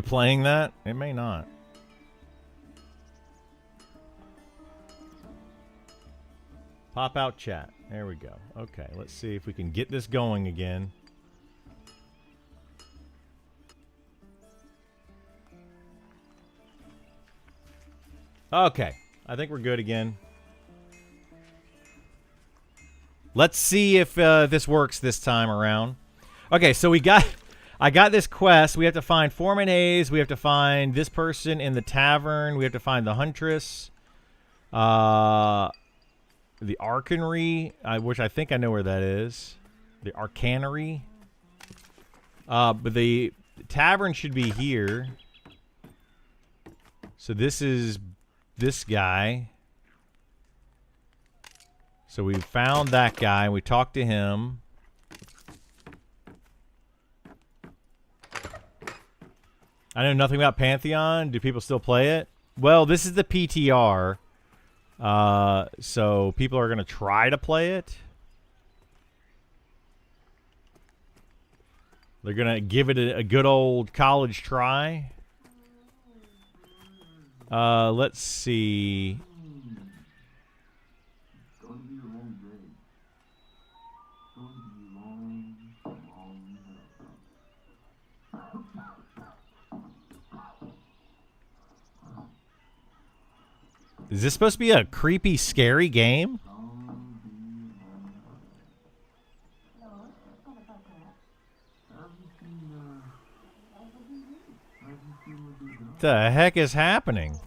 be playing that? It may not. Pop out chat. There we go. Okay, let's see if we can get this going again. Okay, I think we're good again. Let's see if this works this time around. Okay, so I got this quest. We have to find Foreman Hayes. We have to find this person in the tavern. We have to find the Huntress. The Arcanery, which I think I know where that is. The Arcanery. But the tavern should be here. So this is this guy. So we found that guy and we talked to him. I know nothing about Pantheon. Do people still play it? Well, this is the PTR. So people are going to try to play it. They're going to give it a good old college try. Let's see. Is this supposed to be a creepy, scary game? What the heck is happening?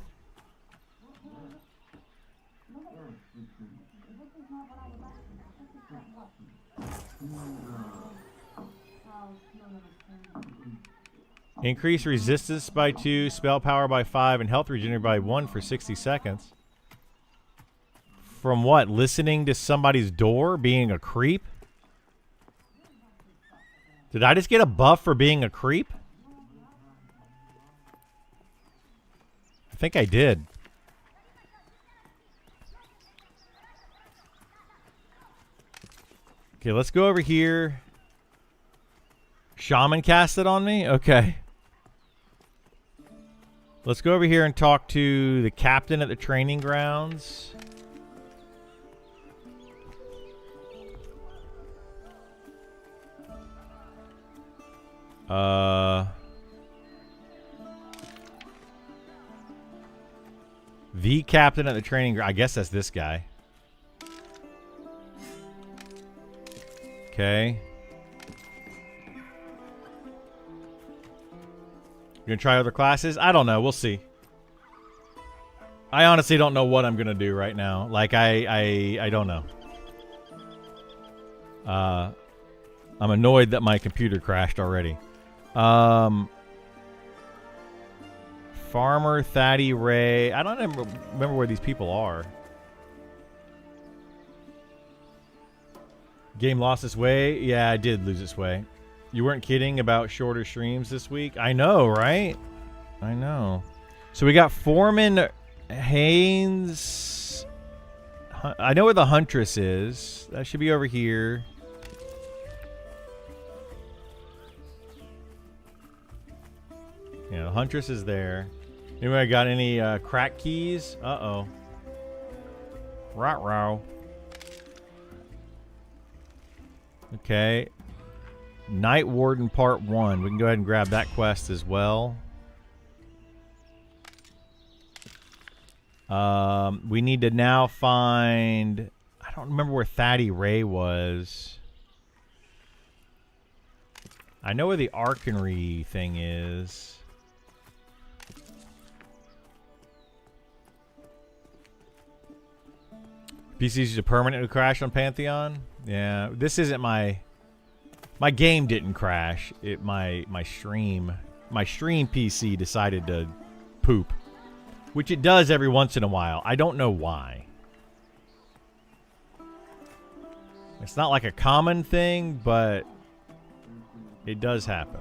Increase resistance by 2, spell power by 5, and health regenerate by 1 for 60 seconds. From what? Listening to somebody's door? Being a creep? Did I just get a buff for being a creep? I think I did. Okay, let's go over here. Shaman cast it on me? Okay. Let's go over here and talk to the captain at the training grounds. The captain at the training ground. I guess that's this guy. Okay. You gonna try other classes? I don't know. We'll see. I honestly don't know what I'm gonna do right now. Like I don't know. I'm annoyed that my computer crashed already. Farmer, Thaddy, Ray. I don't remember where these people are. Game lost its way? Yeah, I did lose its way. You weren't kidding about shorter streams this week? I know, right? I know. So we got Foreman Haynes. I know where the Huntress is. That should be over here. Yeah, the Huntress is there. Anybody got any crack keys? Uh-oh. Rot-row. Okay. Night Warden Part 1. We can go ahead and grab that quest as well. We need to now find... I don't remember where Thaddy Ray was. I know where the Arcanery thing is. PC's used to permanently crash on Pantheon? Yeah, this isn't my game didn't crash. My stream PC decided to poop, which it does every once in a while. I don't know why. It's not like a common thing, but it does happen.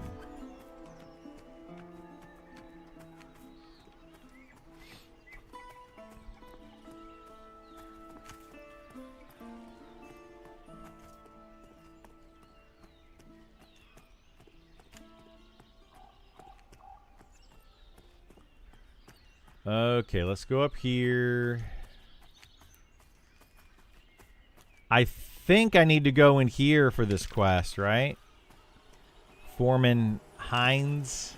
Okay, let's go up here. I think I need to go in here for this quest, right? Foreman Hines.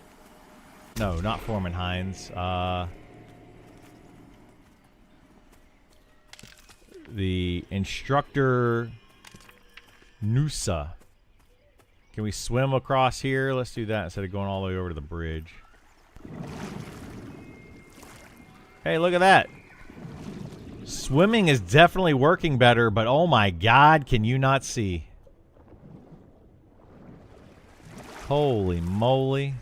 No, not Foreman Hines. The instructor Noosa. Can we swim across here? Let's do that instead of going all the way over to the bridge. Hey, look at that. Swimming is definitely working better, but oh my god, can you not see? Holy moly.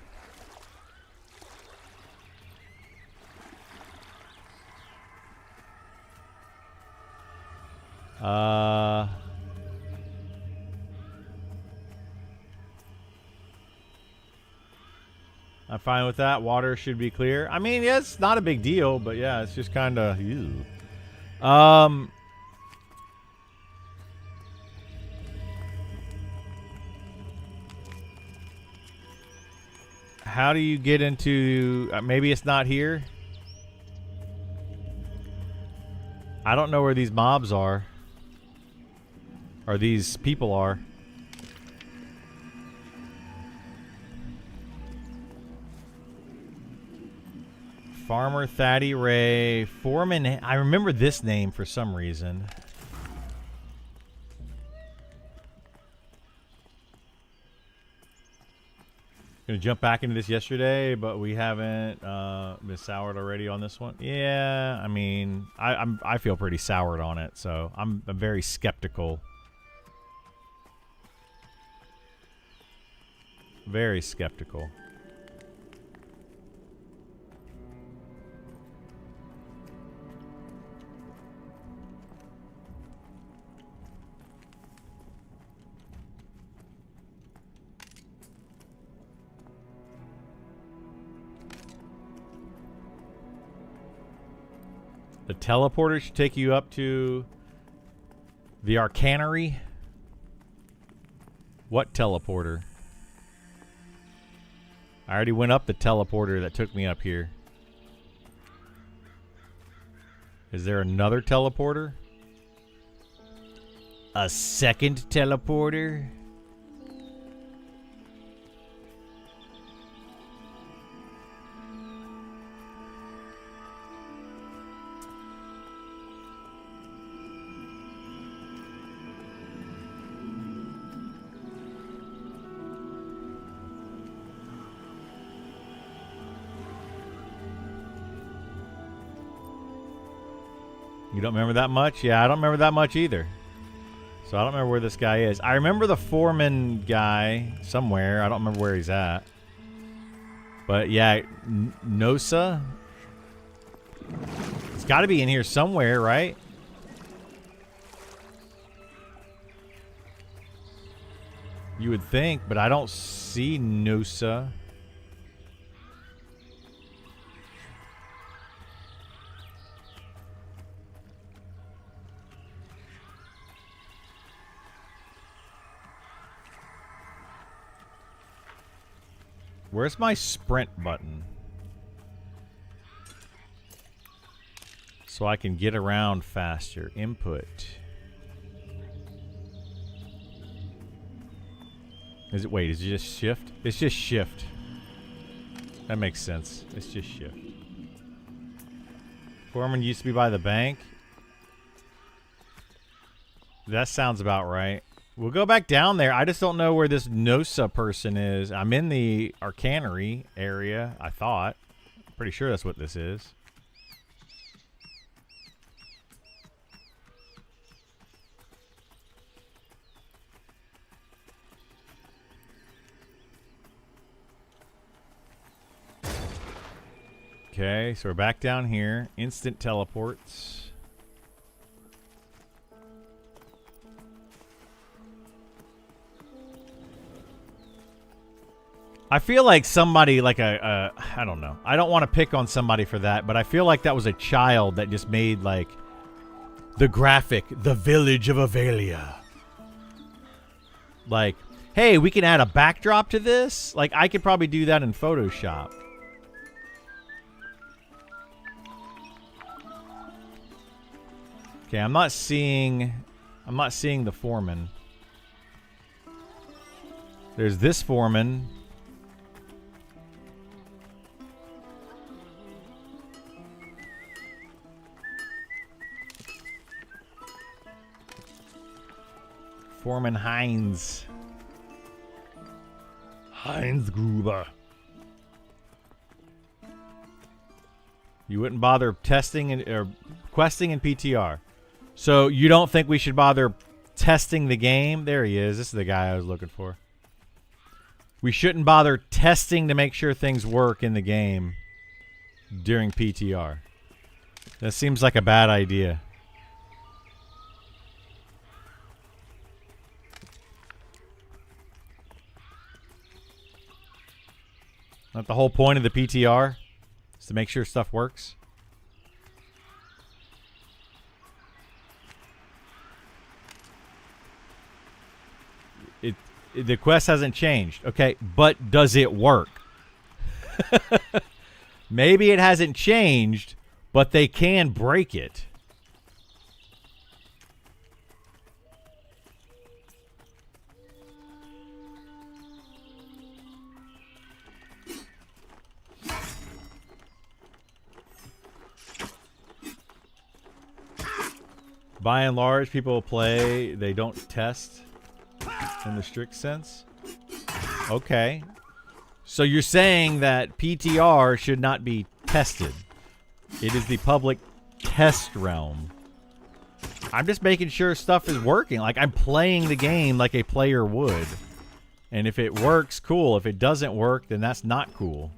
I'm fine with that. Water should be clear. I mean, yeah, it's not a big deal, but yeah, it's just kind of... how do you get into... maybe it's not here? I don't know where these mobs are. Or these people are. Farmer Thaddy Ray. Foreman. I remember this name for some reason. Gonna jump back into this yesterday, but we haven't been soured already on this one. Yeah, I mean, I feel pretty soured on it, so I'm very skeptical. Very skeptical. The teleporter should take you up to the Arcanery. What teleporter? I already went up the teleporter that took me up here. Is there another teleporter? A second teleporter? You don't remember that much? Yeah, I don't remember that much either. So I don't remember where this guy is. I remember the foreman guy somewhere. I don't remember where he's at. But yeah, Noosa. It's got to be in here somewhere, right? You would think, but I don't see Noosa. Where's my sprint button? So I can get around faster. Input. Is it, wait, is it just shift? It's just shift. That makes sense. It's just shift. Foreman used to be by the bank. That sounds about right. We'll go back down there. I just don't know where this Noosa person is. I'm in the Arcanery area, I thought. Pretty sure that's what this is. Okay, so we're back down here. Instant teleports. I feel like somebody, like I don't know. I don't want to pick on somebody for that, but I feel like that was a child that just made, like, the graphic, The Village of Avelia. Like, hey, we can add a backdrop to this? Like, I could probably do that in Photoshop. Okay, I'm not seeing the foreman. There's this foreman. Foreman Heinz. Heinz Gruber. You wouldn't bother testing or questing in PTR. So you don't think we should bother testing the game? There he is. This is the guy I was looking for. We shouldn't bother testing to make sure things work in the game during PTR. That seems like a bad idea. Not the whole point of the PTR is to make sure stuff works. The quest hasn't changed. Okay, but does it work? Maybe it hasn't changed, but they can break it. By and large, people play, they don't test in the strict sense. Okay. So you're saying that PTR should not be tested. It is the public test realm. I'm just making sure stuff is working. Like, I'm playing the game like a player would. And if it works, cool. If it doesn't work, then that's not cool.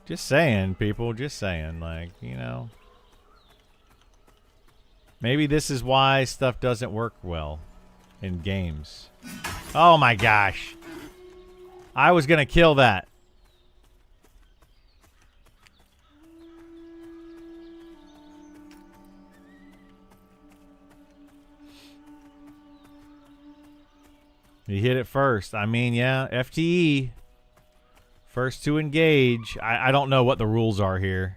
Just saying, people. Just saying. Like, you know. Maybe this is why stuff doesn't work well in games. Oh my gosh. I was going to kill that. You hit it first. I mean, yeah, FTE. First to engage. I don't know what the rules are here.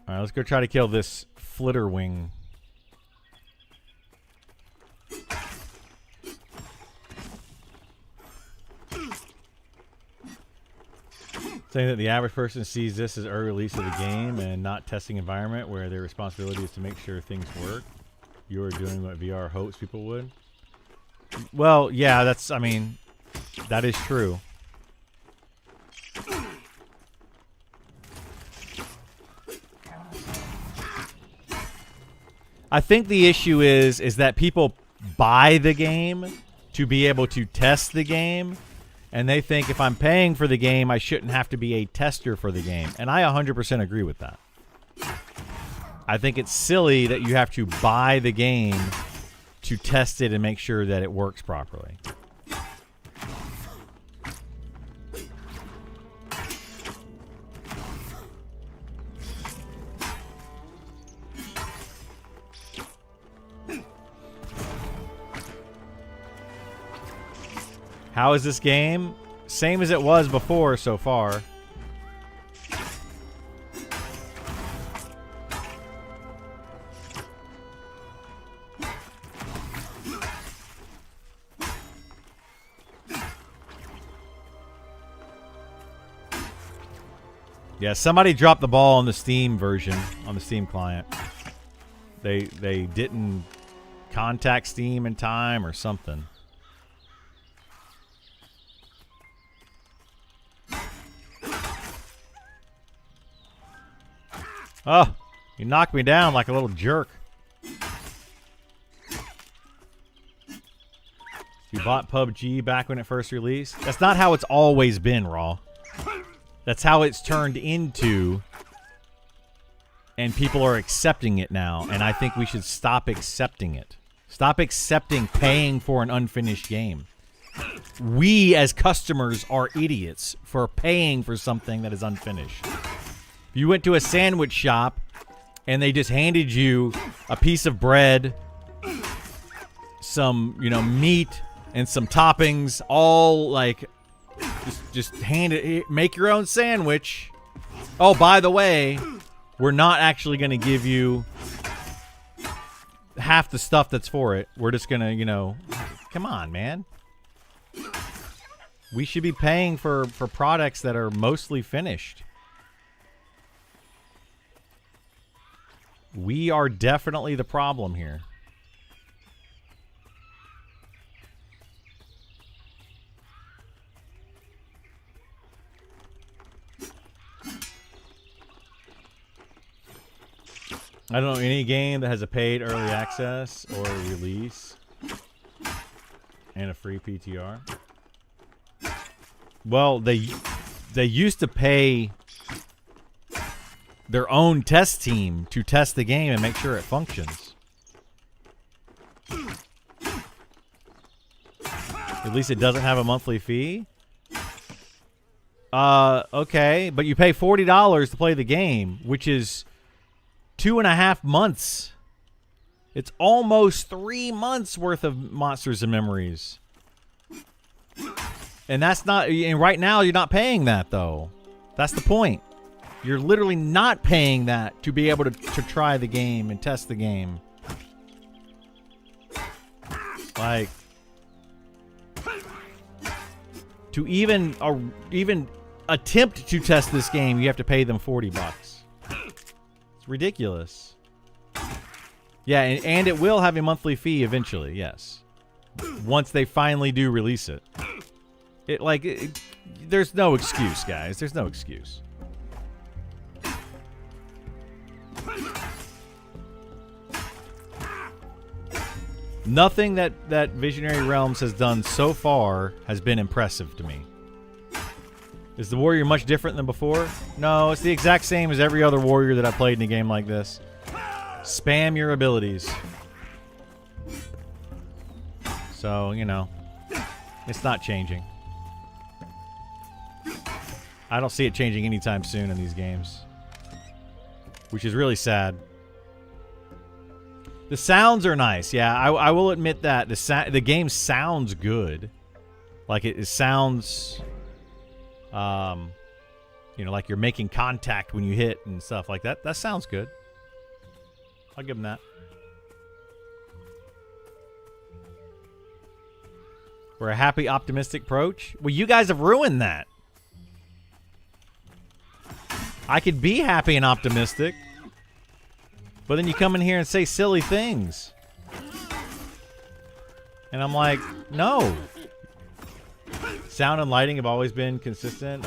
Alright, let's go try to kill this Flitterwing. Saying that the average person sees this as early release of the game and not testing environment where their responsibility is to make sure things work. You are doing what VR hopes people would. Well, yeah, that's, I mean, that is true. I think the issue is that people buy the game to be able to test the game, and they think if I'm paying for the game, I shouldn't have to be a tester for the game. And I 100% agree with that. I think it's silly that you have to buy the game to test it and make sure that it works properly. How is this game? Same as it was before so far. Yeah, somebody dropped the ball on the Steam version, on the Steam client. They didn't contact Steam in time or something. Oh, you knocked me down like a little jerk. You bought PUBG back when it first released? That's not how it's always been, Raw. That's how it's turned into, and people are accepting it now, and I think we should stop accepting it. Stop accepting paying for an unfinished game. We, as customers, are idiots for paying for something that is unfinished. If you went to a sandwich shop and they just handed you a piece of bread, some, you know, meat, and some toppings, all like, just hand it, make your own sandwich. Oh, by the way, we're not actually going to give you half the stuff that's for it. We're just going to, you know, come on, man. We should be paying for products that are mostly finished. We are definitely the problem here. I don't know any game that has a paid early access or a release and a free PTR. Well, they used to pay their own test team to test the game and make sure it functions. At least it doesn't have a monthly fee. Okay, but you pay $40 to play the game, which is 2.5 months. It's almost 3 months worth of Monsters and Memories. And that's not, and right now you're not paying that though. That's the point. You're literally not paying that to be able to try the game and test the game. Like, to even attempt to test this game, you have to pay them $40. It's ridiculous. Yeah, and it will have a monthly fee eventually, yes. Once they finally do release it. There's no excuse, guys. There's no excuse. Nothing that Visionary Realms has done so far has been impressive to me. Is the warrior much different than before? No, it's the exact same as every other warrior that I played in a game like this. Spam your abilities. So, you know, it's not changing. I don't see it changing anytime soon in these games, which is really sad. The sounds are nice. Yeah, I will admit that the game sounds good. Like it sounds, you know, like you're making contact when you hit and stuff like that. That sounds good. I'll give them that. For a happy, optimistic approach. Well, you guys have ruined that. I could be happy and optimistic, but then you come in here and say silly things. And I'm like, no. Sound and lighting have always been consistent,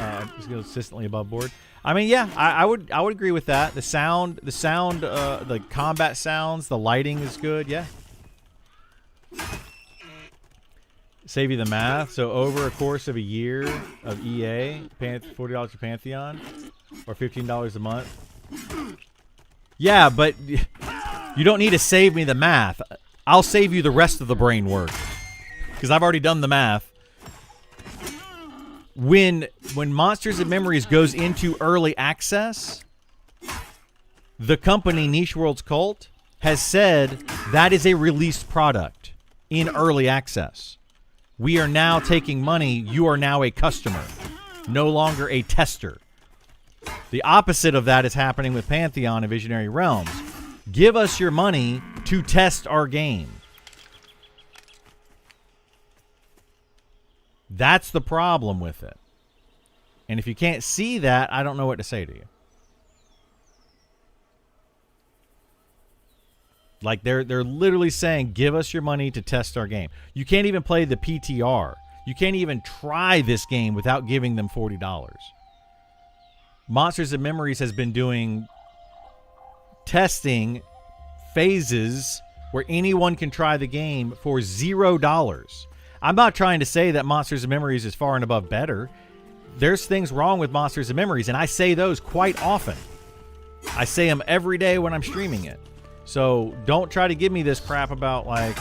consistently above board. I mean, yeah, I would agree with that. The sound, the combat sounds, the lighting is good, yeah. Save you the math. So over a course of a year of EA, $40 for Pantheon, or $15 a month. Yeah, but you don't need to save me the math. I'll save you the rest of the brain work, because I've already done the math. When Monsters and Memories goes into early access, the company Niche Worlds Cult has said that is a released product in early access. We are now taking money. You are now a customer, no longer a tester. The opposite of that is happening with Pantheon and Visionary Realms. Give us your money to test our game. That's the problem with it. And if you can't see that, I don't know what to say to you. Like they're literally saying, give us your money to test our game. You can't even play the PTR. You can't even try this game without giving them $40. Monsters and Memories has been doing testing phases where anyone can try the game for $0. I'm not trying to say that Monsters and Memories is far and above better. There's things wrong with Monsters and Memories, and I say those quite often. I say them every day when I'm streaming it. So don't try to give me this crap about like,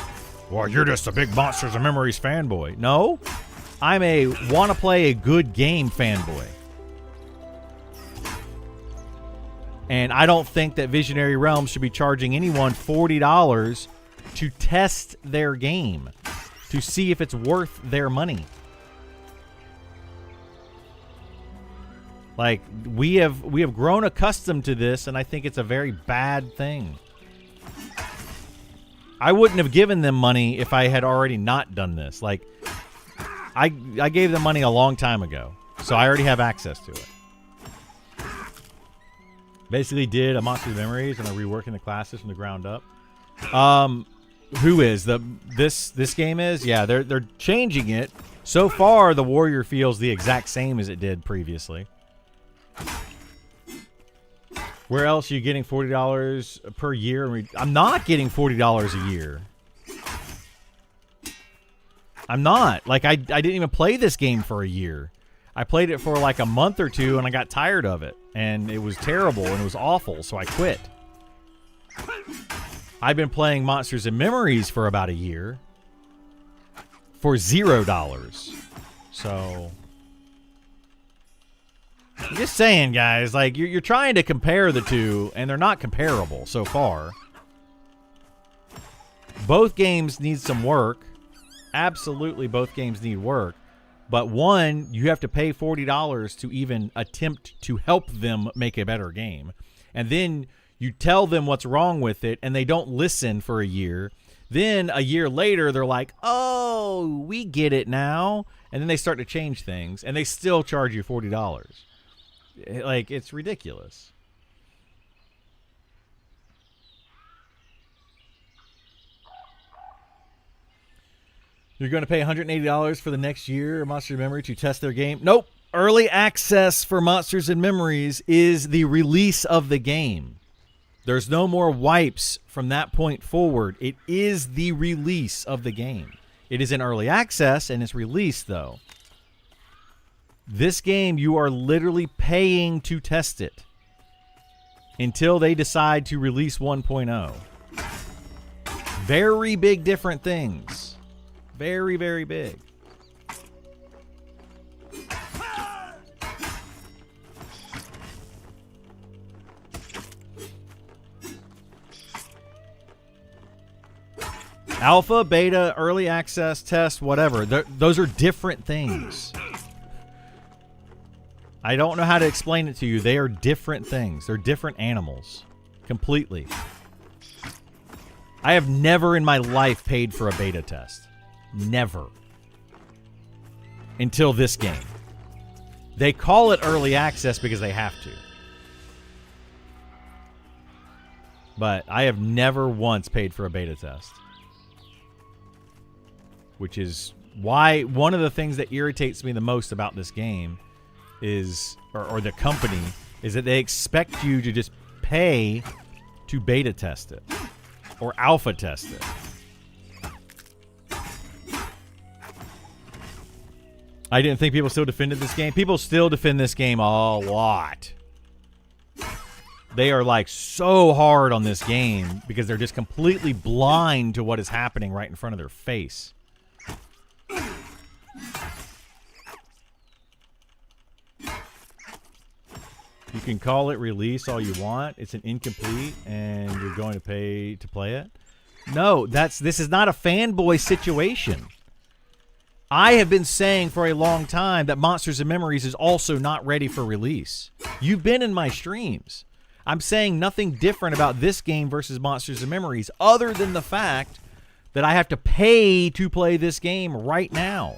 well, you're just a big Monsters and Memories fanboy. No, I'm a want to play a good game fanboy. And I don't think that Visionary Realms should be charging anyone $40 to test their game, to see if it's worth their money. Like, we have grown accustomed to this, and I think it's a very bad thing. I wouldn't have given them money if I had already not done this. Like, I gave them money a long time ago, so I already have access to it. Basically did a Monsters Memories, and are reworking the classes from the ground up. Who is this game is? Yeah, they're changing it. So far, the Warrior feels the exact same as it did previously. Where else are you getting $40 per year? I'm not getting $40 a year. I'm not. Like, I didn't even play this game for a year. I played it for like a month or two, and I got tired of it. And it was terrible, and it was awful, so I quit. I've been playing Monsters and Memories for about a year. For $0. So... I'm just saying, guys, like, you're trying to compare the two, and they're not comparable so far. Both games need some work. Absolutely, both games need work. But one, you have to pay $40 to even attempt to help them make a better game. And then you tell them what's wrong with it, and they don't listen for a year. Then a year later, they're like, oh, we get it now. And then they start to change things, and they still charge you $40. Like, it's ridiculous. You're going to pay $180 for the next year of Monsters Memory to test their game? Nope. Early access for Monsters and Memories is the release of the game. There's no more wipes from that point forward. It is the release of the game. It is in early access, and it's released, though. This game, you are literally paying to test it until they decide to release 1.0. Very big different things. Very, very big. Alpha, beta, early access, test, whatever. Those are different things. I don't know how to explain it to you. They are different things. They're different animals. Completely. I have never in my life paid for a beta test. Never. Until this game. They call it early access because they have to. But I have never once paid for a beta test. Which is why one of the things that irritates me the most about this game is, or the company, is that they expect you to just pay to beta test it or alpha test it. I didn't think people still defended this game. People still defend this game a lot. They are like so hard on this game because they're just completely blind to what is happening right in front of their face. You can call it release all you want. It's an incomplete, and you're going to pay to play it. No, this is not a fanboy situation. I have been saying for a long time that Monsters and Memories is also not ready for release. You've been in my streams. I'm saying nothing different about this game versus Monsters and Memories other than the fact that I have to pay to play this game right now.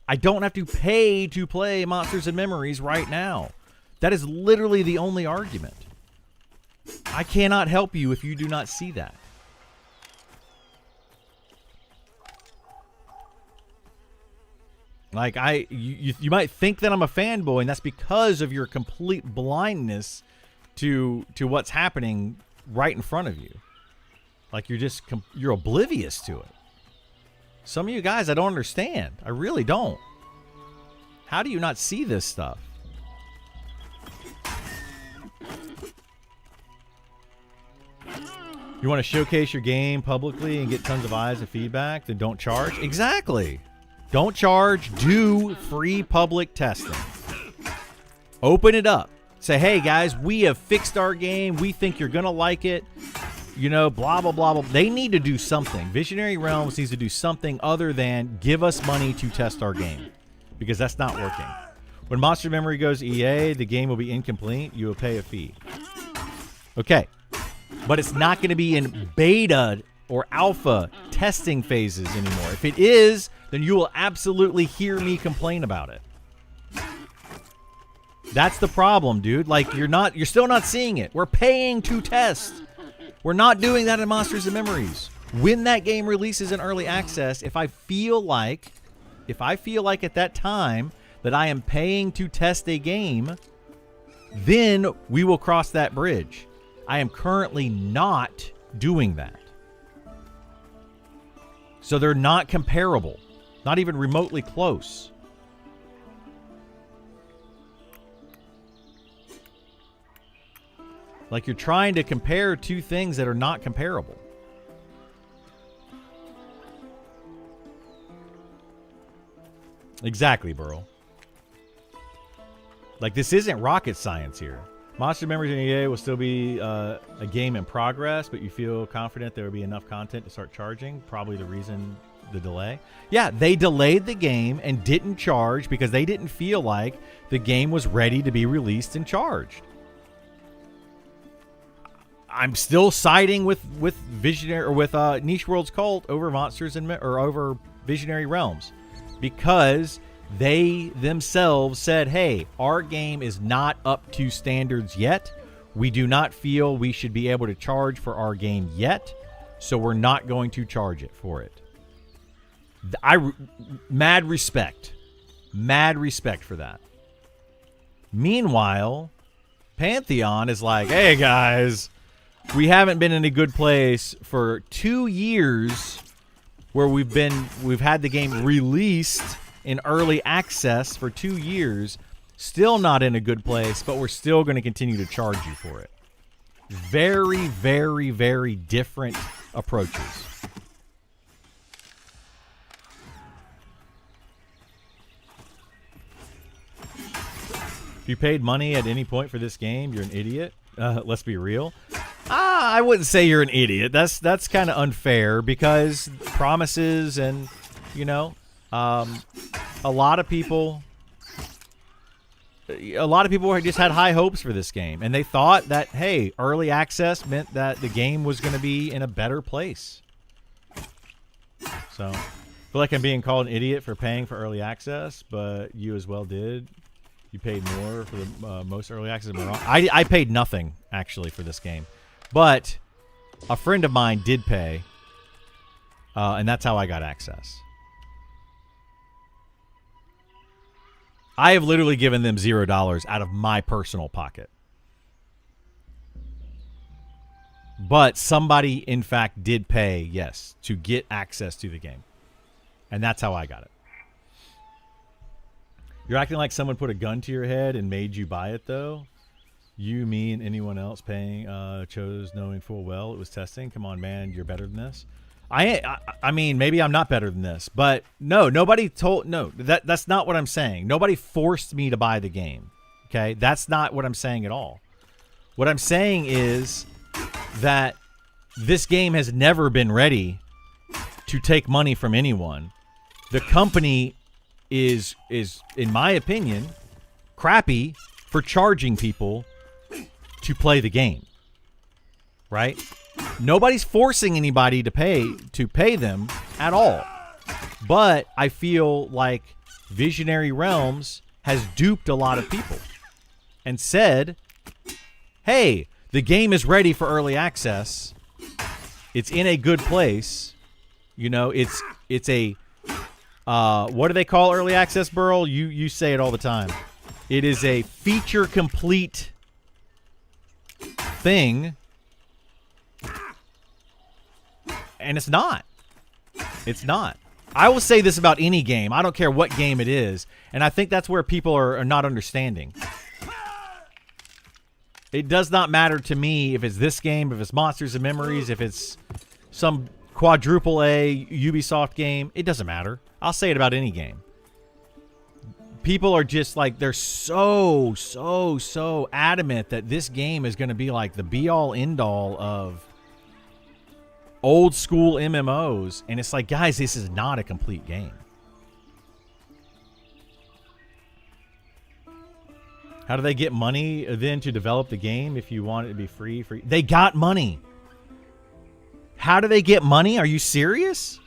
I don't have to pay to play Monsters and Memories right now. That is literally the only argument. I cannot help you if you do not see that. Like, you might think that I'm a fanboy, and that's because of your complete blindness to what's happening right in front of you. Like, you're oblivious to it. Some of you guys, I don't understand. I really don't. How do you not see this stuff? You want to showcase your game publicly and get tons of eyes and feedback? Then don't charge? Exactly. Don't charge. Do free public testing. Open it up. say, hey guys, we have fixed our game. We think you're going to like it. You know, blah, blah, blah, blah. They need to do something. Visionary Realms needs to do something other than give us money to test our game, because that's not working. When Monster Memory goes EA, the game will be incomplete. You will pay a fee. Okay. But it's not going to be in beta or alpha testing phases anymore. If it is, then you will absolutely hear me complain about it. That's the problem, dude. Like, you're still not seeing it. We're paying to test. We're not doing that in Monsters and Memories. When that game releases in early access, if I feel like at that time that I am paying to test a game, then we will cross that bridge. I am currently not doing that. So they're not comparable. Not even remotely close. Like, you're trying to compare two things that are not comparable. Exactly, Burl. Like, this isn't rocket science here. Monster Memories in EA will still be a game in progress, but you feel confident there will be enough content to start charging. Probably the reason the delay. Yeah, they delayed the game and didn't charge because they didn't feel like the game was ready to be released and charged. I'm still siding with Visionary or with Niche World's Cult over Monsters or over Visionary Realms, because they themselves said, hey, our game is not up to standards yet. We do not feel we should be able to charge for our game yet, so we're not going to charge it for it. Mad respect for that. Meanwhile, Pantheon is like, hey guys, we haven't been in a good place for 2 years where we've had the game released in early access for 2 years, still not in a good place, but we're still going to continue to charge you for it. Very, very, very different approaches. If you paid money at any point for this game, you're an idiot. Let's be real. I wouldn't say you're an idiot. That's kind of unfair, because promises and, you know, a lot of people just had high hopes for this game, and they thought that, hey, early access meant that the game was going to be in a better place. So, I feel like I'm being called an idiot for paying for early access, but you as well did. You paid more for the most early access. Am I wrong? I paid nothing, actually, for this game. But a friend of mine did pay, and that's how I got access. I have literally given them $0 out of my personal pocket. But somebody, in fact, did pay, yes, to get access to the game. And that's how I got it. You're acting like someone put a gun to your head and made you buy it, though. You, me, and anyone else paying chose knowing full well it was testing. Come on, man, you're better than this. I mean, maybe I'm not better than this, but no, nobody told. No, that's not what I'm saying. Nobody forced me to buy the game. Okay, that's not what I'm saying at all. What I'm saying is that this game has never been ready to take money from anyone. The company is in my opinion crappy for charging people to play the game, right? Nobody's forcing anybody to pay them at all. But I feel like Visionary Realms has duped a lot of people and said, hey, the game is ready for early access. It's in a good place. You know, it's a what do they call early access, Burl? You say it all the time. It is a feature complete thing. And it's not. It's not. I will say this about any game. I don't care what game it is. And I think that's where people are not understanding. It does not matter to me if it's this game, if it's Monsters and Memories, if it's some quadruple A Ubisoft game. It doesn't matter. I'll say it about any game. people are just like, they're so adamant that this game is going to be like the be-all end-all of old school MMOs, and it's like, guys, this is not a complete game. How do they get money then to develop the game if you want it to be free? They got money. How do they get money? Are you serious?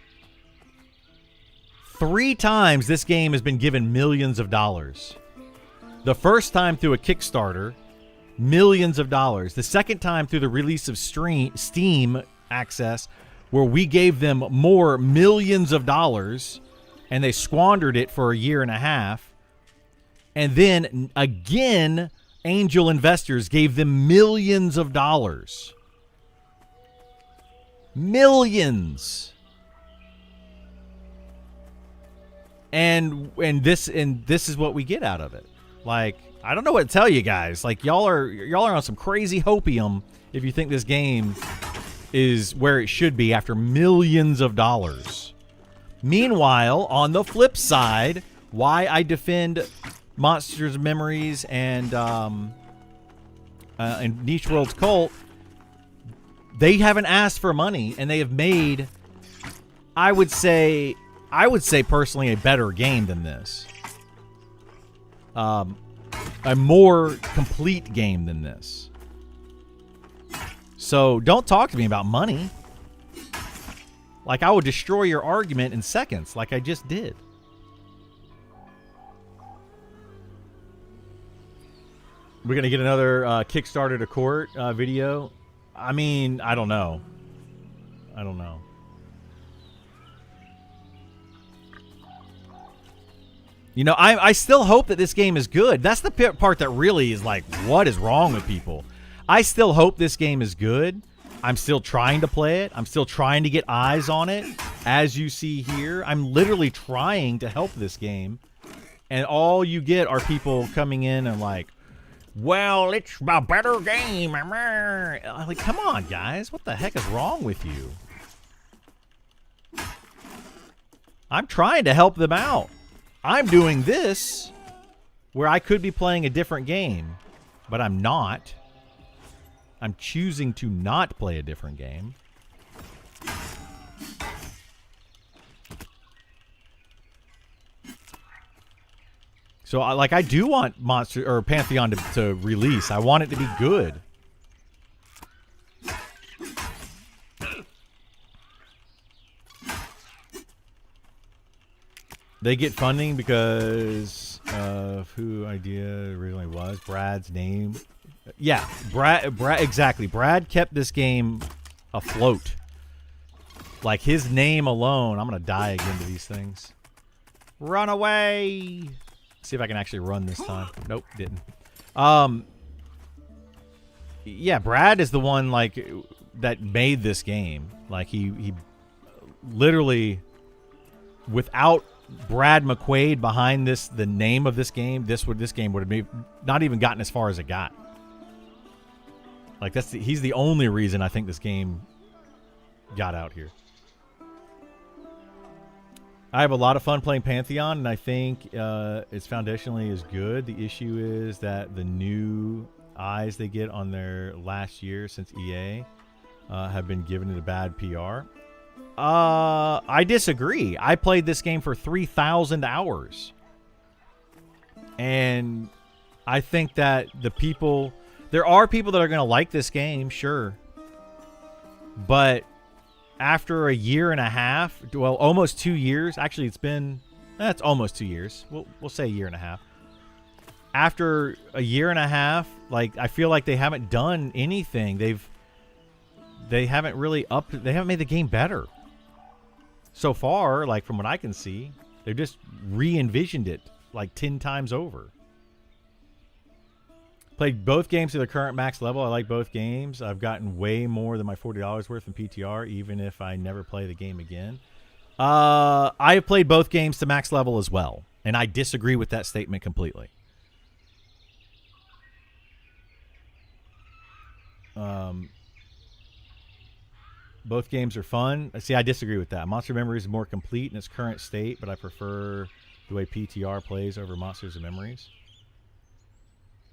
3 times this game has been given millions of dollars. The first time through a Kickstarter, millions of dollars. The second time through the release of Steam access, where we gave them more millions of dollars, and they squandered it for a year and a half. And then again, angel investors gave them millions of dollars. Millions. And this is what we get out of it. Like, I don't know what to tell you guys. Like, y'all are on some crazy hopium if you think this game is where it should be after millions of dollars. Meanwhile, on the flip side, why I defend Monsters of Memories and Niche World's Cult, they haven't asked for money, and they have made, I would say personally, a better game than this. A more complete game than this. So don't talk to me about money. Like, I would destroy your argument in seconds, like I just did. We're going to get another Kickstarter to court video. I mean, I don't know. You know, I still hope that this game is good. That's the part that really is like, what is wrong with people? I still hope this game is good. I'm still trying to play it. I'm still trying to get eyes on it. As you see here, I'm literally trying to help this game. And all you get are people coming in and like, well, it's a better game. I'm like, come on, guys. What the heck is wrong with you? I'm trying to help them out. I'm doing this where I could be playing a different game, but I'm not. I'm choosing to not play a different game. So, I do want Monster or Pantheon to release. I want it to be good. They get funding because of who idea originally was. Brad's name. Yeah, Brad, exactly. Brad kept this game afloat. Like, his name alone. I'm going to die again to these things. Run away. See if I can actually run this time. Nope, didn't. Yeah, Brad is the one, like, that made this game. Like, he literally, without Brad McQuaid behind this, the name of this game, this game would have not even gotten as far as it got. Like, he's the only reason I think this game got out here. I have a lot of fun playing Pantheon, and I think it's foundationally is good. The issue is that the new eyes they get on their last year since EA have been given it a bad PR. I disagree. I played this game for 3,000 hours. And I think that there are people that are going to like this game, sure. But after a year and a half, well, almost 2 years. Actually, it's almost 2 years. We'll say a year and a half. After a year and a half, like, I feel like they haven't done anything. They haven't made the game better. So far, like, from what I can see, they've just re-envisioned it like 10 times over. Played both games to the current max level. I like both games. I've gotten way more than my $40 worth in PTR, even if I never play the game again. I played both games to max level as well, and I disagree with that statement completely. Both games are fun. See, I disagree with that. Monster Memory is more complete in its current state, but I prefer The way PTR plays over Monsters and Memories.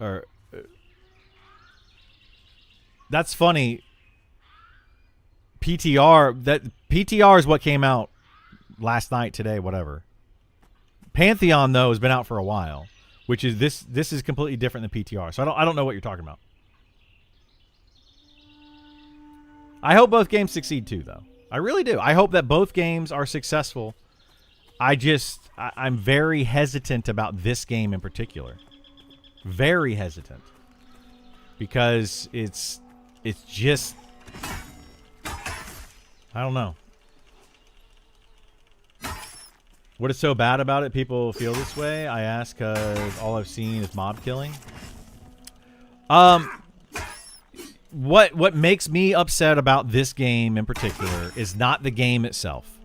Or that's funny. PTR is what came out last night, today, whatever. Pantheon though has been out for a while, which is this is completely different than PTR. So I don't know what you're talking about. I hope both games succeed too, though. I really do. I hope that both games are successful. I'm very hesitant about this game in particular. Very hesitant. Because it's just, I don't know. What is so bad about it? People feel this way? I ask because all I've seen is mob killing. What makes me upset about this game in particular is not the game itself.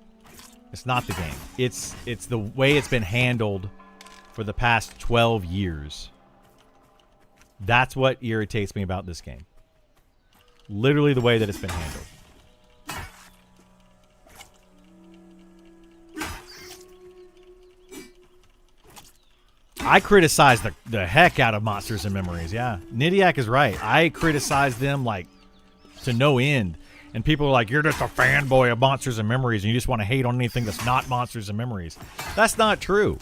It's not the game. It's the way it's been handled for the past 12 years. That's what irritates me about this game. Literally the way that it's been handled. I criticize the heck out of Monsters and Memories, yeah. Nidiak is right. I criticize them like to no end. And people are like, you're just a fanboy of Monsters and Memories and you just want to hate on anything that's not Monsters and Memories. That's not true.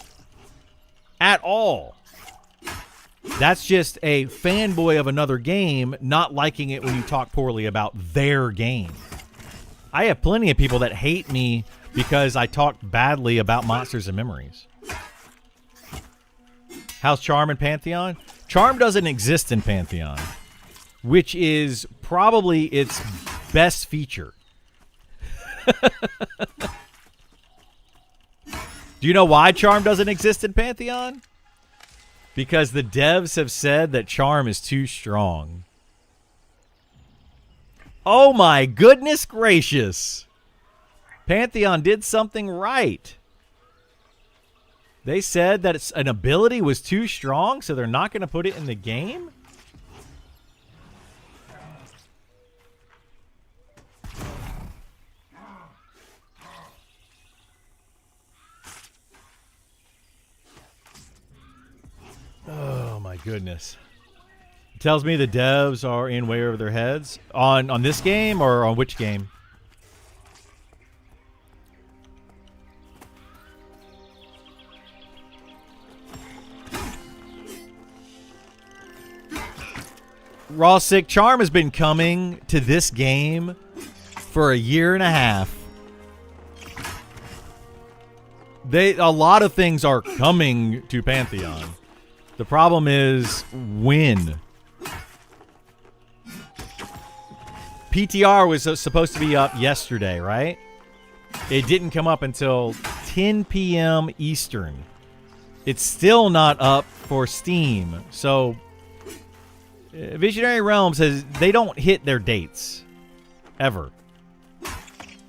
At all. That's just a fanboy of another game not liking it when you talk poorly about their game. I have plenty of people that hate me because I talk badly about Monsters and Memories. How's Charm in Pantheon? Charm doesn't exist in Pantheon, which is probably its best feature. Do you know why Charm doesn't exist in Pantheon? Because the devs have said that Charm is too strong. Oh my goodness gracious. Pantheon did something right. They said that an ability was too strong, so they're not going to put it in the game? Oh my goodness. It tells me the devs are in way over their heads. On this game or on which game? Raw Sick, Charm has been coming to this game for a year and a half. A lot of things are coming to Pantheon. The problem is when. PTR was supposed to be up yesterday, right? It didn't come up until 10 p.m. Eastern. It's still not up for Steam. So Visionary Realms they don't hit their dates. Ever.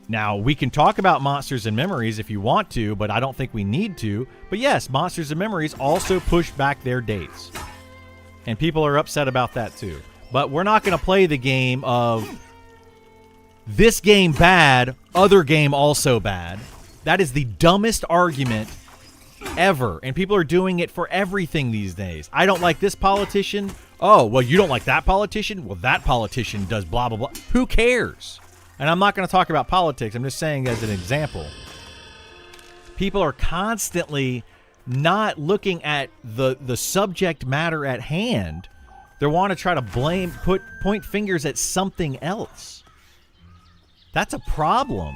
Now, we can talk about Monsters and Memories if you want to, but I don't think we need to. But yes, Monsters and Memories also push back their dates. And people are upset about that too. But we're not going to play the game of this game bad, other game also bad. That is the dumbest argument ever. And people are doing it for everything these days. I don't like this politician. Oh, well, you don't like that politician? Well, that politician does blah, blah, blah. Who cares? And I'm not going to talk about politics. I'm just saying as an example. People are constantly not looking at the subject matter at hand. They want to try to point fingers at something else. That's a problem.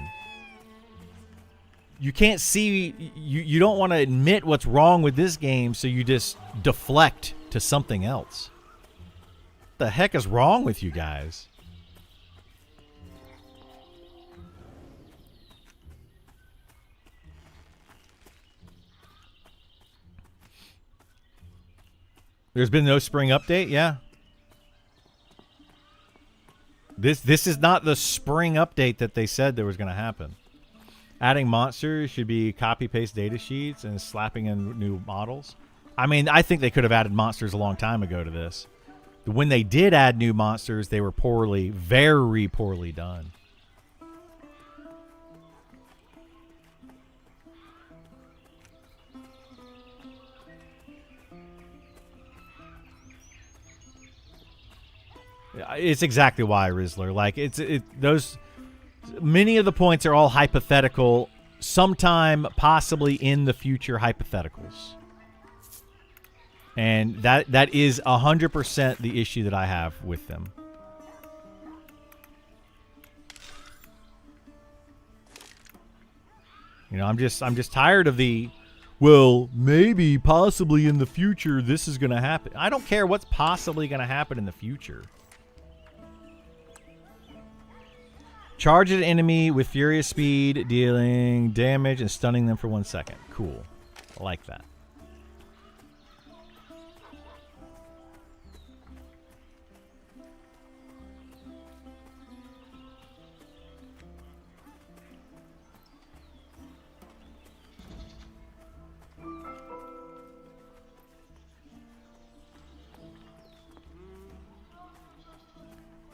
You can't see, you don't want to admit what's wrong with this game, so you just deflect to something else. What the heck is wrong with you guys? There's been no spring update, yeah. This is not the spring update that they said there was going to happen. Adding monsters should be copy-paste data sheets and slapping in new models. I mean, I think they could have added monsters a long time ago to this. When they did add new monsters, they were poorly, very poorly done. It's exactly why, Rizzler. Like those many of the points are all hypothetical, sometime possibly in the future hypotheticals. And that is 100% the issue that I have with them. You know, I'm just tired of the, well, maybe, possibly in the future, this is going to happen. I don't care what's possibly going to happen in the future. Charge an enemy with furious speed, dealing damage and stunning them for 1 second. Cool. I like that.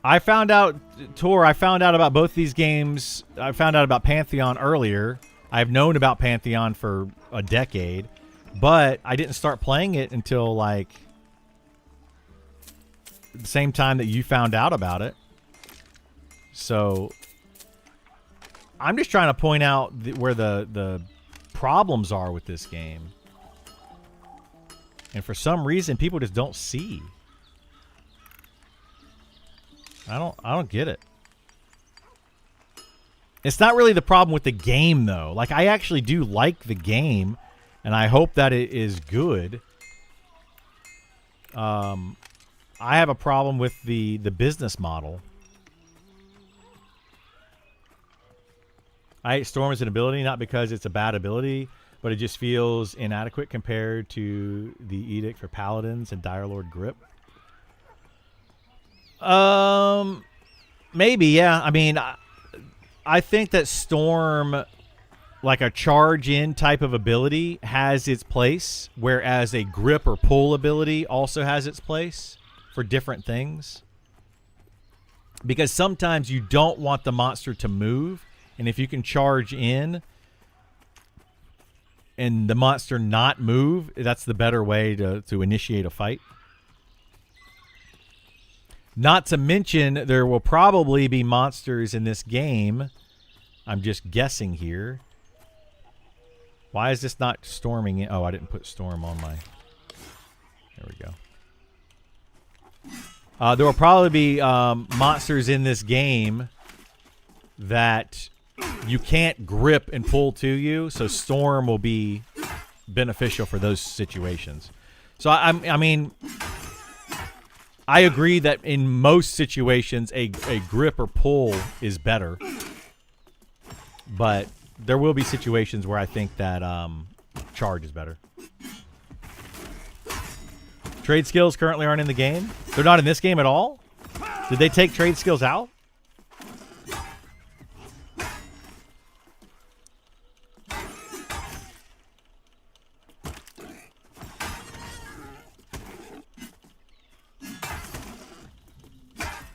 I found out, Tor, I found out about both these games. I found out about Pantheon earlier. I've known about Pantheon for a decade, but I didn't start playing it until, like, the same time that you found out about it. So, I'm just trying to point out where the problems are with this game. And for some reason, people just don't see. I don't get it. It's not really the problem with the game, though. Like, I actually do like the game, and I hope that it is good. I have a problem with the business model. I hate Storm as an ability, not because it's a bad ability, but it just feels inadequate compared to the Edict for Paladins and Dire Lord Grip. Maybe, yeah. I mean, I think that Storm, like a charge-in type of ability, has its place, whereas a grip or pull ability also has its place for different things. Because sometimes you don't want the monster to move, and if you can charge in and the monster not move, that's the better way to initiate a fight. Not to mention, there will probably be monsters in this game. I'm just guessing here. Why is this not storming in? Oh, I didn't put storm on my... There we go. There will probably be monsters in this game that you can't grip and pull to you, so storm will be beneficial for those situations. So, I mean... I agree that in most situations, a grip or pull is better. But there will be situations where I think that charge is better. Trade skills currently aren't in the game. They're not in this game at all? Did they take trade skills out?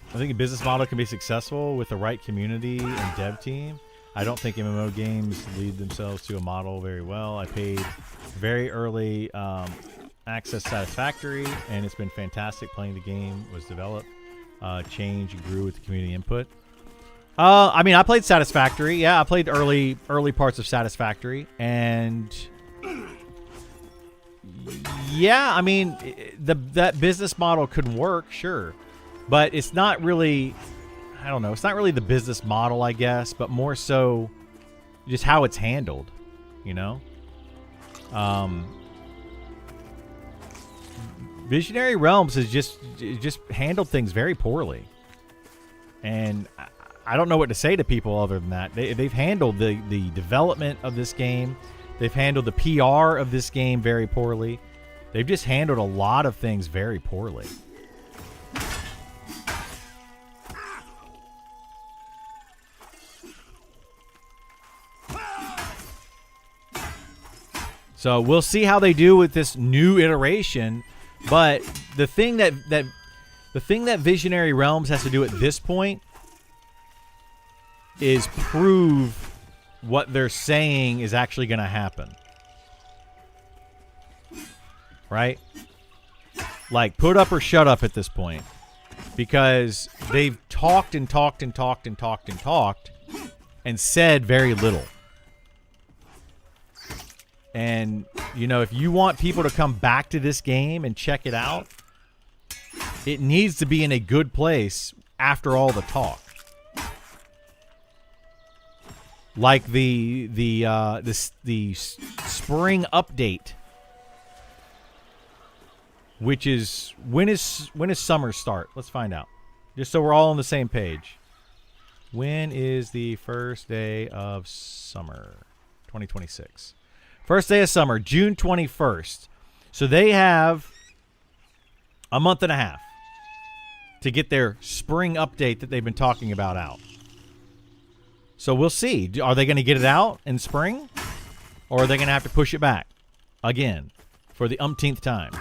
I think a business model can be successful with the right community and dev team. I don't think MMO games lead themselves to a model very well. I paid very early access Satisfactory, and it's been fantastic playing the game. Was developed, changed, and grew with the community input. I mean, I played Satisfactory. Yeah, I played early parts of Satisfactory, and yeah, I mean, that business model could work, sure. But it's not really, I don't know, it's not really the business model, I guess, but more so just how it's handled, you know? Visionary Realms has just handled things very poorly. And I don't know what to say to people other than that. They've handled the development of this game. They've handled the PR of this game very poorly. They've just handled a lot of things very poorly. So we'll see how they do with this new iteration, but the thing that Visionary Realms has to do at this point is prove what they're saying is actually going to happen. Right? Like, put up or shut up at this point. because they've talked and talked and talked and talked and talked and said very little. And, you know, if you want people to come back to this game and check it out, it needs to be in a good place after all the talk. Like the spring update, which is when is summer start? Let's find out. Just so we're all on the same page. When is the first day of summer? 2026. First day of summer, June 21st. So they have a month and a half to get their spring update that they've been talking about out. So we'll see. Are they going to get it out in spring? Or are they going to have to push it back again for the umpteenth time?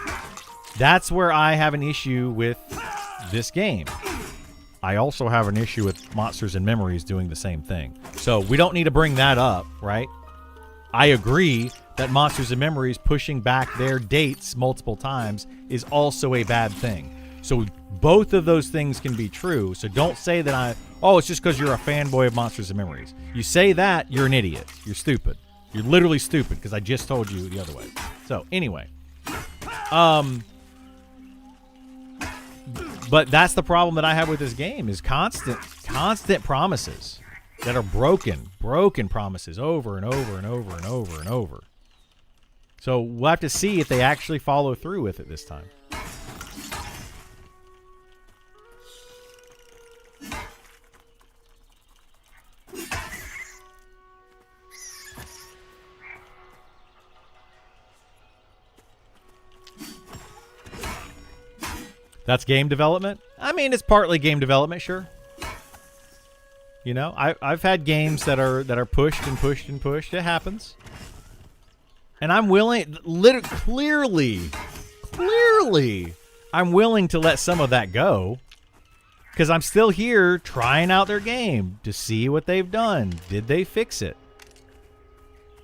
That's where I have an issue with this game. I also have an issue with Monsters and Memories doing the same thing. So we don't need to bring that up, right? I agree that Monsters and Memories pushing back their dates multiple times is also a bad thing. So both of those things can be true. So don't say that it's just because you're a fanboy of Monsters and Memories. You say that, you're an idiot. You're stupid. You're literally stupid because I just told you the other way. So anyway. But that's the problem that I have with this game is constant promises that are broken promises over and over and over and over and over. So we'll have to see if they actually follow through with it this time. That's game development? I mean, it's partly game development, sure. You know, I've had games that are pushed and pushed and pushed. It happens. And I'm willing, clearly, I'm willing to let some of that go. Because I'm still here trying out their game to see what they've done. Did they fix it?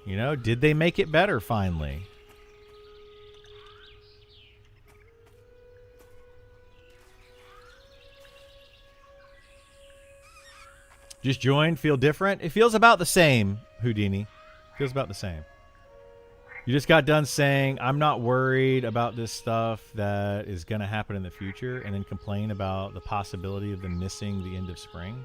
You know, did they make it better finally? Just joined, feel different? It feels about the same, Houdini. Feels about the same. You just got done saying, I'm not worried about this stuff that is going to happen in the future, and then complain about the possibility of them missing the end of spring.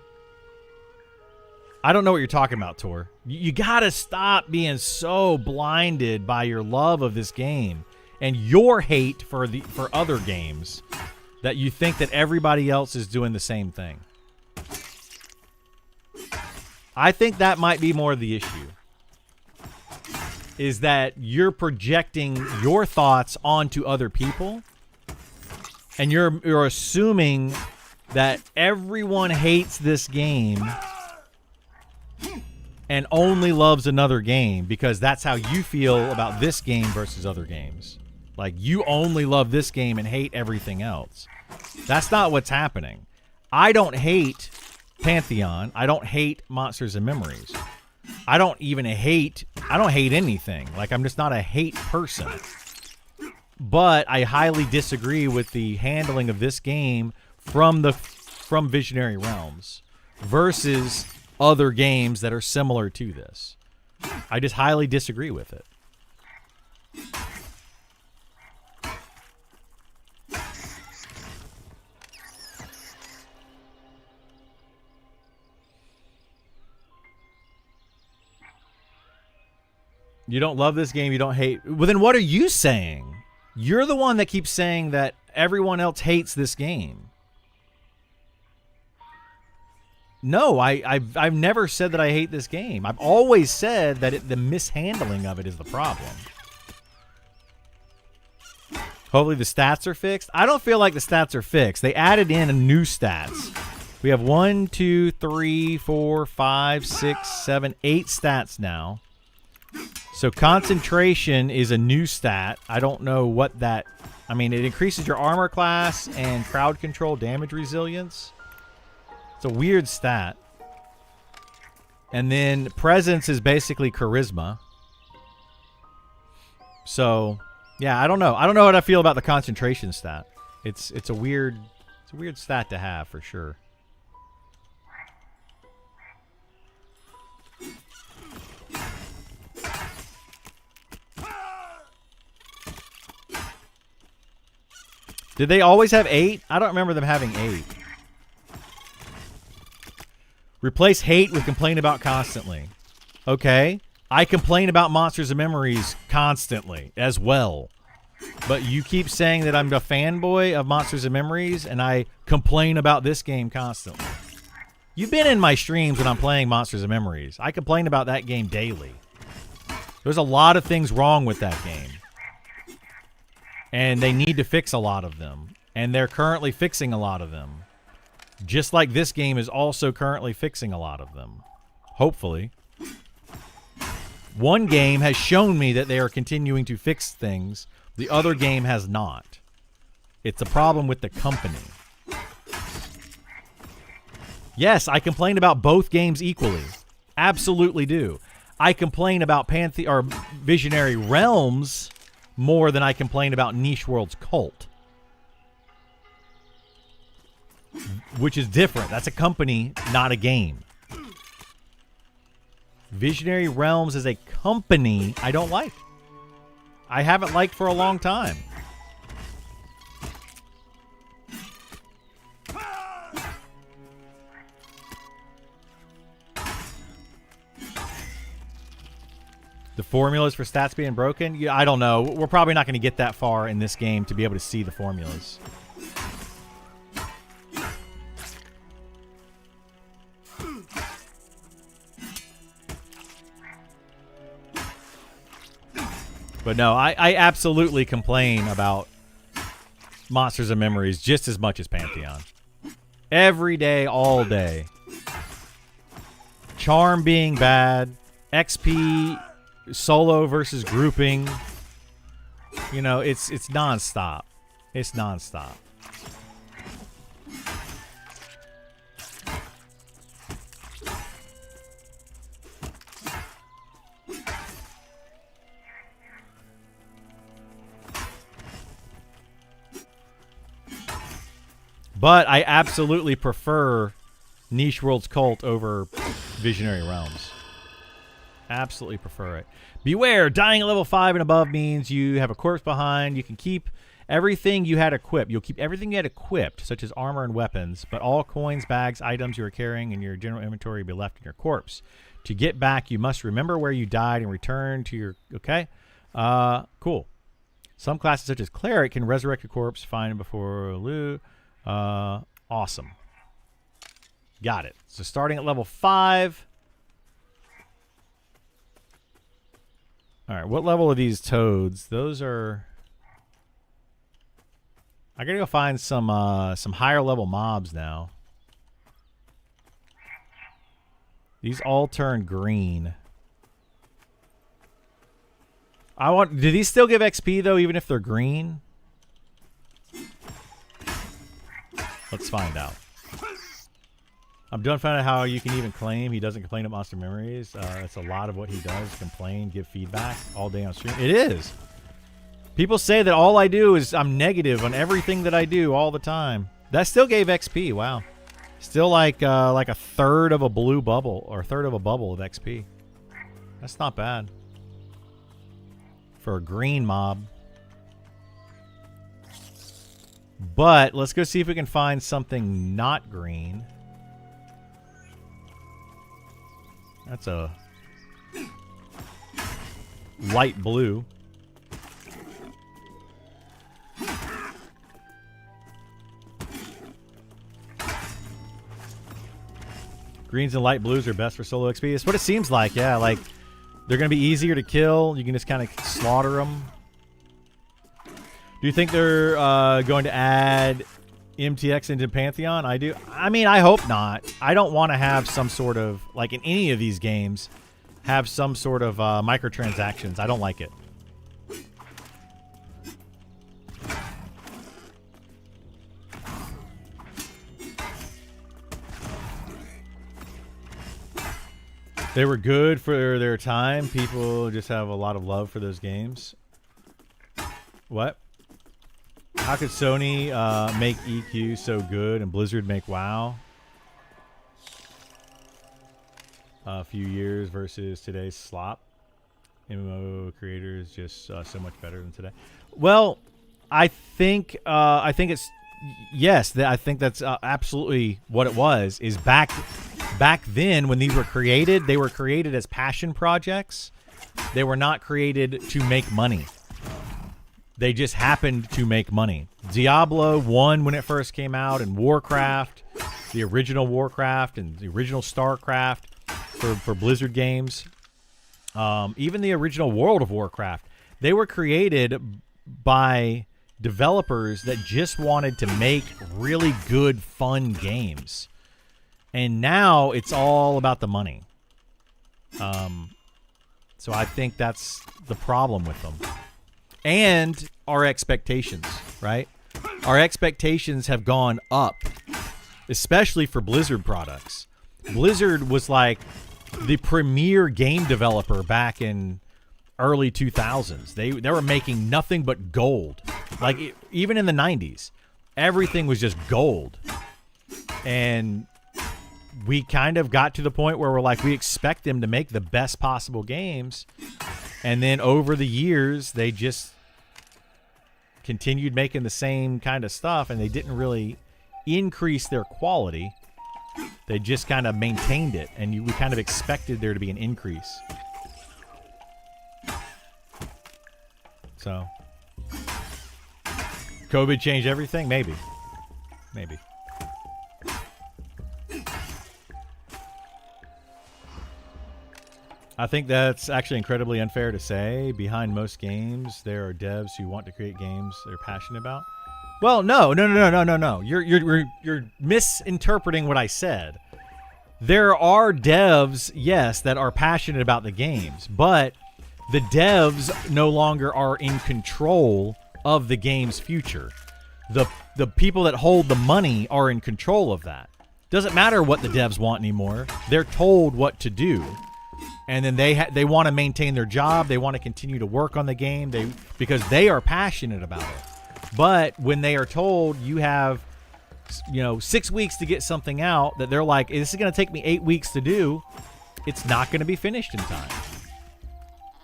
I don't know what you're talking about, Tor. You got to stop being so blinded by your love of this game and your hate for other games that you think that everybody else is doing the same thing. I think that might be more of the issue. Is that you're projecting your thoughts onto other people, and you're assuming that everyone hates this game and only loves another game because that's how you feel about this game versus other games. Like, you only love this game and hate everything else. That's not what's happening. I don't hate Pantheon. I don't hate Monsters and Memories. I don't hate anything. Like, I'm just not a hate person. But I highly disagree with the handling of this game from Visionary Realms versus other games that are similar to this. I just highly disagree with it. You don't love this game, you don't hate. Well, then what are you saying? You're the one that keeps saying that everyone else hates this game. No, I've never said that I hate this game. I've always said that the mishandling of it is the problem. Hopefully the stats are fixed. I don't feel like the stats are fixed. They added in a new stats. We have 1, 2, 3, 4, 5, 6, 7, 8 stats now. So concentration is a new stat. I don't know what that... I mean, it increases your armor class and crowd control damage resilience. It's a weird stat. And then presence is basically charisma. So, yeah, I don't know. I don't know what I feel about the concentration stat. It's a weird It's a weird stat to have for sure. Did they always have 8? I don't remember them having 8. Replace hate with complain about constantly. Okay. I complain about Monsters of Memories constantly as well. But you keep saying that I'm a fanboy of Monsters of Memories, and I complain about this game constantly. You've been in my streams when I'm playing Monsters of Memories. I complain about that game daily. There's a lot of things wrong with that game. And they need to fix a lot of them. And they're currently fixing a lot of them. Just like this game is also currently fixing a lot of them. Hopefully. One game has shown me that they are continuing to fix things. The other game has not. It's a problem with the company. Yes, I complain about both games equally. Absolutely do. I complain about Visionary Realms more than I complain about Niche World's Cult. Which is different. That's a company, not a game. Visionary Realms is a company I don't like. I haven't liked for a long time. The formulas for stats being broken? Yeah, I don't know. We're probably not going to get that far in this game to be able to see the formulas. But no, I absolutely complain about Monsters of Memories just as much as Pantheon. Every day, all day. Charm being bad. XP solo versus grouping. You know, it's nonstop. It's nonstop. But I absolutely prefer Niche World's Cult over Visionary Realms. Absolutely prefer it. Beware, dying at level 5 and above means you have a corpse behind. You can keep everything you had equipped. You'll keep everything you had equipped, such as armor and weapons, but all coins, bags, items you are carrying in your general inventory will be left in your corpse. To get back, you must remember where you died and return to your... Okay? Cool. Some classes, such as Cleric, can resurrect a corpse, find it before loot. Awesome. Got it. So starting at level 5. Alright, what level are these toads? Those are... I gotta go find some higher level mobs now. These all turn green. Do these still give XP though, even if they're green? Let's find out. I'm done finding out how you can even claim he doesn't complain about Monster Memories. That's a lot of what he does. Complain, give feedback all day on stream. It is. People say that all I do is I'm negative on everything that I do all the time. That still gave XP. Wow. Still like a third of a blue bubble or a third of a bubble of XP. That's not bad. For a green mob. But let's go see if we can find something not green. That's a light blue. Greens and light blues are best for solo XP. It's what it seems like, yeah. Like, they're going to be easier to kill. You can just kind of slaughter them. Do you think they're going to add MTX into Pantheon? I do. I mean, I hope not. I don't want to have some sort of, like in any of these games, have some sort of microtransactions. I don't like it. They were good for their time. People just have a lot of love for those games. What? How could Sony make EQ so good and Blizzard make WoW? A few years versus today's slop. MMO creators just so much better than today. Well, I think it's yes. I think that's absolutely what it was. Is back then when these were created, they were created as passion projects. They were not created to make money. They just happened to make money. Diablo 1 when it first came out, and Warcraft, the original Warcraft and the original StarCraft for Blizzard games. Even the original World of Warcraft. They were created by developers that just wanted to make really good, fun games. And now it's all about the money. So I think that's the problem with them. And our expectations, right? Our expectations have gone up, especially for Blizzard products. Blizzard was like the premier game developer back in early 2000s. They were making nothing but gold. Like, even in the 90s, everything was just gold. And we kind of got to the point where we're like, we expect them to make the best possible games. And then over the years, they just continued making the same kind of stuff, and they didn't really increase their quality. They just kind of maintained it, and we kind of expected there to be an increase. So, COVID changed everything? Maybe. Maybe. I think that's actually incredibly unfair to say. Behind most games, there are devs who want to create games they're passionate about. Well, no. You're misinterpreting what I said. There are devs, yes, that are passionate about the games, but the devs no longer are in control of the game's future. The people that hold the money are in control of that. Doesn't matter what the devs want anymore. They're told what to do. And then they want to maintain their job. They want to continue to work on the game because they are passionate about it. But when they are told you have 6 weeks to get something out, that they're like, this is going to take me 8 weeks to do, it's not going to be finished in time.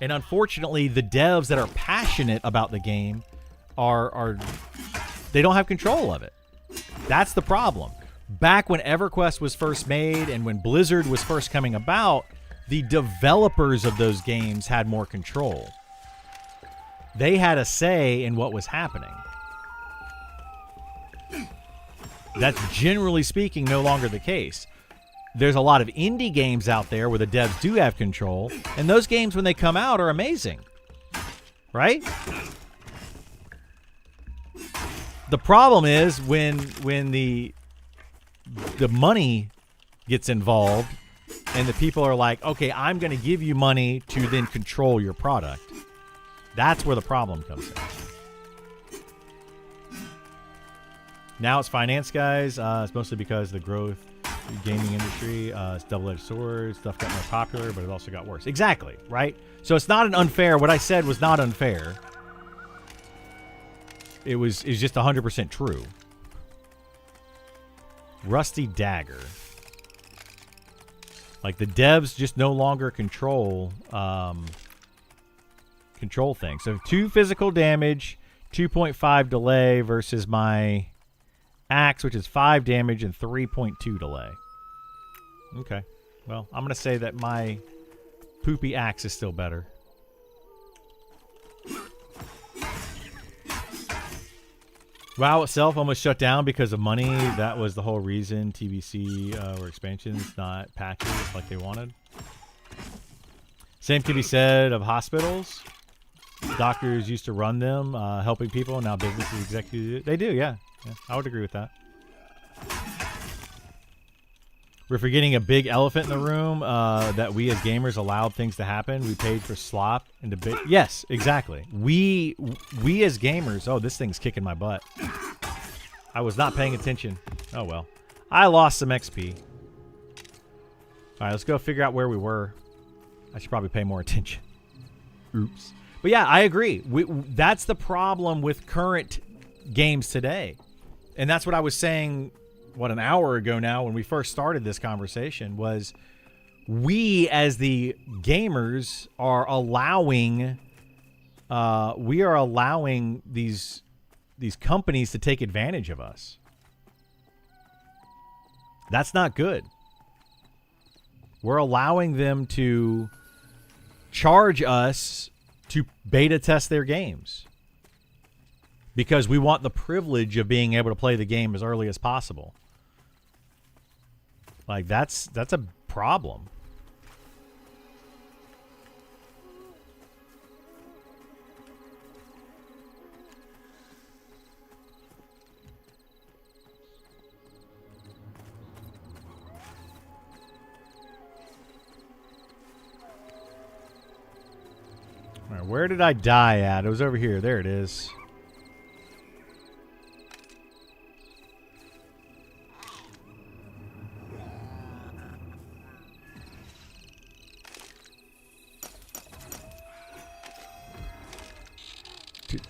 And unfortunately, the devs that are passionate about the game are they don't have control of it. That's the problem. Back when EverQuest was first made and when Blizzard was first coming about, the developers of those games had more control. They had a say in what was happening. That's generally speaking no longer the case. There's a lot of indie games out there where the devs do have control, and those games when they come out are amazing. Right? The problem is when the money gets involved and the people are like, okay, I'm going to give you money to then control your product. That's where the problem comes in. Now it's finance, guys. It's mostly because of the growth of the gaming industry. It's double-edged sword. Stuff got more popular, but it also got worse. Exactly, right? So it's not an unfair. What I said was not unfair. It's just 100% true. Rusty Dagger. Like, the devs just no longer control things. So 2 physical damage, 2.5 delay versus my axe, which is 5 damage and 3.2 delay. Okay. Well, I'm going to say that my poopy axe is still better. WoW itself almost shut down because of money. That was the whole reason. TBC or expansions, not patches like they wanted. Same can be said of hospitals. Doctors used to run them, helping people. Now businesses executives, they do, yeah. I would agree with that. We're forgetting a big elephant in the room, that we as gamers allowed things to happen. We paid for slop and debate. Yes, exactly. We as gamers. Oh, this thing's kicking my butt. I was not paying attention. Oh well. I lost some XP. All right, let's go figure out where we were. I should probably pay more attention. Oops. But yeah, I agree. That's the problem with current games today. And that's what I was saying, an hour ago now when we first started this conversation, was we as the gamers are allowing these companies to take advantage of us. That's not good. We're allowing them to charge us to beta test their games because we want the privilege of being able to play the game as early as possible. Like, that's a problem. All right, where did I die at? It was over here. There it is.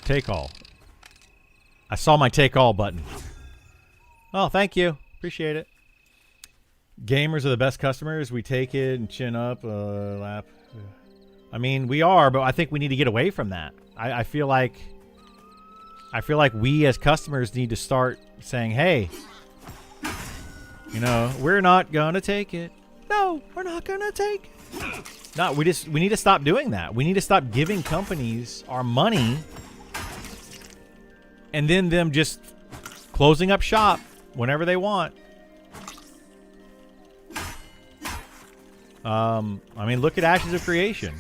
Take all. I saw my take all button. Oh, thank you. Appreciate it. Gamers are the best customers. We take it and chin up, lap. I mean, we are, but I think we need to get away from that. I feel like we as customers need to start saying, hey, you know, we're not gonna take it. No, we're not gonna take it. No, we need to stop doing that. We need to stop giving companies our money and then them just closing up shop whenever they want. I mean, look at Ashes of Creation.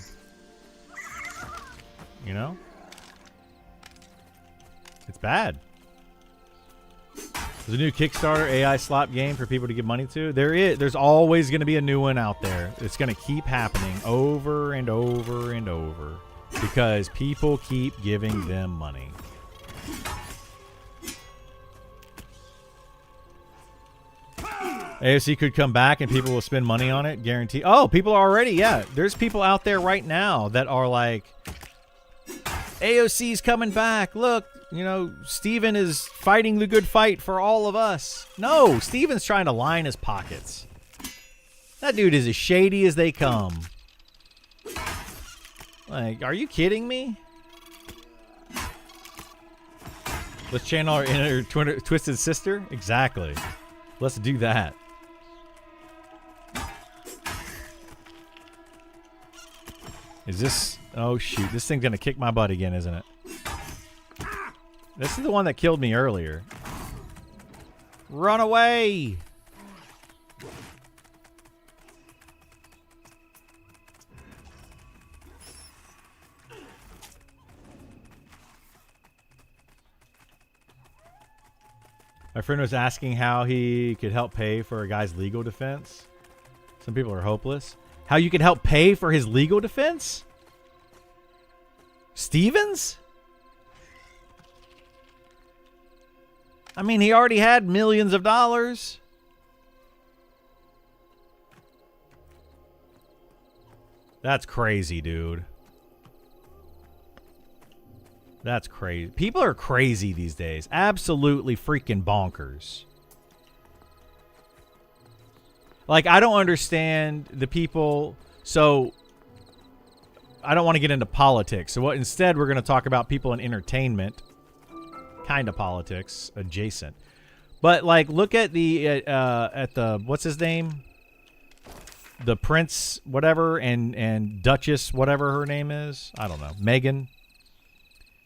You know? It's bad. There's a new Kickstarter AI slot game for people to give money to. There's always going to be a new one out there. It's going to keep happening over and over and over because people keep giving them money. AOC could come back and people will spend money on it, guarantee. Oh, people are already, yeah. There's people out there right now that are like, AOC's coming back. Look, you know, Steven is fighting the good fight for all of us. No, Steven's trying to line his pockets. That dude is as shady as they come. Like, are you kidding me? Let's channel our inner twisted sister? Exactly. Let's do that. Is this... Oh, shoot. This thing's gonna kick my butt again, isn't it? This is the one that killed me earlier. Run away! My friend was asking how he could help pay for a guy's legal defense. Some people are hopeless. How you could help pay for his legal defense? Stevens? I mean, he already had millions of dollars. That's crazy, dude. That's crazy. People are crazy these days. Absolutely freaking bonkers. Like, I don't understand the people. So, I don't want to get into politics. So, instead, we're going to talk about people in entertainment. Kind of politics. Adjacent. But, like, look at the, what's his name? The Prince, whatever, and Duchess, whatever her name is. I don't know. Meghan.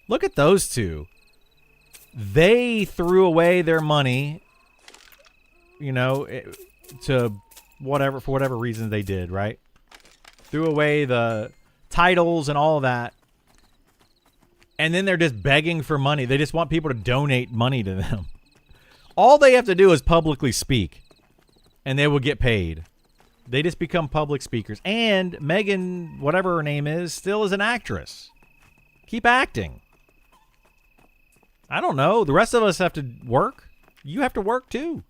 Look at those two. They threw away their money, you know, to whatever, for whatever reason they did, right? Threw away the titles and all of that. And then they're just begging for money. They just want people to donate money to them. All they have to do is publicly speak, and they will get paid. They just become public speakers. And Meghan, whatever her name is, still is an actress. Keep acting. I don't know. The rest of us have to work. You have to work too.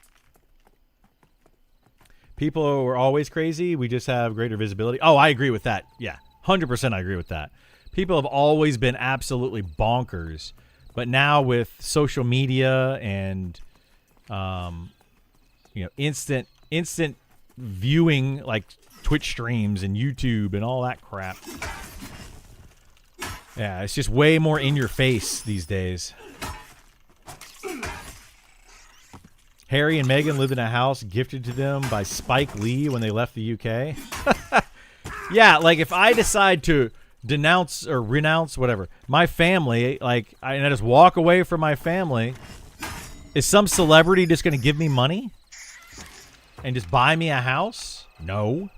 People are always crazy. We just have greater visibility. Oh, I agree with that. Yeah, 100% I agree with that. People have always been absolutely bonkers But now with social media and instant viewing, like Twitch streams and YouTube and all that crap. Yeah, it's just way more in your face these days. Harry and Meghan lived in a house gifted to them by Spike Lee when they left the UK. Yeah, like if I decide to denounce or renounce whatever my family, and I just walk away from my family, is some celebrity just going to give me money and just buy me a house? No.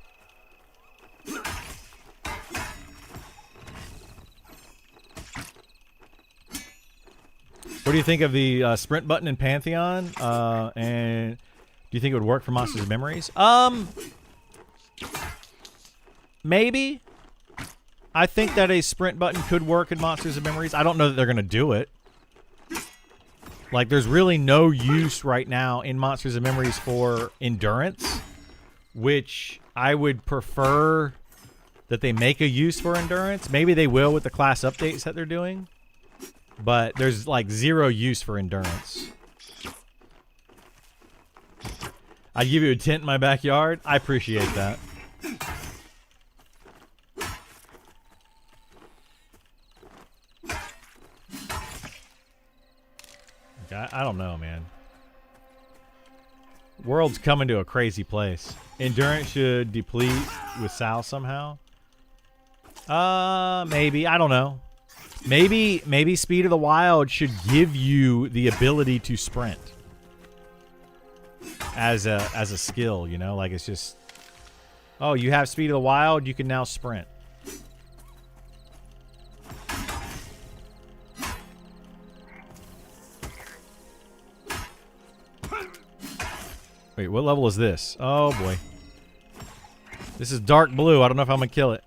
What do you think of the sprint button in Pantheon? And do you think it would work for Monsters of Memories? Maybe. I think that a sprint button could work in Monsters of Memories. I don't know that they're going to do it. Like, there's really no use right now in Monsters of Memories for endurance, which I would prefer that they make a use for endurance. Maybe they will with the class updates that they're doing. But there's like zero use for endurance. I'd give you a tent in my backyard. I appreciate that. I don't know, man. World's coming to a crazy place. Endurance should deplete with Sal somehow. Maybe. I don't know. Maybe Speed of the Wild should give you the ability to sprint as a skill, you know? Like, it's just, oh, you have Speed of the Wild, you can now sprint. Wait, what level is this? Oh, boy. This is dark blue. I don't know if I'm going to kill it.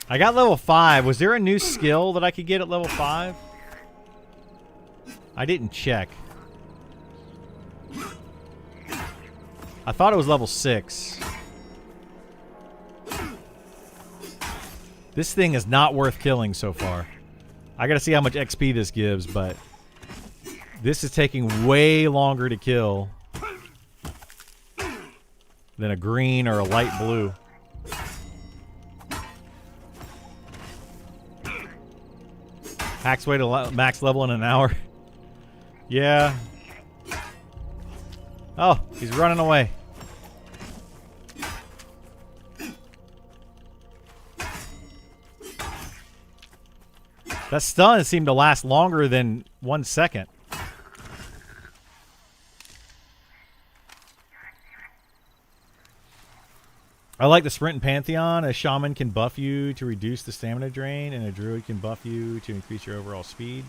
I got level 5. Was there a new skill that I could get at level 5? I didn't check. I thought it was level 6. This thing is not worth killing so far. I gotta see how much XP this gives, but this is taking way longer to kill than a green or a light blue. Hack's way to max level in an hour. Yeah. Oh, he's running away. That stun seemed to last longer than 1 second. I like the sprint in Pantheon. A shaman can buff you to reduce the stamina drain, and a druid can buff you to increase your overall speed.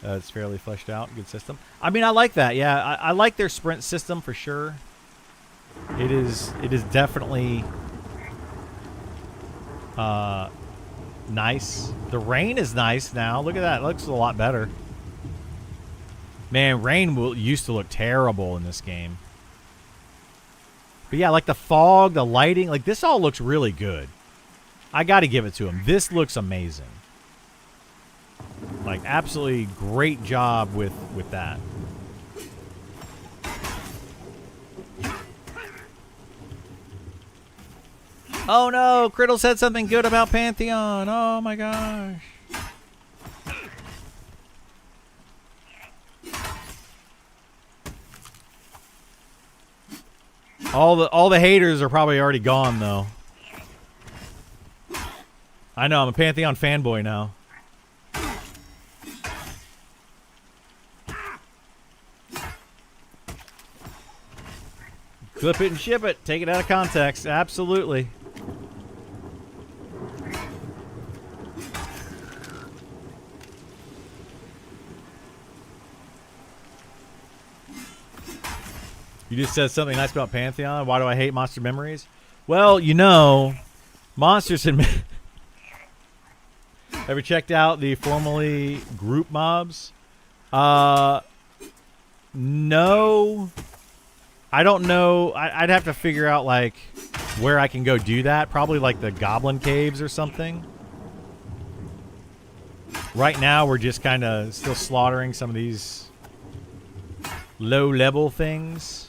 It's fairly fleshed out. Good system. I mean, I like that. Yeah, I like their sprint system for sure. It is definitely nice. The rain is nice now. Look at that. It looks a lot better. Man, rain used to look terrible in this game. But yeah, like the fog, the lighting, like this all looks really good. I got to give it to him. This looks amazing. Like, absolutely great job with that. Oh no, Criddle said something good about Pantheon. Oh my gosh. All the haters are probably already gone though. I know, I'm a Pantheon fanboy now. Clip it and ship it. Take it out of context. Absolutely. You just said something nice about Pantheon. Why do I hate Monster Memories? Well, you know, Monsters and Have you checked out the formerly group mobs? No. I don't know. I'd have to figure out, like, where I can go do that. Probably, like, the Goblin Caves or something. Right now, we're just kind of still slaughtering some of these low-level things.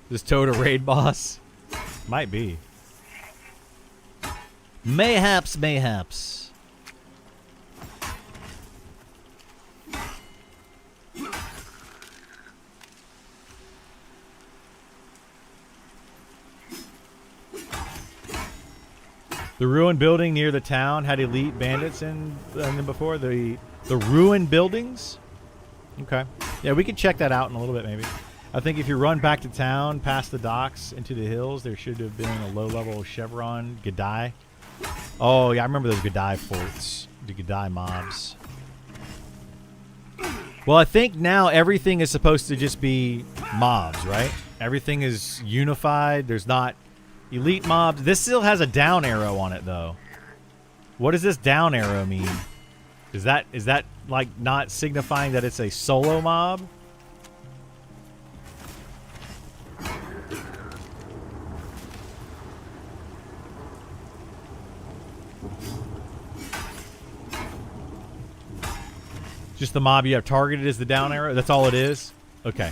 This Toad a raid boss? Might be. Mayhaps, mayhaps. The ruined building near the town had elite bandits in them before. The ruined buildings? Okay. Yeah, we could check that out in a little bit maybe. I think if you run back to town, past the docks, into the hills, there should have been a low-level Chevron Gadai. Oh, yeah, I remember those Gadai forts. The Gadai mobs. Well, I think now everything is supposed to just be mobs, right? Everything is unified. There's not elite mobs. This still has a down arrow on it, though. What does this down arrow mean? Is that like not signifying that it's a solo mob? Just the mob you have targeted is the down arrow? That's all it is? Okay.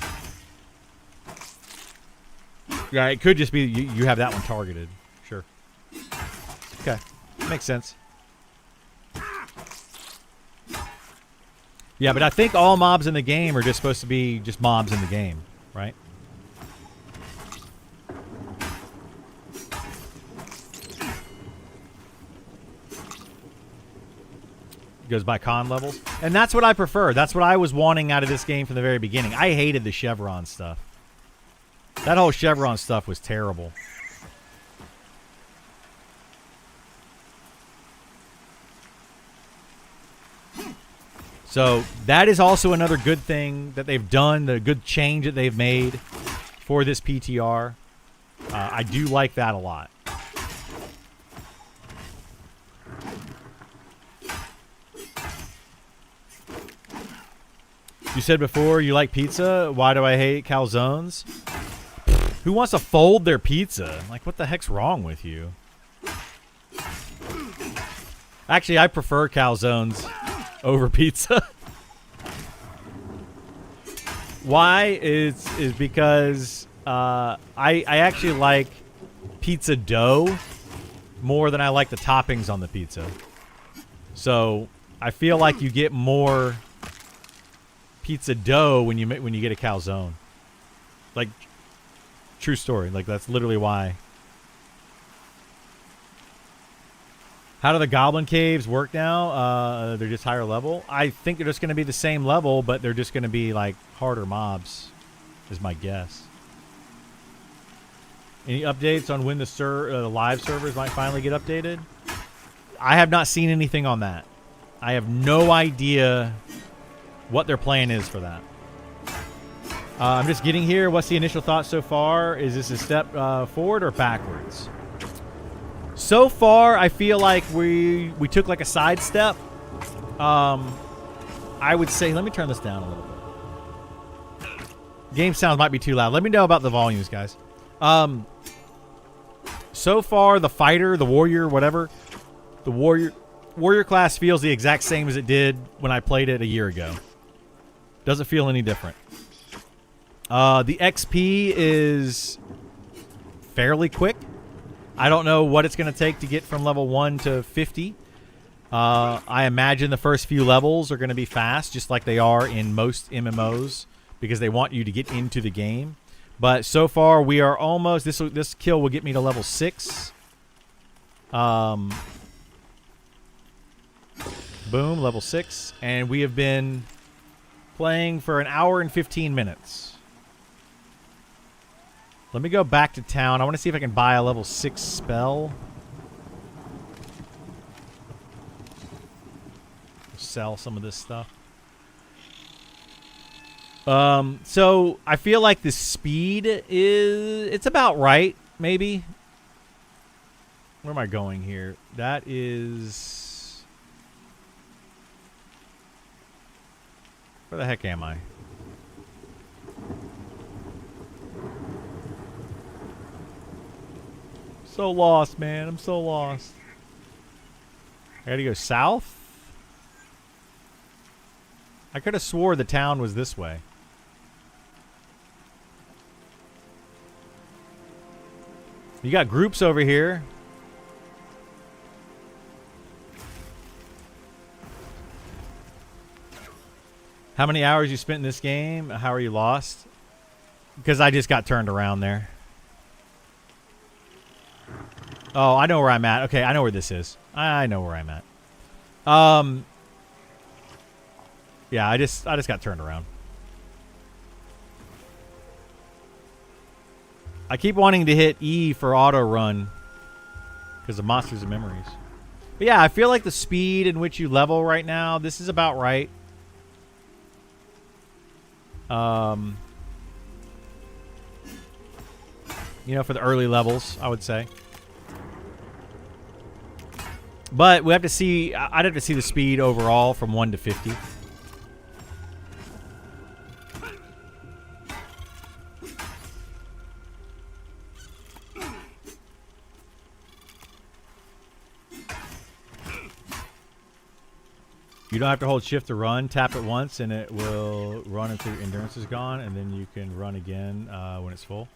Yeah, it could just be you have that one targeted. Sure. Okay. Makes sense. Yeah, but I think all mobs in the game are just supposed to be just mobs in the game, right? It goes by con levels. And that's what I prefer. That's what I was wanting out of this game from the very beginning. I hated the Chevron stuff. That whole Chevron stuff was terrible. So that is also another good thing that they've done, the good change that they've made for this PTR. I do like that a lot. You said before you like pizza. Why do I hate calzones? Who wants to fold their pizza? Like, what the heck's wrong with you? Actually, I prefer calzones over pizza. Why is because I actually like pizza dough more than I like the toppings on the pizza. So I feel like you get more pizza dough when you get a calzone. Like, true story. Like, that's literally why. How do the Goblin Caves work now? They're just higher level. I think they're just going to be the same level, but they're just going to be, like, harder mobs, is my guess. Any updates on when the live servers might finally get updated? I have not seen anything on that. I have no idea what their plan is for that. I'm just getting here. What's the initial thought so far? Is this a step forward or backwards? So far, I feel like we took like a side step. I would say, let me turn this down a little bit. Game sounds might be too loud. Let me know about the volumes, guys. So far, the fighter, the warrior, whatever, the warrior class feels the exact same as it did when I played it a year ago. Doesn't feel any different. The XP is fairly quick. I don't know what it's going to take to get from level 1 to 50. I imagine the first few levels are going to be fast, just like they are in most MMOs, because they want you to get into the game. But so far, we are almost... This kill will get me to level 6. Boom, level 6. And we have been playing for an hour and 15 minutes. Let me go back to town. I want to see if I can buy a level 6 spell. Sell some of this stuff. So I feel like the speed it's about right, maybe. Where am I going here? That is Where the heck am I? So lost, man. I'm so lost. I gotta go south? I could have swore the town was this way. You got groups over here. How many hours you spent in this game? How are you lost? Because I just got turned around there. Oh, I know where I'm at. Okay, I know where this is. I know where I'm at. Yeah, I just got turned around. I keep wanting to hit E for auto run because of Monsters and Memories. But yeah, I feel like the speed in which you level right now, this is about right. You know, for the early levels, I would say. But we have to see, I'd have to see the speed overall from 1 to 50. You don't have to hold shift to run. Tap it once and it will run until your endurance is gone, and then you can run again when it's full.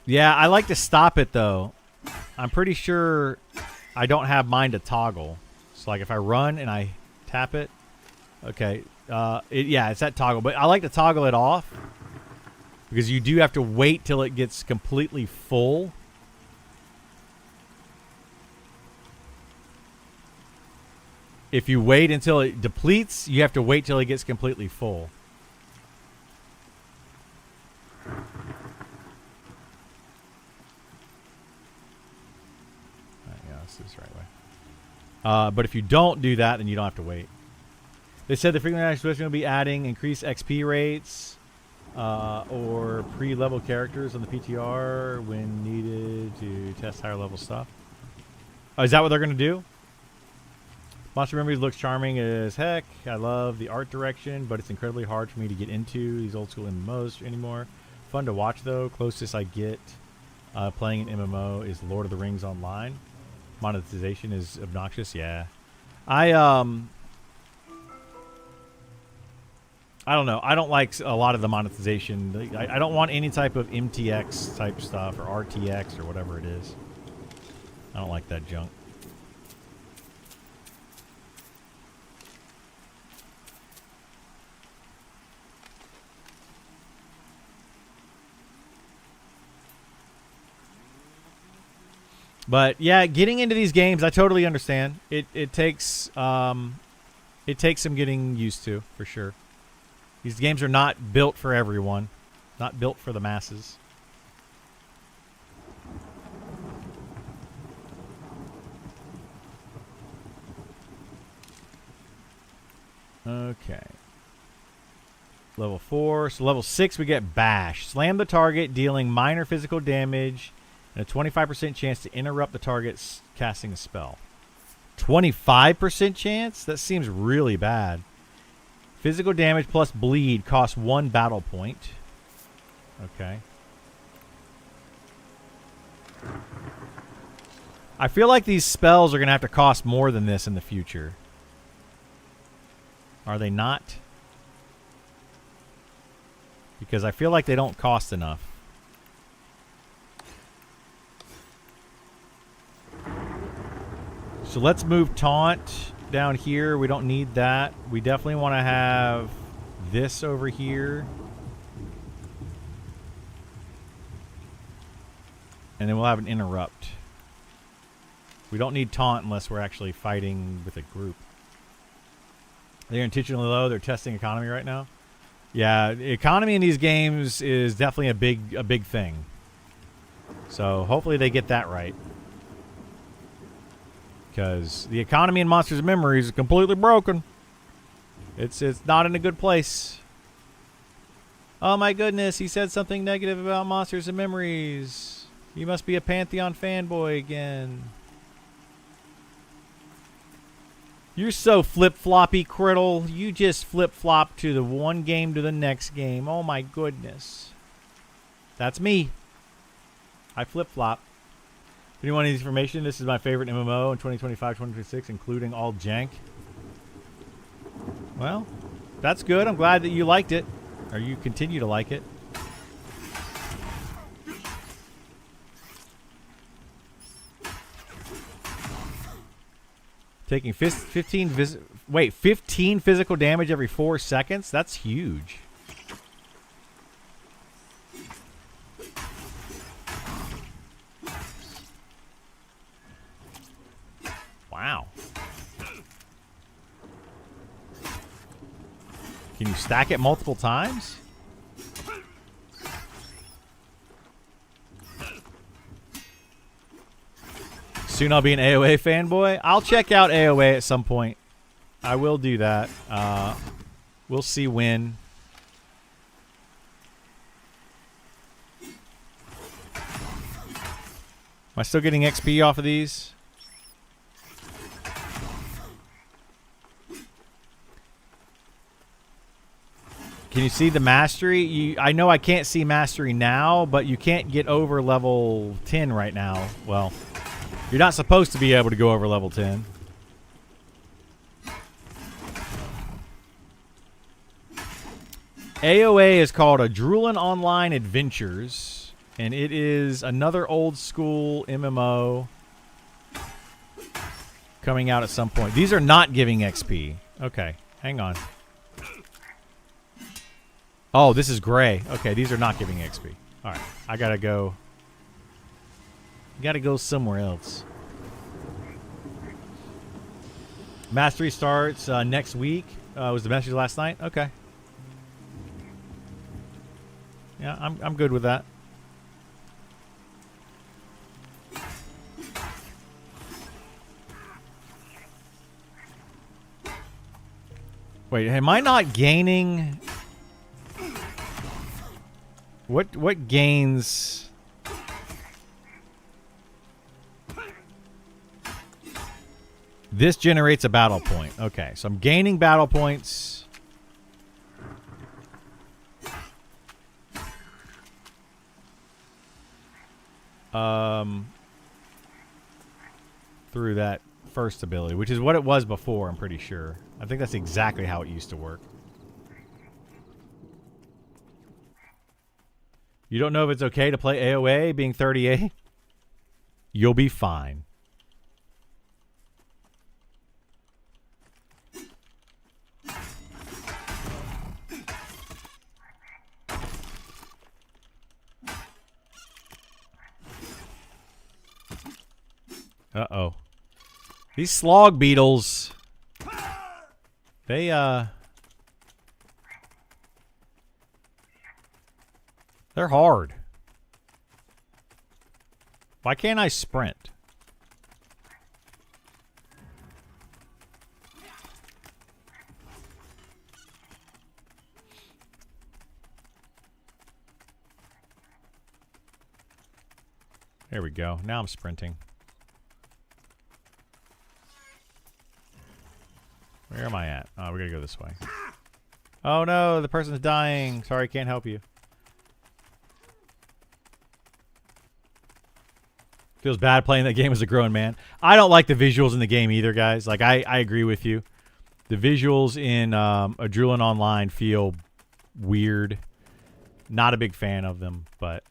Yeah, I like to stop it though. I'm pretty sure I don't have mine to toggle. So like if I run and I tap it, okay, yeah, it's that toggle. But I like to toggle it off because you do have to wait till it gets completely full. If you wait until it depletes, you have to wait till it gets completely full. Yeah, this is the right way. But if you don't do that, then you don't have to wait. They said the frequent action is going to be adding increased XP rates or pre-level characters on the PTR when needed to test higher level stuff. Oh, is that what they're going to do? Monster Memories looks charming as heck. I love the art direction, but it's incredibly hard for me to get into these old school MMOs anymore. Fun to watch though. Closest I get playing an MMO is Lord of the Rings Online. Monetization is obnoxious. Yeah, I don't know. I don't like a lot of the monetization. I don't want any type of MTX type stuff or RTX or whatever it is. I don't like that junk. But yeah, getting into these games, I totally understand. It takes some getting used to, for sure. These games are not built for everyone, not built for the masses. Okay. Level 4. So level 6, we get Bash. Slam the target, dealing minor physical damage and a 25% chance to interrupt the target's casting a spell. 25% chance? That seems really bad. Physical damage plus bleed costs 1 battle point. Okay. I feel like these spells are going to have to cost more than this in the future. Are they not? Because I feel like they don't cost enough. So let's move Taunt down here. We don't need that. We definitely want to have this over here. And then we'll have an Interrupt. We don't need Taunt unless we're actually fighting with a group. They're intentionally low. They're testing economy right now. Yeah, economy in these games is definitely a big thing. So hopefully they get that right. Because the economy in Monsters and Memories is completely broken. It's not in a good place. Oh my goodness, he said something negative about Monsters and Memories. You must be a Pantheon fanboy again. You're so flip-floppy, Criddle. You just flip-flop to the one game to the next game. Oh my goodness. That's me. I flip-flop. If anyone needs information, this is my favorite MMO in 2025-2026, including all jank. Well, that's good. I'm glad that you liked it. Or you continue to like it. Taking 15 physical damage every 4 seconds? That's huge. Wow. Can you stack it multiple times? Soon I'll be an AOA fanboy. I'll check out AOA at some point. I will do that. We'll see when. Am I still getting XP off of these? Can you see the mastery? I know I can't see mastery now, but you can't get over level 10 right now. Well, you're not supposed to be able to go over level 10. AOA is called Adrulan Online Adventures, and it is another old school MMO coming out at some point. These are not giving XP. Okay, hang on. Oh, this is gray. Okay, these are not giving XP. All right, I gotta go. Gotta go somewhere else. Mastery starts next week. Was the mastery last night? Okay. Yeah, I'm good with that. Wait, am I not gaining? What gains? This generates a battle point. Okay, so I'm gaining battle points. Through that first ability, which is what it was before, I'm pretty sure. I think that's exactly how it used to work. You don't know if it's okay to play AOA being 38? You'll be fine. Uh-oh. These slog beetles, they're hard. Why can't I sprint? There we go. Now I'm sprinting. Where am I at? Oh, we gotta go this way. Oh no, the person's dying. Sorry, can't help you. Feels bad playing that game as a grown man. I don't like the visuals in the game either, guys. Like, I agree with you. The visuals in Adrulan Online feel weird. Not a big fan of them, but,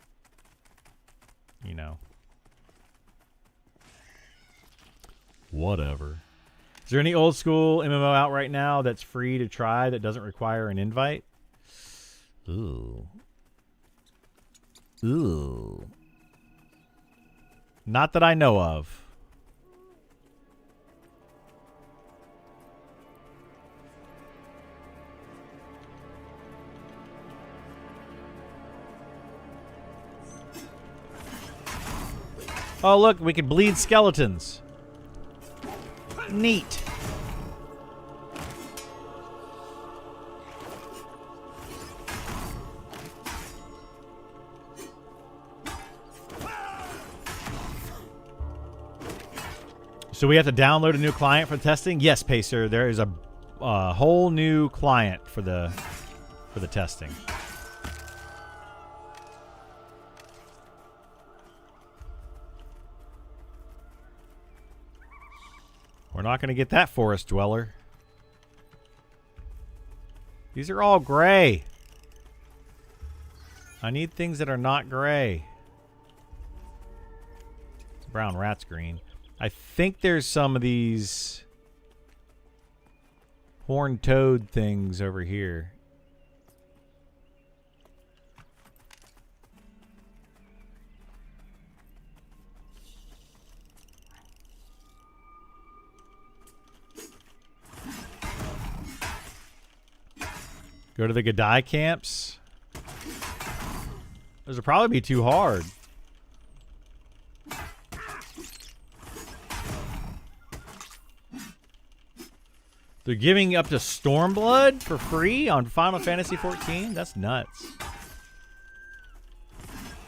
you know. Whatever. Is there any old school MMO out right now that's free to try that doesn't require an invite? Ooh. Ooh. Not that I know of. Oh, look, we can bleed skeletons. Neat. So we have to download a new client for testing? Yes, Pacer. There is a whole new client for the testing. We're not going to get that forest dweller. These are all gray. I need things that are not gray. Brown rat's green. I think there's some of these horned toad things over here. Go to the Gadai camps. Those would probably be too hard. They're giving up to Stormblood for free on Final Fantasy XIV? That's nuts.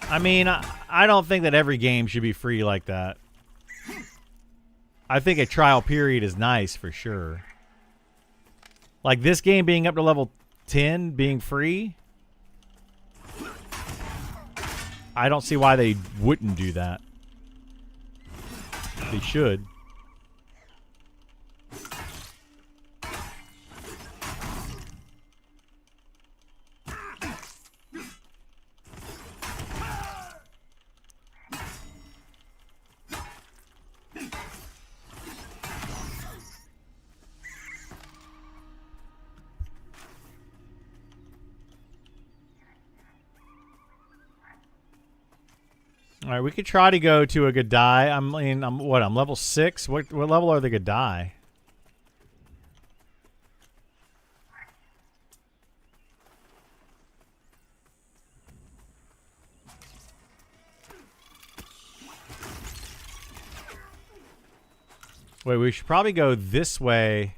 I mean, I don't think that every game should be free like that. I think a trial period is nice for sure. Like this game being up to level 10 being free, I don't see why they wouldn't do that. They should. All right, we could try to go to a Gadai. I'm level 6. What level are the Gadai? Wait, we should probably go this way.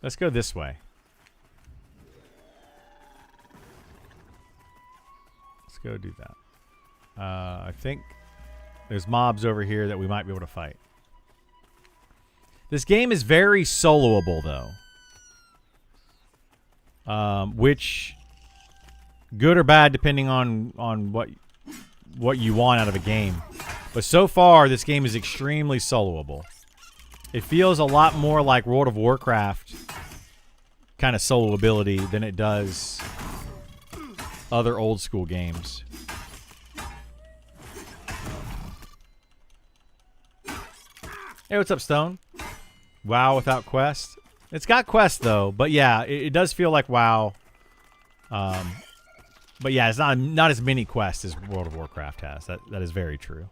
Let's go this way. Let's go do that. I think there's mobs over here that we might be able to fight. This game is very soloable, though. Which, good or bad, depending on what you want out of a game. But so far, this game is extremely soloable. It feels a lot more like World of Warcraft kind of soloability than it does other old school games. Hey, what's up, Stone? WoW without quest. It's got quest though, but yeah, it does feel like WoW. But yeah, it's not as many quests as World of Warcraft has. That is very true.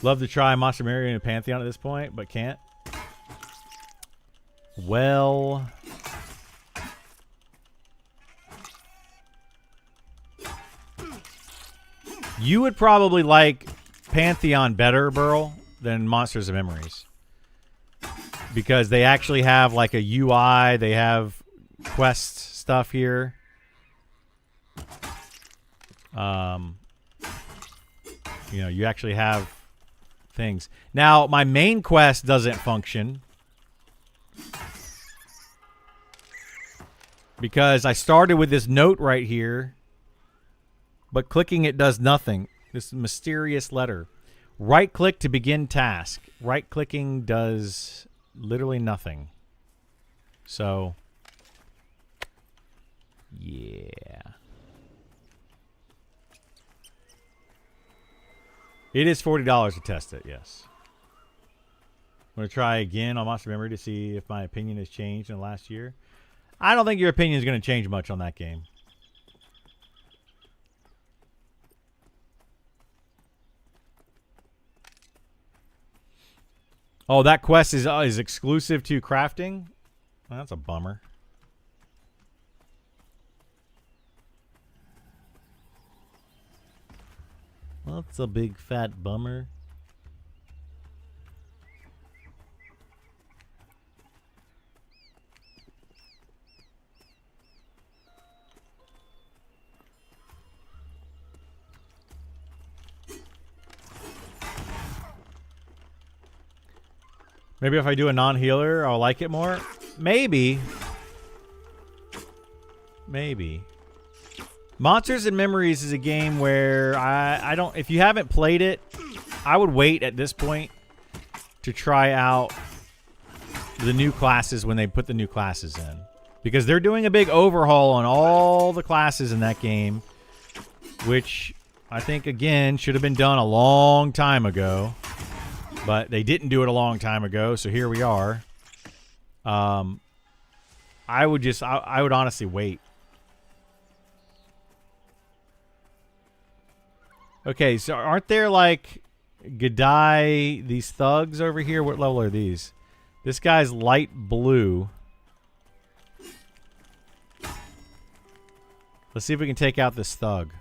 Love to try Monster Mario and Pantheon at this point, but can't. Well, you would probably like Pantheon better, Burl, than Monsters of Memories. Because they actually have like a UI, they have quest stuff here. You know, you actually have things. Now, my main quest doesn't function. Because I started with this note right here. But clicking it does nothing. This mysterious letter. Right-click to begin task. Right-clicking does literally nothing. So, yeah. It is $40 to test it, yes. I'm going to try again on Monster Memory to see if my opinion has changed in the last year. I don't think your opinion is going to change much on that game. Oh, that quest is exclusive to crafting? Well, that's a bummer. That's a big fat bummer. Maybe if I do a non-healer, I'll like it more. Maybe. Maybe. Monsters and Memories is a game where I don't... If you haven't played it, I would wait at this point to try out the new classes when they put the new classes in. Because they're doing a big overhaul on all the classes in that game, which I think, again, should have been done a long time ago. But they didn't do it a long time ago, so here we are. I would honestly wait. Okay, so aren't there like Gadai, these thugs over here? What level are these? This guy's light blue. Let's see if we can take out this thug.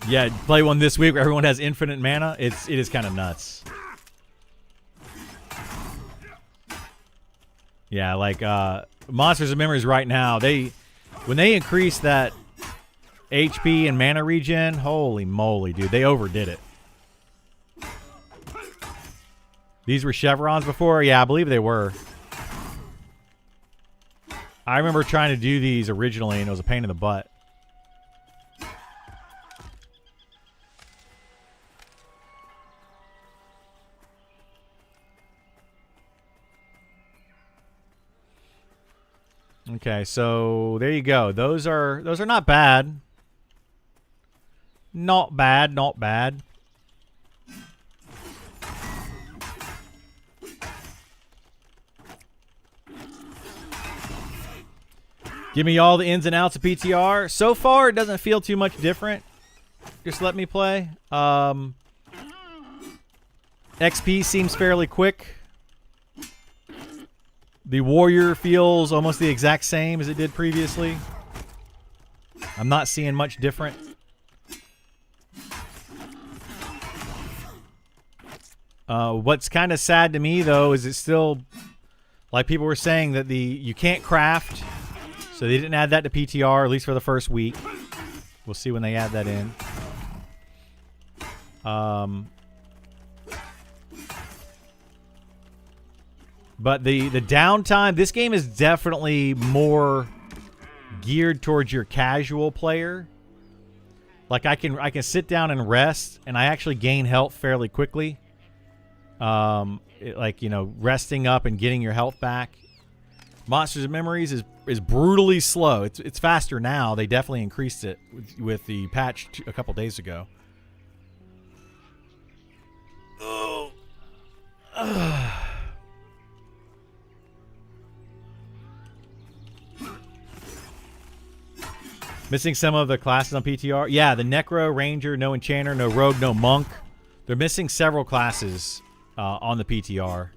Yeah, play one this week where everyone has infinite mana. It is kind of nuts. Yeah, like Monsters and Memories right now, when they increase that HP and mana regen, holy moly, dude, they overdid it. These were chevrons before? Yeah, I believe they were. I remember trying to do these originally, and it was a pain in the butt. Okay, so there you go. Those are not bad. Not bad, not bad. Give me all the ins and outs of PTR. So far, it doesn't feel too much different. Just let me play. XP seems fairly quick. The warrior feels almost the exact same as it did previously. I'm not seeing much different. What's kind of sad to me, though, is it's still, like people were saying, that you can't craft. So they didn't add that to PTR, at least for the first week. We'll see when they add that in. But the downtime, this game is definitely more geared towards your casual player. Like I can sit down and rest, and I actually gain health fairly quickly. Like, you know, resting up and getting your health back. Monsters and Memories is brutally slow. It's faster now. They definitely increased it with the patch a couple days ago. Oh. Missing some of the classes on PTR. Yeah, the Necro, Ranger, no Enchanter, no Rogue, no Monk. They're missing several classes on the PTR.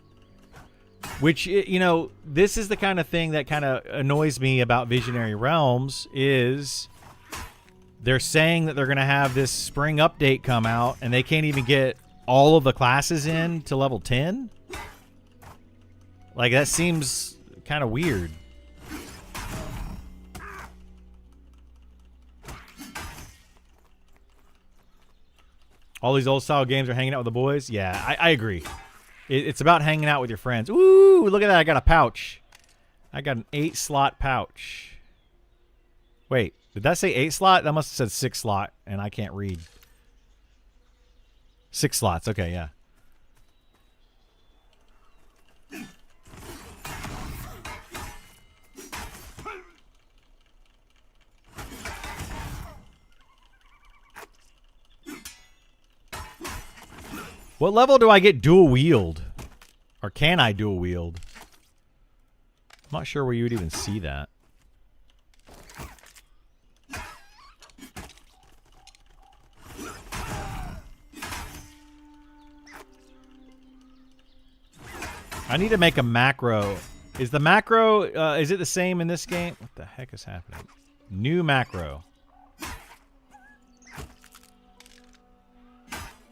Which, you know, this is the kind of thing that kind of annoys me about Visionary Realms is they're saying that they're going to have this spring update come out, and they can't even get all of the classes in to level 10. Like, that seems kind of weird. All these old style games are hanging out with the boys. Yeah, I agree. It's about hanging out with your friends. Ooh, look at that. I got a pouch. I got an 8-slot pouch. Wait, did that say 8-slot? That must have said 6-slot, and I can't read. 6 slots. Okay, yeah. What level do I get dual wield? Or can I dual wield? I'm not sure where you would even see that. I need to make a macro. Is the macro, is it the same in this game? What the heck is happening? New macro.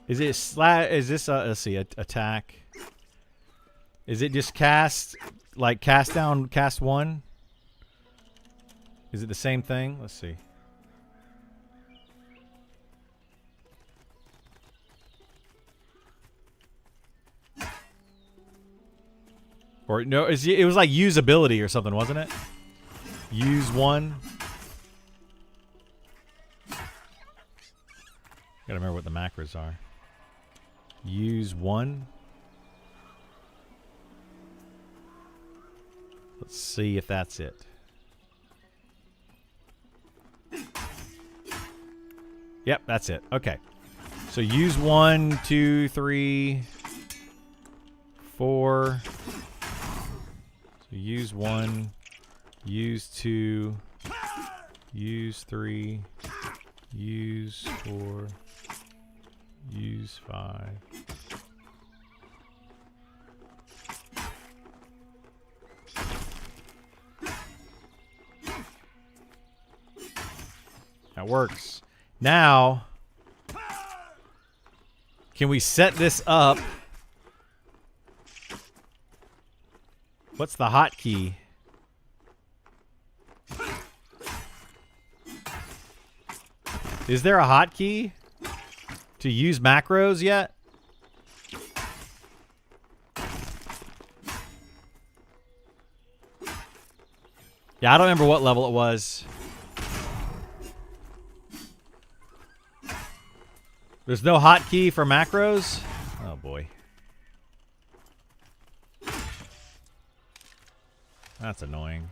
Is it let's see, attack. Is it just cast like cast down, cast 1? Is it the same thing? Let's see. Or no, it was like usability or something, wasn't it? Use 1. Gotta remember what the macros are. Use 1. Let's see if that's it. Yep, that's it. Okay. So use 1, 2, 3, 4. So use 1, use 2, use 3, use 4, use 5. That works. Now, can we set this up? What's the hotkey? Is there a hotkey to use macros yet? Yeah, I don't remember what level it was. There's no hotkey for macros? Oh boy. That's annoying.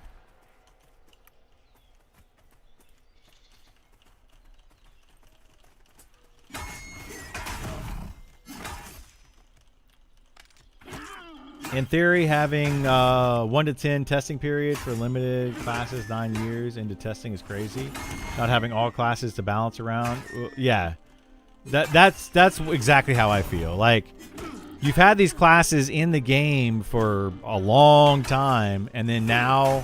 In theory, having 1 to 10 testing period for limited classes 9 years into testing is crazy. Not having all classes to balance around. Yeah. That's exactly how I feel. Like, you've had these classes in the game for a long time, and then now,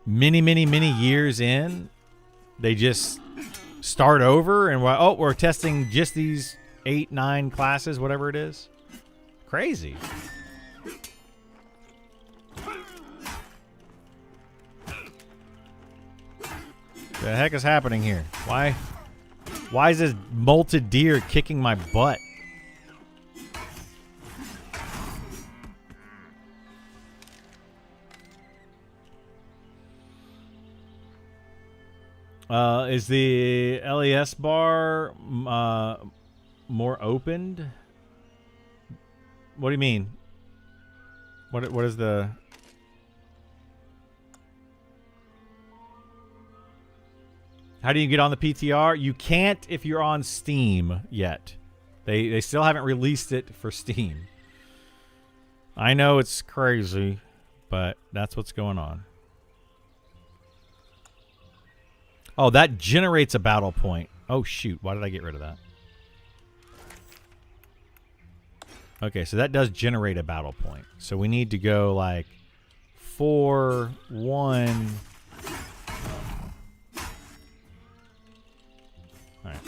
many years in, they just start over, and we're testing just these 8, 9 classes, whatever it is. Crazy. The heck is happening here? Why is this molted deer kicking my butt? Is the LES bar more opened? What do you mean? What is the... How do you get on the PTR? You can't if you're on Steam yet. They still haven't released it for Steam. I know it's crazy, but that's what's going on. Oh, that generates a battle point. Oh, shoot. Why did I get rid of that? Okay, so that does generate a battle point. So we need to go like 4, 1... Alright.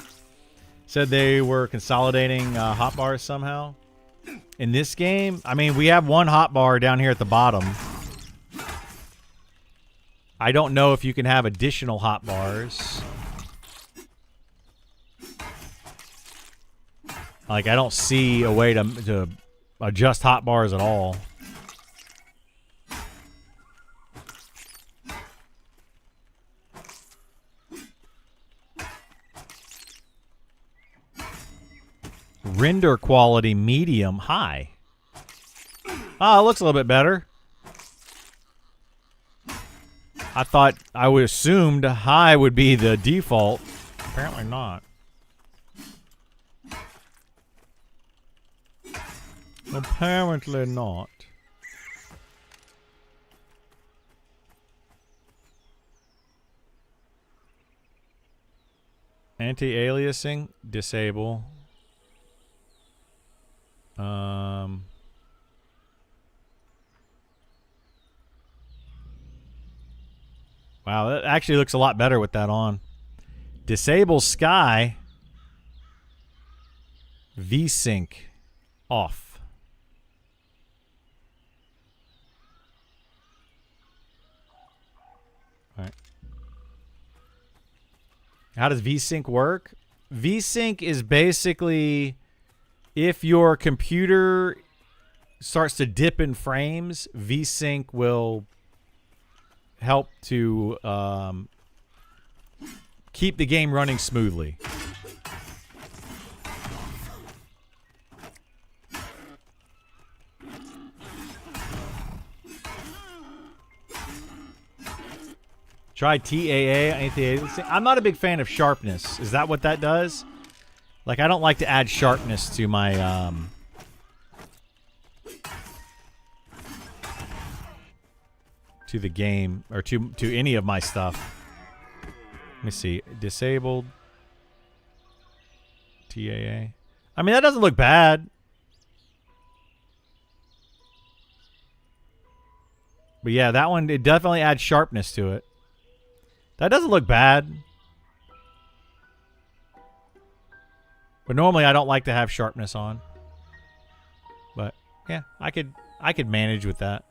Said they were consolidating hotbars somehow. In this game, I mean, we have one hotbar down here at the bottom. I don't know if you can have additional hotbars. Like, I don't see a way to adjust hotbars at all. Render quality medium high. Ah, it looks a little bit better. I would assumed high would be the default. Apparently not. Apparently not. Anti-aliasing, disable. Wow, that actually looks a lot better with that on. Disable sky. VSync off. How does VSync work? VSync is basically if your computer starts to dip in frames, VSync will help to keep the game running smoothly. Try TAA. I'm not a big fan of sharpness. Is that what that does? Like, I don't like to add sharpness to my to the game or to any of my stuff. Let me see. Disabled. TAA. I mean, that doesn't look bad. But yeah, that one, it definitely adds sharpness to it. That doesn't look bad. But normally I don't like to have sharpness on. But yeah, I could manage with that.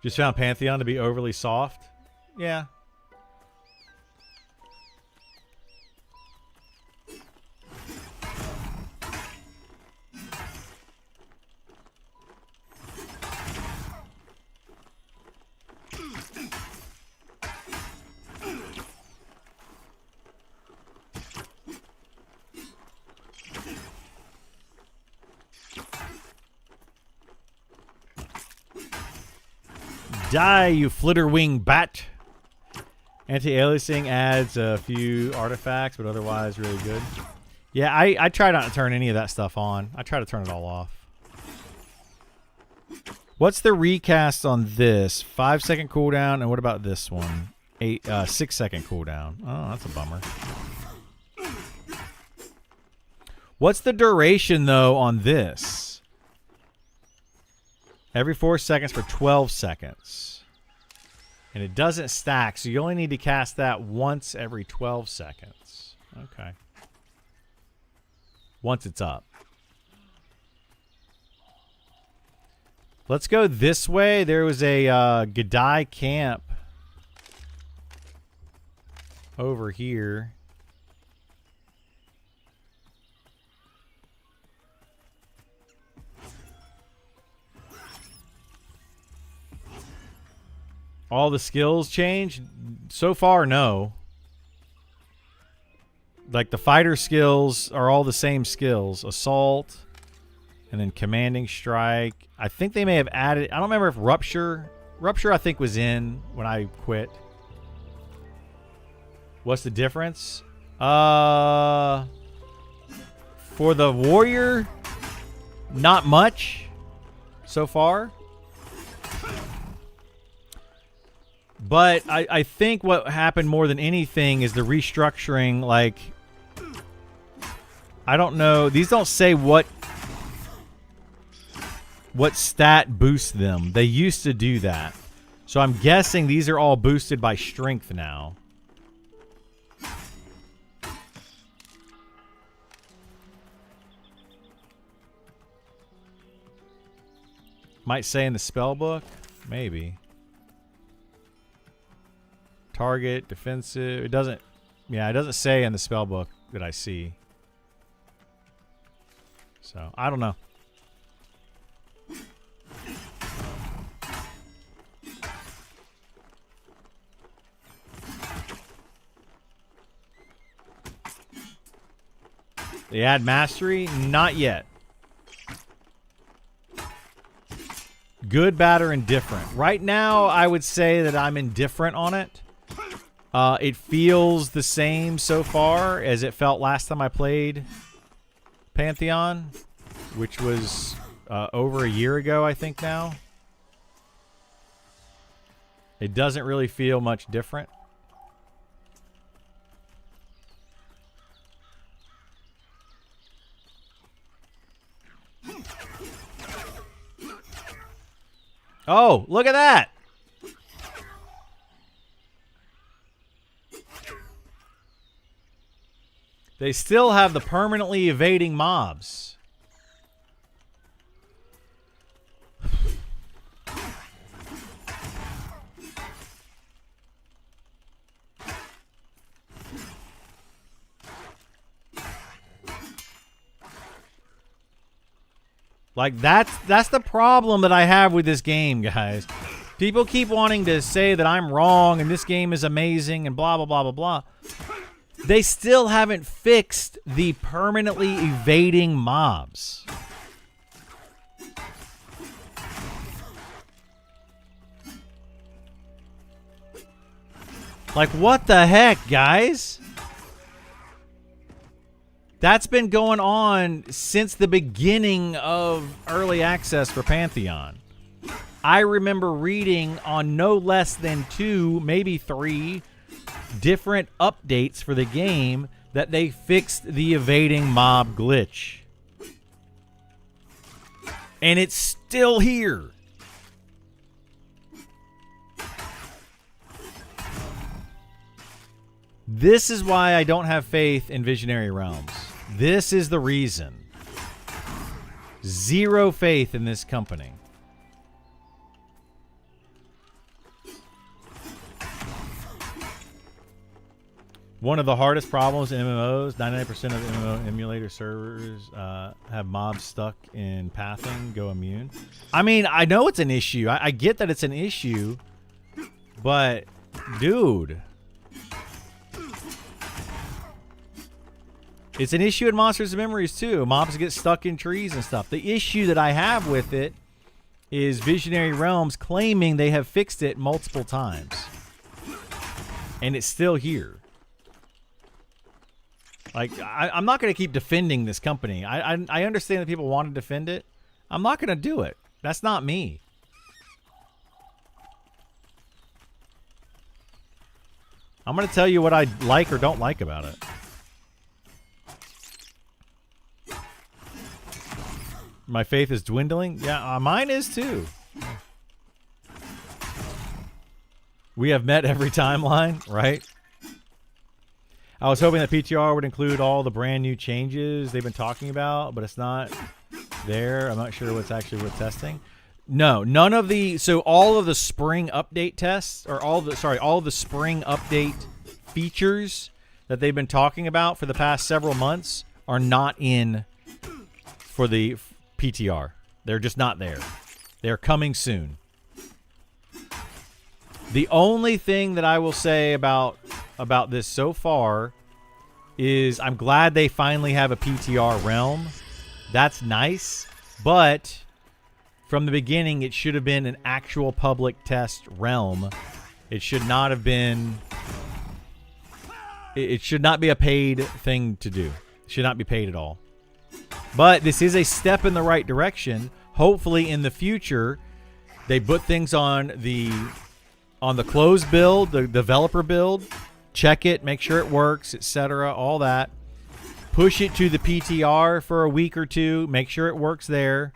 Just found Pantheon to be overly soft. Yeah. Die, you flitterwing bat. Anti-aliasing adds a few artifacts, but otherwise really good. Yeah, I try not to turn any of that stuff on. I try to turn it all off. What's the recast on this? 5-second cooldown, and what about this one? 6-second cooldown. Oh, that's a bummer. What's the duration, though, on this? Every 4 seconds for 12 seconds. And it doesn't stack, so you only need to cast that once every 12 seconds. Okay. Once it's up. Let's go this way. There was a Gadai camp over here. All the skills change? So far, no. Like, the fighter skills are all the same skills. Assault, and then commanding strike. I think they may have added... I don't remember if Rupture... Rupture, I think, was in when I quit. What's the difference? For the warrior, not much so far. But I think what happened more than anything is the restructuring, like, I don't know. These don't say what stat boosts them. They used to do that. So I'm guessing these are all boosted by strength now. Might say in the spell book. Maybe. Target, defensive. It doesn't. Yeah, it doesn't say in the spell book that I see. So, I don't know. They add mastery? Not yet. Good, bad, or indifferent. Right now, I would say that I'm indifferent on it. It feels the same so far as it felt last time I played Pantheon, which was over a year ago, I think now. It doesn't really feel much different. Oh, look at that! They still have the permanently evading mobs. Like, that's the problem that I have with this game, guys. People keep wanting to say that I'm wrong and this game is amazing and blah, blah, blah, blah, blah. They still haven't fixed the permanently evading mobs. Like, what the heck, guys? That's been going on since the beginning of early access for Pantheon. I remember reading on no less than 2, maybe 3 different updates for the game that they fixed the evading mob glitch. And it's still here. This is why I don't have faith in Visionary Realms. This is the reason. Zero faith in this company. One of the hardest problems in MMOs, 99% of MMO emulator servers have mobs stuck in pathing go immune. I mean, I know it's an issue. I get that it's an issue. But, dude... It's an issue in Monsters and Memories, too. Mobs get stuck in trees and stuff. The issue that I have with it is Visionary Realms claiming they have fixed it multiple times. And it's still here. Like, I'm not going to keep defending this company. I understand that people want to defend it. I'm not going to do it. That's not me. I'm going to tell you what I like or don't like about it. My faith is dwindling? Yeah, mine is too. We have met every timeline, right? I was hoping that PTR would include all the brand new changes they've been talking about, but it's not there. I'm not sure what's actually worth testing. No, none of the... So all of the spring update tests, or all the spring update features that they've been talking about for the past several months are not in for the PTR. They're just not there. They're coming soon. The only thing that I will say about this so far is I'm glad they finally have a PTR realm. That's nice, but from the beginning it should have been an actual public test realm. It should not have been... It should not be a paid thing to do. It should not be paid at all. But this is a step in the right direction. Hopefully in the future they put things on the closed build, the developer build, check it, make sure it works, etc., all that. Push it to the PTR for a week or two, make sure it works there.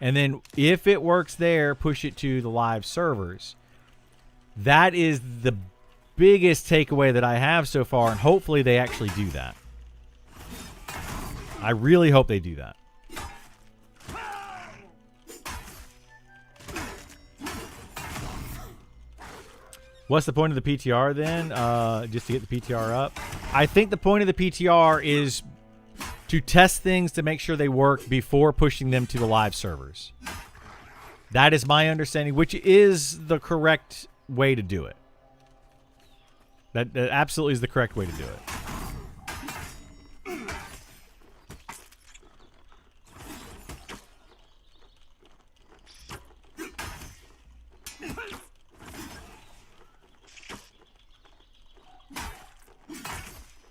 And then if it works there, push it to the live servers. That is the biggest takeaway that I have so far, and hopefully they actually do that. I really hope they do that. What's the point of the PTR then? Just to get the PTR up? I think the point of the PTR is to test things to make sure they work before pushing them to the live servers. That is my understanding, which is the correct way to do it. That absolutely is the correct way to do it.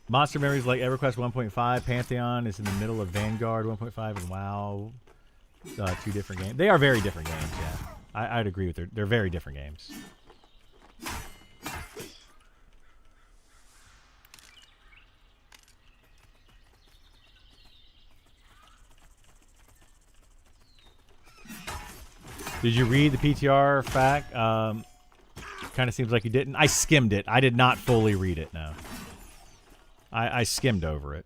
Monster Memories like EverQuest 1.5. Pantheon is in the middle of Vanguard 1.5 and WoW. 2 different games. They are very different games, yeah. I'd agree with they're very different games. Did you read the PTR fact? Kind of seems like you didn't. I skimmed it. I did not fully read it, no. I skimmed over it.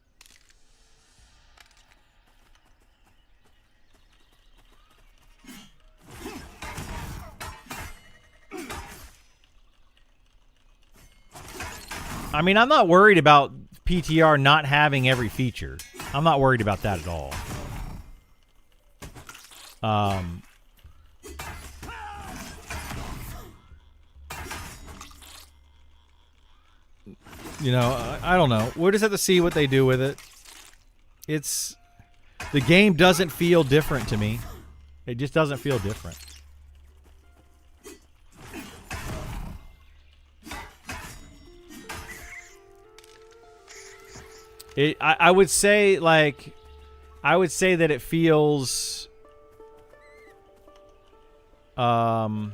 I mean, I'm not worried about PTR not having every feature. I'm not worried about that at all. You know, I don't know. We'll just have to see what they do with it. The game doesn't feel different to me. It just doesn't feel different. I would say, like, I would say that it feels the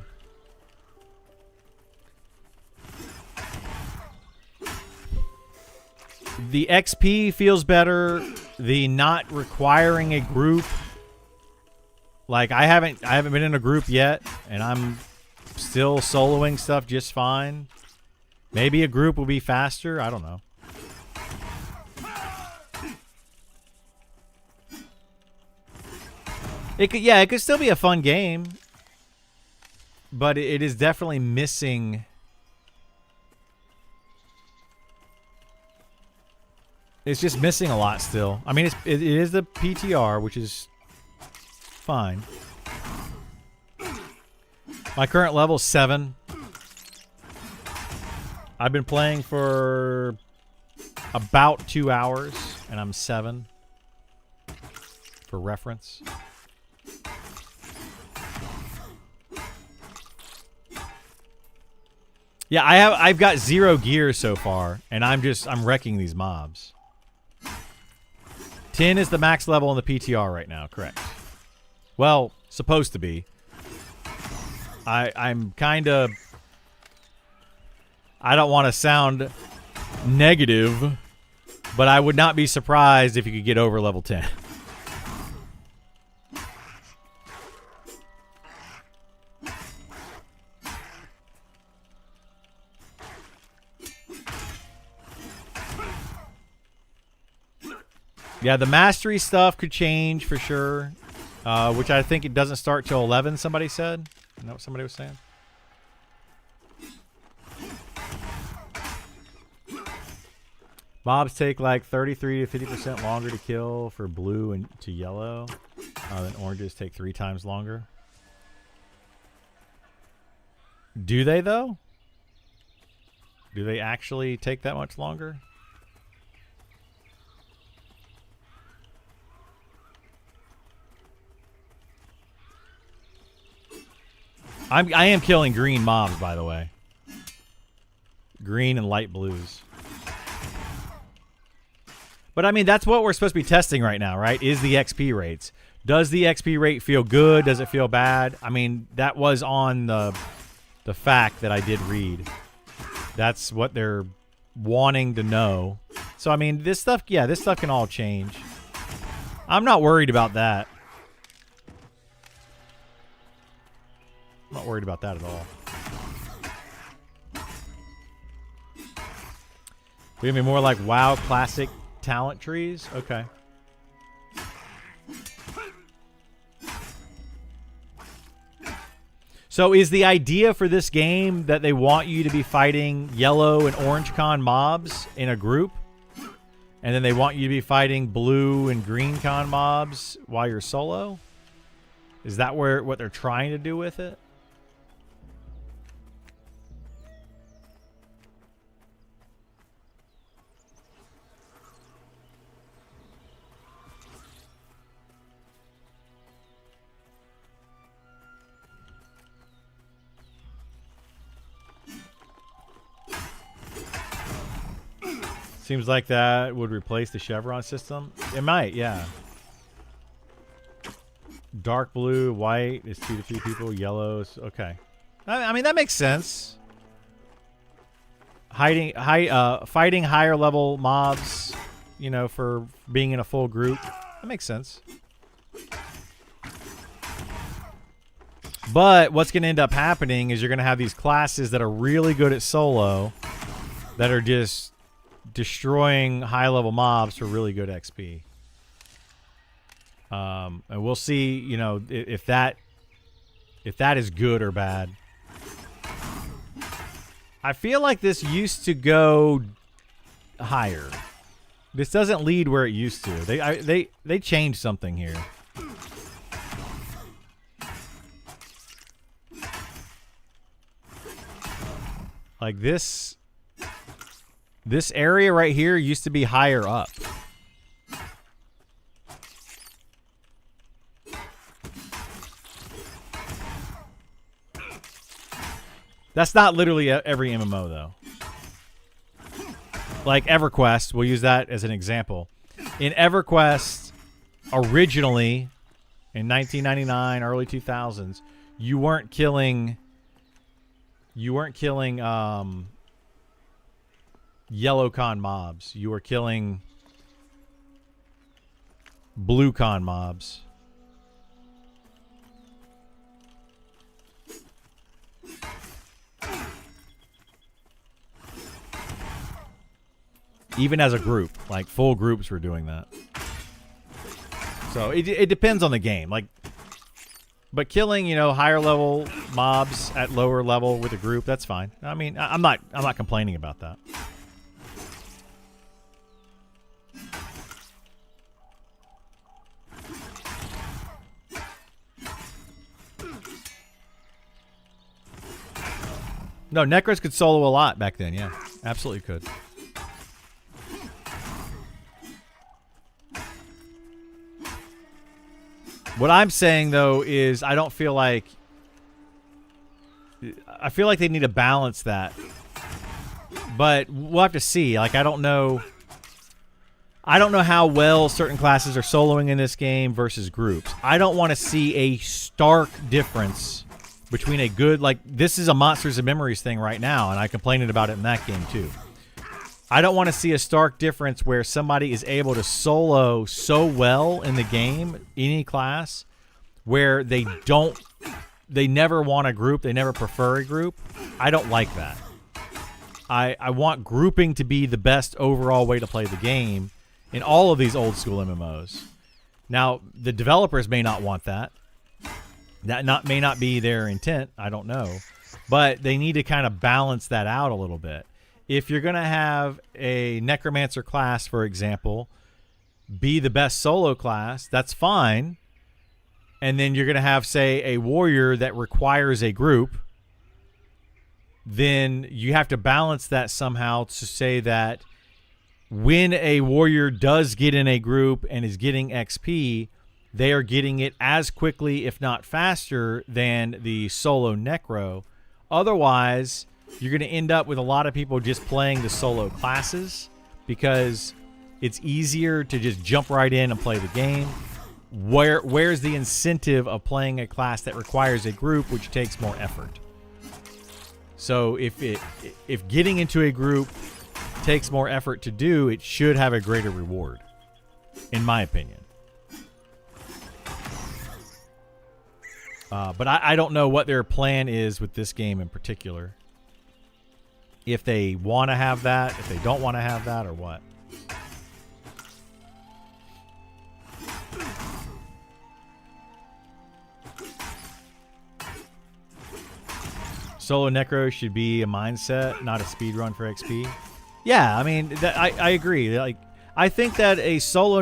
XP feels better. The not requiring a group, like I haven't been in a group yet, and I'm still soloing stuff just fine. Maybe a group will be faster. I don't know. It could still be a fun game, but it is definitely missing. It's just missing a lot still. I mean, it is the PTR, which is fine. My current level is 7. I've been playing for about 2 hours, and I'm 7. For reference. Yeah, I've got 0 gear so far, and I'm wrecking these mobs. 10 is the max level in the PTR right now, correct? Well, supposed to be. I'm kind of... I don't want to sound negative, but I would not be surprised if you could get over level 10. Yeah, the mastery stuff could change for sure, which I think it doesn't start till 11, somebody said. You know what somebody was saying? Mobs take like 33 to 50% longer to kill for blue and to yellow. Then oranges take 3 times longer. Do they, though? Do they actually take that much longer? I am killing green mobs, by the way. Green and light blues. But I mean, that's what we're supposed to be testing right now, right? Is the XP rates. Does the XP rate feel good? Does it feel bad? I mean, that was on the fact that I did read. That's what they're wanting to know. So I mean, this stuff, yeah, this stuff can all change. I'm not worried about that. I'm not worried about that at all. We're gonna be more like WoW classic talent trees? Okay. So is the idea for this game that they want you to be fighting yellow and orange con mobs in a group? And then they want you to be fighting blue and green con mobs while you're solo? Is that what they're trying to do with it? Seems like that would replace the chevron system. It might, yeah. Dark blue, white is 2 to 3 people. Yellows, okay. I mean, that makes sense. Fighting higher level mobs, you know, for being in a full group. That makes sense. But what's going to end up happening is you're going to have these classes that are really good at solo that are just destroying high-level mobs for really good XP. And we'll see, you know, if that is good or bad. I feel like this used to go higher. This doesn't lead where it used to. They changed something here. Like this area right here used to be higher up. That's not literally every MMO, though. Like EverQuest, we'll use that as an example. In EverQuest, originally, in 1999, early 2000s, you weren't killing yellow con mobs. You were killing blue con mobs. Even as a group, like full groups were doing that. So it depends on the game. Like, but killing, higher level mobs at lower level with a group, that's fine. I mean, I'm not complaining about that. No, Necros could solo a lot back then. Yeah, absolutely could. What I'm saying, though, is I feel like they need to balance that. But we'll have to see. Like, I don't know how well certain classes are soloing in this game versus groups. I don't want to see a stark difference between a good, like, this is a Monsters and Memories thing right now, and I complained about it in that game, too. I don't want to see a stark difference where somebody is able to solo so well in the game, any class, where they never want a group, they never prefer a group. I don't like that. I want grouping to be the best overall way to play the game in all of these old school MMOs. Now, the developers may not want that. That may not be their intent, I don't know. But they need to kind of balance that out a little bit. If you're going to have a Necromancer class, for example, be the best solo class, that's fine. And then you're going to have, say, a warrior that requires a group. Then you have to balance that somehow to say that when a warrior does get in a group and is getting XP, they are getting it as quickly, if not faster, than the solo Necro. Otherwise, you're going to end up with a lot of people just playing the solo classes because it's easier to just jump right in and play the game. Where's the incentive of playing a class that requires a group, which takes more effort? So if getting into a group takes more effort to do, it should have a greater reward, in my opinion. But I don't know what their plan is with this game in particular. If they want to have that, if they don't want to have that, or what. Solo Necro should be a mindset, not a speed run for XP. Yeah, I mean, I agree. Like, I think that a solo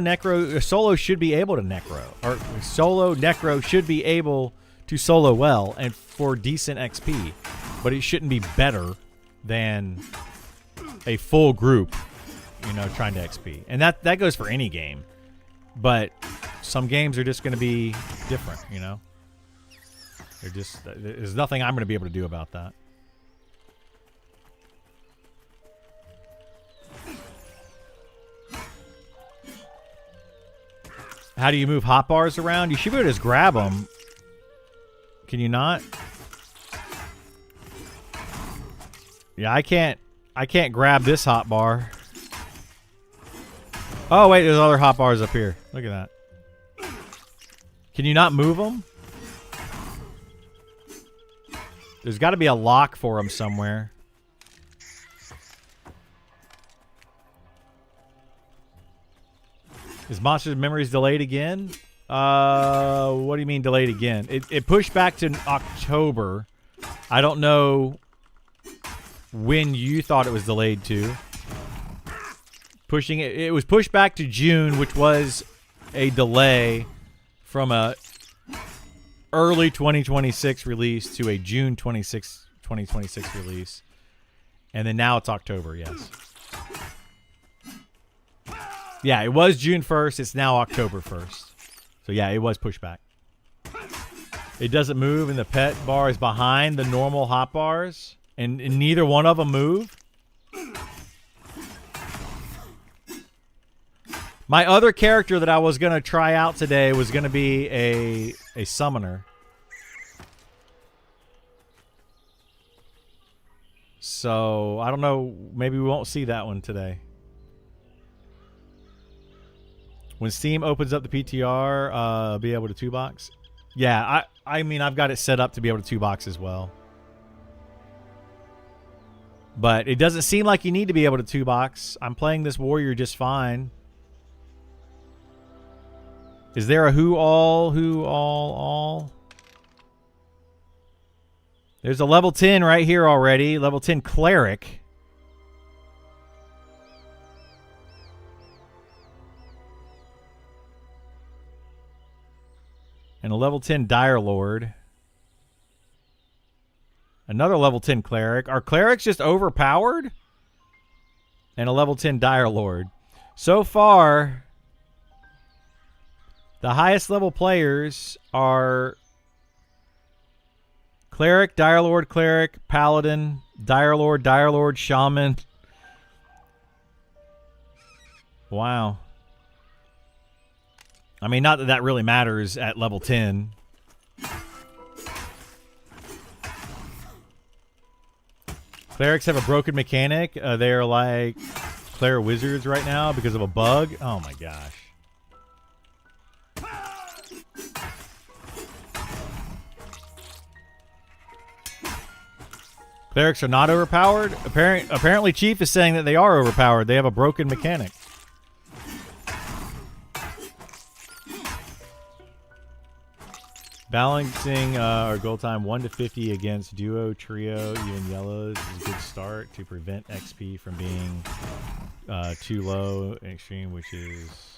should be able to Necro, or solo Necro should be able to solo well and for decent XP, but it shouldn't be better than a full group, trying to XP. And that goes for any game. But some games are just going to be different, there's nothing I'm going to be able to do about that. How do you move hotbars around? You should be able to just grab them. Can you not? Yeah, I can't grab this hotbar. Oh, wait, there's other hotbars up here. Look at that. Can you not move them? There's got to be a lock for them somewhere. Is Monsters Memories delayed again? What do you mean delayed again? It pushed back to October. I don't know when you thought it was delayed to. It was pushed back to June, which was a delay from a early 2026 release to a June 2026 release. And then now it's October, yes. Yeah, it was June 1st. It's now October 1st. So yeah, it was pushed back. It doesn't move, and the pet bar is behind the normal hot bars. And neither one of them move. My other character that I was going to try out today was going to be a summoner. So, I don't know. Maybe we won't see that one today. When Steam opens up the PTR, be able to 2-box. Yeah, I mean, I've got it set up to be able to 2-box as well. But it doesn't seem like you need to be able to 2-box. I'm playing this warrior just fine. Is there a who all? There's a level 10 right here already. Level 10 cleric. And a level 10 dire lord. Another level 10 cleric. Are clerics just overpowered? And a level 10 dire lord. So far, the highest level players are cleric, dire lord, paladin, dire lord, shaman. Wow. I mean, not that that really matters at level 10. Clerics have a broken mechanic. They are like Claire Wizards right now because of a bug. Oh my gosh. Clerics are not overpowered. Apparently Chief is saying that they are overpowered. They have a broken mechanic. Balancing our goal time 1 to 50 against duo, trio, even yellows is a good start to prevent XP from being too low in extreme, which is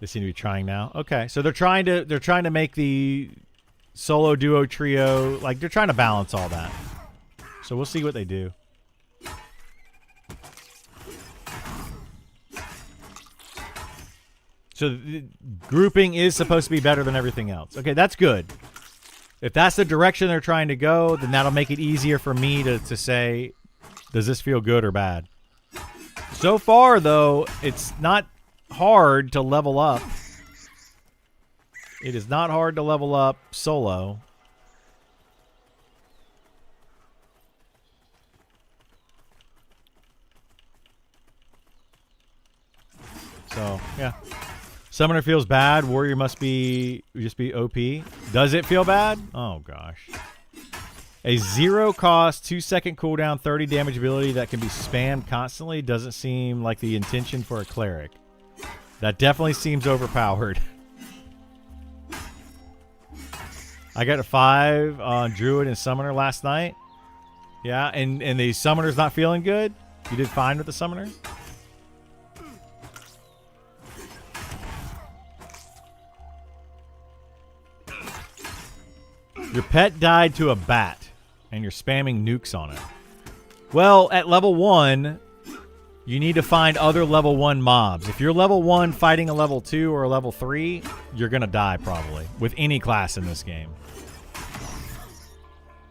they seem to be trying now. Okay, so they're trying to make the solo, duo, trio, like they're trying to balance all that. So we'll see what they do. So the grouping is supposed to be better than everything else. Okay, that's good. If that's the direction they're trying to go, then that'll make it easier for me to say, does this feel good or bad? So far, though, it's not hard to level up. It is not hard to level up solo. So, yeah. Summoner feels bad. Warrior must just be OP. Does it feel bad? Oh, gosh. A 0-cost, 2-second cooldown, 30 damage ability that can be spammed constantly doesn't seem like the intention for a cleric. That definitely seems overpowered. I got a 5 on Druid and Summoner last night. Yeah, and the Summoner's not feeling good? You did fine with the Summoner? Your pet died to a bat, and you're spamming nukes on it. Well, at level 1, you need to find other level 1 mobs. If you're level 1 fighting a level 2 or a level 3, you're going to die probably, with any class in this game.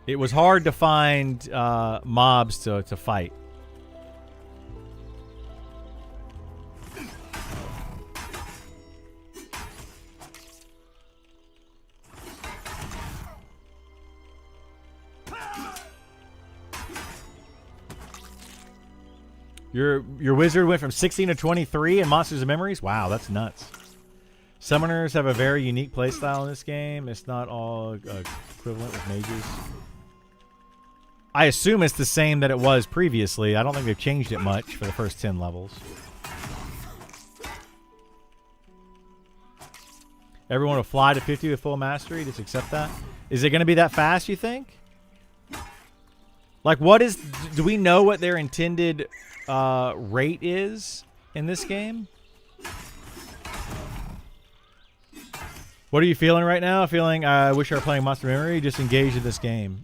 It was hard to find mobs to fight. Your wizard went from 16 to 23 in Monsters and Memories? Wow, that's nuts. Summoners have a very unique playstyle in this game. It's not all equivalent with mages. I assume it's the same that it was previously. I don't think they've changed it much for the first 10 levels. Everyone will fly to 50 with full mastery. Just accept that. Is it going to be that fast, you think? Like, what is... Do we know what their intended rate is in this game? What are you feeling right now? Feeling, I wish I were playing Monster Memory. Just engaged in this game.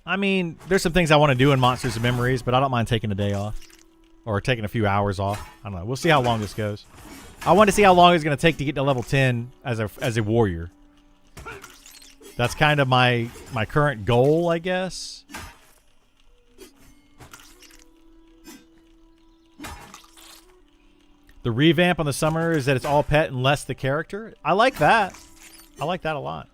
I mean, there's some things I want to do in Monsters and Memories, but I don't mind taking a day off. Or taking a few hours off. I don't know. We'll see how long this goes. I want to see how long it's going to take to get to level 10 as a warrior. That's kind of my current goal, I guess. The revamp on the summer is that it's all pet and less the character. I like that. I like that a lot.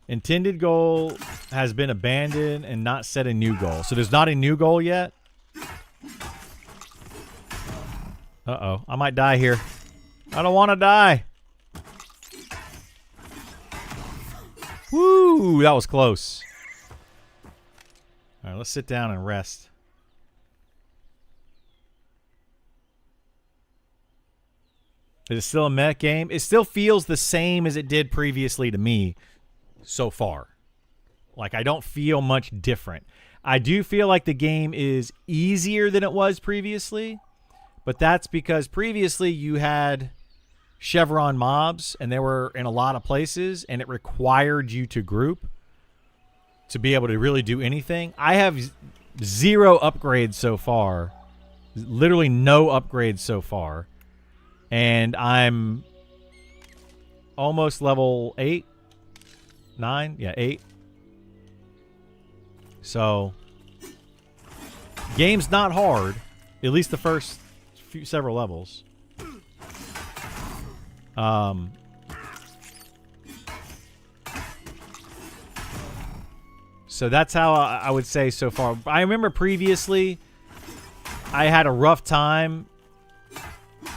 Intended goal has been abandoned and not set a new goal. So there's not a new goal yet. Uh-oh. I might die here. I don't want to die. Woo! That was close. All right, let's sit down and rest. Is it still a mech game? It still feels the same as it did previously to me so far. Like, I don't feel much different. I do feel like the game is easier than it was previously, but that's because previously you had Chevron mobs, and they were in a lot of places, and it required you to group to be able to really do anything. I have 0 upgrades so far. Literally no upgrades so far. And I'm almost level 8. 9? Yeah, 8. So, game's not hard. At least the first several levels. So that's how I would say so far. I remember previously I had a rough time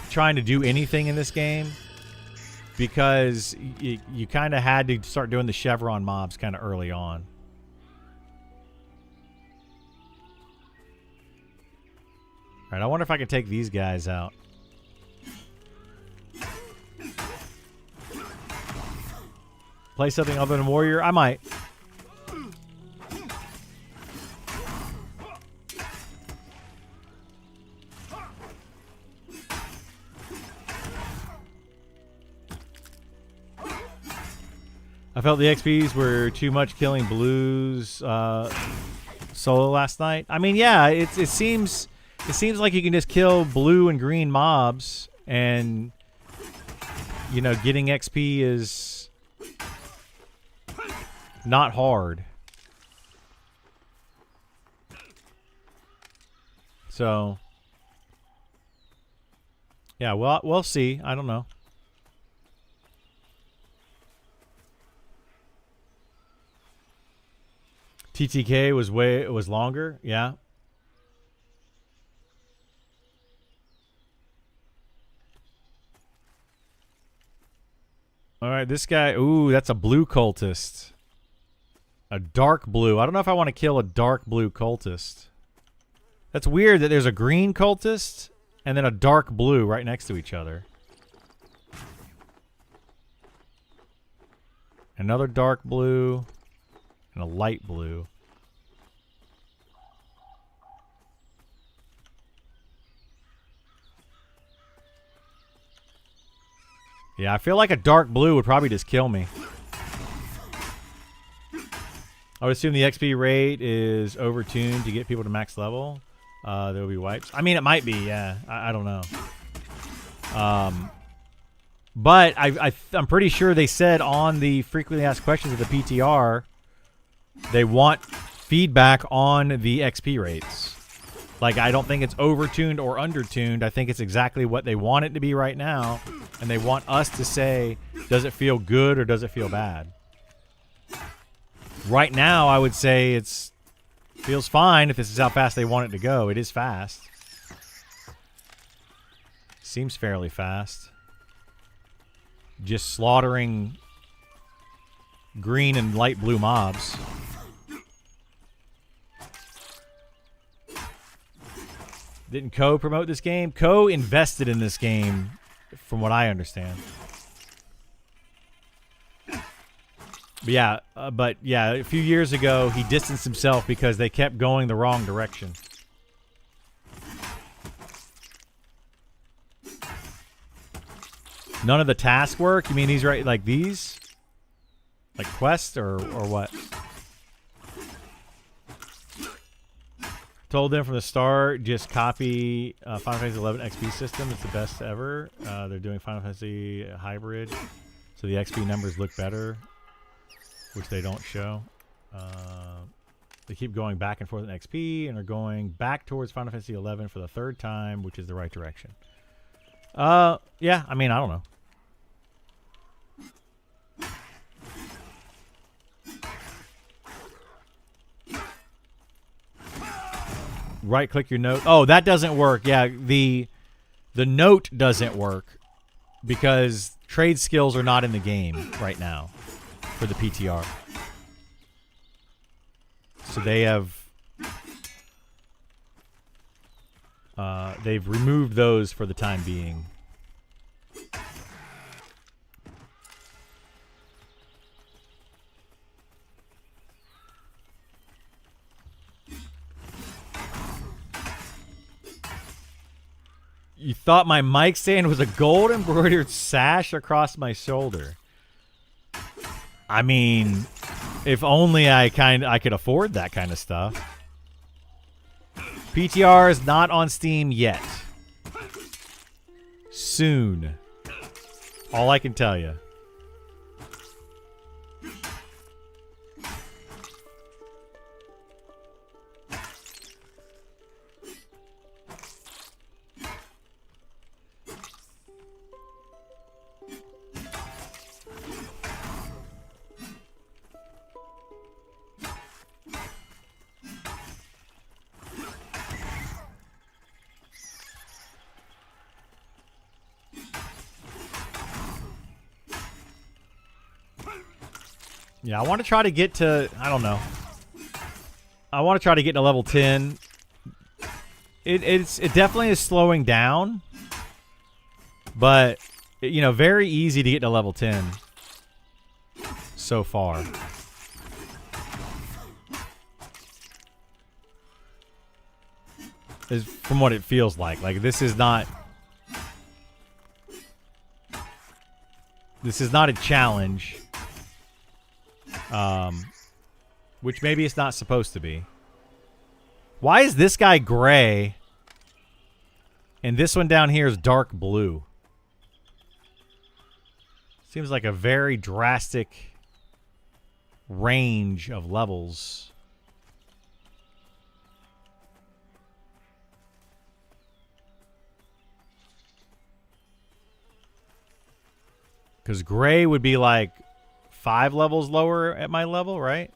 trying to do anything in this game because you kind of had to start doing the Chevron mobs kind of early on. All right, I wonder if I can take these guys out. Play something other than Warrior? I might. I felt the XPs were too much killing blues solo last night. I mean, yeah, it seems like you can just kill blue and green mobs, and you know, getting XP is not hard. So, yeah, well, we'll see. I don't know. TTK was longer, yeah. All right, this guy. Ooh, that's a blue cultist. A dark blue. I don't know if I want to kill a dark blue cultist. That's weird that there's a green cultist and then a dark blue right next to each other. Another dark blue and a light blue. Yeah, I feel like a dark blue would probably just kill me. I would assume the XP rate is overtuned to get people to max level. There will be wipes. I mean, it might be, yeah. I don't know. But I'm pretty sure they said on the frequently asked questions of the PTR, they want feedback on the XP rates. Like, I don't think it's overtuned or undertuned. I think it's exactly what they want it to be right now. And they want us to say, does it feel good or does it feel bad? Right now, I would say it feels fine if this is how fast they want it to go. It is fast. Seems fairly fast. Just slaughtering green and light blue mobs. Didn't Ko promote this game? Ko invested in this game, from what I understand. But yeah, a few years ago, he distanced himself because they kept going the wrong direction. None of the tasks work? You mean these right like these? Like quests or what? Told them from the start, just copy Final Fantasy 11 XP system. It's the best ever. They're doing Final Fantasy hybrid, so the XP numbers look better, which they don't show. They keep going back and forth in XP, and are going back towards Final Fantasy 11 for the third time, which is the right direction. Yeah, I mean, I don't know. Right click your note. Oh, that doesn't work. Yeah, the note doesn't work because trade skills are not in the game right now for the PTR. So they have they've removed those for the time being. You thought my mic stand was a gold embroidered sash across my shoulder. I mean, if only I could afford that kind of stuff. PTR is not on Steam yet. Soon. All I can tell you. Yeah, I want to try to get to, I don't know. I want to try to get to level 10. It definitely is slowing down. But, you know, very easy to get to level 10 so far. Is from what it feels like. Like, this is not a challenge. Which maybe it's not supposed to be. Why is this guy gray and this one down here is dark blue? Seems like a very drastic range of levels. Because gray would be like 5 levels lower at my level, right?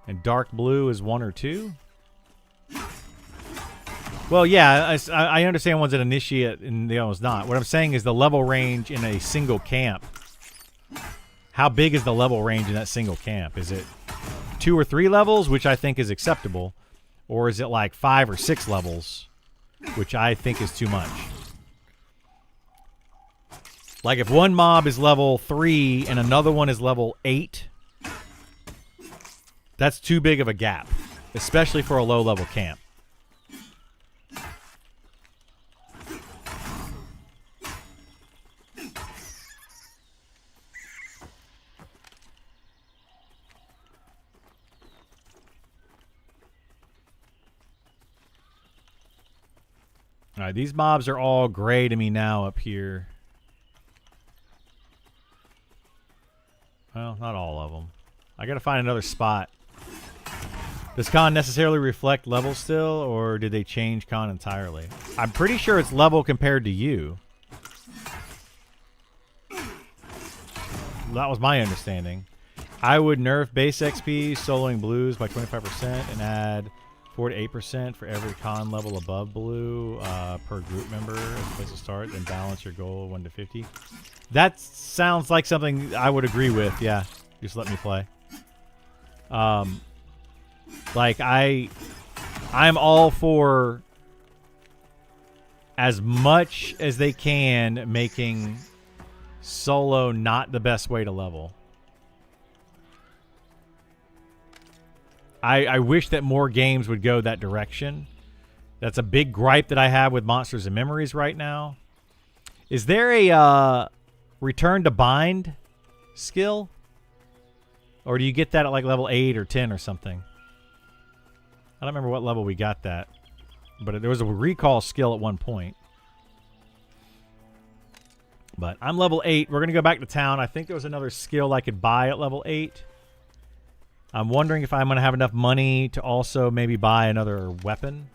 And dark blue is 1 or 2. Well, yeah, I understand one's an initiate and the other one's not. What I'm saying is the level range in a single camp. How big is the level range in that single camp? Is it 2 or 3 levels, which I think is acceptable? Or is it like 5 or 6 levels, which I think is too much? Like if one mob is level 3 and another one is level 8, that's too big of a gap, especially for a low-level camp. All right, these mobs are all gray to me now up here. Well, not all of them. I gotta find another spot. Does con necessarily reflect level still, or did they change con entirely? I'm pretty sure it's level compared to you. That was my understanding. I would nerf base XP, soloing blues by 25% and add 4 to 8% for every con level above blue per group member as a place to start, then balance your goal 1 to 50. That sounds like something I would agree with. Yeah, just let me play. Like I'm all for as much as they can making solo not the best way to level. I wish that more games would go that direction. That's a big gripe that I have with Monsters and Memories right now. Is there a return to bind skill? Or do you get that at like level 8 or 10 or something? I don't remember what level we got that. But there was a recall skill at one point. But I'm level 8. We're going to go back to town. I think there was another skill I could buy at level 8. I'm wondering if I'm going to have enough money to also maybe buy another weapon.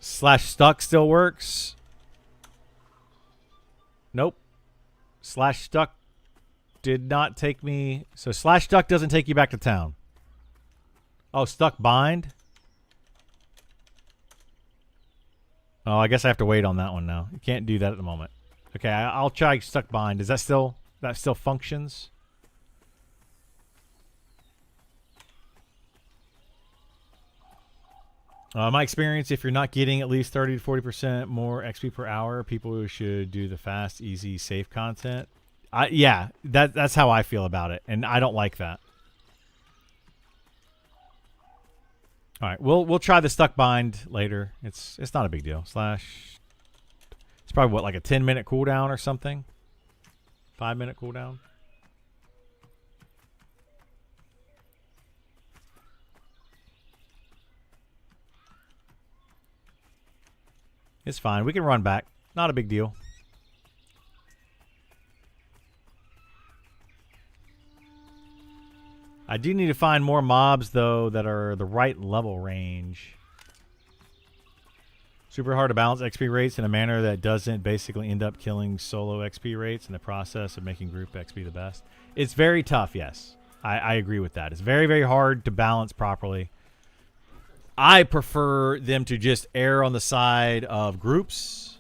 Slash stuck still works. Nope. Slash stuck did not take me. So slash stuck doesn't take you back to town. Oh, stuck bind. Oh, I guess I have to wait on that one now. You can't do that at the moment. Okay, I'll try stuck bind. Is that still functions? My experience, if you're not getting at least 30 to 40% more XP per hour, people should do the fast, easy, safe content. Yeah, that's how I feel about it, and I don't like that. All right, we'll try the stuck bind later. It's not a big deal. Slash. It's probably what, like a 10-minute cooldown or something. 5-minute cooldown. It's fine. We can run back. Not a big deal. I do need to find more mobs, though, that are the right level range. Super hard to balance XP rates in a manner that doesn't basically end up killing solo XP rates in the process of making group XP the best. It's very tough, yes. I agree with that. It's very, very hard to balance properly. I prefer them to just err on the side of groups.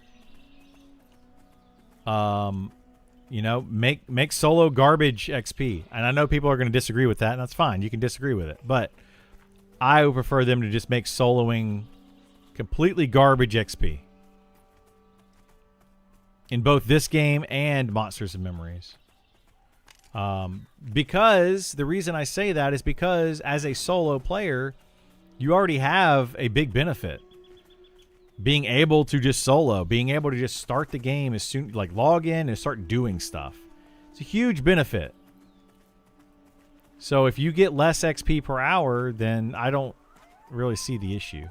You know, make solo garbage XP. And I know people are going to disagree with that, and that's fine. You can disagree with it. But I would prefer them to just make soloing completely garbage XP. In both this game and Monsters and Memories. Because the reason I say that is because as a solo player, you already have a big benefit. Being able to just solo, being able to just start the game as soon, like log in and start doing stuff. It's a huge benefit. So if you get less XP per hour, then I don't really see the issue.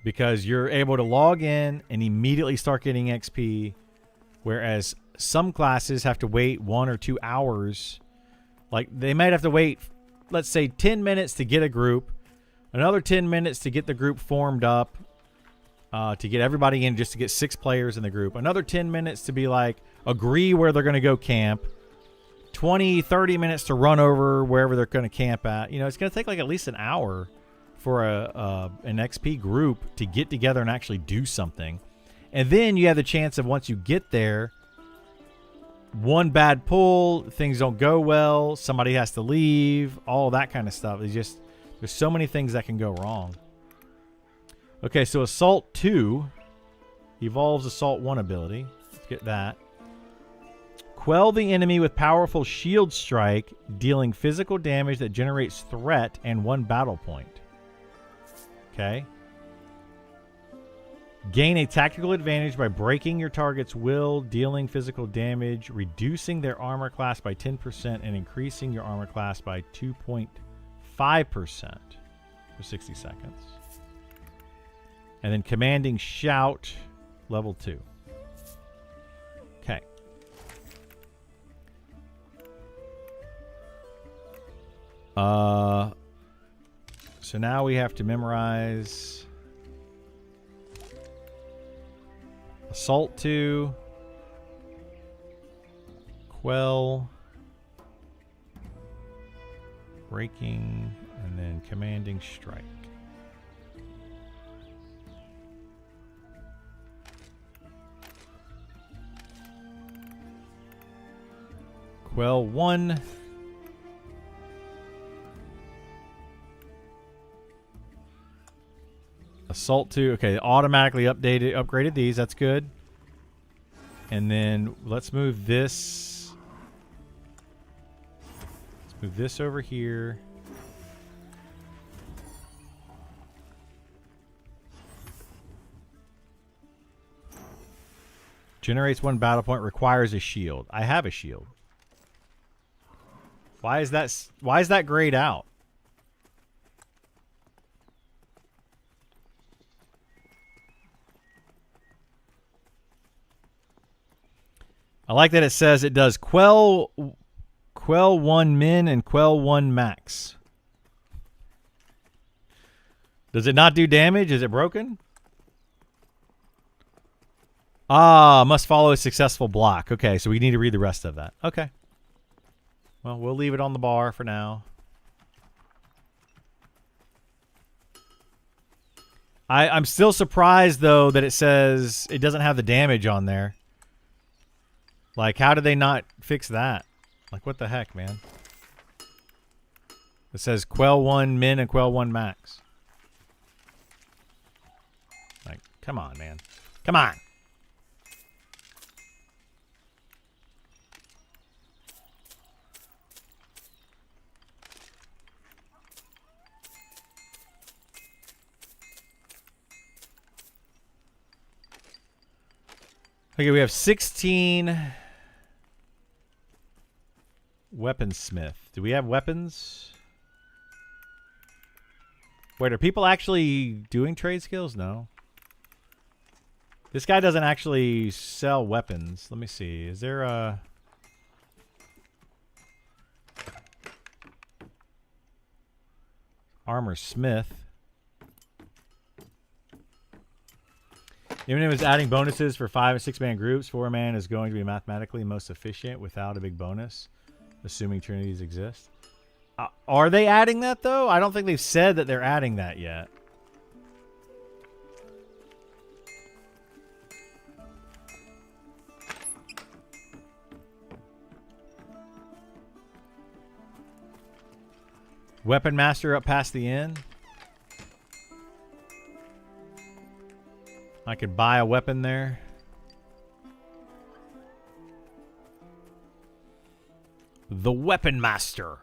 Because you're able to log in and immediately start getting XP, whereas some classes have to wait 1 or 2 hours. Like they might have to wait, let's say 10 minutes to get a group, another 10 minutes to get the group formed up, to get everybody in, just to get 6 players in the group, another 10 minutes to be like, agree where they're going to go camp, 20, 30 minutes to run over wherever they're going to camp at. You know, it's going to take like at least an hour for an XP group to get together and actually do something. And then you have the chance of, once you get there, one bad pull, things don't go well, somebody has to leave, all that kind of stuff. It's just, there's so many things that can go wrong. Okay, so Assault 2 evolves Assault 1 ability. Let's get that. Quell the enemy with powerful shield strike, dealing physical damage that generates threat and 1 battle point. Okay. Gain a tactical advantage by breaking your target's will, dealing physical damage, reducing their armor class by 10%, and increasing your armor class by 2.5% for 60 seconds. And then Commanding Shout, level 2. Okay. So now we have to memorize Assault 2, Quell, Breaking, and then Commanding Strike. Quell 1. Assault 2. Okay, automatically upgraded these. That's good. And then let's move this. Let's move this over here. Generates 1 battle point. Requires a shield. I have a shield. Why is that grayed out? I like that it says it does quell 1 min and quell 1 max. Does it not do damage? Is it broken? Ah, must follow a successful block. Okay, so we need to read the rest of that. Okay. Well, we'll leave it on the bar for now. I'm still surprised, though, that it says it doesn't have the damage on there. Like, how did they not fix that? Like, what the heck, man? It says quell 1 min and quell 1 max. Like, come on, man. Come on. Okay, we have 16 weaponsmith. Do we have weapons? Wait, are people actually doing trade skills? No. This guy doesn't actually sell weapons. Let me see. Is there a... Armor smith. Even if it's adding bonuses for 5 and 6 man groups, 4 man is going to be mathematically most efficient without a big bonus, assuming trinities exist. Are they adding that, though? I don't think they've said that they're adding that yet. Weapon master up past the inn. I could buy a weapon there. The Weapon Master.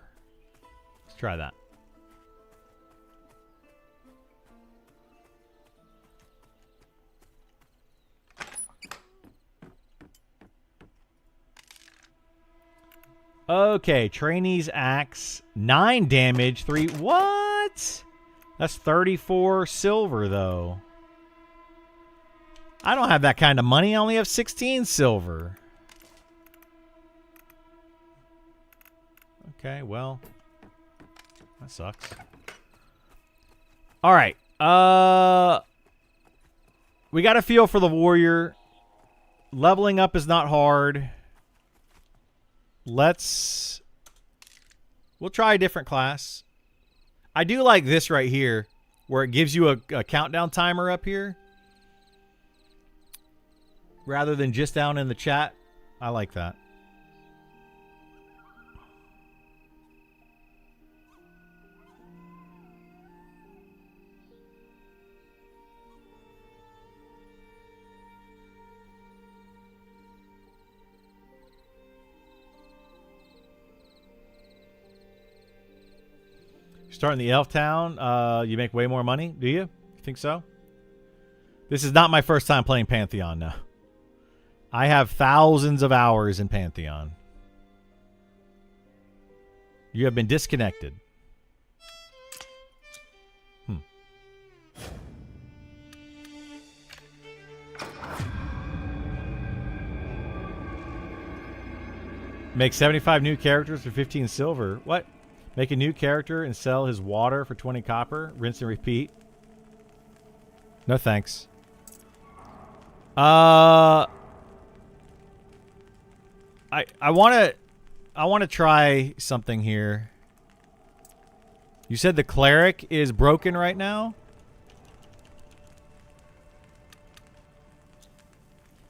Let's try that. Okay, Trainee's Axe. 9 damage, 3... What? That's 34 silver, though. I don't have that kind of money. I only have 16 silver. Okay, well. That sucks. Alright. We got a feel for the warrior. Leveling up is not hard. We'll try a different class. I do like this right here, where it gives you a countdown timer up here. Rather than just down in the chat. I like that. Starting the Elf Town, you make way more money, do you? You think so? This is not my first time playing Pantheon now. I have thousands of hours in Pantheon. You have been disconnected. Make 75 new characters for 15 silver. What? Make a new character and sell his water for 20 copper. Rinse and repeat. No thanks. I want to try something here. You said the cleric is broken right now?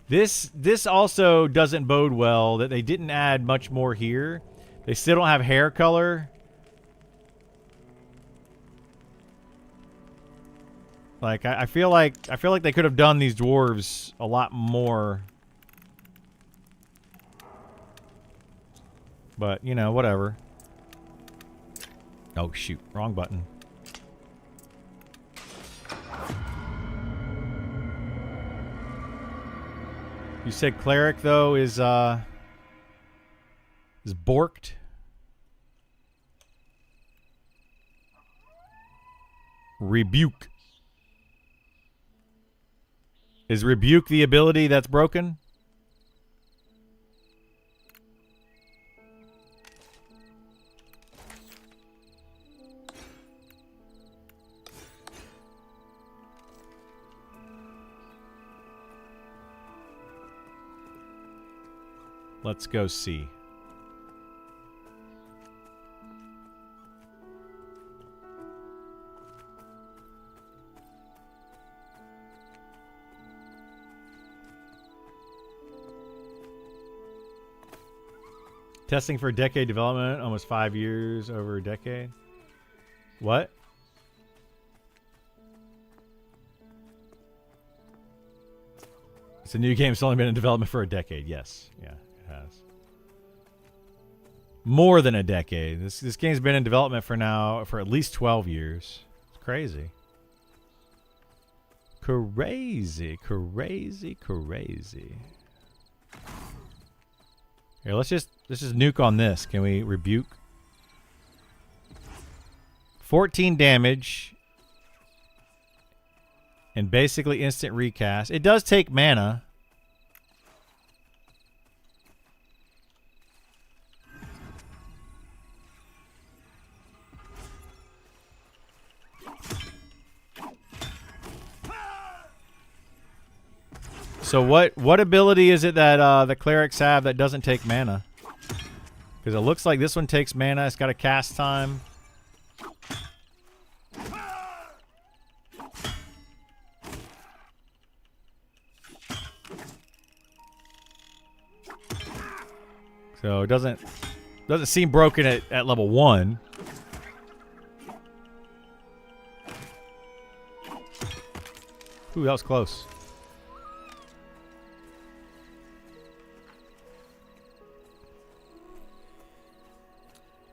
This also doesn't bode well that they didn't add much more here. They still don't have hair color. Like I feel like they could have done these dwarves a lot more. But, you know, whatever. Oh, shoot. Wrong button. You said cleric though is borked. Rebuke. Is rebuke the ability that's broken? Let's go see. Testing for decade development, almost 5 years, over a decade. What? It's a new game. It's only been in development for a decade. Yes. Yeah, it has. More than a decade. This game's been in development for at least 12 years. It's crazy. Crazy. Here, let's just nuke on this. Can we rebuke? 14 damage. And basically instant recast. It does take mana. So what ability is it that the clerics have that doesn't take mana? Because it looks like this one takes mana. It's got a cast time. So it doesn't seem broken at level 1. Ooh, that was close.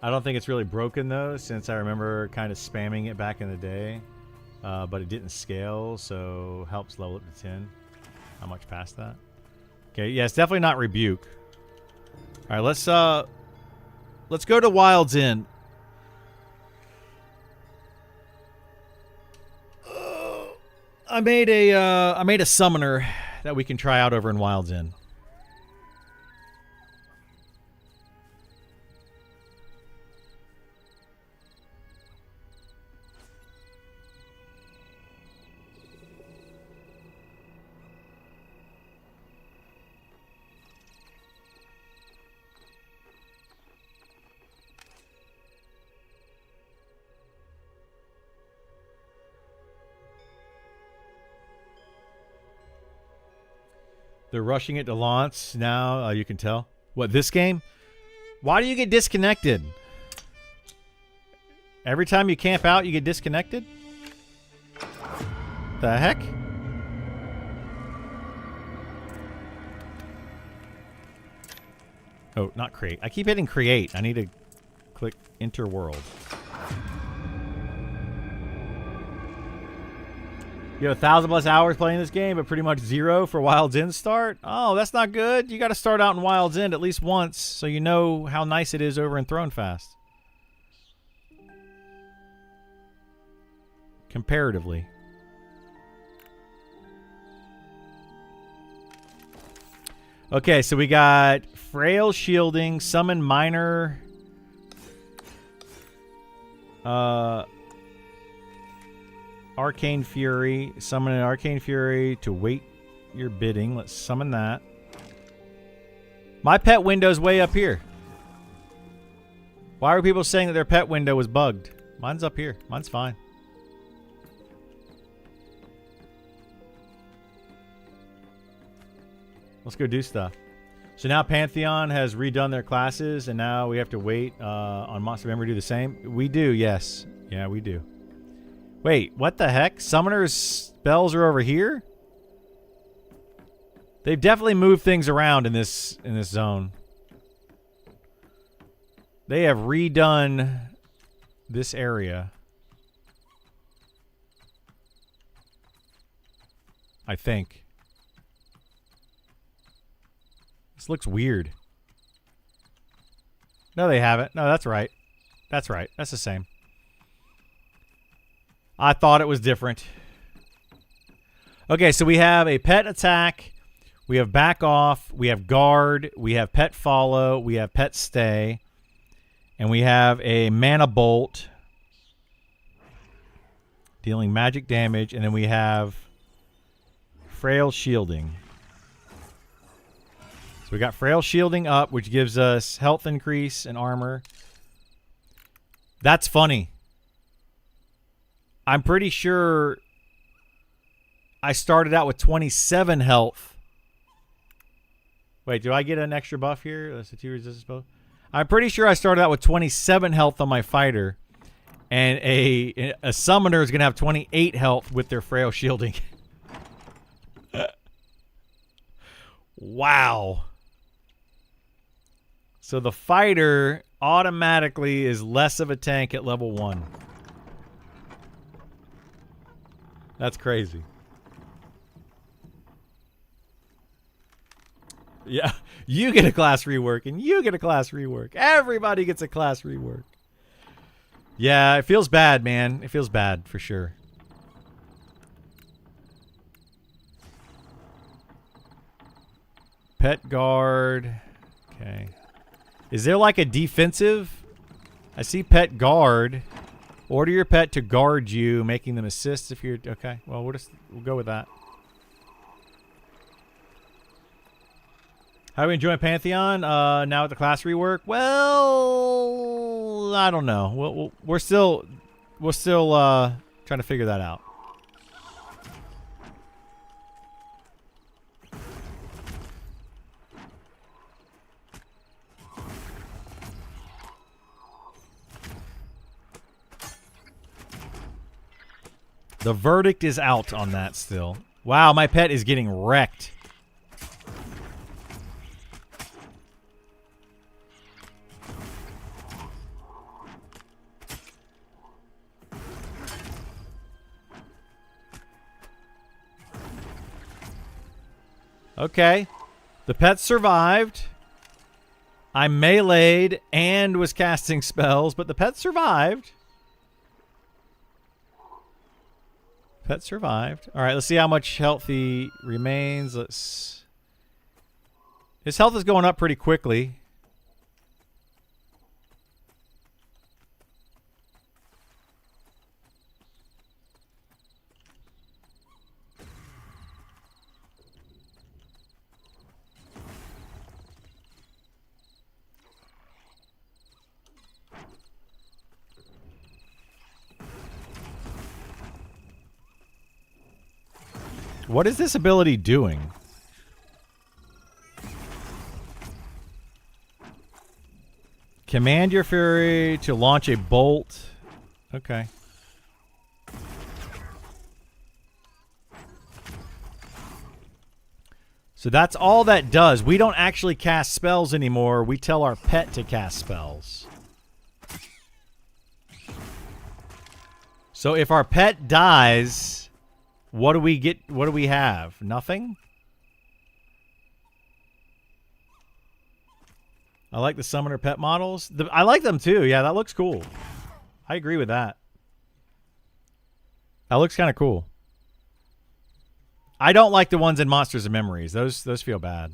I don't think it's really broken though, since I remember kind of spamming it back in the day. But it didn't scale, so helps level up to 10. How much past that? Okay, yeah, it's definitely not rebuke. All right, let's go to Wild's End. I made a summoner that we can try out over in Wild's End. They're rushing it to launch now. You can tell. What, this game? Why do you get disconnected? Every time you camp out, you get disconnected? The heck? Oh, not create. I keep hitting create. I need to click enter world. You have 1,000+ hours playing this game, but pretty much 0 for Wild's End start? Oh, that's not good. You got to start out in Wild's End at least once so you know how nice it is over in Thronefast. Comparatively. Okay, so we got Frail Shielding, Summon Minor... Arcane Fury. Summon an Arcane Fury to wait your bidding. Let's summon that. My pet window's way up here. Why are people saying that their pet window was bugged? Mine's up here. Mine's fine. Let's go do stuff. So now Pantheon has redone their classes, and now we have to wait on Monster Memory to do the same. We do, yes. Yeah, we do. Wait, what the heck? Summoner's spells are over here? They've definitely moved things around in this zone. They have redone this area. I think. This looks weird. No, they haven't. No, that's right. That's right. That's the same. I thought it was different. Okay, so we have a pet attack. We have back off. We have guard. We have pet follow. We have pet stay. And we have a mana bolt. Dealing magic damage. And then we have frail shielding. So we got frail shielding up, which gives us health increase and armor. That's funny. I'm pretty sure I started out with 27 health. Wait, do I get an extra buff here? That's a 2 resistance buff. I'm pretty sure I started out with 27 health on my fighter. And a summoner is going to have 28 health with their frail shielding. Wow. So the fighter automatically is less of a tank at level 1. That's crazy. Yeah, you get a class rework, and you get a class rework. Everybody gets a class rework. Yeah, it feels bad, man. It feels bad, for sure. Pet guard. Okay. Is there like a defensive? I see pet guard. Order your pet to guard you, making them assist if you're... Okay, well, we'll go with that. How are we enjoying Pantheon now with the class rework? Well, I don't know. We're still trying to figure that out. The verdict is out on that still. Wow, my pet is getting wrecked. Okay. The pet survived. I meleeed and was casting spells, but the pet survived. Pet survived. All right, let's see how much health he remains. His health is going up pretty quickly. What is this ability doing? Command your fury to launch a bolt. Okay. So that's all that does. We don't actually cast spells anymore. We tell our pet to cast spells. So if our pet dies... What do we get? What do we have? Nothing? I like the summoner pet models. I like them too. Yeah, that looks cool. I agree with that. That looks kind of cool. I don't like the ones in Monsters and Memories. Those feel bad.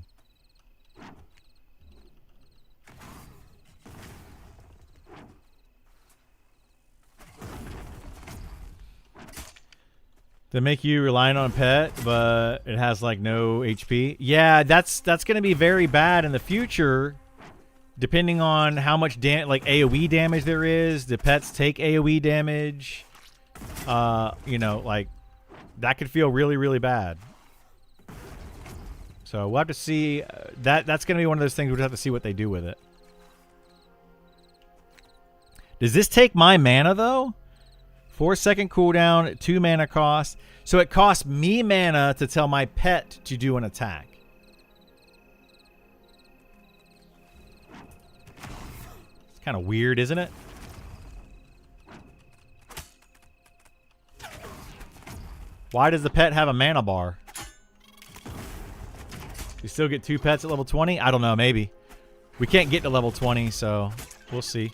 They make you reliant on a pet, but it has like no HP. Yeah, that's going to be very bad in the future, depending on how much like AOE damage there is. The pets take AOE damage. You know, like that could feel really, really bad. So we'll have to see. That's going to be one of those things we'll have to see what they do with it. Does this take my mana though? 4-second cooldown, 2 mana cost. So it costs me mana to tell my pet to do an attack. It's kind of weird, isn't it? Why does the pet have a mana bar? You still get 2 pets at level 20? I don't know, maybe. We can't get to level 20, so we'll see.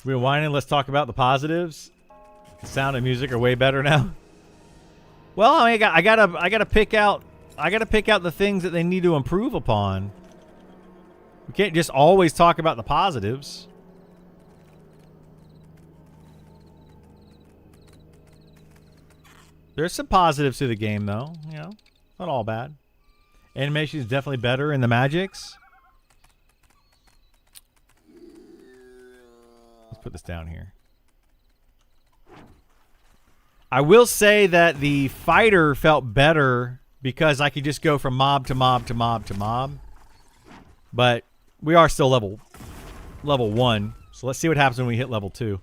We're whining. Let's talk about the positives. The sound and music are way better now. Well, I mean, I gotta pick out the things that they need to improve upon. We can't just always talk about the positives. There's some positives to the game, though. You know, not all bad. Animation is definitely better in the Magics. Let's put this down here. I will say that the fighter felt better because I could just go from mob to mob to mob to mob. But we are still level 1. So let's see what happens when we hit level 2.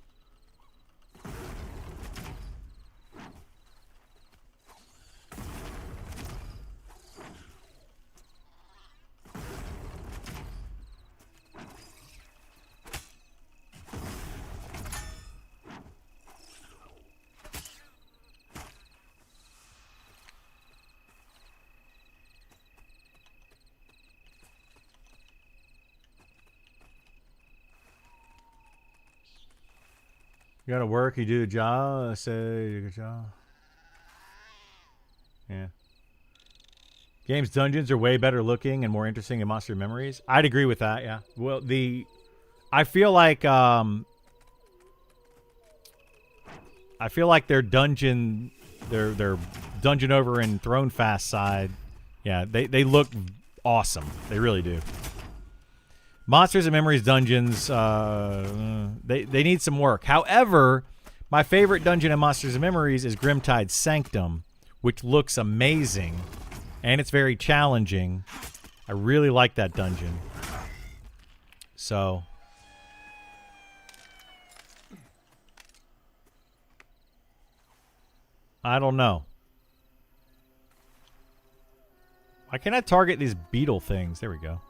You gotta work, you do the job, I say good job. Yeah. Game's dungeons are way better looking and more interesting in Monster Memories. I'd agree with that, yeah. Well, I feel like their dungeon over in Throne Fast side, yeah, they look awesome. They really do. Monsters and Memories dungeons, they need some work. However, my favorite dungeon in Monsters and Memories is Grimtide Sanctum, which looks amazing, and it's very challenging. I really like that dungeon. So, I don't know. Why can't I target these beetle things? There we go.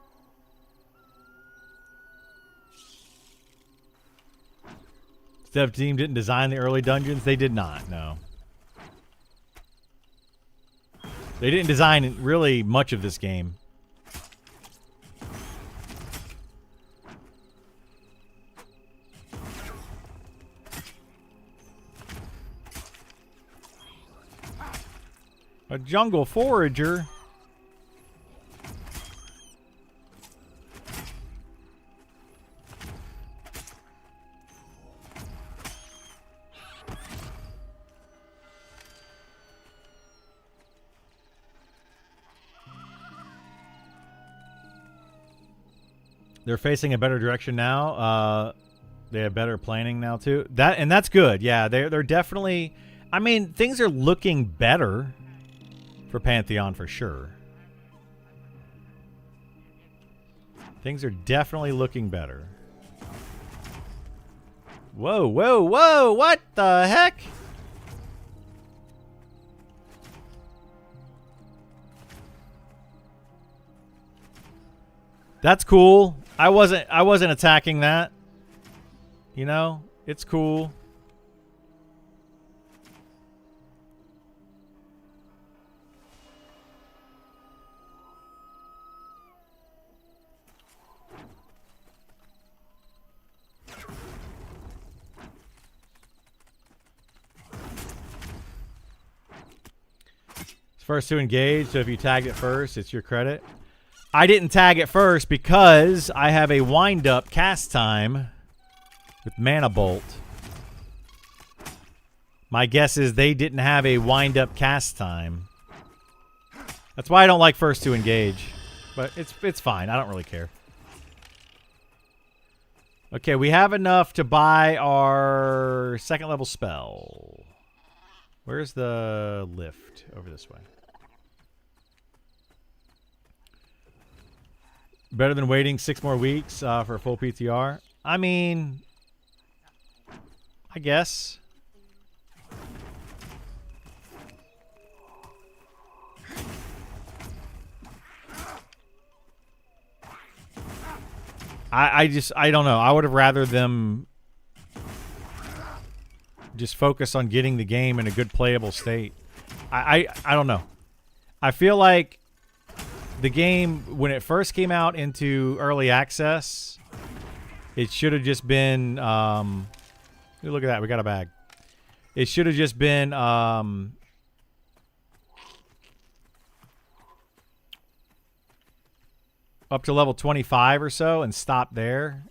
Dev team didn't design the early dungeons. They did not, no. They didn't design really much of this game. A jungle forager? They're facing a better direction now. They have better planning now too. That's good. Yeah, they're definitely. I mean, things are looking better for Pantheon for sure. Things are definitely looking better. Whoa, whoa, whoa! What the heck? That's cool. I wasn't attacking that. You know, it's cool. First to engage, so if you tagged it first, it's your credit. I didn't tag it first because I have a wind-up cast time with Mana Bolt. My guess is they didn't have a wind-up cast time. That's why I don't like first to engage. But it's fine. I don't really care. Okay, we have enough to buy our second level spell. Where's the lift? Over this way. Better than waiting 6 more weeks for a full PTR? I mean, I guess. I don't know. I would have rather them just focus on getting the game in a good playable state. I don't know. I feel like the game, when it first came out into early access, it should have just been look at that, we got a bag. It should have just been up to level 25 or so and stopped there.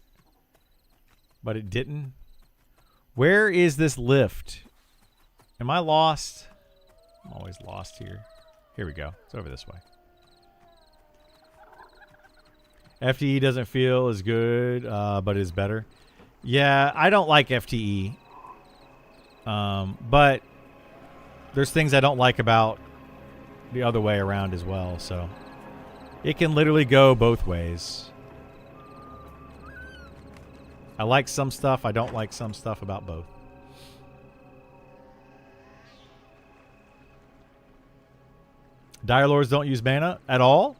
But it didn't. Where is this lift? Am I lost? I'm always lost here. Here we go. It's over this way. FTE doesn't feel as good, but is better. Yeah, I don't like FTE. But there's things I don't like about the other way around as well, so it can literally go both ways. I like some stuff, I don't like some stuff about both. Dire Lords don't use mana at all?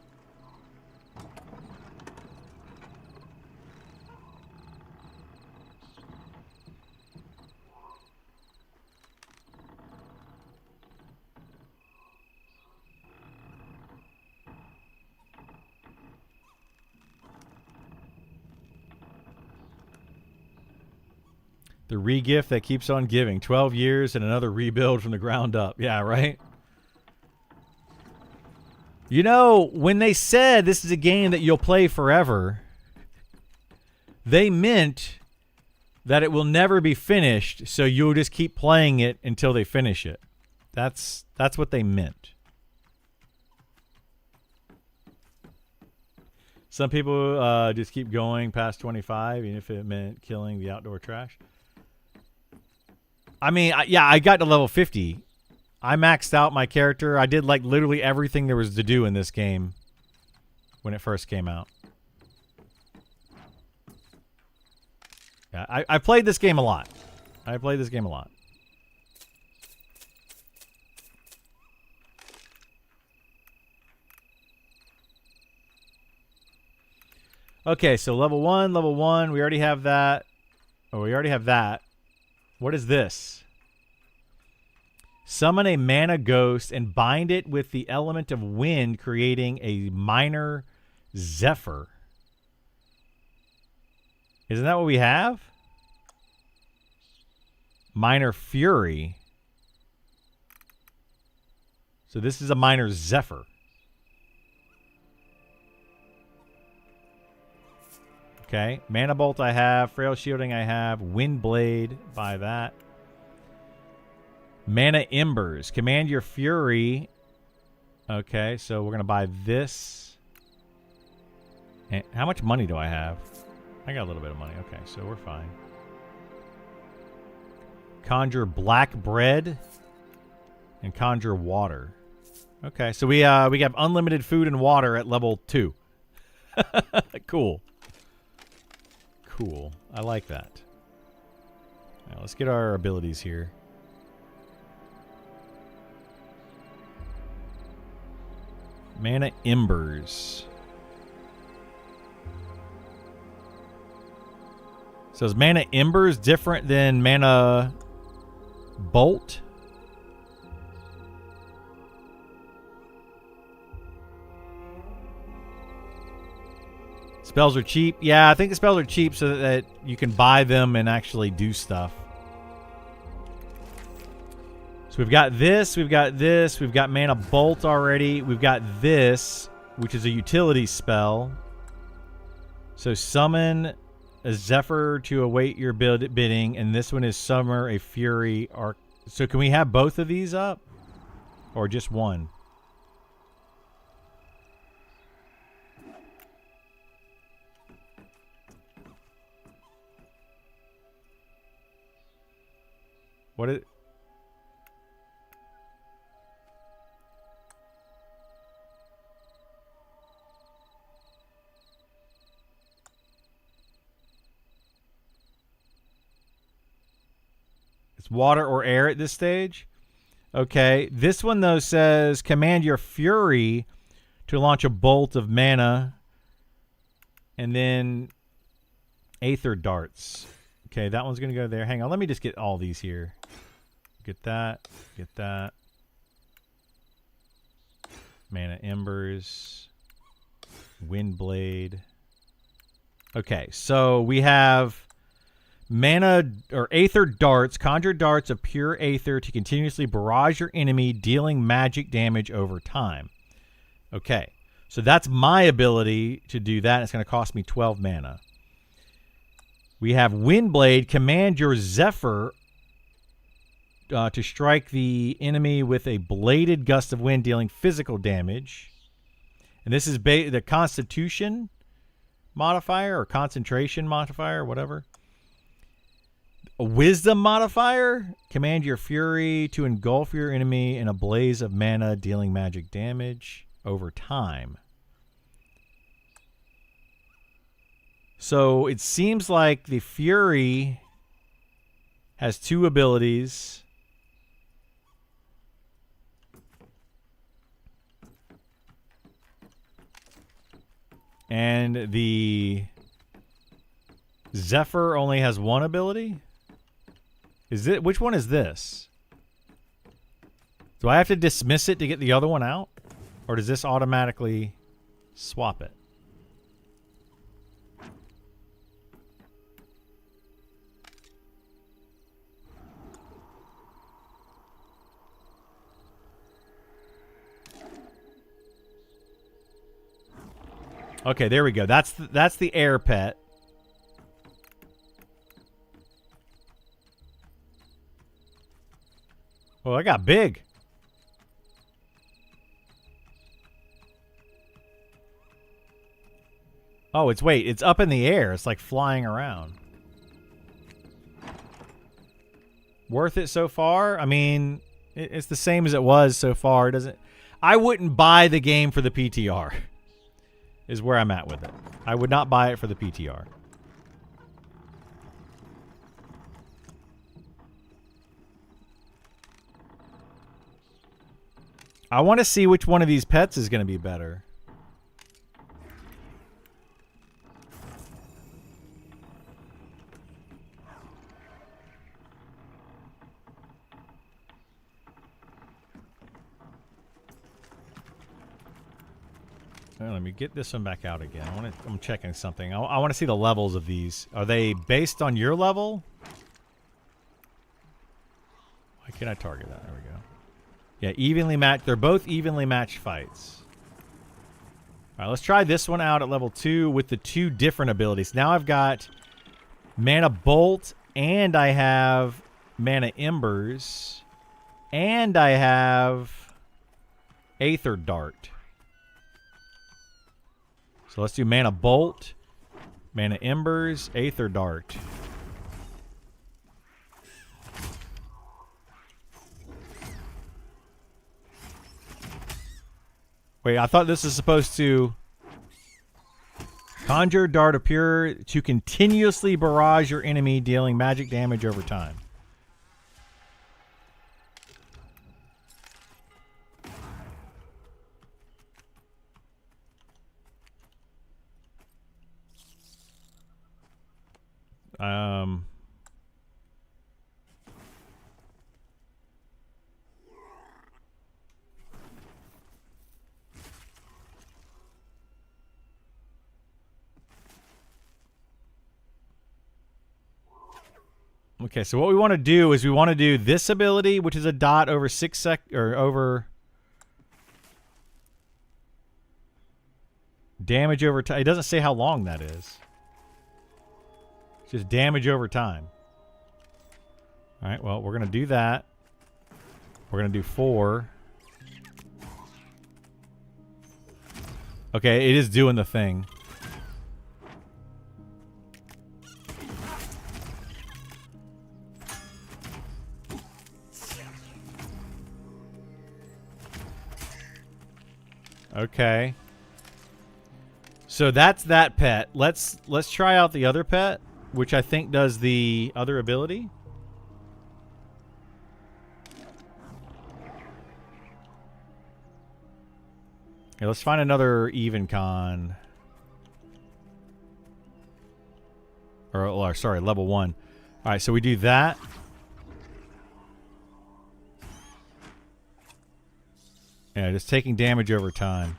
The re-gift that keeps on giving. 12 years and another rebuild from the ground up. Yeah, right? You know, when they said this is a game that you'll play forever, they meant that it will never be finished, so you'll just keep playing it until they finish it. That's what they meant. Some people just keep going past 25, even if it meant killing the outdoor trash. I mean, yeah, I got to level 50. I maxed out my character. I did like literally everything there was to do in this game when it first came out. Yeah, I played this game a lot. I played this game a lot. Okay, so level 1. We already have that. Oh, we already have that. What is this? Summon a mana ghost and bind it with the element of wind, creating a minor zephyr. Isn't that what we have? Minor fury. So this is a minor zephyr. Okay, Mana Bolt I have, Frail Shielding I have, Wind Blade, buy that. Mana Embers, command your fury. Okay, so we're going to buy this. And how much money do I have? I got a little bit of money. Okay, so we're fine. Conjure Black Bread and Conjure Water. Okay, so we have unlimited food and water at level 2. Cool. Cool. I like that. Now, let's get our abilities here. Mana Embers. So is Mana Embers different than Mana Bolt? Spells are cheap. Yeah, I think the spells are cheap so that you can buy them and actually do stuff. So we've got this, we've got this, we've got Mana Bolt already. We've got this, which is a utility spell. So summon a Zephyr to await your bidding, and this one is Summer a Fury Arc. So can we have both of these up? Or just one? What is... It's water or air at this stage? Okay. This one, though, says command your fury to launch a bolt of mana and then Aether Darts. Okay, that one's going to go there. Hang on, let me just get all these here. Get that. Get that. Mana Embers. Windblade. Okay, so we have mana or Aether Darts. Conjure darts of pure Aether to continuously barrage your enemy, dealing magic damage over time. Okay, so that's my ability to do that. It's going to cost me 12 mana. We have Windblade. Command your Zephyr to strike the enemy with a bladed gust of wind, dealing physical damage. And this is the Constitution modifier or concentration modifier, or whatever. A Wisdom modifier. Command your Fury to engulf your enemy in a blaze of mana, dealing magic damage over time. So it seems like the Fury has 2 abilities. And the Zephyr only has 1 ability? Is it? Which one is this? Do I have to dismiss it to get the other one out? Or does this automatically swap it? Okay, there we go. That's the air pet. Oh, I got big. Oh, it's up in the air. It's like flying around. Worth it so far? I mean, it's the same as it was so far. It doesn't. I wouldn't buy the game for the PTR. Is where I'm at with it. I would not buy it for the PTR. I want to see which one of these pets is going to be better. Let me get this one back out again. I'm checking something. I want to see the levels of these. Are they based on your level? Why can't I target that? There we go. Yeah, evenly matched. They're both evenly matched fights. All right, let's try this one out at level 2 with the 2 different abilities. Now I've got Mana Bolt, and I have Mana Embers, and I have Aether Dart. So let's do Mana Bolt, Mana Embers, Aether Dart. Wait, I thought this is supposed to conjure dart of pure to continuously barrage your enemy, dealing magic damage over time. Okay, so what we want to do is we want to do this ability, which is a dot over 6 sec or over damage over time. It doesn't say how long that is. It's just damage over time. All right, well, we're going to do that. We're going to do 4. Okay, it is doing the thing. Okay. So that's that pet. Let's try out the other pet, which I think does the other ability. Okay, let's find another even con. Or sorry, level 1. All right, so we do that. Yeah, just taking damage over time.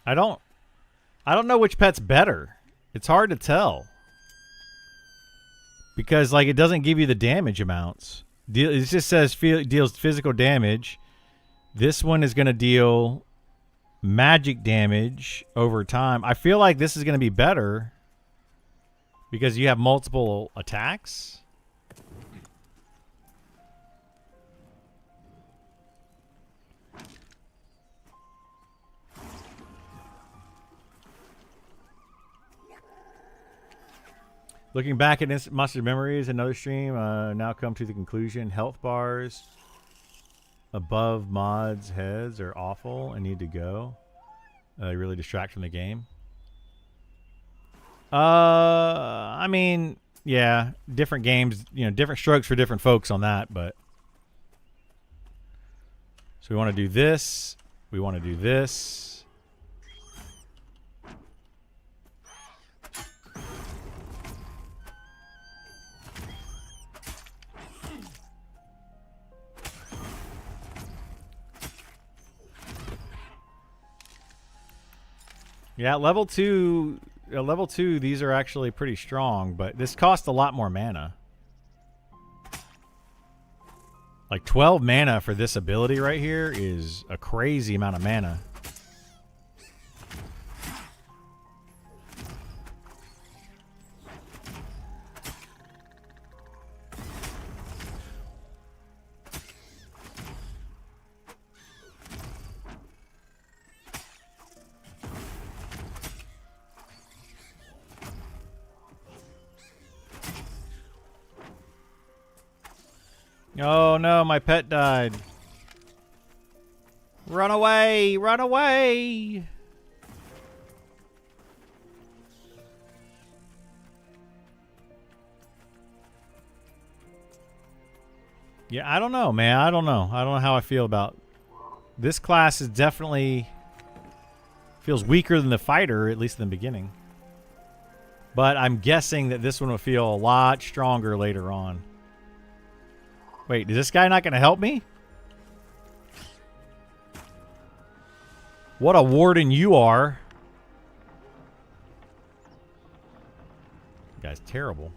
I don't know which pet's better. It's hard to tell. Because like it doesn't give you the damage amounts. It just says deals physical damage. This one is going to deal magic damage over time. I feel like this is going to be better because you have multiple attacks. Looking back at Instant Monster Memories, another stream, now come to the conclusion. Health bars above mods' heads are awful and need to go. They really distract from the game. I mean, yeah, different games, you know, different strokes for different folks on that, but. So we want to do this. We want to do this. Yeah, level 2, these are actually pretty strong, but this costs a lot more mana. Like 12 mana for this ability right here is a crazy amount of mana. Oh no, my pet died. Run away! Run away! Yeah, I don't know, man. I don't know. I don't know how I feel about this class. Is definitely feels weaker than the fighter, at least in the beginning. But I'm guessing that this one will feel a lot stronger later on. Wait, is this guy not going to help me? What a warden you are. This guy's terrible.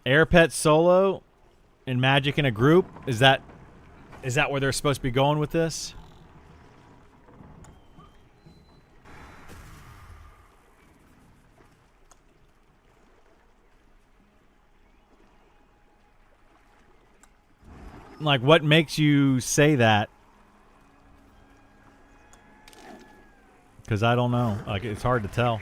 Air pet solo and magic in a group. Is that where they're supposed to be going with this? Like, what makes you say that? Because I don't know. Like, it's hard to tell.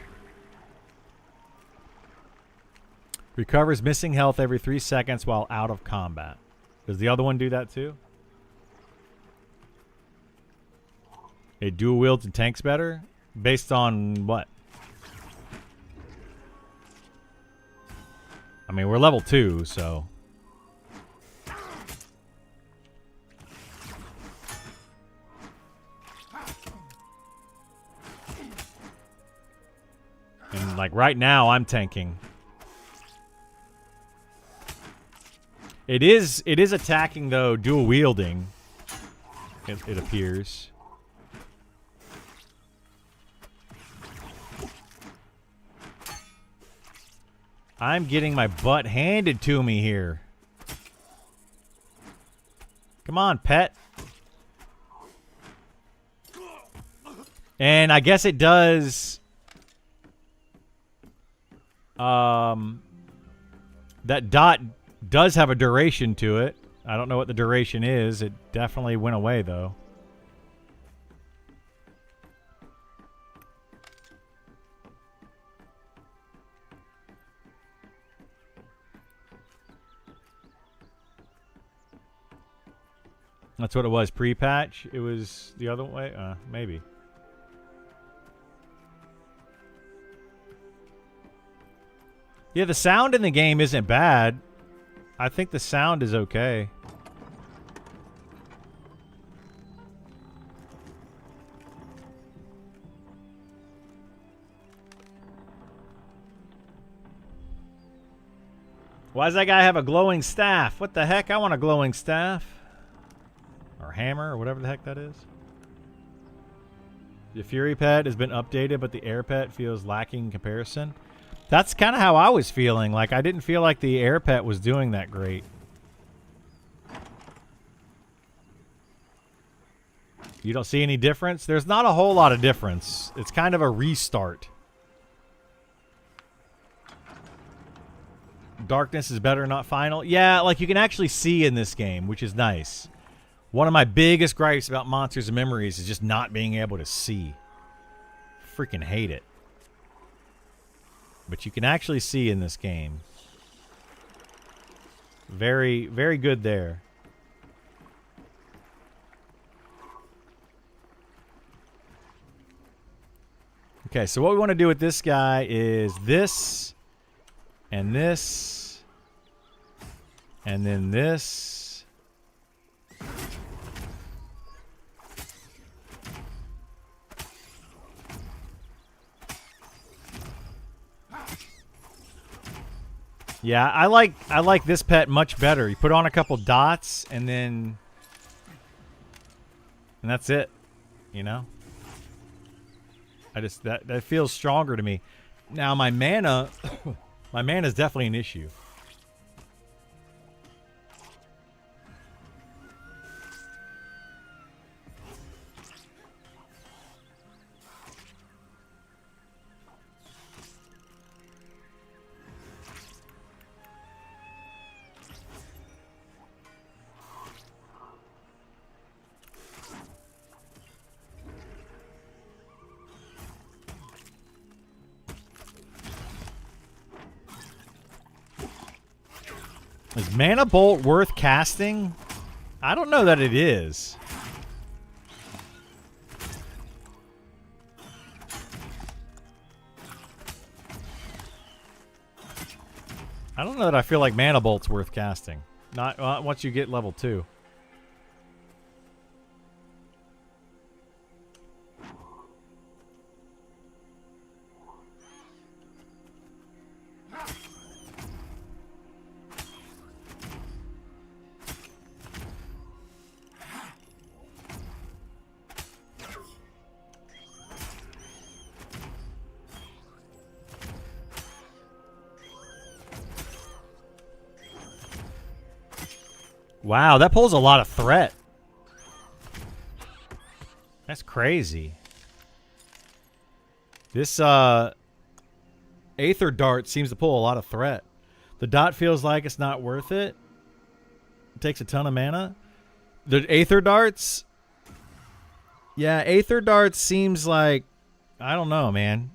Recovers missing health every 3 seconds while out of combat. Does the other one do that too? It dual wields and tanks better? Based on what? I mean, we're level 2, so... And like right now, I'm tanking. It is attacking though, dual wielding. It appears. I'm getting my butt handed to me here. Come on, pet. And I guess it does. That dot does have a duration to it. I don't know what the duration is. It definitely went away, though. That's what it was pre-patch. It was the other way. Maybe. Yeah, the sound in the game isn't bad. I think the sound is okay. Why does that guy have a glowing staff? What the heck? I want a glowing staff. Or hammer, or whatever the heck that is. The Fury Pet has been updated, but the Air Pet feels lacking in comparison. That's kind of how I was feeling. Like, I didn't feel like the Air Pet was doing that great. You don't see any difference? There's not a whole lot of difference. It's kind of a restart. Darkness is better, not final. Yeah, like you can actually see in this game, which is nice. One of my biggest gripes about Monsters and Memories is just not being able to see. Freaking hate it. But you can actually see in this game. Very, very good there. Okay, so what we want to do with this guy is this... and this, and then this. Yeah, I like this pet much better. You put on a couple dots and that's it. You know? That feels stronger to me. Now my mana my mana is definitely an issue. Is Mana Bolt worth casting? I don't know that it is. I don't know that I feel like Mana Bolt's worth casting. Not once you get level 2. Wow, that pulls a lot of threat. That's crazy. This Aether Dart seems to pull a lot of threat. The dot feels like it's not worth it. It takes a ton of mana. The Aether Darts? Yeah, Aether Darts seems like... I don't know, man.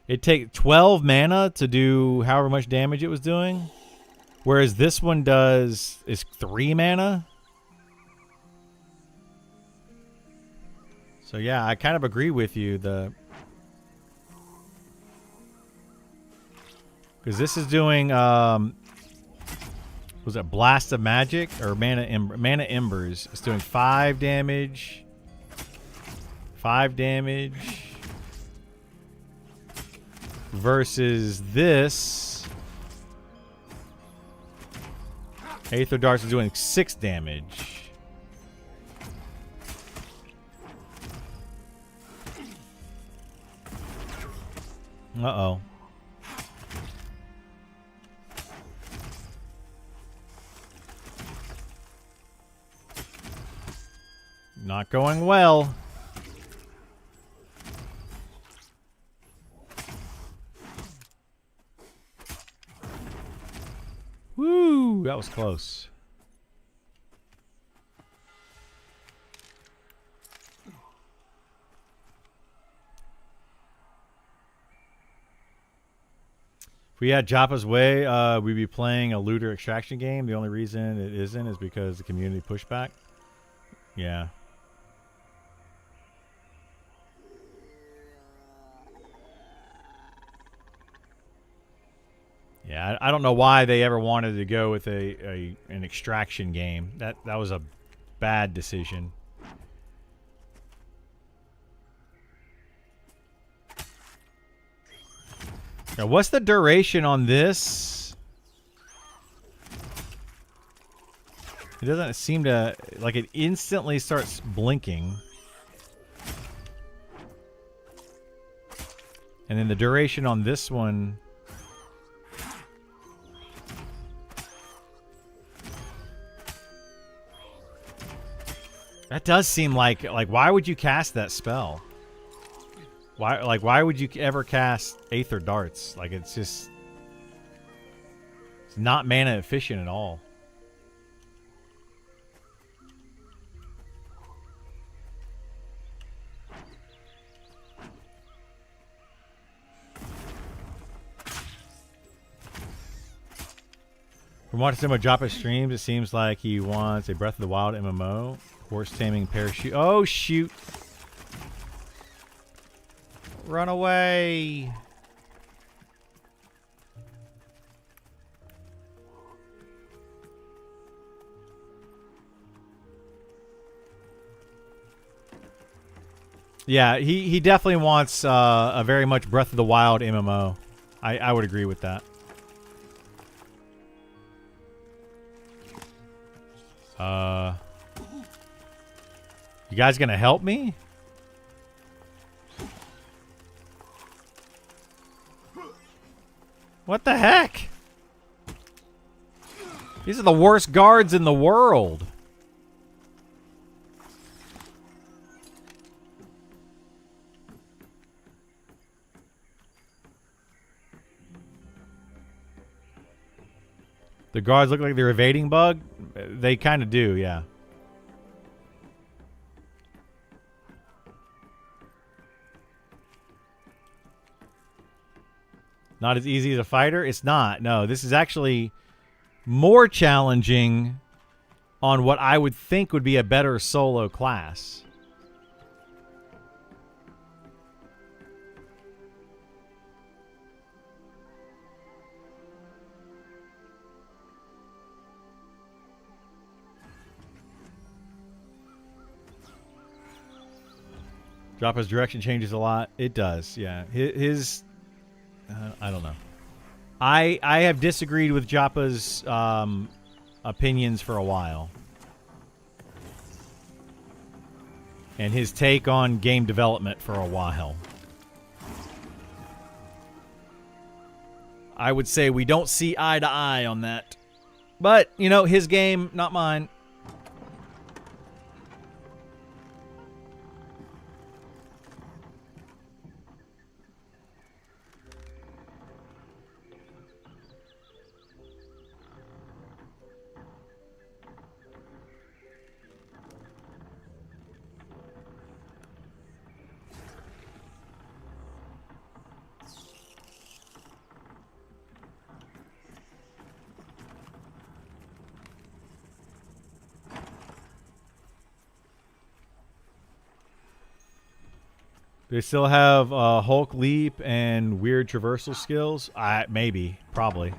It takes 12 mana to do however much damage it was doing. Whereas this one is 3 mana. So yeah, I kind of agree with you. Because this is doing was it Blast of Magic or Mana Embers? It's doing 5 damage. 5 damage. Versus this. Aether Darts is doing 6 damage. Uh-oh. Not going well. Woo! That was close. If we had Joppa's Way, we'd be playing a looter extraction game. The only reason it isn't is because the community pushback. Yeah. Yeah, I don't know why they ever wanted to go with an extraction game. That was a bad decision. Now, what's the duration on this? It doesn't seem to, like, it instantly starts blinking. And then the duration on this one... That does seem like why would you cast that spell? Why would you ever cast Aether Darts? Like, it's just... It's not mana efficient at all. From watching some of Joppa's streams, it seems like he wants a Breath of the Wild MMO. Horse taming parachute. Oh, shoot. Run away. Yeah, he definitely wants a very much Breath of the Wild MMO. I would agree with that. You guys gonna help me? What the heck? These are the worst guards in the world. The guards look like they're evading bug? They kind of do, yeah. Not as easy as a fighter? It's not. No, this is actually more challenging on what I would think would be a better solo class. Joppa's direction changes a lot. It does, yeah. His I don't know. I have disagreed with Joppa's opinions for a while. And his take on game development for a while. I would say we don't see eye to eye on that. But, you know, his game, not mine. They still have Hulk leap and weird traversal skills? Maybe. Probably.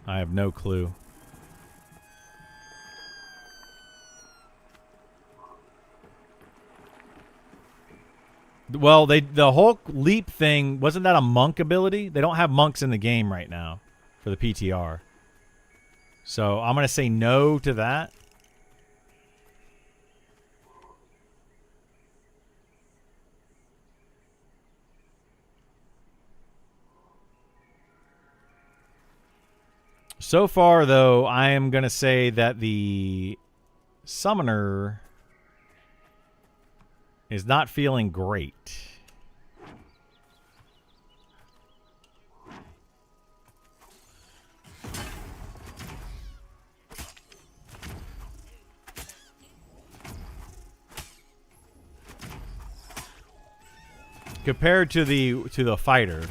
I have no clue. Well, the Hulk leap thing, wasn't that a monk ability? They don't have monks in the game right now for the PTR. So I'm going to say no to that. So far, though, I am going to say that the summoner is not feeling great. Compared to the fighter,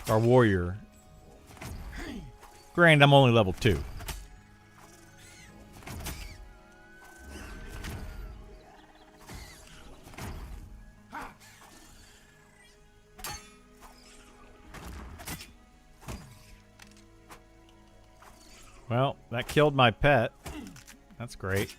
our warrior. Granted, I'm only level 2. Well, that killed my pet. That's great.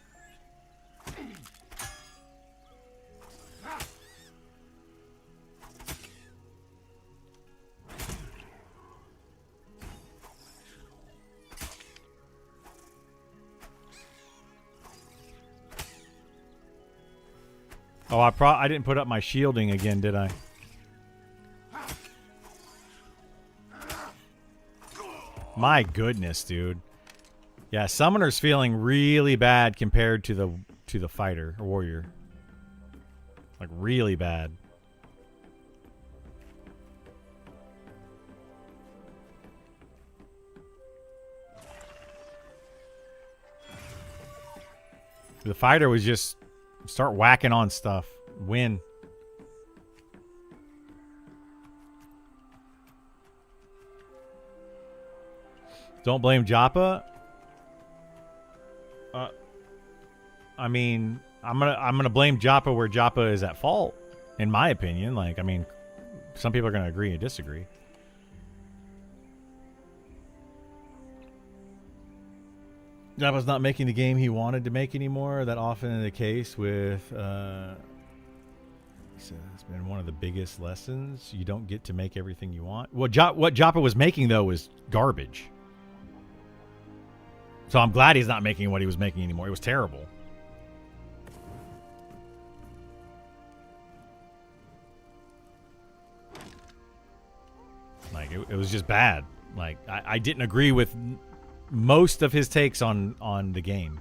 Oh, I didn't put up my shielding again, did I? My goodness, dude. Yeah, Summoner's feeling really bad compared to the fighter or warrior. Like really bad. The fighter was just start whacking on stuff. Win. Don't blame Joppa. I mean, I'm gonna blame Joppa where Joppa is at fault, in my opinion. Like, I mean, some people are gonna agree and disagree. Joppa's not making the game he wanted to make anymore. That often the case with. So it's been one of the biggest lessons. You don't get to make everything you want. What Joppa was making though was garbage. So I'm glad he's not making what he was making anymore. It was terrible. Like, it was just bad. Like, I didn't agree with most of his takes on the game.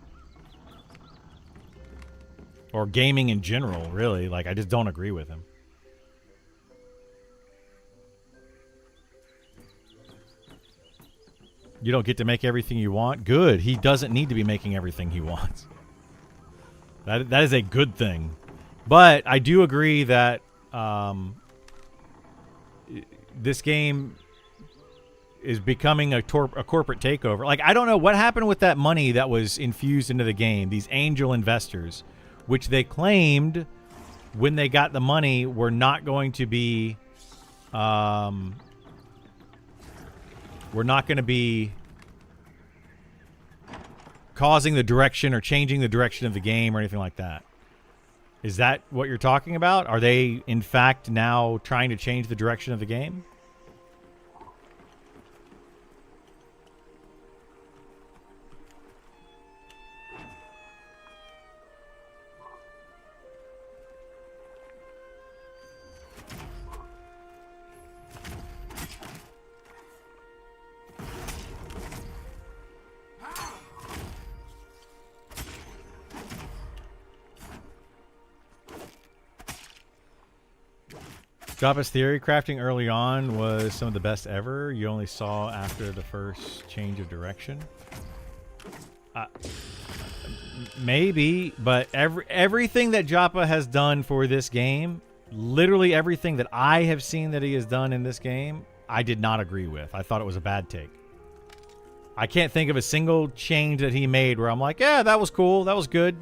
Or gaming in general, really. Like, I just don't agree with him. You don't get to make everything you want? Good. He doesn't need to be making everything he wants. That is a good thing. But I do agree that this game is becoming a corporate takeover. Like, I don't know what happened with that money that was infused into the game. These angel investors, which they claimed when they got the money were not going to be... we're not going to be causing the direction or changing the direction of the game or anything like that. Is that what you're talking about? Are they, in fact, now trying to change the direction of the game? Joppa's theory crafting early on was some of the best ever. You only saw after the first change of direction. Maybe, but everything that Joppa has done for this game, literally everything that I have seen that he has done in this game, I did not agree with. I thought it was a bad take. I can't think of a single change that he made where I'm like, yeah, that was cool, that was good.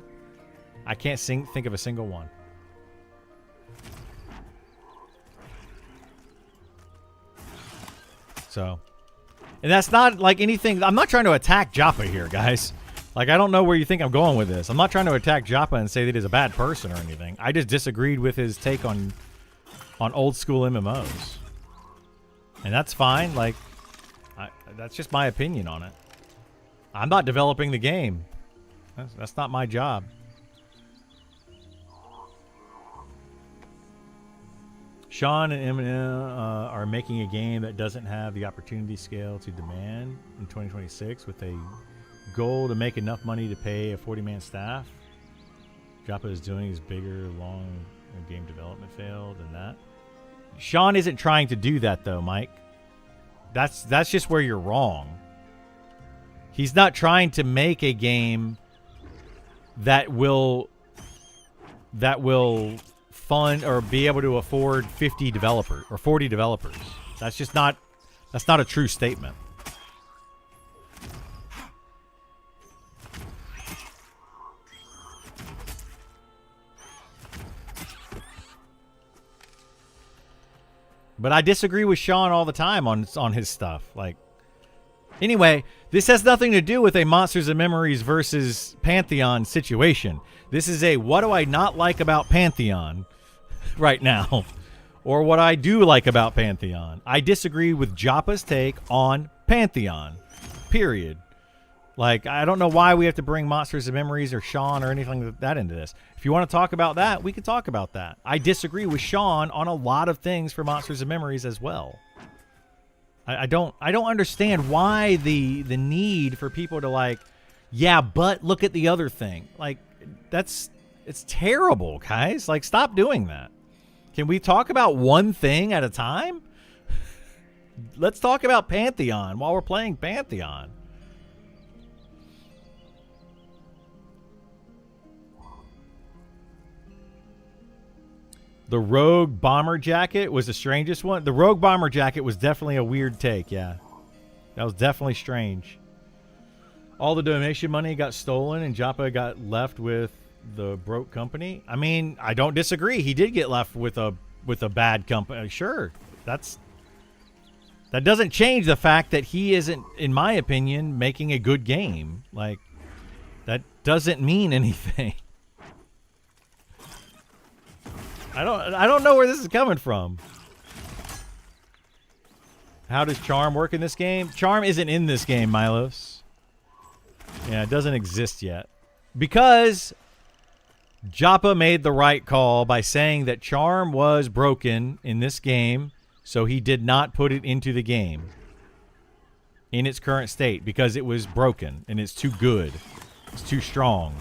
I can't think of a single one. So, and that's not like anything. I'm not trying to attack Joppa here, guys. Like, I don't know where you think I'm going with this. I'm not trying to attack Joppa and say that he's a bad person or anything. I just disagreed with his take on old school MMOs. And that's fine. Like, that's just my opinion on it. I'm not developing the game. That's not my job. Sean and Eminem are making a game that doesn't have the opportunity scale to demand in 2026 with a goal to make enough money to pay a 40-man staff. Joppa is doing his bigger, long game development failed and that. Sean isn't trying to do that though, Mike. That's just where you're wrong. He's not trying to make a game that will fund or be able to afford 50 developers or 40 developers. That's not a true statement. But I disagree with Sean all the time on his stuff. Like, Anyway, this has nothing to do with a Monsters and Memories versus Pantheon situation. This is a what do I not like about Pantheon right now, or what I do like about Pantheon. I disagree with Joppa's take on Pantheon, period. Like, I don't know why we have to bring Monsters and Memories or Sean or anything like that into this. If you want to talk about that, we can talk about that. I disagree with Sean on a lot of things for Monsters and Memories as well. I don't understand why the need for people to like, yeah, but look at the other thing. Like, it's terrible, guys. Like, stop doing that. Can we talk about one thing at a time? Let's talk about Pantheon while we're playing Pantheon. The Rogue Bomber Jacket was the strangest one. The Rogue Bomber Jacket was definitely a weird take, yeah. That was definitely strange. All the donation money got stolen and Joppa got left with the broke company. I mean, I don't disagree. He did get left with a bad company. Sure. That doesn't change the fact that he isn't, in my opinion, making a good game. Like, that doesn't mean anything. I don't know where this is coming from. How does Charm work in this game? Charm isn't in this game, Milos. Yeah, it doesn't exist yet. Because Joppa made the right call by saying that Charm was broken in this game, so he did not put it into the game in its current state because it was broken and it's too good. It's too strong.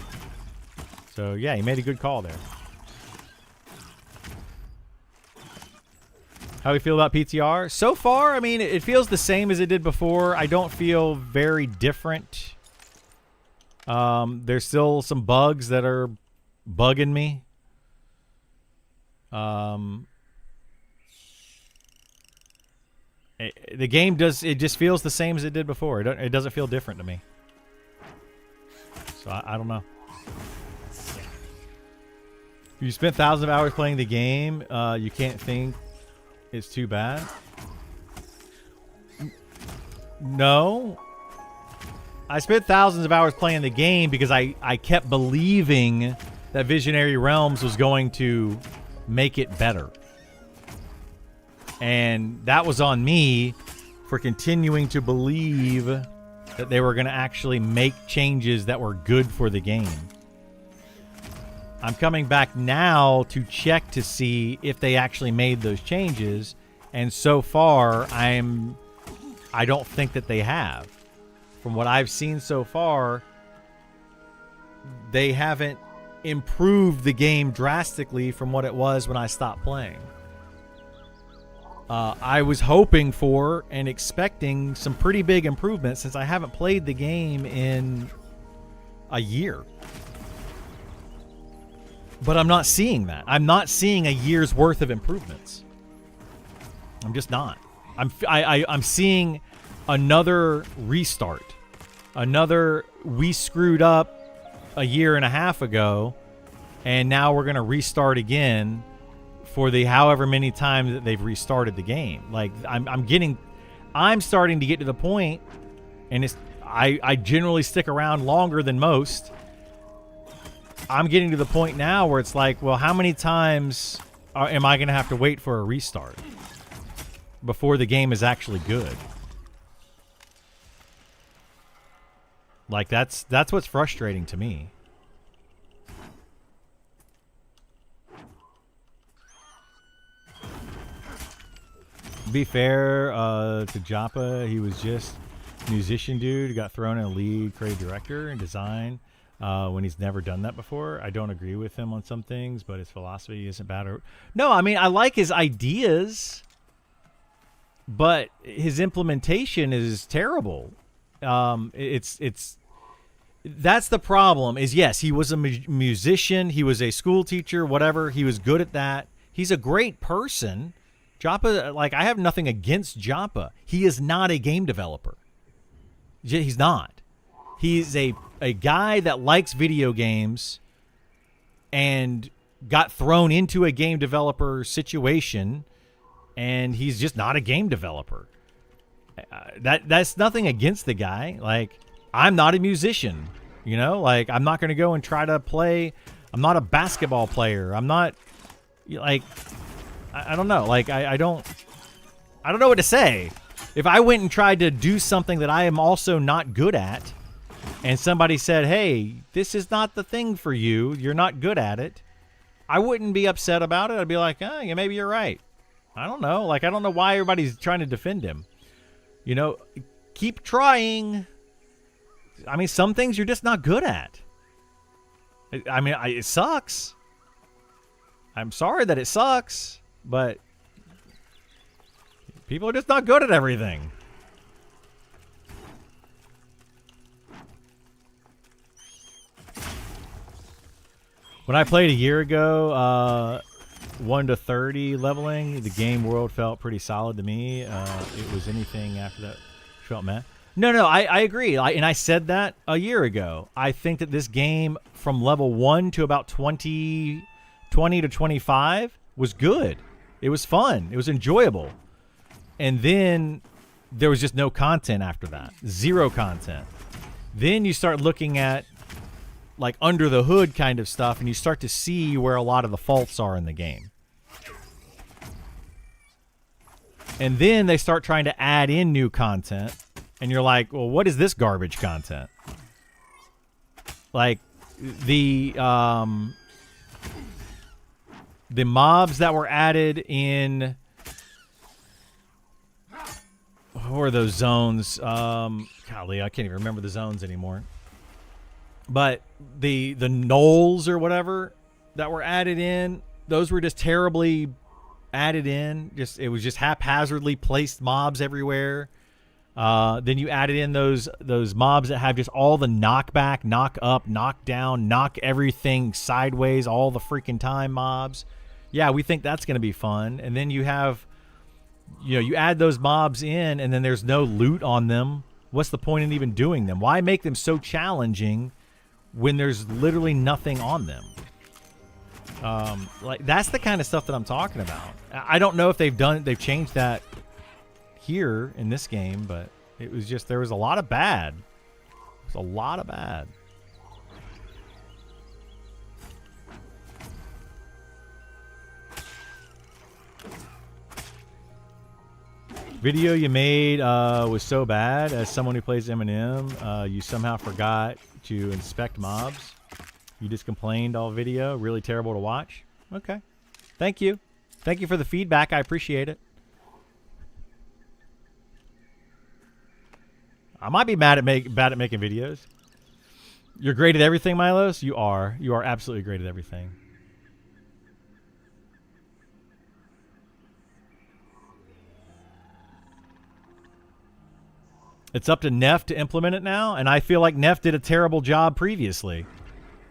So, yeah, he made a good call there. How do we feel about PTR? So far, I mean, it feels the same as it did before. I don't feel very different. There's still some bugs that are bugging me. The game it just feels the same as it did before. It doesn't feel different to me. So I don't know. You spent thousands of hours playing the game. You can't think it's too bad. No. I spent thousands of hours playing the game because I kept believing that Visionary Realms was going to make it better. And that was on me for continuing to believe that they were going to actually make changes that were good for the game. I'm coming back now to check to see if they actually made those changes, and so far I don't think that they have. From what I've seen so far, they haven't improved the game drastically from what it was when I stopped playing. I was hoping for and expecting some pretty big improvements since I haven't played the game in a year. But I'm not seeing that. I'm not seeing a year's worth of improvements. I'm just not. I'm seeing another restart. Another, we screwed up a year and a half ago, and now we're going to restart again for the however many times that they've restarted the game. Like, I'm starting to get to the point, and I generally stick around longer than most. I'm getting to the point now where it's like, well, how many times am I going to have to wait for a restart before the game is actually good? Like, that's what's frustrating to me. To be fair to Joppa, he was just a musician dude who got thrown in a lead creative director and design. When he's never done that before. I don't agree with him on some things, but his philosophy isn't bad. No, I mean, I like his ideas, but his implementation is terrible. That's the problem. Is yes, he was a musician, he was a school teacher, whatever. He was good at that. He's a great person. Joppa, like, I have nothing against Joppa. He is not a game developer. He's not. He's a guy that likes video games and got thrown into a game developer situation, and he's just not a game developer. That's nothing against the guy. Like, I'm not a musician, you know. Like, I'm not going to go and try to play. I'm not a basketball player. I'm not like I don't know. Like, I don't know what to say. If I went and tried to do something that I am also not good at, and somebody said, "Hey, this is not the thing for you. You're not good at it," I wouldn't be upset about it. I'd be like, "Oh, yeah, maybe you're right." I don't know. Like, I don't know why everybody's trying to defend him. You know, keep trying. I mean, some things you're just not good at. I mean, it sucks. I'm sorry that it sucks, but people are just not good at everything. When I played a year ago, 1 to 30 leveling, the game world felt pretty solid to me. It was anything after that felt meh. No, I agree. And I said that a year ago. I think that this game from level 1 to about 20 to 25 was good. It was fun. It was enjoyable. And then there was just no content after that. Zero content. Then you start looking at like under the hood kind of stuff, and you start to see where a lot of the faults are in the game. And then they start trying to add in new content, and you're like, well, what is this garbage content? Like the mobs that were added in, what were those zones? Golly, I can't even remember the zones anymore. But the gnolls or whatever that were added in, those were just terribly added in. It was just haphazardly placed mobs everywhere. Then you added in those mobs that have just all the knockback, knock up, knock down, knock everything sideways all the freaking time mobs. Yeah, we think that's going to be fun. And then you have, you add those mobs in, and then there's no loot on them. What's the point in even doing them? Why make them so challenging when there's literally nothing on them? Like, that's the kind of stuff that I'm talking about. I don't know if they've changed that here in this game, but it was just, there was a lot of bad. There's a lot of bad. Video you made was so bad. As someone who plays Eminem, you somehow forgot to inspect mobs. You just complained all video. Really terrible to watch. Okay. Thank you. Thank you for the feedback. I appreciate it. I might be bad at making videos. You're great at everything, Milos. You are. You are absolutely great at everything. It's up to Neff to implement it now, and I feel like Neff did a terrible job previously.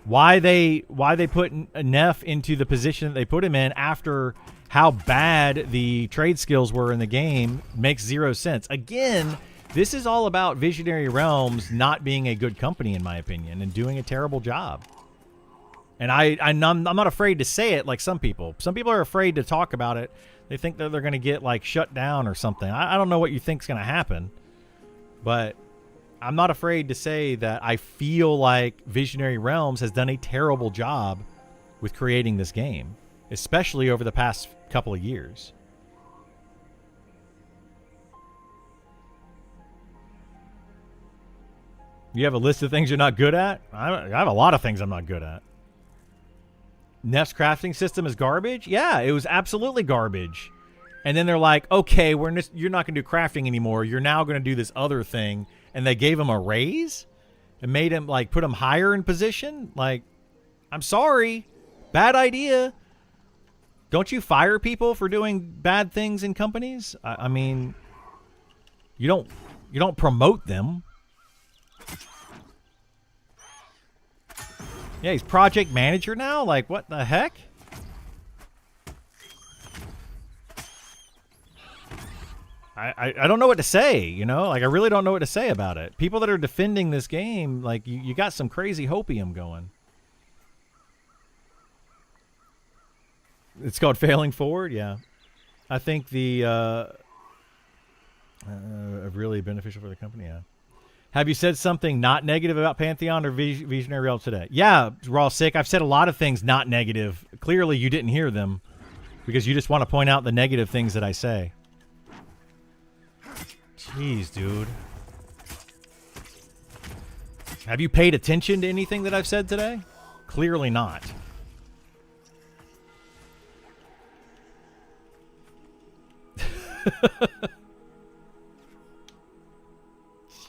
Why they put Neff into the position that they put him in after how bad the trade skills were in the game makes zero sense. Again, this is all about Visionary Realms not being a good company, in my opinion, and doing a terrible job. And I'm not afraid to say it like some people. Some people are afraid to talk about it. They think that they're going to get like shut down or something. I don't know what you think's going to happen. But I'm not afraid to say that I feel like Visionary Realms has done a terrible job with creating this game, especially over the past couple of years. You have a list of things you're not good at? I have a lot of things I'm not good at. Neff's crafting system is garbage? Yeah, it was absolutely garbage. And then they're like, okay, you're not going to do crafting anymore. You're now going to do this other thing. And they gave him a raise and made him, like, put him higher in position. Like, I'm sorry. Bad idea. Don't you fire people for doing bad things in companies? I mean, you don't promote them. Yeah, he's project manager now? Like, what the heck? I don't know what to say, you know? Like, I really don't know what to say about it. People that are defending this game, like, you got some crazy hopium going. It's called failing forward? Yeah. I think the Really beneficial for the company. Yeah. Have you said something not negative about Pantheon or Visionary Realms today? Yeah, Raw Sick. I've said a lot of things not negative. Clearly, you didn't hear them because you just want to point out the negative things that I say. Jeez, dude. Have you paid attention to anything that I've said today? Clearly not.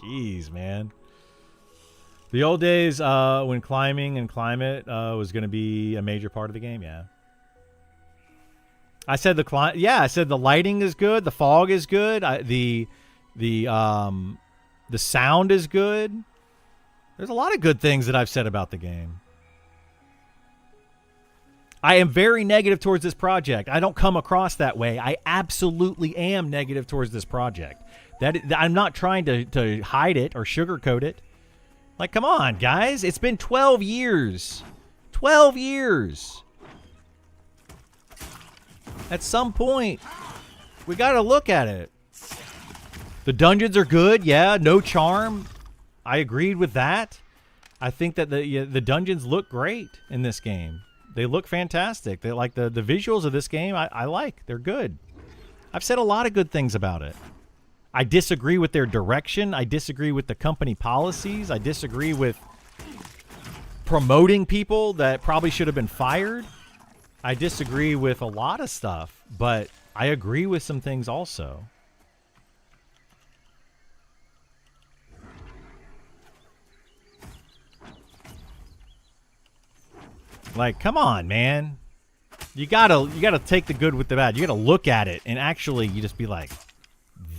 Jeez, man. The old days when climbing and climate was going to be a major part of the game, yeah. I said I said the lighting is good, the fog is good, the sound is good. There's a lot of good things that I've said about the game. I am very negative towards this project. I don't come across that way. I absolutely am negative towards this project. I'm not trying to hide it or sugarcoat it. Like, come on, guys. It's been 12 years. 12 years. At some point, we got to look at it. The dungeons are good. Yeah, no charm. I agreed with that. I think that the dungeons look great in this game. They look fantastic. They like the visuals of this game. I like. They're good. I've said a lot of good things about it. I disagree with their direction. I disagree with the company policies. I disagree with promoting people that probably should have been fired. I disagree with a lot of stuff, but I agree with some things also. Like, come on, man. You gotta take the good with the bad. You gotta look at it and actually you just be like,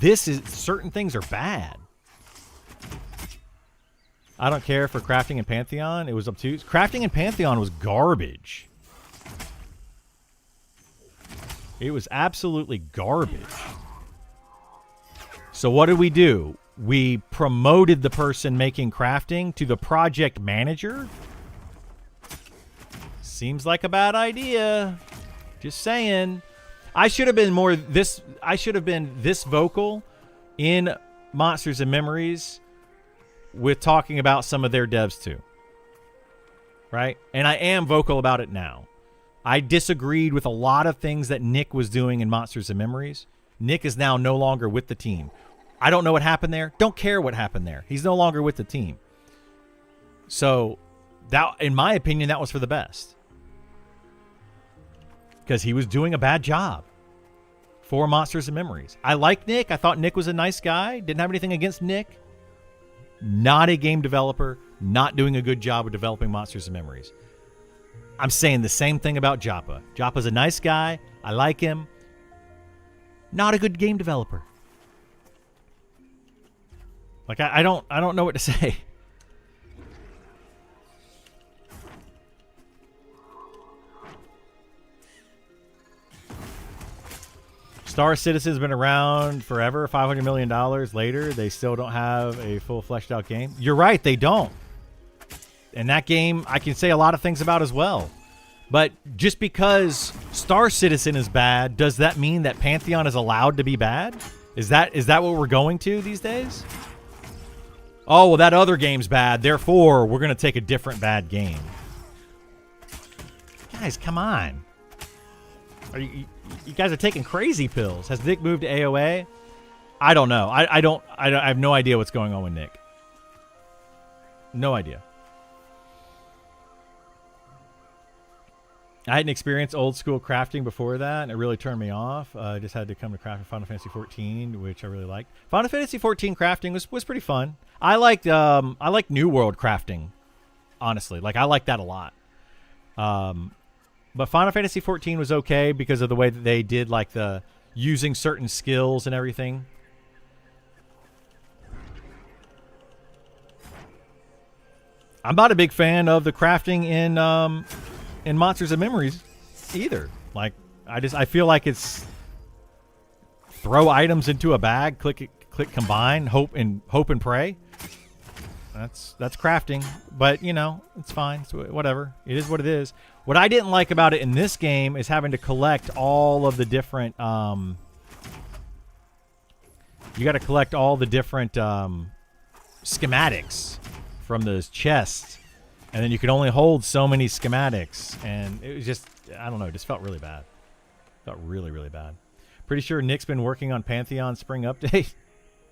certain things are bad. I don't care for crafting and Pantheon. It was obtuse. Crafting and Pantheon was garbage. It was absolutely garbage. So what did we do? We promoted the person making crafting to the project manager. Seems like a bad idea. Just saying. I should have been this vocal in Monsters and Memories with talking about some of their devs too. Right? And I am vocal about it now. I disagreed with a lot of things that Nick was doing in Monsters and Memories. Nick is now no longer with the team. I don't know what happened there. Don't care what happened there. He's no longer with the team. So, that, in my opinion, that was for the best. Because he was doing a bad job for Monsters and Memories. I like Nick. I thought Nick was a nice guy. Didn't have anything against Nick. Not a game developer. Not doing a good job of developing Monsters and Memories. I'm saying the same thing about Joppa. Joppa's a nice guy. I like him. Not a good game developer. Like, I don't know what to say. Star Citizen's been around forever. $500 million later, they still don't have a full fleshed out game. You're right, they don't. And that game, I can say a lot of things about as well. But just because Star Citizen is bad, does that mean that Pantheon is allowed to be bad? Is that what we're going to these days? Oh, well, that other game's bad. Therefore, we're going to take a different bad game. Guys, come on. You guys are taking crazy pills. Has Nick moved to AOA? I don't know. I have no idea what's going on with Nick. No idea. I hadn't experienced old school crafting before that, and it really turned me off. I just had to come to craft Final Fantasy 14, which I really liked. Final Fantasy 14 crafting was pretty fun. I liked New World crafting, honestly. Like, I liked that a lot. But Final Fantasy 14 was okay because of the way that they did, like, the using certain skills and everything. I'm not a big fan of the crafting in Monsters and Memories either. Like, I feel like it's throw items into a bag, click combine, hope and pray. That's crafting, but you know, it's fine. It's whatever. It is what it is. What I didn't like about it in this game is having to collect all of the different You got to collect all the different schematics from those chests, and then you could only hold so many schematics, and it was just, I don't know, it just felt really bad. Felt really, really bad. Pretty sure Nick's been working on Pantheon Spring Update.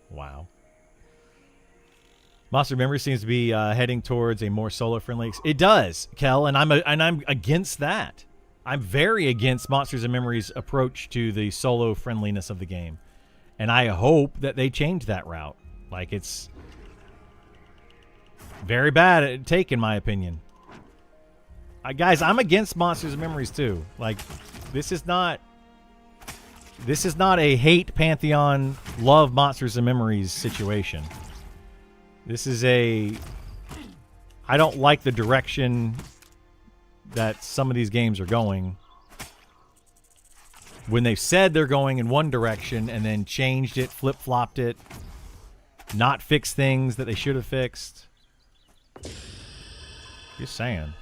Wow. Monster Memory seems to be heading towards a more solo-friendly. It does, Kel, and I'm against that. I'm very against Monsters and Memories' approach to the solo friendliness of the game, and I hope that they change that route. Like, it's very bad take, in my opinion. Guys, I'm against Monsters and Memories too. Like, this is not a hate Pantheon, love Monsters and Memories situation. This is I don't like the direction that some of these games are going. When they've said they're going in one direction and then changed it, flip-flopped it, not fixed things that they should have fixed. Just saying.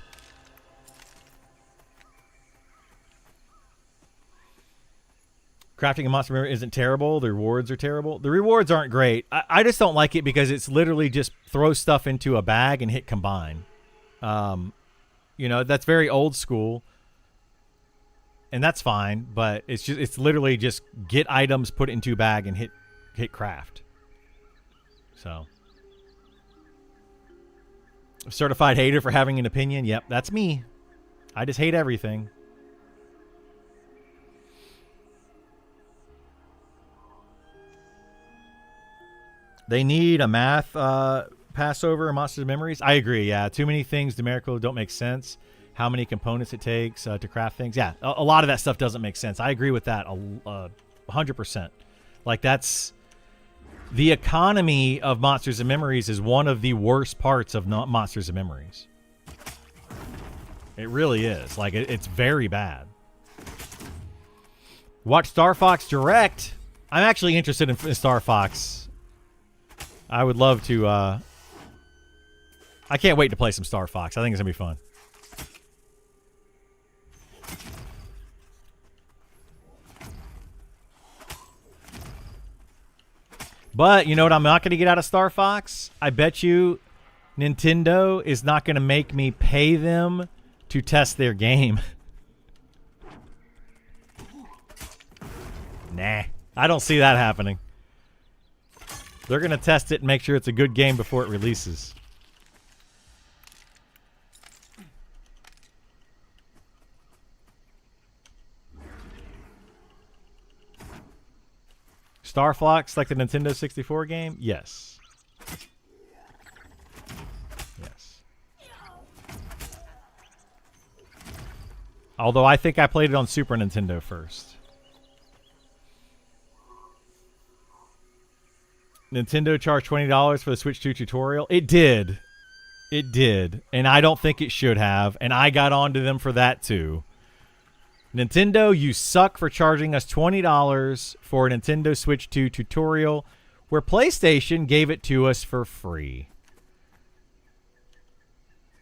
Crafting a Monster Memory isn't terrible. The rewards are terrible. The rewards aren't great. I just don't like it because it's literally just throw stuff into a bag and hit combine. You know, that's very old school. And that's fine, but it's literally just get items, put it into a bag, and hit craft. So, certified hater for having an opinion. Yep, that's me. I just hate everything. They need a math Passover and Monsters and Memories. I agree, yeah. Too many things numerically don't make sense. How many components it takes to craft things. Yeah, a lot of that stuff doesn't make sense. I agree with that 100%. Like, that's... The economy of Monsters and Memories is one of the worst parts of Monsters and Memories. It really is. Like, it's very bad. Watch Star Fox Direct. I'm actually interested in Star Fox. I would love to, I can't wait to play some Star Fox. I think it's going to be fun. But, you know what I'm not going to get out of Star Fox? I bet you Nintendo is not going to make me pay them to test their game. Nah. I don't see that happening. They're going to test it and make sure it's a good game before it releases. Star Fox, like the Nintendo 64 game? Yes. Yes. Although I think I played it on Super Nintendo first. Nintendo charged $20 for the Switch 2 tutorial. It did. It did. And I don't think it should have. And I got onto them for that too. Nintendo, you suck for charging us $20 for a Nintendo Switch 2 tutorial where PlayStation gave it to us for free.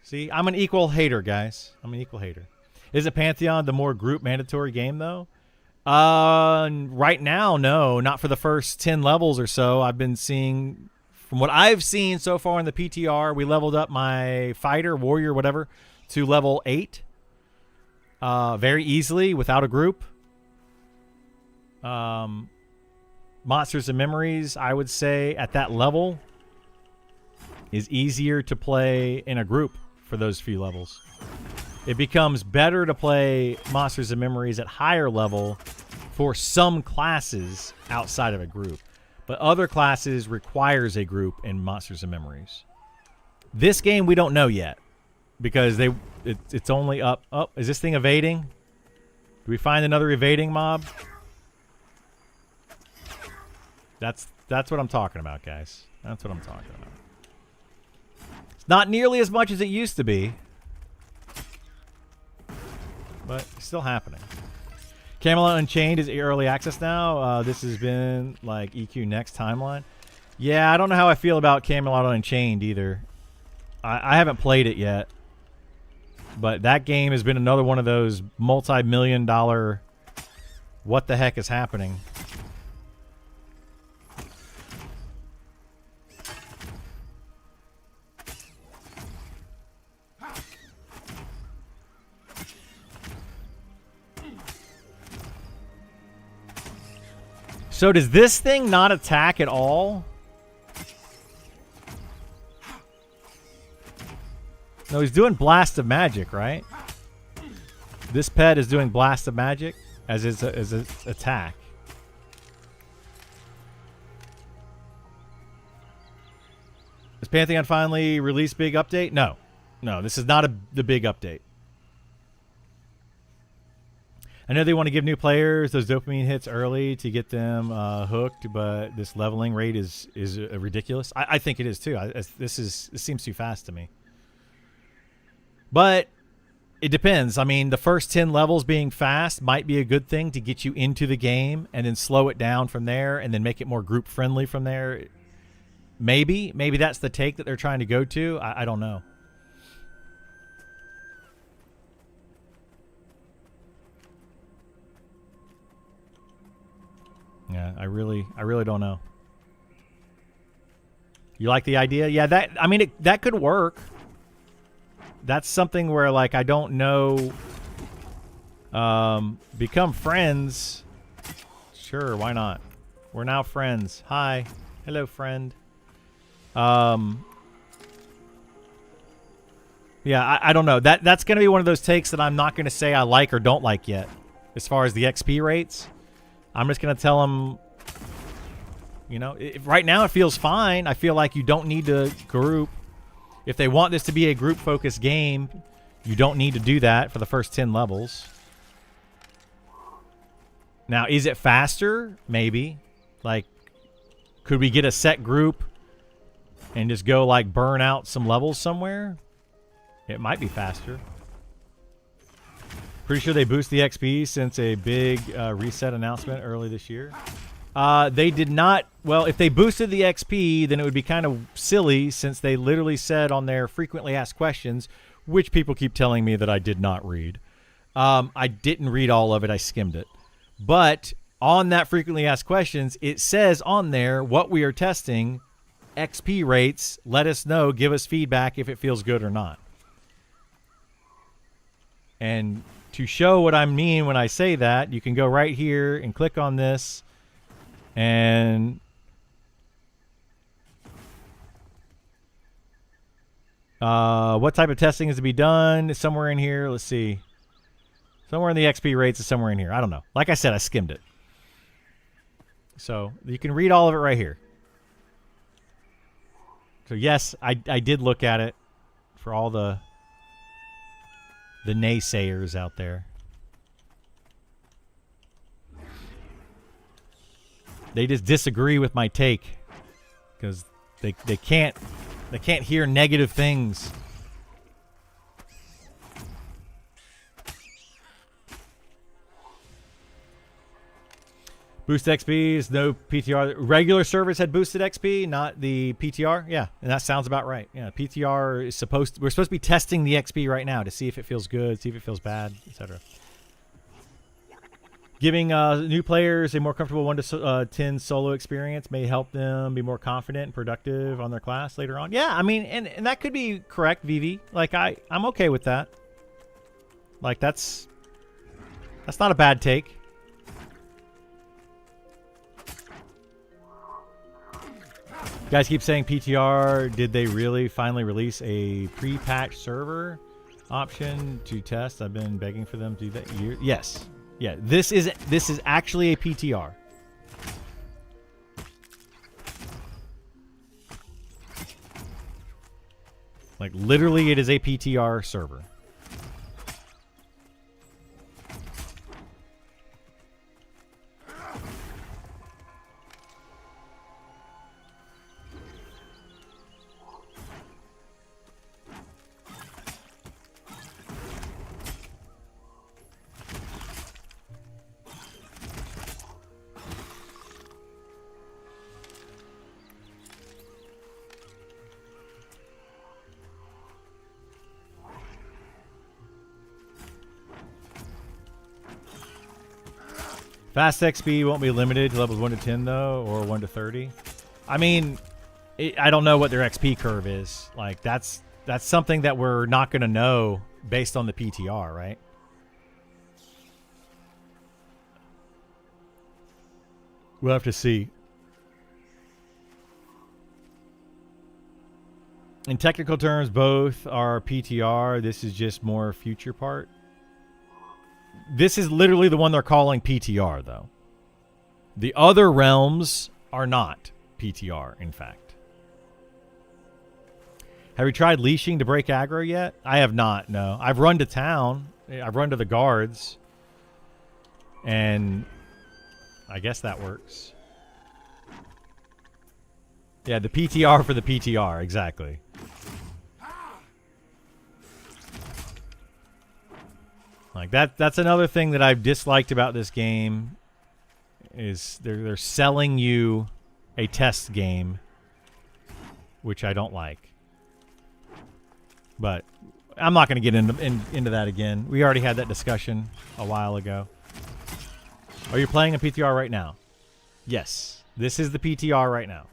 See, I'm an equal hater, guys. I'm an equal hater. Is it Pantheon the more group mandatory game, though? Right now, no. Not for the first 10 levels or so. I've been seeing, from what I've seen so far in the PTR, we leveled up my fighter, warrior, whatever, to level 8. Very easily, without a group. Monsters and Memories, I would say, at that level, is easier to play in a group for those few levels. It becomes better to play Monsters and Memories at higher level for some classes outside of a group. But other classes requires a group in Monsters and Memories. This game, we don't know yet. Because it's only up. Oh, is this thing evading? Do we find another evading mob? That's what I'm talking about, guys. That's what I'm talking about. It's not nearly as much as it used to be. But it's still happening. Camelot Unchained is early access now. This has been like EQ Next timeline. Yeah, I don't know how I feel about Camelot Unchained either. I haven't played it yet. But that game has been another one of those multi-million-dollar what the heck is happening. So does this thing not attack at all? No, he's doing Blast of Magic, right? This pet is doing Blast of Magic as his attack. Has Pantheon finally released big update? No. No, this is not the big update. I know they want to give new players those dopamine hits early to get them hooked, but this leveling rate is ridiculous. I think it is too. This seems too fast to me. But it depends. I mean, the first 10 levels being fast might be a good thing to get you into the game, and then slow it down from there, and then make it more group friendly from there. Maybe that's the take that they're trying to go to. I don't know. Yeah, I really don't know. You like the idea? Yeah, that could work. That's something where, like, I don't know. Become friends. Sure, why not? We're now friends. Hi. Hello, friend. Yeah, I don't know. That's going to be one of those takes that I'm not going to say I like or don't like yet. As far as the XP rates, I'm just going to tell them, you know, right now it feels fine. I feel like you don't need to group. If they want this to be a group-focused game, you don't need to do that for the first 10 levels. Now, is it faster? Maybe. Like, could we get a set group and just go, like, burn out some levels somewhere? It might be faster. Pretty sure they boost the XP since a big reset announcement early this year. They did not. Well, if they boosted the XP, then it would be kind of silly since they literally said on their frequently asked questions, which people keep telling me that I did not read. I didn't read all of it. I skimmed it. But on that frequently asked questions, it says on there what we are testing, XP rates, let us know, give us feedback if it feels good or not. And to show what I mean when I say that, you can go right here and click on this. And what type of testing is to be done? Somewhere in here. Let's see. Somewhere in the XP rates is somewhere in here. I don't know. Like I said, I skimmed it. So you can read all of it right here. So yes, I did look at it for all the naysayers out there. They just disagree with my take because they can't hear negative things. Boost XPs, no PTR. Regular servers had boosted XP, not the PTR. Yeah, and that sounds about right. Yeah, PTR is we're supposed to be testing the XP right now to see if it feels good, see if it feels bad, etc. Giving new players a more comfortable 1 to 10 solo experience may help them be more confident and productive on their class later on. Yeah, I mean, and that could be correct, Vivi. Like I'm okay with that. Like that's not a bad take. You guys keep saying PTR. Did they really finally release a pre-patch server option to test? I've been begging for them to do that. Yes. Yeah, this is actually a PTR. Like literally it is a PTR server. Fast XP won't be limited to levels 1 to 10 though, or 1 to 30. I mean, I don't know what their XP curve is. Like that's something that we're not going to know based on the PTR, right? We'll have to see. In technical terms, both are PTR. This is just more future part. This is literally the one they're calling PTR, though. The other realms are not PTR, in fact. Have you tried leashing to break aggro yet? I have not, no. I've run to town. I've run to the guards. And I guess that works. Yeah, the PTR for the PTR, exactly. Like that's another thing that I've disliked about this game is they're selling you a test game, which I don't like. But I'm not going to get into that again. We already had that discussion a while ago. Are you playing a PTR right now? Yes. This is the PTR right now.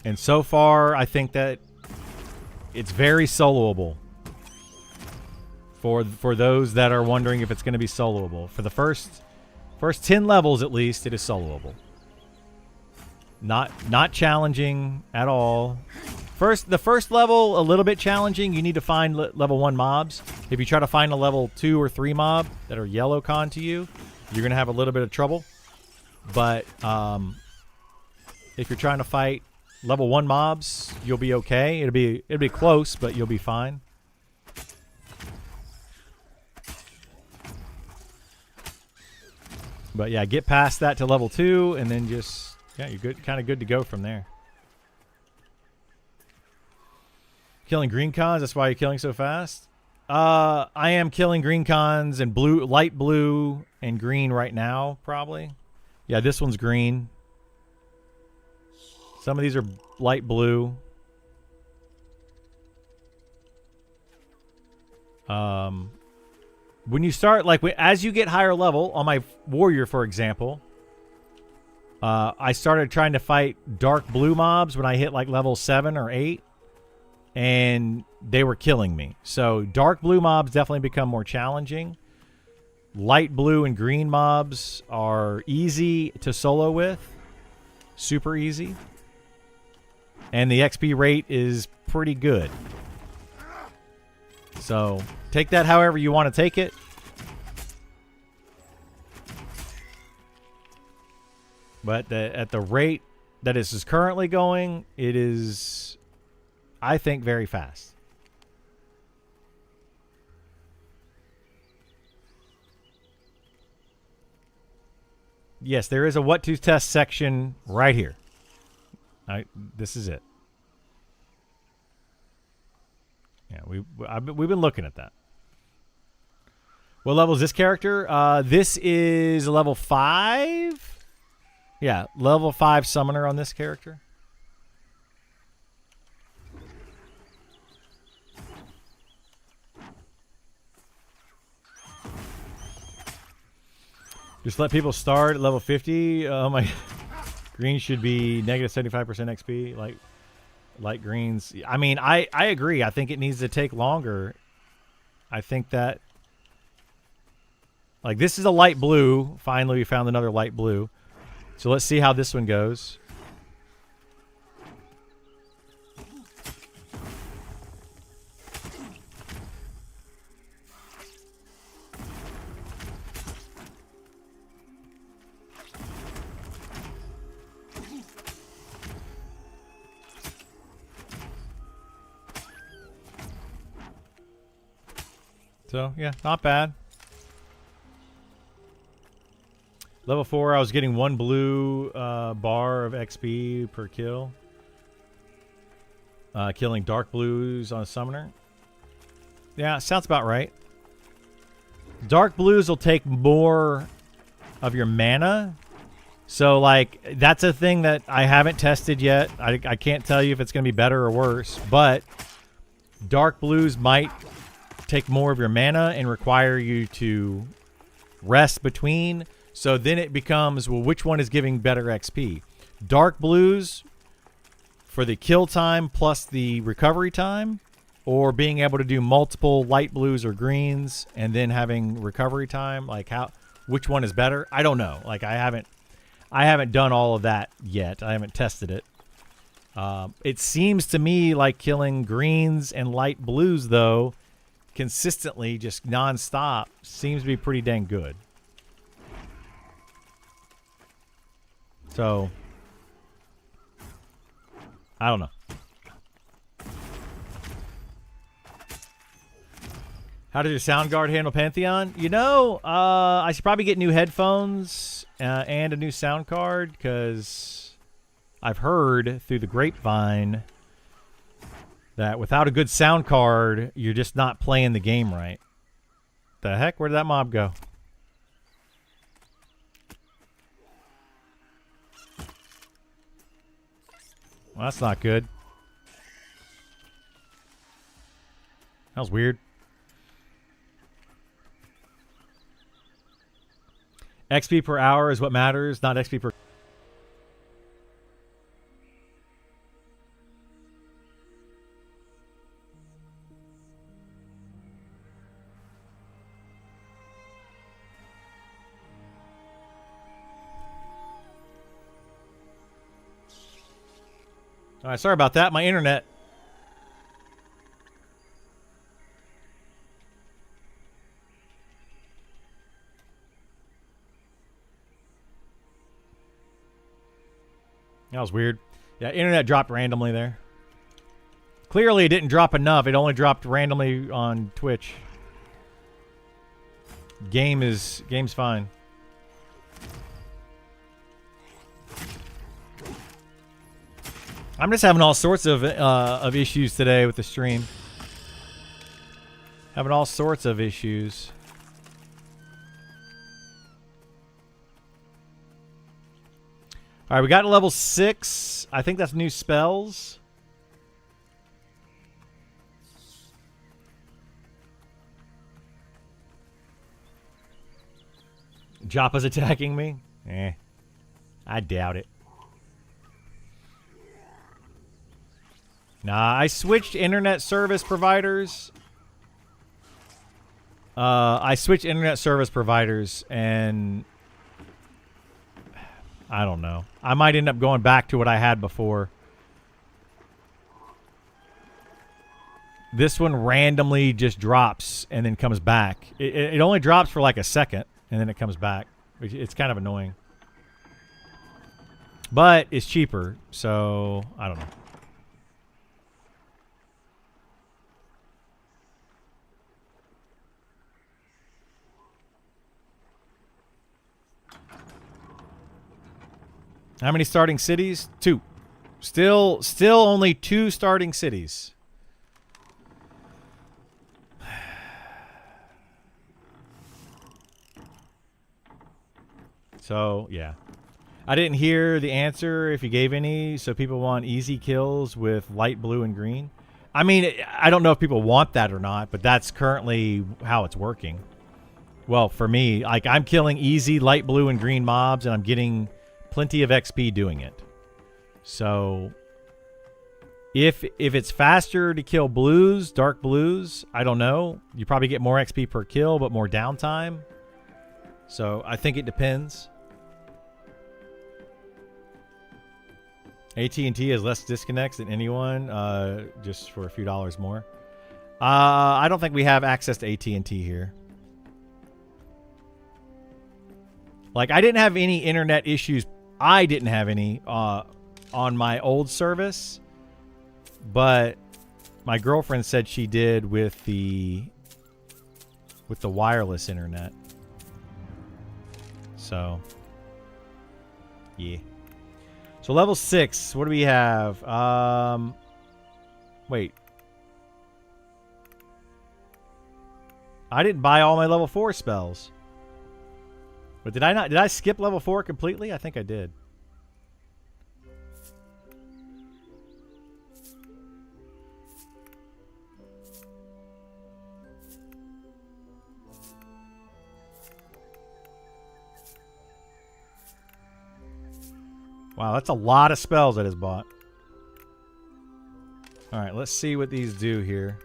And so far, I think that it's very soloable. For those that are wondering if it's going to be soloable. For the first 10 levels at least, it is soloable. Not challenging at all. The first level, a little bit challenging. You need to find level 1 mobs. If you try to find a level 2 or 3 mob that are yellow con to you, you're going to have a little bit of trouble. But if you're trying to fight level 1 mobs, you'll be okay. It'll be close, but you'll be fine. But yeah, get past that to level 2 and then just you're kind of good to go from there. Killing green cons, that's why you're killing so fast. I am killing green cons and light blue and green right now, probably. Yeah, this one's green. Some of these are light blue. When you start, as you get higher level, on my warrior, for example, I started trying to fight dark blue mobs when I hit level 7 or 8, and they were killing me. So dark blue mobs definitely become more challenging. Light blue and green mobs are easy to solo with. Super easy. And the XP rate is pretty good. So take that however you want to take it. But at the rate that this is currently going, it is, I think, very fast. Yes, there is a what to test section right here. This is it. Yeah, we've been looking at that. What level is this character? This is level 5. Yeah, level 5 summoner on this character. Just let people start at level 50. Oh my. Green should be negative 75% XP. Light greens. I mean, I agree. I think it needs to take longer. I think that this is a light blue. Finally, we found another light blue. So let's see how this one goes. So, yeah, not bad. Level 4, I was getting 1 blue bar of XP per kill. Killing dark blues on a summoner. Yeah, sounds about right. Dark blues will take more of your mana. So, that's a thing that I haven't tested yet. I can't tell you if it's going to be better or worse. But dark blues might take more of your mana and require you to rest between. So then it becomes, well, which one is giving better XP? Dark blues, for the kill time plus the recovery time, or being able to do multiple light blues or greens and then having recovery time. Like which one is better? I don't know. Like I haven't done all of that yet. I haven't tested it. It seems to me like killing greens and light blues, though, consistently, just nonstop, seems to be pretty dang good. So, I don't know. How does your sound guard handle Pantheon? You know, I should probably get new headphones and a new sound card, because I've heard through the grapevine that without a good sound card, you're just not playing the game right. The heck? Where did that mob go? Well, that's not good. That was weird. XP per hour is what matters, not XP per... All right, sorry about that. My internet. That was weird. Yeah, internet dropped randomly there. Clearly, it didn't drop enough. It only dropped randomly on Twitch. Game's fine. I'm just having all sorts of issues today with the stream. Having all sorts of issues. All right, we got to level 6. I think that's new spells. Joppa's attacking me? I doubt it. Nah, I switched internet service providers. And I don't know. I might end up going back to what I had before. This one randomly just drops and then comes back. It only drops for like a second and then it comes back. It's kind of annoying. But it's cheaper, so I don't know. How many starting cities? 2. Still only 2 starting cities. So, yeah. I didn't hear the answer if you gave any, so people want easy kills with light blue and green. I mean, I don't know if people want that or not, but that's currently how it's working. Well, for me, like I'm killing easy light blue and green mobs, and I'm getting plenty of XP doing it. So if it's faster to kill blues, dark blues, I don't know. You probably get more XP per kill, but more downtime. So I think it depends. AT&T has less disconnects than anyone, just for a few dollars more. I don't think we have access to AT&T here. Like, I didn't have any internet issues. I didn't have any on my old service, but my girlfriend said she did with the wireless internet. So, yeah. So level 6, what do we have? Wait. I didn't buy all my level 4 spells. But did I not? Did I skip level 4 completely? I think I did. Wow, that's a lot of spells I just bought. All right, let's see what these do here.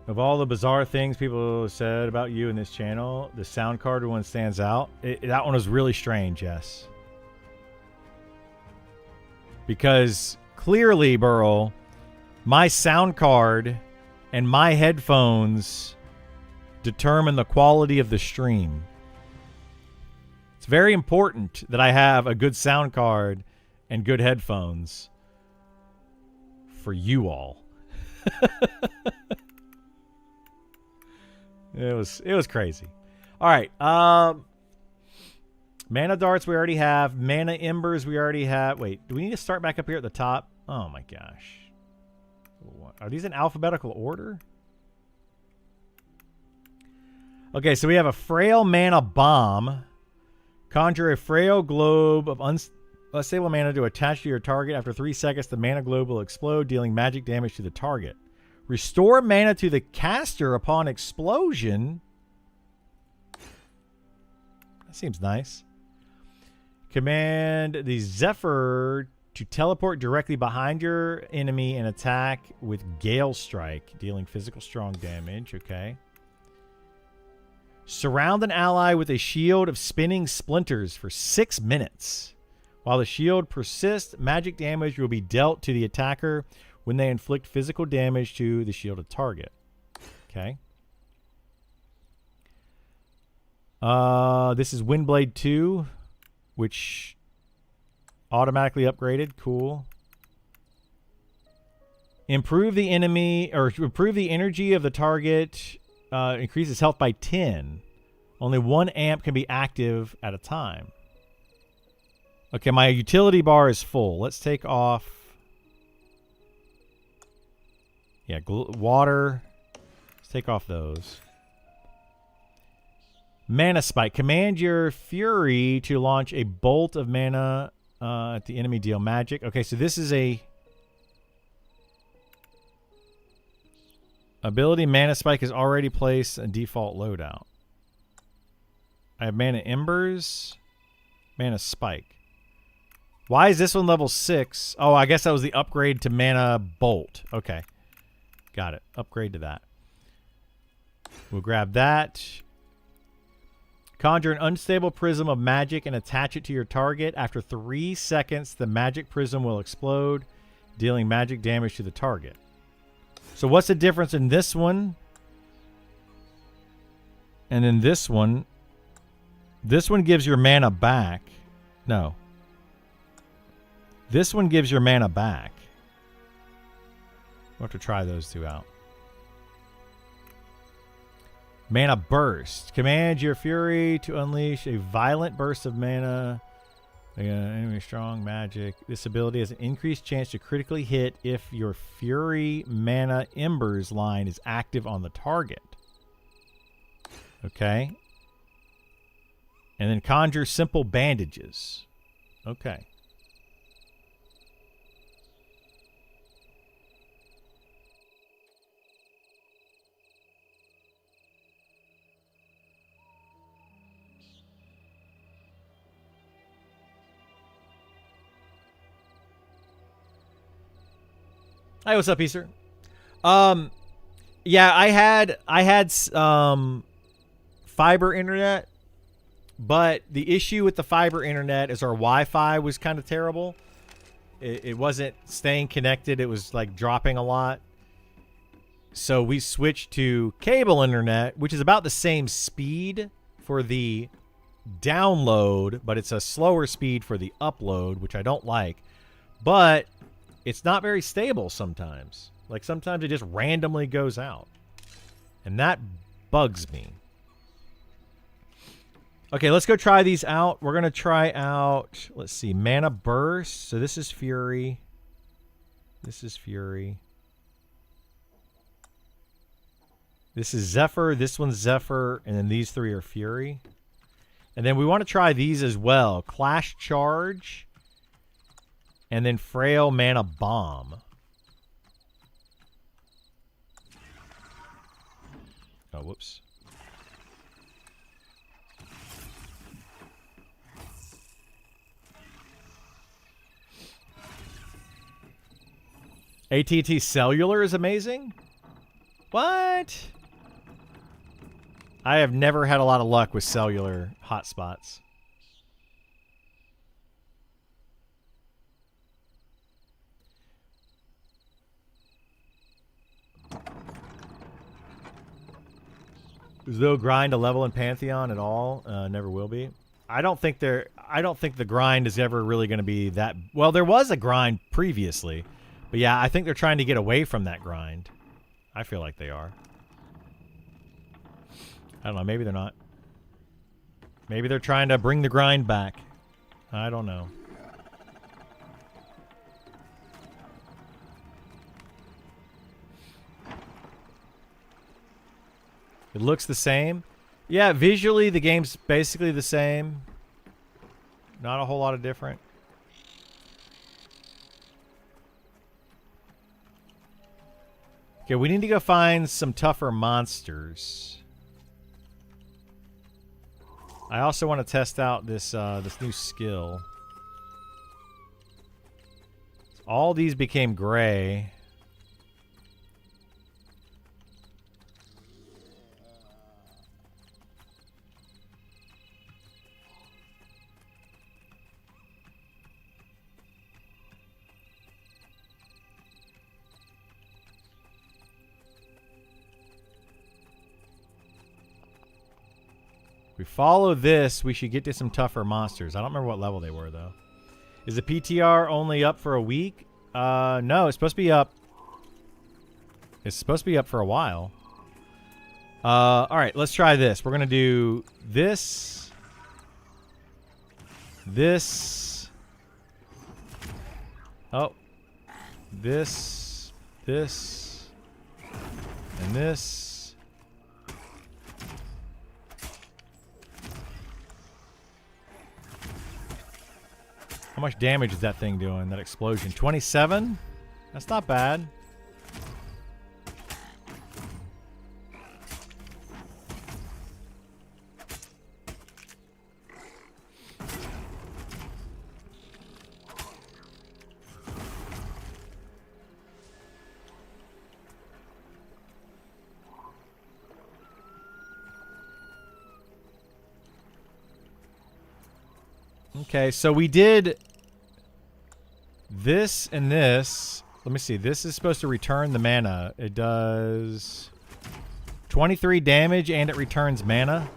Of all the bizarre things people said about you in this channel, the sound card one stands out. That one was really strange, yes. Because clearly, Burl, my sound card and my headphones determine the quality of the stream. It's very important that I have a good sound card and good headphones for you all. It was crazy. All right. Mana darts we already have. Mana embers we already have. Wait, do we need to start back up here at the top? Oh my gosh. Are these in alphabetical order? Okay, so we have a frail mana bomb. Conjure a frail globe of unstable mana to attach to your target. After 3 seconds, the mana globe will explode, dealing magic damage to the target. Restore mana to the caster upon explosion. That seems nice. Command the Zephyr to teleport directly behind your enemy and attack with Gale Strike, dealing physical strong damage. Okay. Surround an ally with a shield of spinning splinters for 6 minutes. While the shield persists, magic damage will be dealt to the attacker when they inflict physical damage to the shielded target. Okay. This is Windblade 2, which automatically upgraded. Cool. Improve the enemy, or improve the energy of the target. Increases health by 10. Only 1 amp can be active at a time. Okay, my utility bar is full. Let's take off. Yeah, water. Let's take off those. Mana Spike. Command your Fury to launch a bolt of mana at the enemy, deal magic. Okay, so this is a ability. Mana Spike is already placed a default loadout. I have Mana Embers. Mana Spike. Why is this one level 6? Oh, I guess that was the upgrade to Mana Bolt. Okay. Got it. Upgrade to that. We'll grab that. Conjure an unstable prism of magic and attach it to your target. After 3 seconds, the magic prism will explode, dealing magic damage to the target. So what's the difference in this one and in this one? This one gives your mana back. No. This one gives your mana back. We'll have to try those two out. Mana Burst. Command your Fury to unleash a violent burst of mana. Enemy strong magic. This ability has an increased chance to critically hit if your Fury Mana Embers line is active on the target. Okay. And then conjure simple bandages. Okay. Hi, what's up, Easter? Yeah, I had fiber internet, but the issue with the fiber internet is our Wi-Fi was kind of terrible. It wasn't staying connected. It was like dropping a lot. So we switched to cable internet, which is about the same speed for the download, but it's a slower speed for the upload, which I don't like. But it's not very stable sometimes. Like sometimes it just randomly goes out. And that bugs me. Okay, let's go try these out. We're going to try out, let's see, Mana Burst. So this is Fury. This is Fury. This is Zephyr. This one's Zephyr. And then these three are Fury. And then we want to try these as well. Clash Charge. And then Frail Mana Bomb. Oh, whoops. AT&T Cellular is amazing? What? I have never had a lot of luck with cellular hotspots. There's no grind to level in Pantheon at all. Never will be. I don't think the grind is ever really going to be that. Well, there was a grind previously, but yeah, I think they're trying to get away from that grind. I feel like they are. I don't know. Maybe they're not. Maybe they're trying to bring the grind back. I don't know. It looks the same. Yeah, visually the game's basically the same. Not a whole lot of different. Okay, we need to go find some tougher monsters. I also want to test out this this new skill. All these became gray. We follow this, we should get to some tougher monsters. I don't remember what level they were, though. Is the PTR only up for a week? No, it's supposed to be up. It's supposed to be up for a while. Alright, let's try this. We're going to do this. This. Oh. This. This. And this. How much damage is that thing doing, that explosion? 27? That's not bad. Okay, so we did this and this. Let me see. This is supposed to return the mana. It does 23 damage and it returns mana.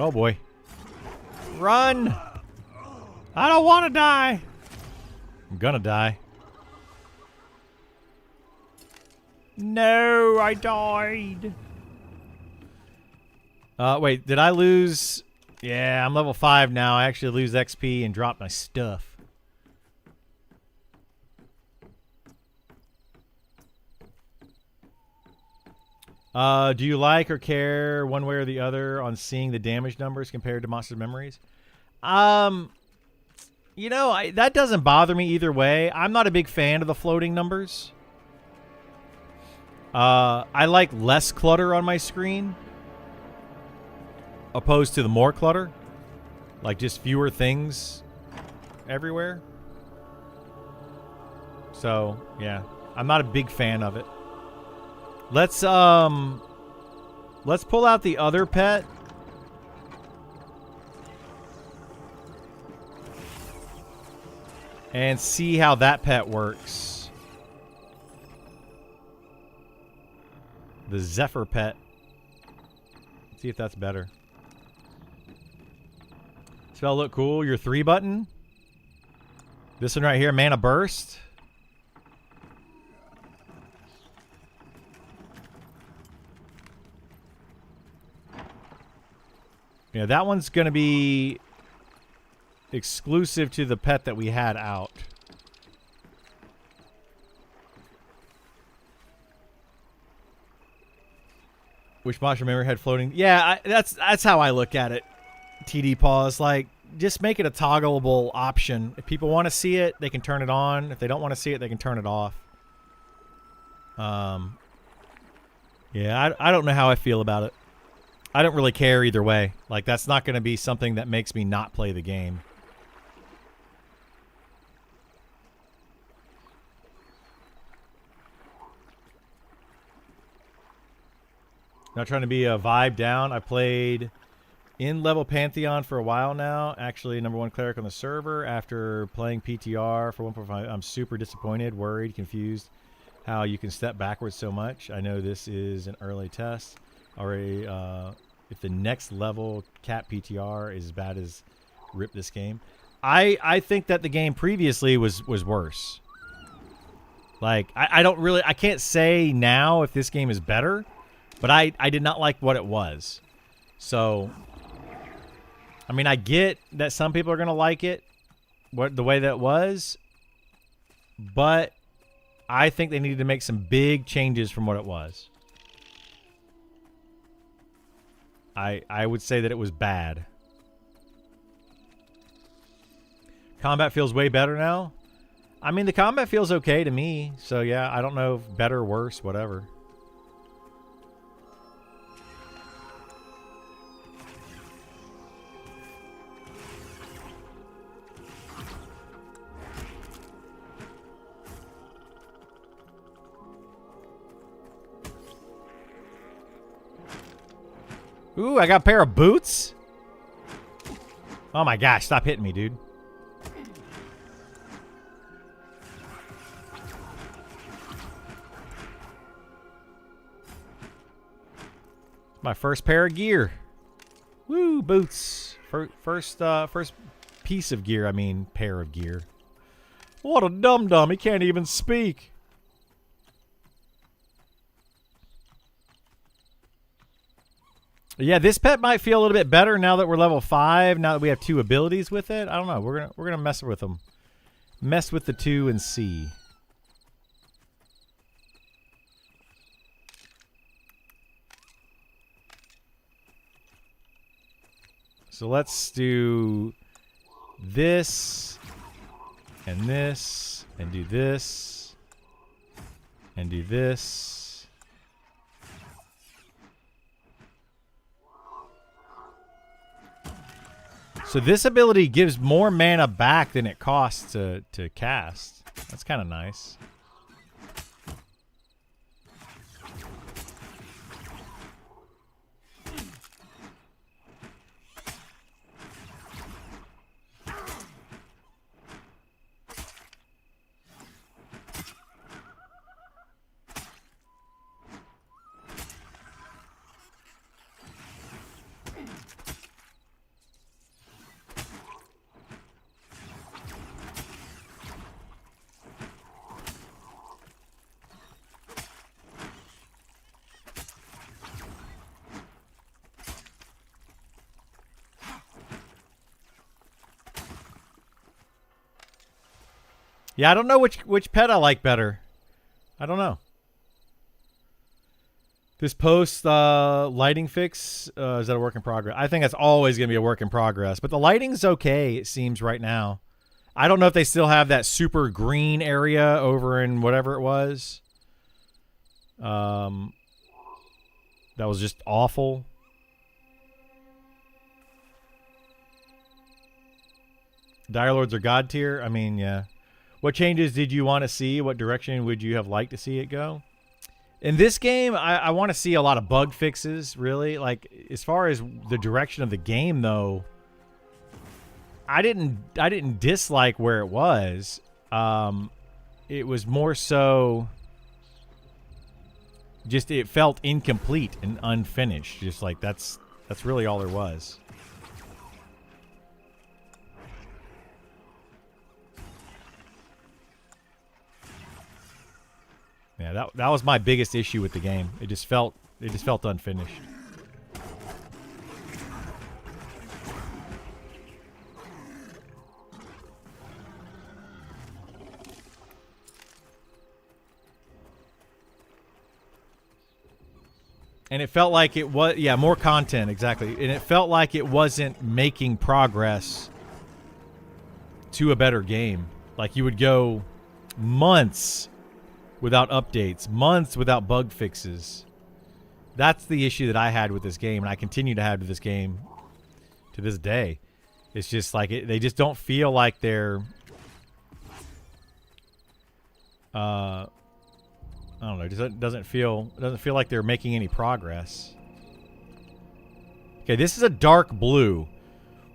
Oh boy. Run! I don't want to die! I'm gonna die. No, I died. Wait, did I lose? Yeah, I'm level 5 now. I actually lose XP and drop my stuff. Do you like or care one way or the other on seeing the damage numbers compared to Monster's Memories? You know, that doesn't bother me either way. I'm not a big fan of the floating numbers. I like less clutter on my screen opposed to the more clutter. Like just fewer things everywhere. So, yeah. I'm not a big fan of it. Let's pull out the other pet. And see how that pet works. The Zephyr pet. Let's see if that's better. Spell look cool. Your 3 button. This one right here, Mana Burst. Yeah, that one's going to be exclusive to the pet that we had out. Which mushroom memory had floating? Yeah, that's how I look at it. TD pause, like, just make it a toggleable option. If people want to see it, they can turn it on. If they don't want to see it, they can turn it off. Yeah, I don't know how I feel about it. I don't really care either way. Like, that's not going to be something that makes me not play the game. Not trying to be a vibe down. I played in level Pantheon for a while now. Actually, #1 cleric on the server. After playing PTR for 1.5, I'm super disappointed, worried, confused how you can step backwards so much. I know this is an early test. Already, if the next level cap PTR is as bad as rip this game. I think that the game previously was worse. Like, I can't say now if this game is better. But I did not like what it was. So, I mean, I get that some people are going to like it, the way that it was. But I think they needed to make some big changes from what it was. I would say that it was bad. Combat feels way better now. I mean, the combat feels okay to me. So, yeah, I don't know if better, worse, whatever. Ooh, I got a pair of boots? Oh my gosh, stop hitting me, dude. My first pair of gear. Woo, boots. First piece of gear, I mean pair of gear. What a dum-dum, he can't even speak. Yeah, this pet might feel a little bit better now that we're level 5. Now that we have 2 abilities with it, I don't know. We're gonna mess with them. Mess with the 2 and see. So let's do this and this and do this and do this. So this ability gives more mana back than it costs to cast. That's kind of nice. Yeah, I don't know which pet I like better. I don't know. This post lighting fix, is that a work in progress? I think that's always going to be a work in progress. But the lighting's okay, it seems, right now. I don't know if they still have that super green area over in whatever it was. That was just awful. Dire Lords are God tier? I mean, yeah. What changes did you want to see? What direction would you have liked to see it go? In this game, I want to see a lot of bug fixes, really. Like, as far as the direction of the game, though, I didn't dislike where it was. It was more so just it felt incomplete and unfinished. Just like that's really all there was. Yeah, that was my biggest issue with the game. It just felt unfinished. And it felt like it was, yeah, more content, exactly. And it felt like it wasn't making progress to a better game. Like you would go months without updates, months without bug fixes. That's the issue that I had with this game, and I continue to have with this game to this day. It's just like they just don't feel like they're I don't know, it doesn't feel like they're making any progress. Okay, this is a dark blue.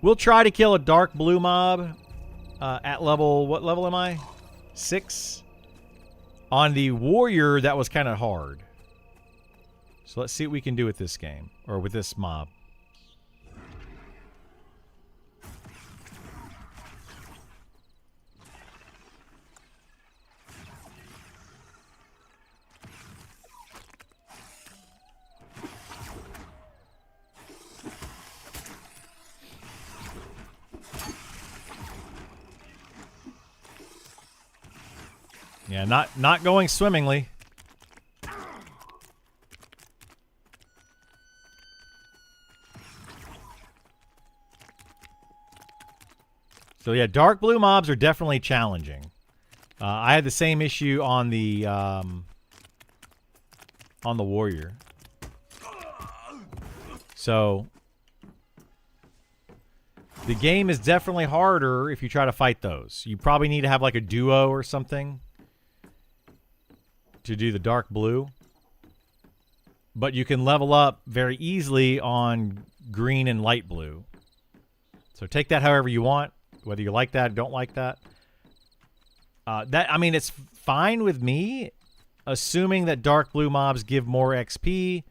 We'll try to kill a dark blue mob at level, what level am I? 6. On the warrior, that was kind of hard. So let's see what we can do with this game, or with this mob. Yeah, not going swimmingly. So yeah, dark blue mobs are definitely challenging. I had the same issue on the warrior. So the game is definitely harder if you try to fight those. You probably need to have like a duo or something to do the dark blue. But you can level up very easily on green and light blue. So take that however you want, whether you like that or don't like that. I mean, it's fine with me, assuming that dark blue mobs give more XP,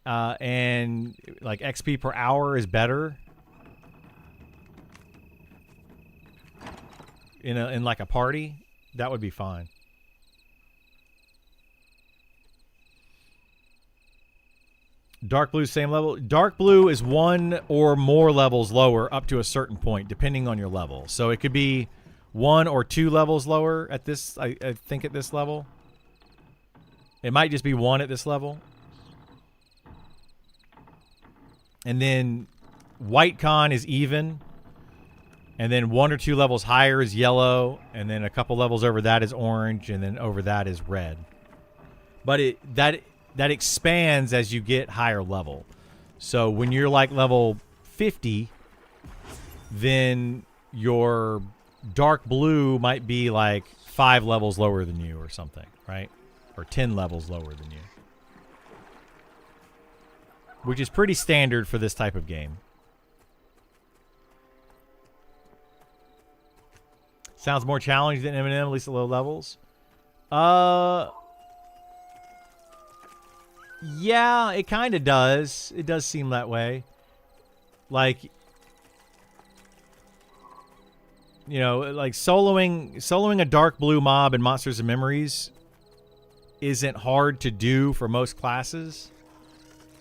and like XP per hour is better in like a party. That would be fine. Dark blue, same level. Dark blue is 1 or more levels lower up to a certain point, depending on your level. So it could be 1 or 2 levels lower at this, I think at this level. It might just be 1 at this level. And then white con is even. And then 1 or 2 levels higher is yellow. And then a couple levels over that is orange. And then over that is red. But that expands as you get higher level. So when you're like level 50, then your dark blue might be like 5 levels lower than you or something, right? Or 10 levels lower than you. Which is pretty standard for this type of game. Sounds more challenging than Eminem, at least at low levels. Yeah, it kind of does. It does seem that way. Like, you know, like soloing a dark blue mob in Monsters and Memories isn't hard to do for most classes.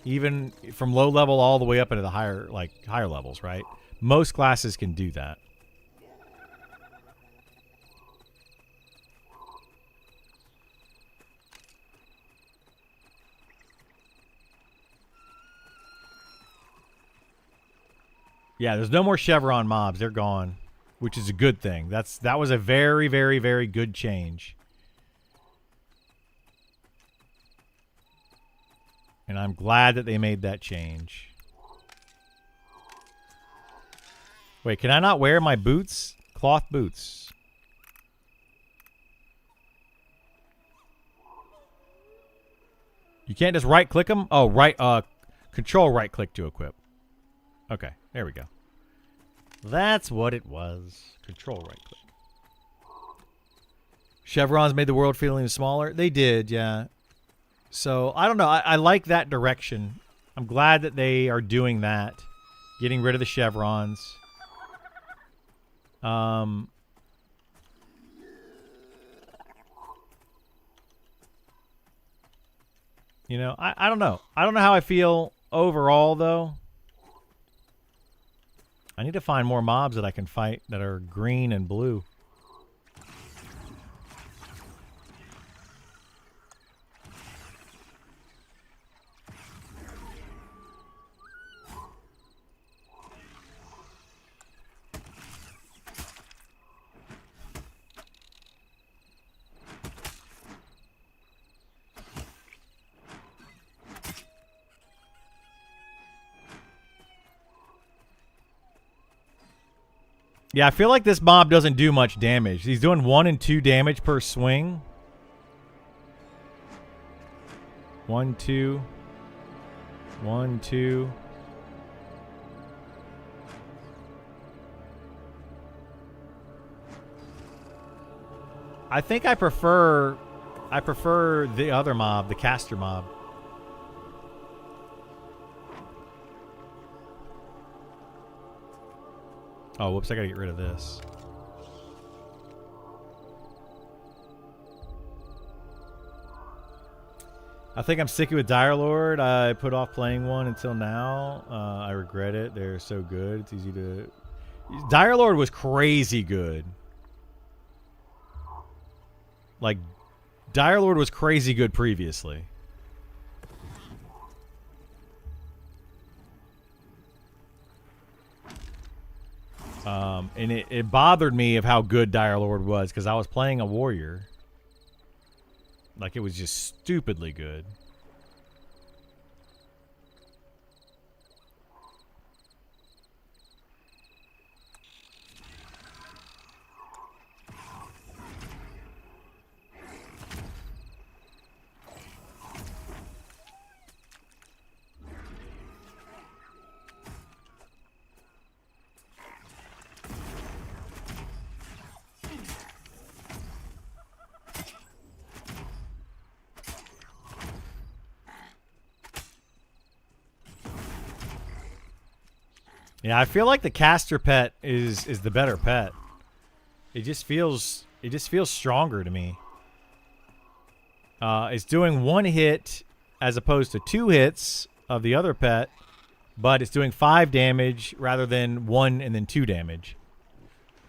Even from low level all the way up into the higher levels, right? Most classes can do that. Yeah, there's no more Chevron mobs. They're gone, which is a good thing. That was a very, very, very good change. And I'm glad that they made that change. Wait, can I not wear my boots? Cloth boots. You can't just right-click them? Oh, control right-click to equip. Okay, there we go. That's what it was. Control right-click. Chevrons made the world feeling smaller. They did, yeah. So, I don't know. I like that direction. I'm glad that they are doing that. Getting rid of the chevrons. You know, I don't know. I don't know how I feel overall, though. I need to find more mobs that I can fight that are green and blue. Yeah, I feel like this mob doesn't do much damage. He's doing 1 and 2 damage per swing. 1, 2. 1, 2. I think I prefer the other mob, the caster mob. Oh, whoops, I gotta get rid of this. I think I'm sticking with Dire Lord. I put off playing one until now. I regret it. They're so good. It's easy to... Dire Lord was crazy good. Like, Dire Lord was crazy good previously. And it bothered me of how good Dire Lord was because I was playing a warrior. Like, it was just stupidly good. Yeah, I feel like the caster pet is the better pet. It just feels stronger to me. It's doing 1 hit as opposed to 2 hits of the other pet, but it's doing 5 damage rather than 1 and then 2 damage.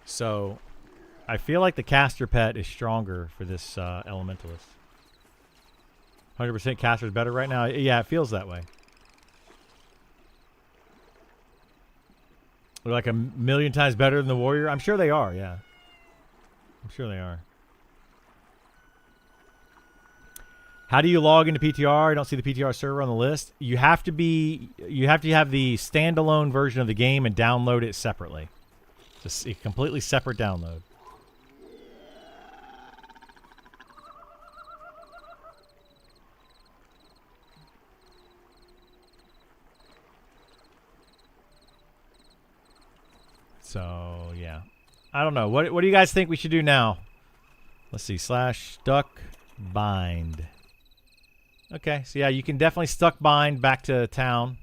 So, I feel like the caster pet is stronger for this elementalist. 100% caster is better right now. Yeah, it feels that way. They're like a million times better than the warrior. I'm sure they are. Yeah, I'm sure they are. How do you log into PTR? I don't see the PTR server on the list. You have to have the standalone version of the game and download it separately. Just a completely separate download. So, yeah. I don't know. What do you guys think we should do now? Let's see. /duck bind. Okay. So, yeah, you can definitely stuck bind back to town.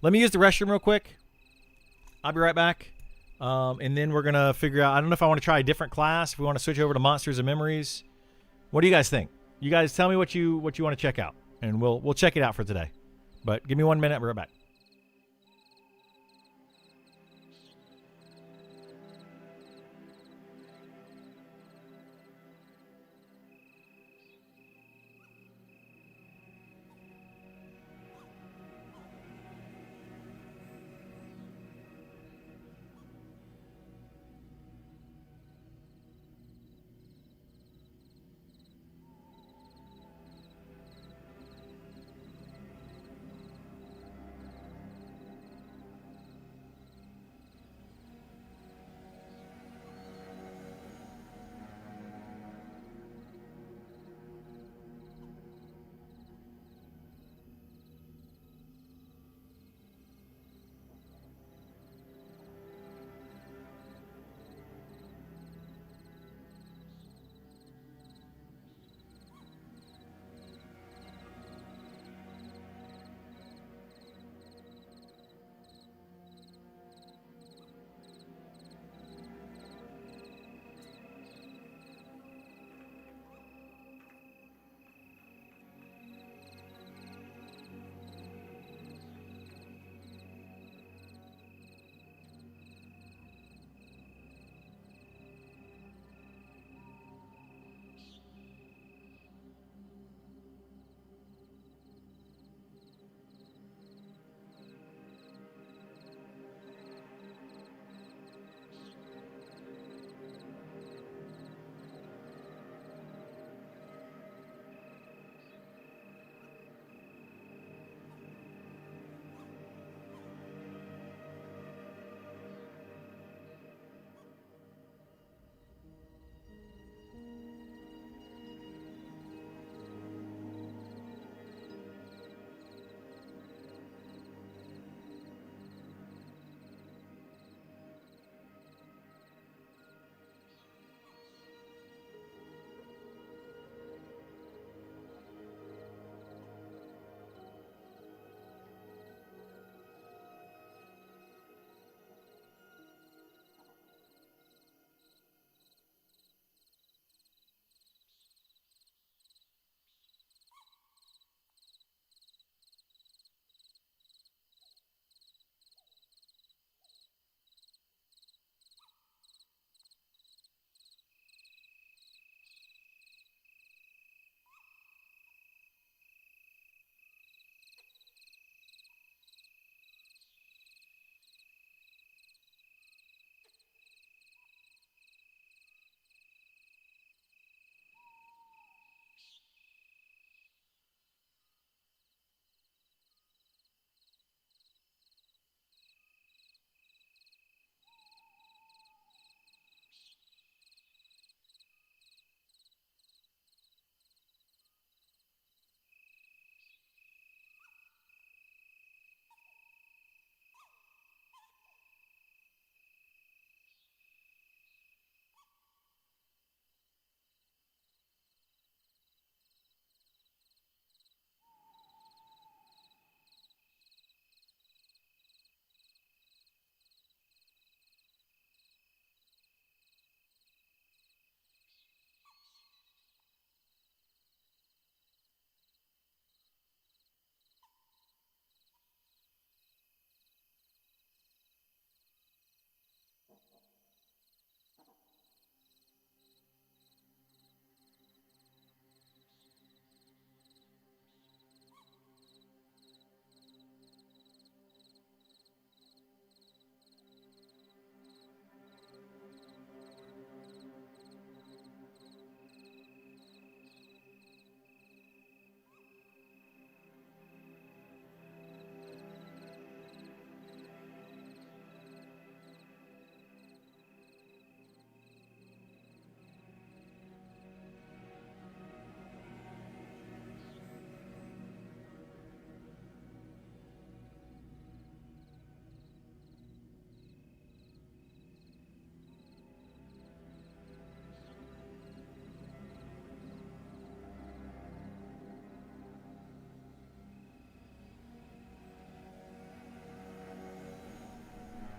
Let me use the restroom real quick. I'll be right back. And then we're going to figure out... I don't know if I want to try a different class. If we want to switch over to Monsters and Memories. What do you guys think? You guys tell me what you want to check out. And we'll check it out for today. But give me 1 minute. I'll be right back.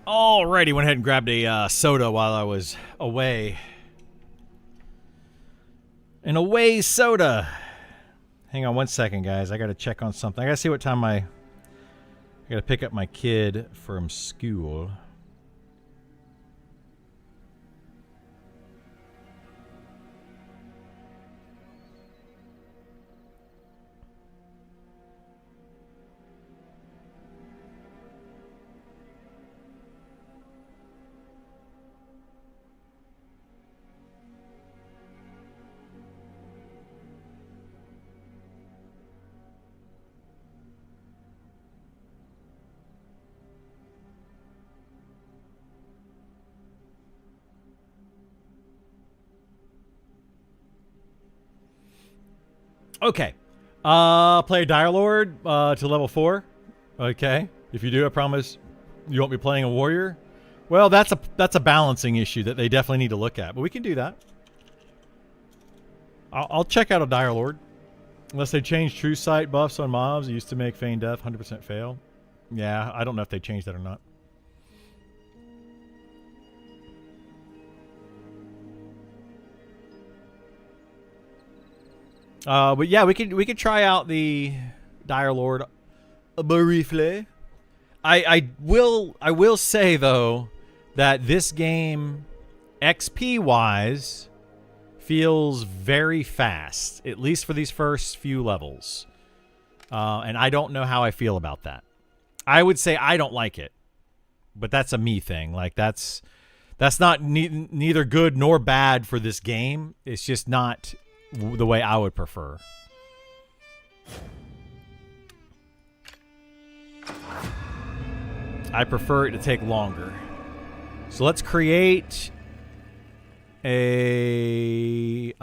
Alrighty, went ahead and grabbed a soda while I was away. An away soda. Hang on one second, guys. I gotta check on something. I gotta see what time I gotta pick up my kid from school. Okay. Play Dire Lord to level 4. Okay. If you do, I promise you won't be playing a warrior. Well, that's a balancing issue that they definitely need to look at, but we can do that. I'll check out a Dire Lord. Unless they change True Sight buffs on mobs. It used to make Feign Death 100% fail. Yeah, I don't know if they changed that or not. But yeah, we could try out the Dire Lord briefly. I will say though that this game, XP wise, feels very fast, at least for these first few levels. And I don't know how I feel about that. I would say I don't like it, but that's a me thing. Like that's not neither good nor bad for this game. It's just not the way I would prefer. I prefer it to take longer. So let's create a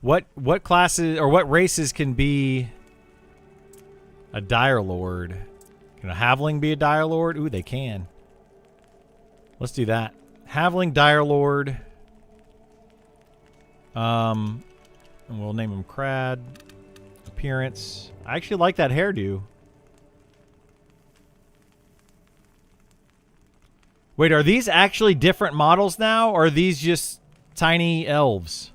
what classes or what races can be a Dire Lord? Can a Halfling be a Dire Lord? Ooh, they can. Let's do that. Halfling Dire Lord. And we'll name him Crad. Appearance. I actually like that hairdo. Wait, are these actually different models now, or are these just tiny elves?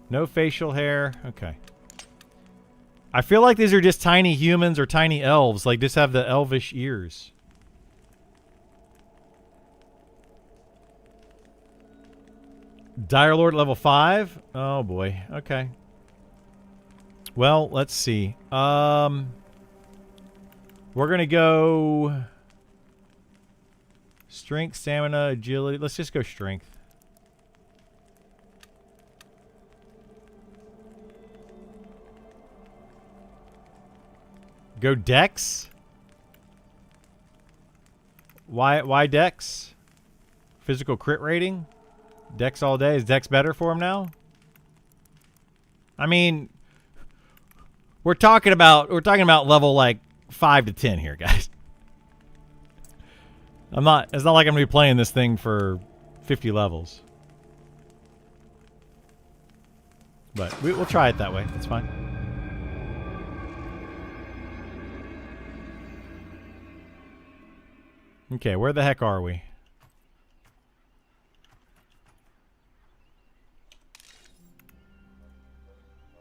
No facial hair. Okay. I feel like these are just tiny humans or tiny elves. Like, just have the elvish ears. Dire Lord level 5? Oh, boy. Okay. Well, let's see. We're going to go... Strength, stamina, agility. Let's just go strength. Go Dex? Why Dex? Physical crit rating? Dex all day. Is Dex better for him now? I mean, we're talking about level like 5 to 10 here, guys. It's not like I'm gonna be playing this thing for 50 levels. But we'll try it that way. That's fine. Okay, where the heck are we?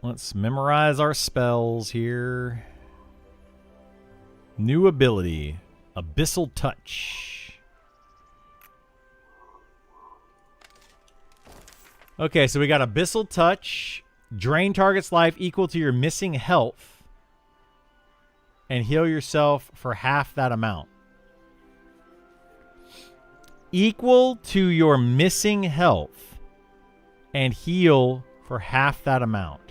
Let's memorize our spells here. New ability, Abyssal Touch. Okay, so we got Abyssal Touch. Drain target's life equal to your missing health. And heal yourself for half that amount. Equal to your missing health and heal for half that amount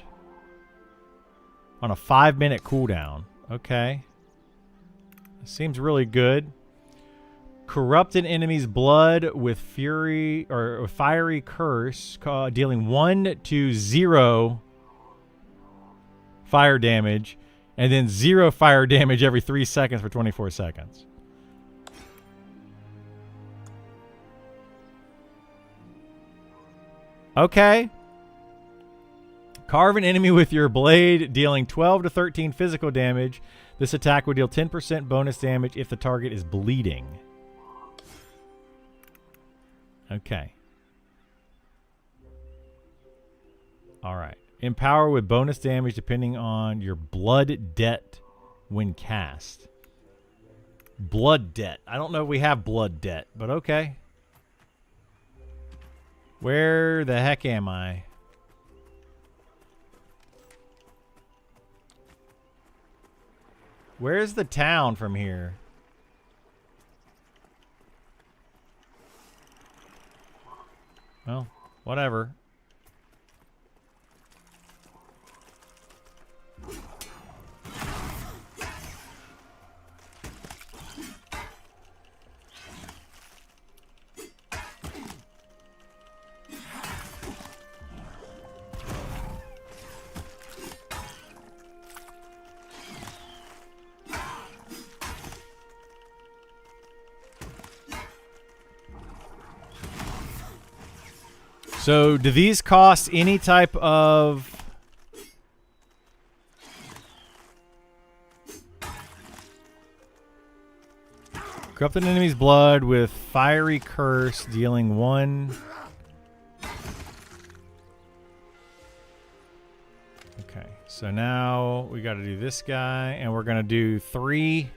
on a 5-minute cooldown. Okay. Seems really good. Corrupt an enemy's blood with fury or fiery curse, dealing 1 to 0 fire damage and then 0 fire damage every 3 seconds for 24 seconds. Okay. Carve an enemy with your blade, dealing 12 to 13 physical damage. This attack will deal 10% bonus damage if the target is bleeding. Okay. Alright. Empower with bonus damage depending on your blood debt when cast. Blood debt. I don't know if we have blood debt, but okay. Where the heck am I? Where's the town from here? Well, whatever. So, do these cost any type of... Corrupt an enemy's blood with fiery curse, dealing 1... Okay, so now we got to do this guy, and we're going to do 3...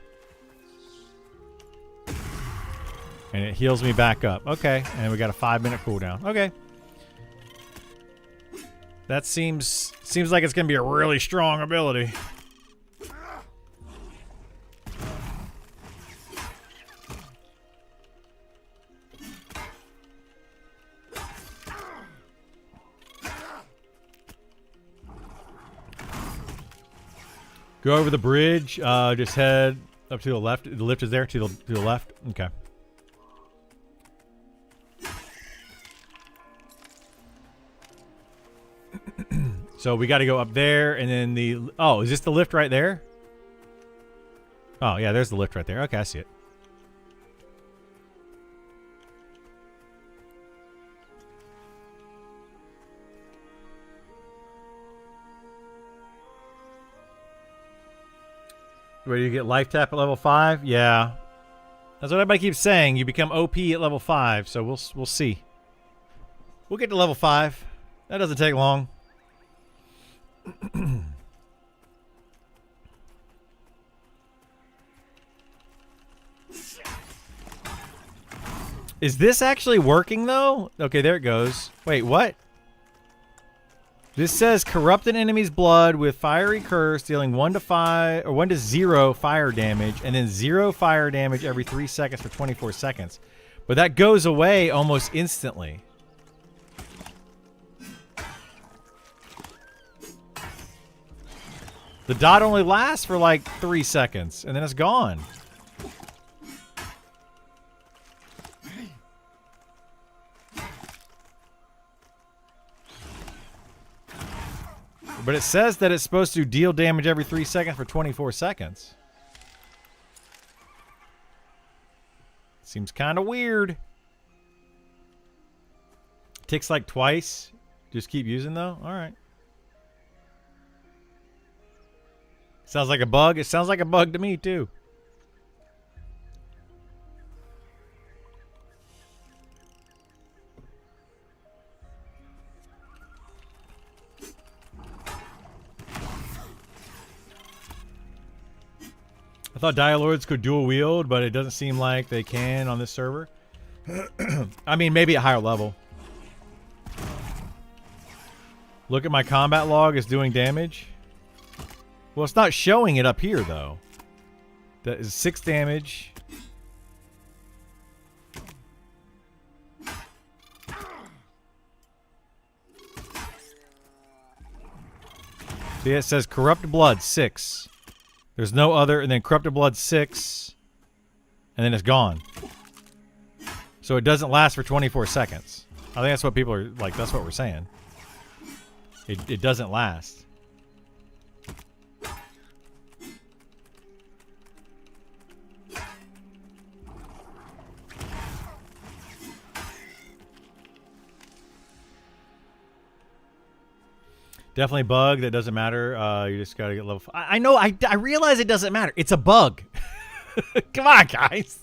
And it heals me back up. Okay, and we got a 5-minute cooldown. Okay. That seems like it's going to be a really strong ability. Go over the bridge. Just head up to the left. The lift is there to the left. Okay. So we got to go up there, and then the... Oh, is this the lift right there? Oh, yeah, there's the lift right there. Okay, I see it. Where you get life tap at level 5? Yeah. That's what everybody keeps saying. You become OP at level 5, so we'll see. We'll get to level 5. That doesn't take long. Is this actually working though? Okay, there it goes. Wait, what? This says corrupt an enemy's blood with fiery curse, dealing 1 to 5 or 1 to 0 fire damage, and then 0 fire damage every 3 seconds for 24 seconds. But that goes away almost instantly. The dot only lasts for like 3 seconds, and then it's gone. But it says that it's supposed to deal damage every 3 seconds for 24 seconds. Seems kind of weird. Ticks like twice. Just keep using though? Alright. Sounds like a bug. It sounds like a bug to me, too. I thought Dialords could dual wield, but it doesn't seem like they can on this server. I mean, maybe at higher level. Look at my combat log. It's doing damage. Well, it's not showing it up here, though. That is 6 damage. See, it says Corrupt Blood, 6. There's no other, and then Corrupted Blood, 6. And then it's gone. So it doesn't last for 24 seconds. I think that's what people are, like, that's what we're saying. It doesn't last. Definitely bug. That doesn't matter. You just gotta get level 5. I know. I realize it doesn't matter. It's a bug. Come on, guys.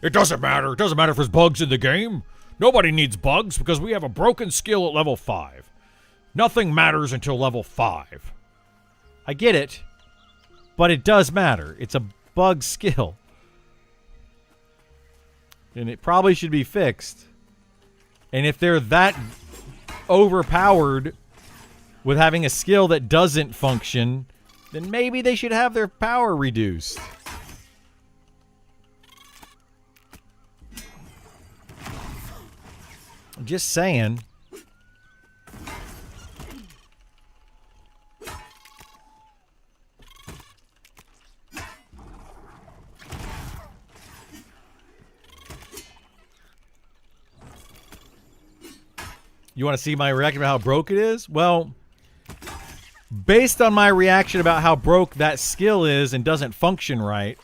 It doesn't matter. It doesn't matter if there's bugs in the game. Nobody needs bugs because we have a broken skill at level 5. Nothing matters until level 5. I get it, but it does matter. It's a bug skill. And it probably should be fixed. And if they're that overpowered with having a skill that doesn't function, then maybe they should have their power reduced. I'm just saying. You want to see my reaction about how broke it is? Well, based on my reaction about how broke that skill is and doesn't function right,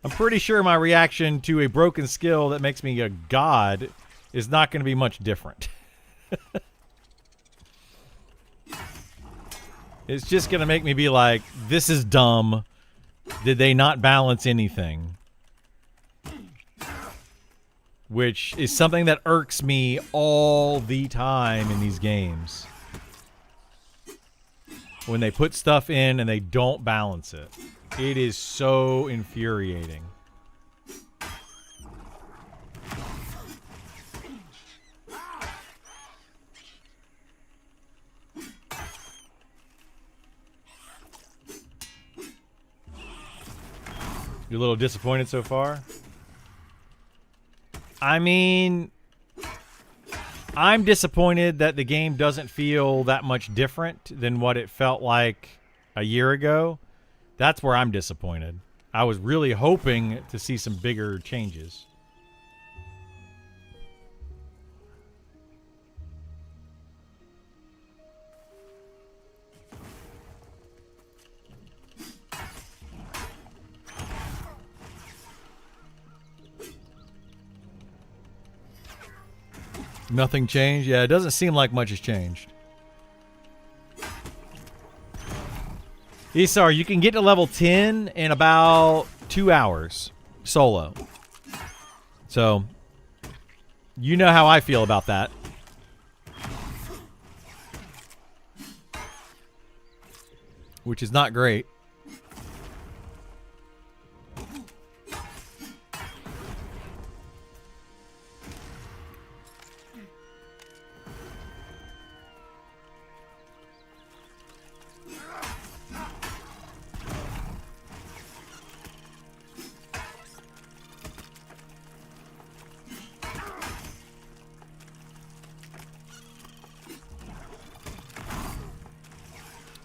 I'm pretty sure my reaction to a broken skill that makes me a god is not going to be much different. It's just going to make me be like, this is dumb. Did they not balance anything? Which is something that irks me all the time in these games. When they put stuff in and they don't balance it. It is so infuriating. You're a little disappointed so far? I mean, I'm disappointed that the game doesn't feel that much different than what it felt like a year ago. That's where I'm disappointed. I was really hoping to see some bigger changes. Nothing changed? Yeah, it doesn't seem like much has changed. Isar, you can get to level 10 in about 2 hours. Solo. So, you know how I feel about that. Which is not great.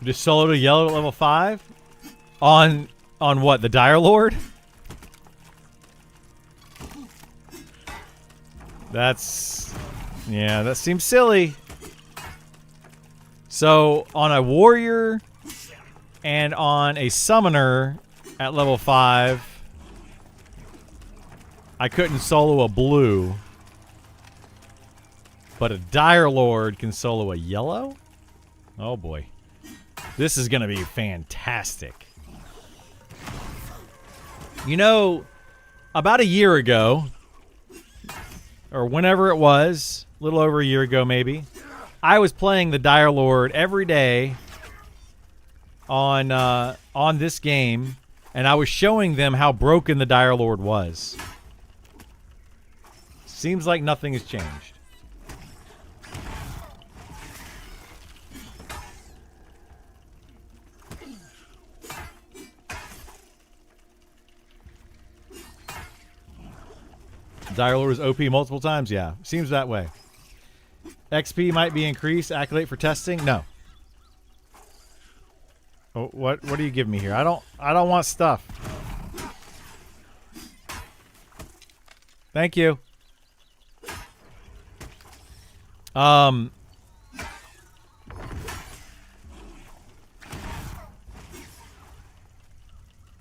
Just solo to yellow at level 5? On what? The Dire Lord? That's... yeah, that seems silly. So, on a warrior and on a summoner at level 5, I couldn't solo a blue. But a Dire Lord can solo a yellow? Oh boy. This is going to be fantastic. You know, about a year ago, or whenever it was, a little over a year ago maybe, I was playing the Dire Lord every day on this game, and I was showing them how broken the Dire Lord was. Seems like nothing has changed. Dire Lord was OP multiple times? Yeah, seems that way. XP might be increased. Accolade for testing? No. Oh, what do you give me here? I don't want stuff. Thank you.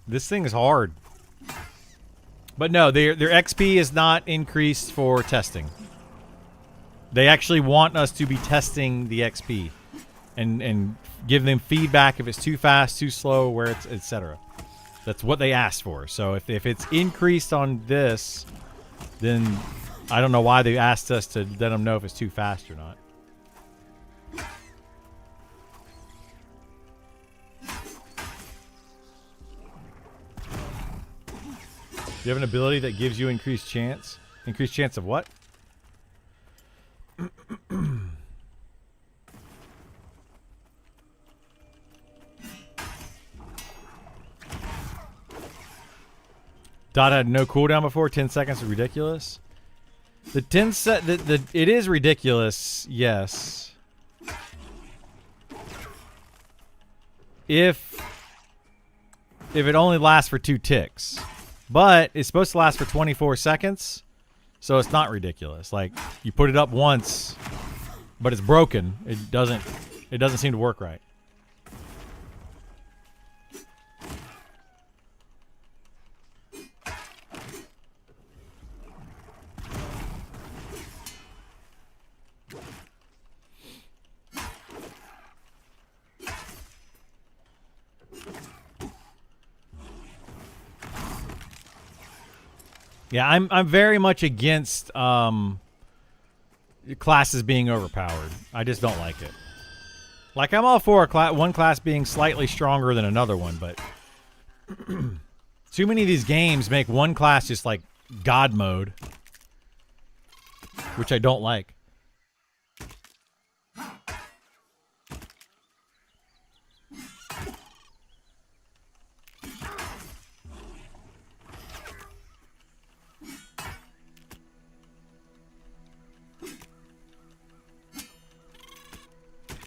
This thing is hard. But no, their XP is not increased for testing. They actually want us to be testing the XP and give them feedback if it's too fast, too slow, where it's etc. That's what they asked for. So if it's increased on this, then I don't know why they asked us to let them know if it's too fast or not. You have an ability that gives you increased chance? Increased chance of what? Dot had no cooldown before. 10 seconds is ridiculous. The 10 set. It is ridiculous. Yes. If it only lasts for 2 ticks. But it's supposed to last for 24 seconds, so it's not ridiculous. Like, you put it up once, but it's broken. It doesn't seem to work right. Yeah, I'm very much against classes being overpowered. I just don't like it. Like, I'm all for one class being slightly stronger than another one, but too many of these games make one class just like God mode, which I don't like.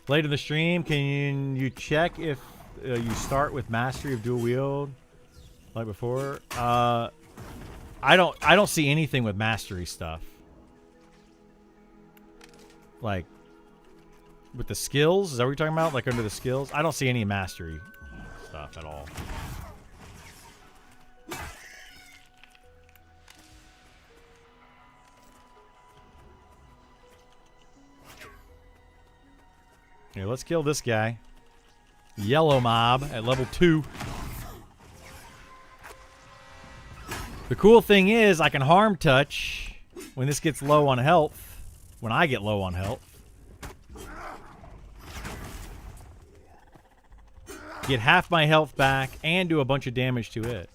Late in the stream, can you check if you start with mastery of dual wield like before? I don't see anything with mastery stuff. Like with the skills, is that what you're talking about? Like under the skills? I don't see any mastery stuff at all. Here, let's kill this guy. Yellow mob at level 2. The cool thing is I can harm touch when this gets low on health. When I get low on health. Get half my health back and do a bunch of damage to it.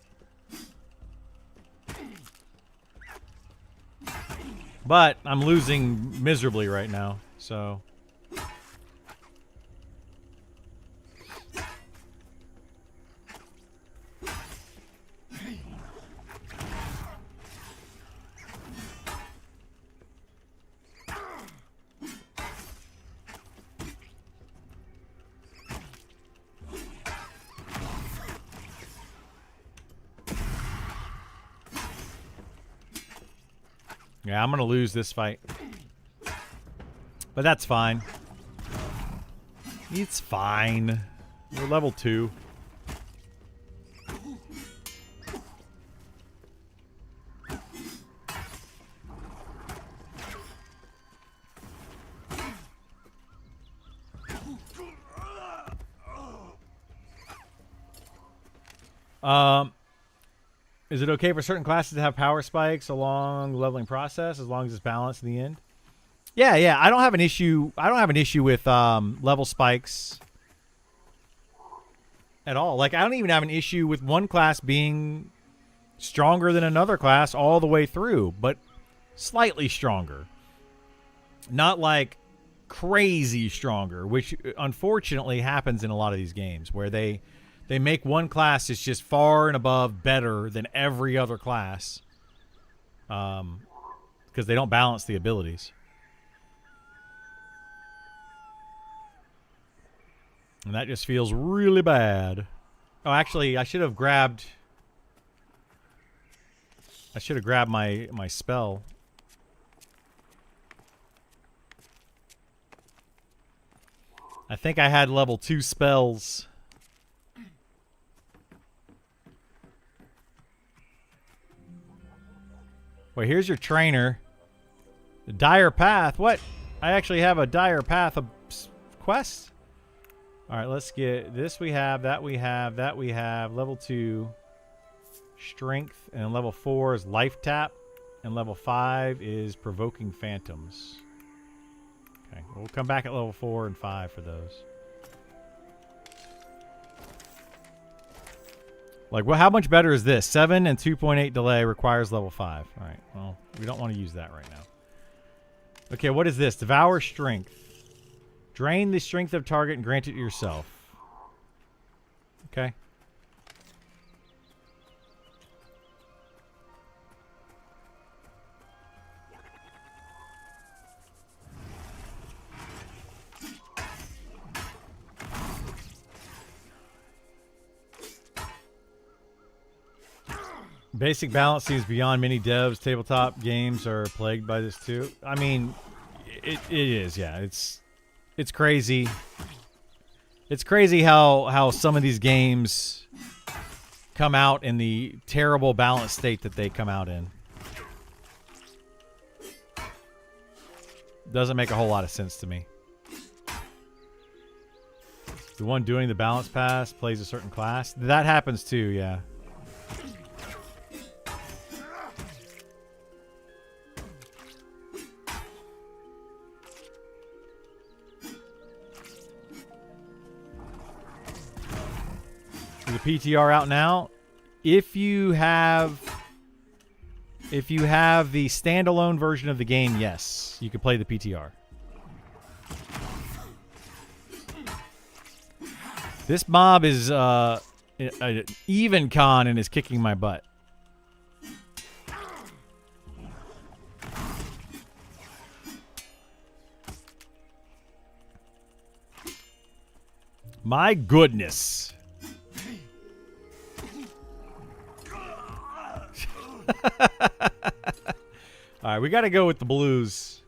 But I'm losing miserably right now, so... Yeah, I'm going to lose this fight. But that's fine. It's fine. We're level 2. Is it okay for certain classes to have power spikes along the leveling process as long as it's balanced in the end? Yeah. I don't have an issue. I don't have an issue with level spikes at all. Like, I don't even have an issue with one class being stronger than another class all the way through, but slightly stronger. Not like crazy stronger, which unfortunately happens in a lot of these games where they make one class that's just far and above better than every other class. Because they don't balance the abilities. And that just feels really bad. Oh, actually, I should have grabbed my spell. I think I had level 2 spells. Wait, here's your trainer. The Dire Path. What? I actually have a Dire Path of quest. All right, let's get this. We have that. We have that. We have level 2 strength, and level 4 is life tap, and level 5 is provoking phantoms. Okay, we'll come back at level 4 and 5 for those. Like, well, how much better is this? 7 and 2.8 delay requires level 5. All right, well, we don't want to use that right now. Okay, what is this? Devour strength. Drain the strength of target and grant it to yourself. Okay. Basic balance seems beyond many devs. Tabletop games are plagued by this too. I mean, it is, yeah. It's crazy. It's crazy how some of these games come out in the terrible balance state that they come out in. Doesn't make a whole lot of sense to me. The one doing the balance pass plays a certain class. That happens too, yeah. The PTR out now. If you have the standalone version of the game, yes, you can play the PTR. This mob is an even con and is kicking my butt. My goodness. All right, we got to go with the blues.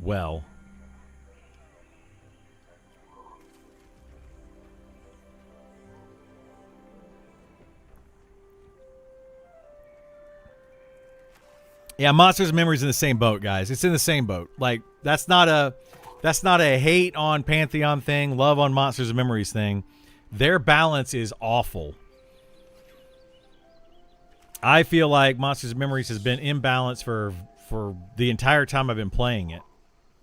Well. Yeah, Monsters and Memories in the same boat, guys. It's in the same boat. Like, that's not a hate on Pantheon thing, love on Monsters and Memories thing. Their balance is awful. I feel like Monsters and Memories has been imbalanced for the entire time I've been playing it.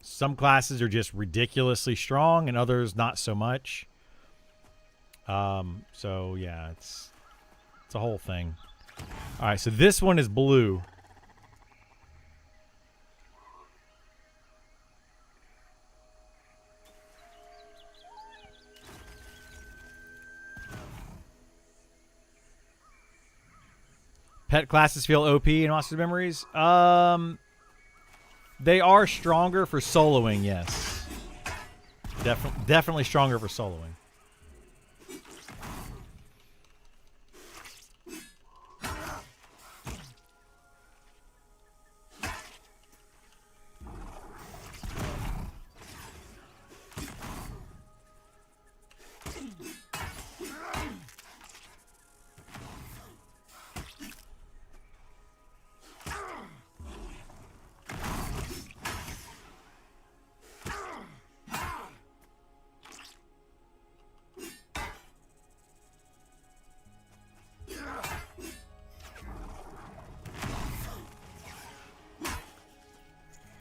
Some classes are just ridiculously strong and others not so much. So yeah, it's a whole thing. All right, so this one is blue. Pet classes feel OP in Monsters Memories. They are stronger for soloing, yes. Definitely stronger for soloing.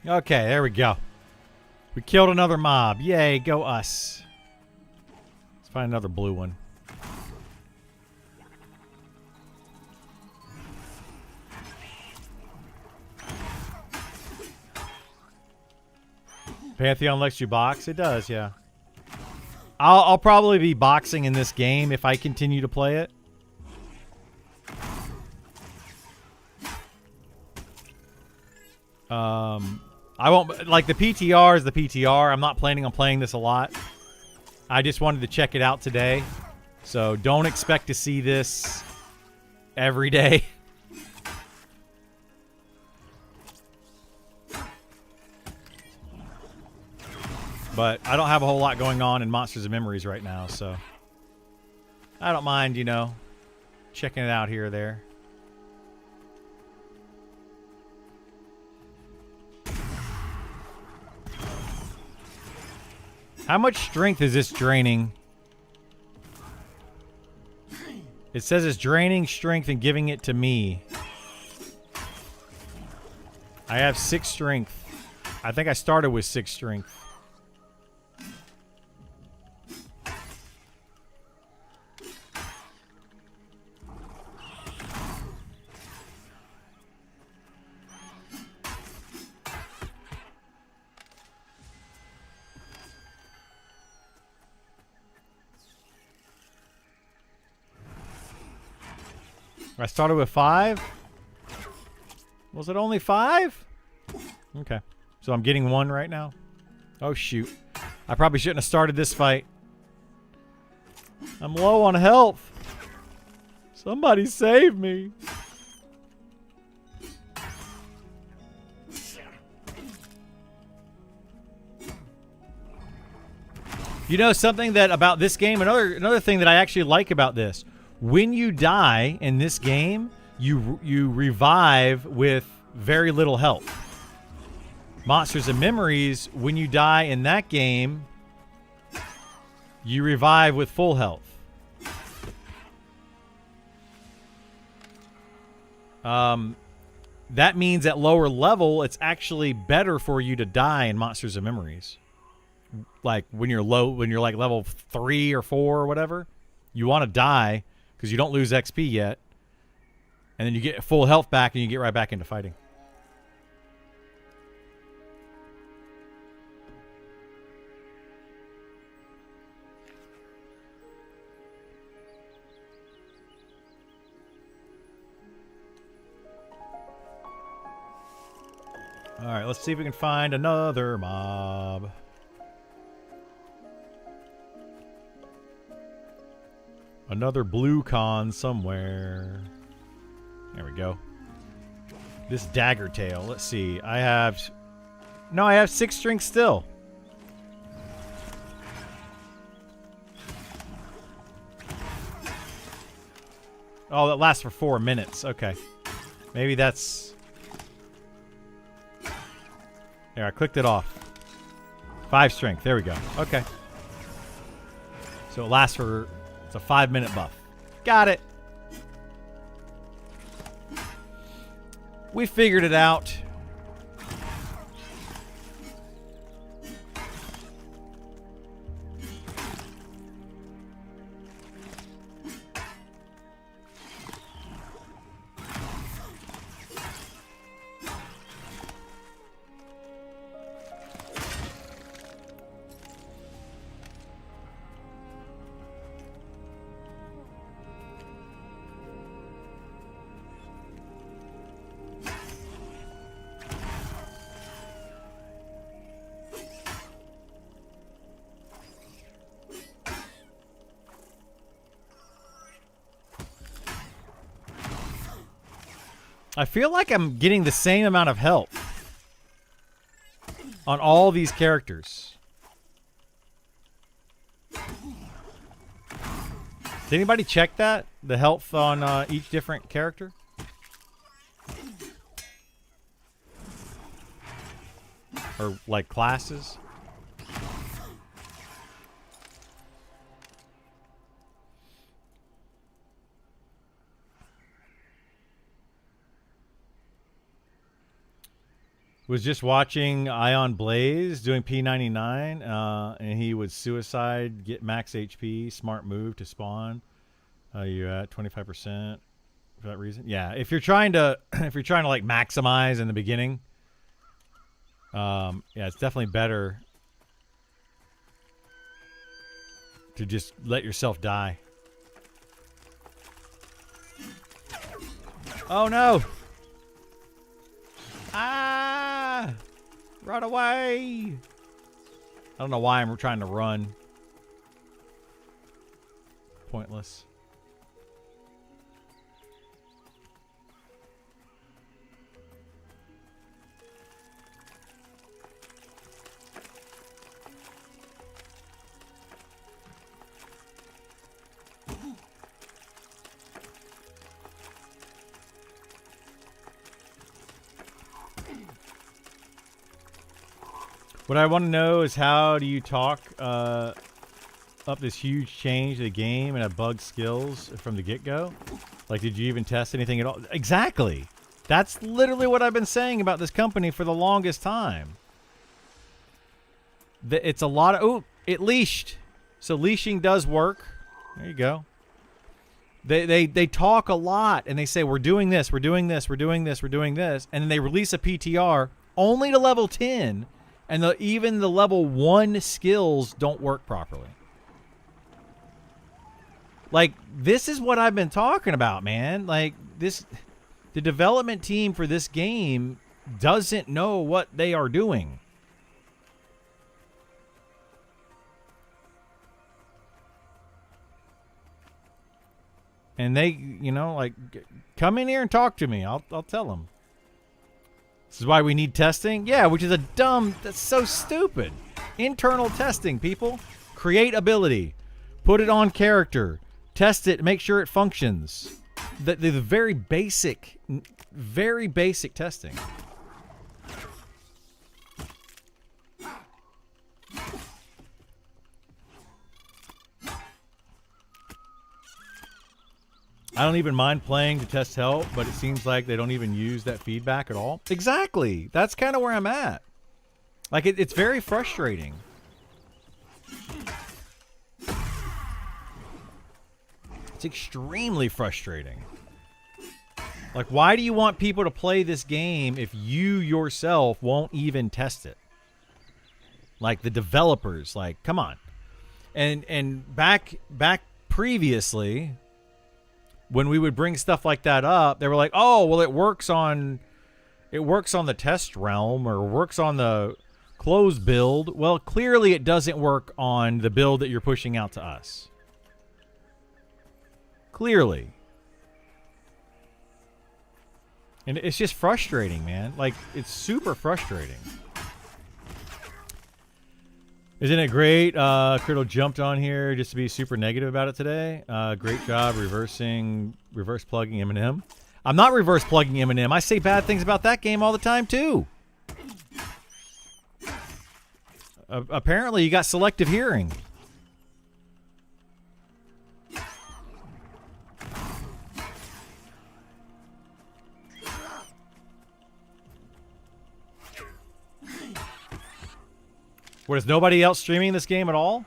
Okay, there we go. We killed another mob. Yay, go us. Let's find another blue one. Pantheon lets you box? It does, yeah. I'll probably be boxing in this game if I continue to play it. I won't, like, the PTR is the PTR. I'm not planning on playing this a lot. I just wanted to check it out today. So don't expect to see this every day. But I don't have a whole lot going on in Monsters and Memories right now, so I don't mind, you know, checking it out here or there. How much strength is this draining? It says it's draining strength and giving it to me. I have 6 strength. I think I started with 6 strength. I started with 5? Was it only 5? Okay. So I'm getting 1 right now. Oh, shoot. I probably shouldn't have started this fight. I'm low on health. Somebody save me. You know something that about this game, another thing that I actually like about this. When you die in this game, you revive with very little health. Monsters and Memories, when you die in that game, you revive with full health. That means at lower level, it's actually better for you to die in Monsters and Memories. Like when you're low, when you're like level 3 or 4 or whatever, you want to die because you don't lose XP yet. And then you get full health back and you get right back into fighting. Alright, let's see if we can find another mob. Another blue con somewhere. There we go. This dagger tail. Let's see. I have 6 strength still. Oh, that lasts for 4 minutes. Okay. Maybe that's... There, I clicked it off. 5 strength. There we go. Okay. So it lasts for... It's a 5-minute buff. Got it. We figured it out. I feel like I'm getting the same amount of health on all these characters. Did anybody check that? The health on each different character? Or like classes? Was just watching Ion Blaze doing P99, and he would suicide, get max HP, smart move to spawn. You're at 25% for that reason. Yeah, if you're trying to like maximize in the beginning, yeah, it's definitely better to just let yourself die. Oh no! Ah! Run away! I don't know why I'm trying to run. Pointless. What I want to know is how do you talk up this huge change to the game and have bug skills from the get-go? Like, did you even test anything at all? Exactly. That's literally what I've been saying about this company for the longest time. It's a lot of... Oh, it leashed. So leashing does work. There you go. They talk a lot, and they say, we're doing this, we're doing this, we're doing this, we're doing this. And then they release a PTR only to level 10, and even the level 1 skills don't work properly. Like, this is what I've been talking about, man. Like, the development team for this game doesn't know what they are doing. And they, you know, like, come in here and talk to me. I'll tell them. This is why we need testing? Yeah, which is that's so stupid. Internal testing, people. Create ability. Put it on character. Test it, make sure it functions. The very basic testing. I don't even mind playing to test help, but it seems like they don't even use that feedback at all. Exactly. That's kind of where I'm at. Like, it's very frustrating. It's extremely frustrating. Like, why do you want people to play this game if you yourself won't even test it? Like, the developers, like, come on. And back previously, when we would bring stuff like that up, they were like, "Oh, well, it works on the test realm or works on the closed build." Well, clearly it doesn't work on the build that you're pushing out to us. Clearly. And it's just frustrating, man. Like, it's super frustrating. Isn't it great? Criddle jumped on here just to be super negative about it today. Great job reverse plugging Eminem. I'm not reverse plugging Eminem. I say bad things about that game all the time too. Apparently you got selective hearing. What, is nobody else streaming this game at all?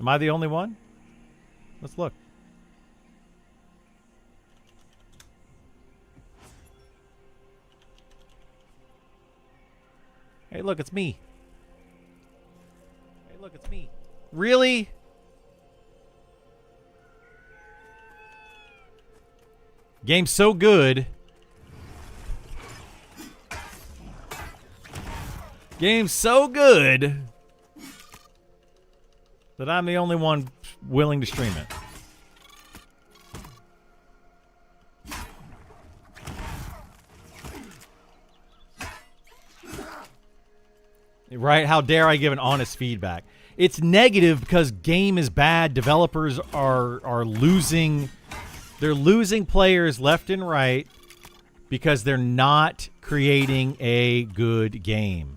Am I the only one? Let's look. Hey, look, it's me. Hey, look, it's me. Really? Game's so good. Game's so good that I'm the only one willing to stream it. Right? How dare I give an honest feedback? It's negative because game is bad. Developers are losing. They're losing players left and right because they're not creating a good game.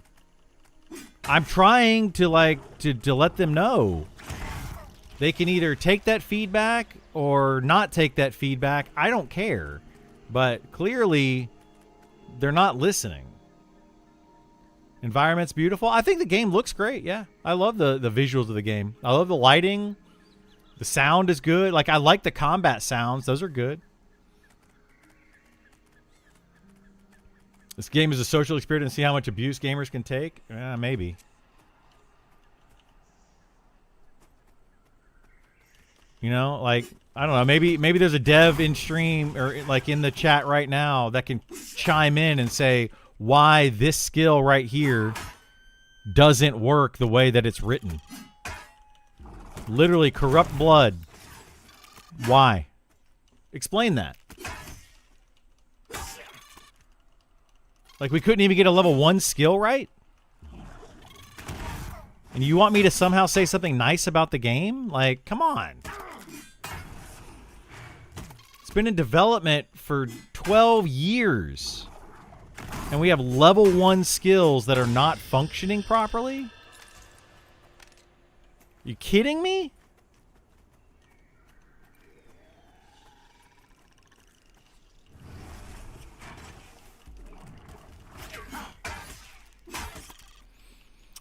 I'm trying to to let them know they can either take that feedback or not take that feedback. I don't care, but clearly they're not listening. Environment's beautiful. I think the game looks great. Yeah, I love the visuals of the game. I love the lighting. The sound is good. Like, I like the combat sounds. Those are good. This game is a social experiment to see how much abuse gamers can take? Maybe. You know, like, I don't know. Maybe there's a dev in stream or like in the chat right now that can chime in and say why this skill right here doesn't work the way that it's written. Literally corrupt blood. Why? Explain that. Like, we couldn't even get a level 1 skill right? And you want me to somehow say something nice about the game? Like, come on. It's been in development for 12 years. And we have level 1 skills that are not functioning properly? You kidding me?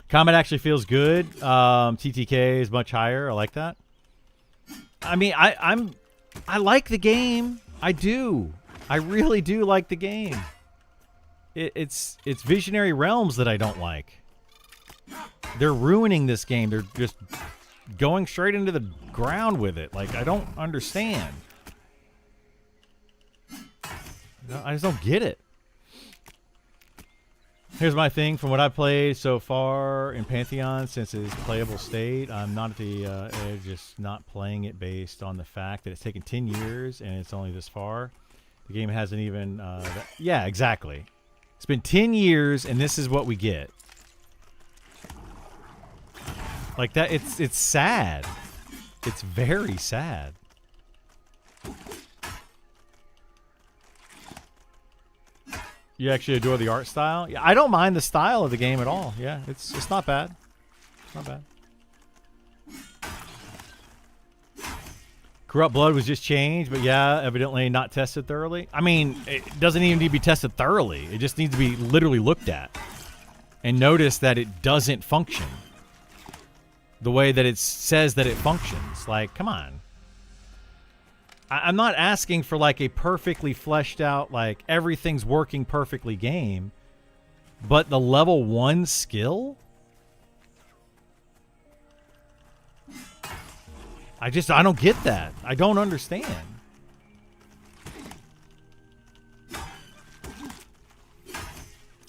Combat actually feels good. TTK is much higher. I like that. I mean, I like the game. I do. I really do like the game. It's Visionary Realms that I don't like. They're ruining this game. They're just going straight into the ground with it. Like, I don't understand. I just don't get it. Here's my thing from what I've played so far in Pantheon since its playable state. I'm not at the edge, just not playing it based on the fact that it's taken 10 years and it's only this far. The game hasn't even... yeah, exactly. It's been 10 years and this is what we get. Like that, it's sad. It's very sad. You actually adore the art style? Yeah, I don't mind the style of the game at all. Yeah, it's not bad. It's not bad. Corrupt Blood was just changed, but yeah, evidently not tested thoroughly. I mean, it doesn't even need to be tested thoroughly. It just needs to be literally looked at. And notice that it doesn't function the way that it says that it functions. Like, come on. I'm not asking for like a perfectly fleshed out, like everything's working perfectly game, but the level 1 skill? I don't get that. I don't understand.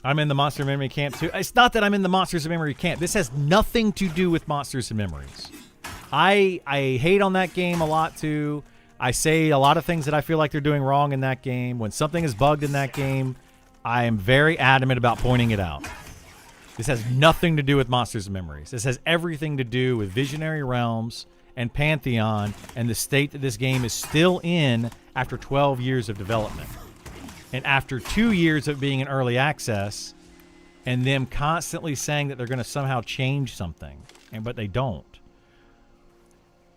I'm in the Monster Memory Camp too. It's not that I'm in the Monsters of Memory Camp. This has nothing to do with Monsters and Memories. I hate on that game a lot too. I say a lot of things that I feel like they're doing wrong in that game. When something is bugged in that game, I am very adamant about pointing it out. This has nothing to do with Monsters and Memories. This has everything to do with Visionary Realms and Pantheon and the state that this game is still in after 12 years of development. And after 2 years of being in early access and them constantly saying that they're going to somehow change something, but they don't.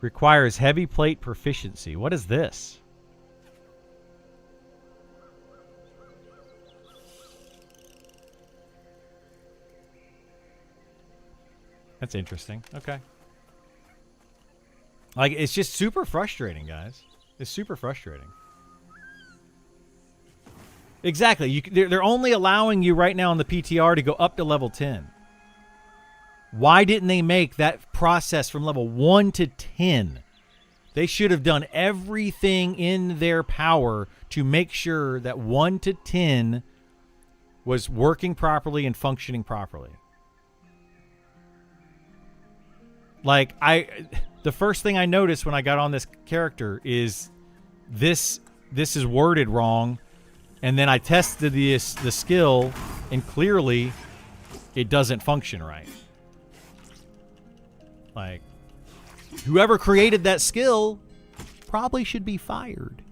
Requires heavy plate proficiency. What is this? That's interesting. Okay. Like, it's just super frustrating, guys. It's super frustrating. Exactly. They're only allowing you right now on the PTR to go up to level 10. Why didn't they make that process from level 1 to 10? They should have done everything in their power to make sure that 1 to 10 was working properly and functioning properly. Like, the first thing I noticed when I got on this character is this is worded wrong, and then I tested the skill, and clearly it doesn't function right. Like, whoever created that skill probably should be fired.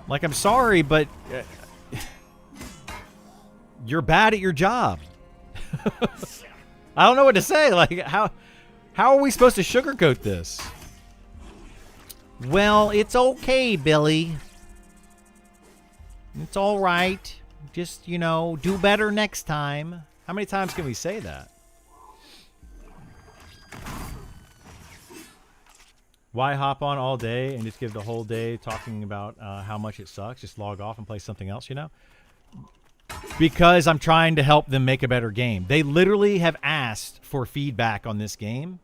Like, I'm sorry, but you're bad at your job. I don't know what to say. Like, how are we supposed to sugarcoat this? Well, it's okay, Billy. It's all right. Just, you know, do better next time. How many times can we say that? Why hop on all day and just give the whole day talking about how much it sucks? Just log off and play something else, you know? Because I'm trying to help them make a better game. They literally have asked for feedback on this game.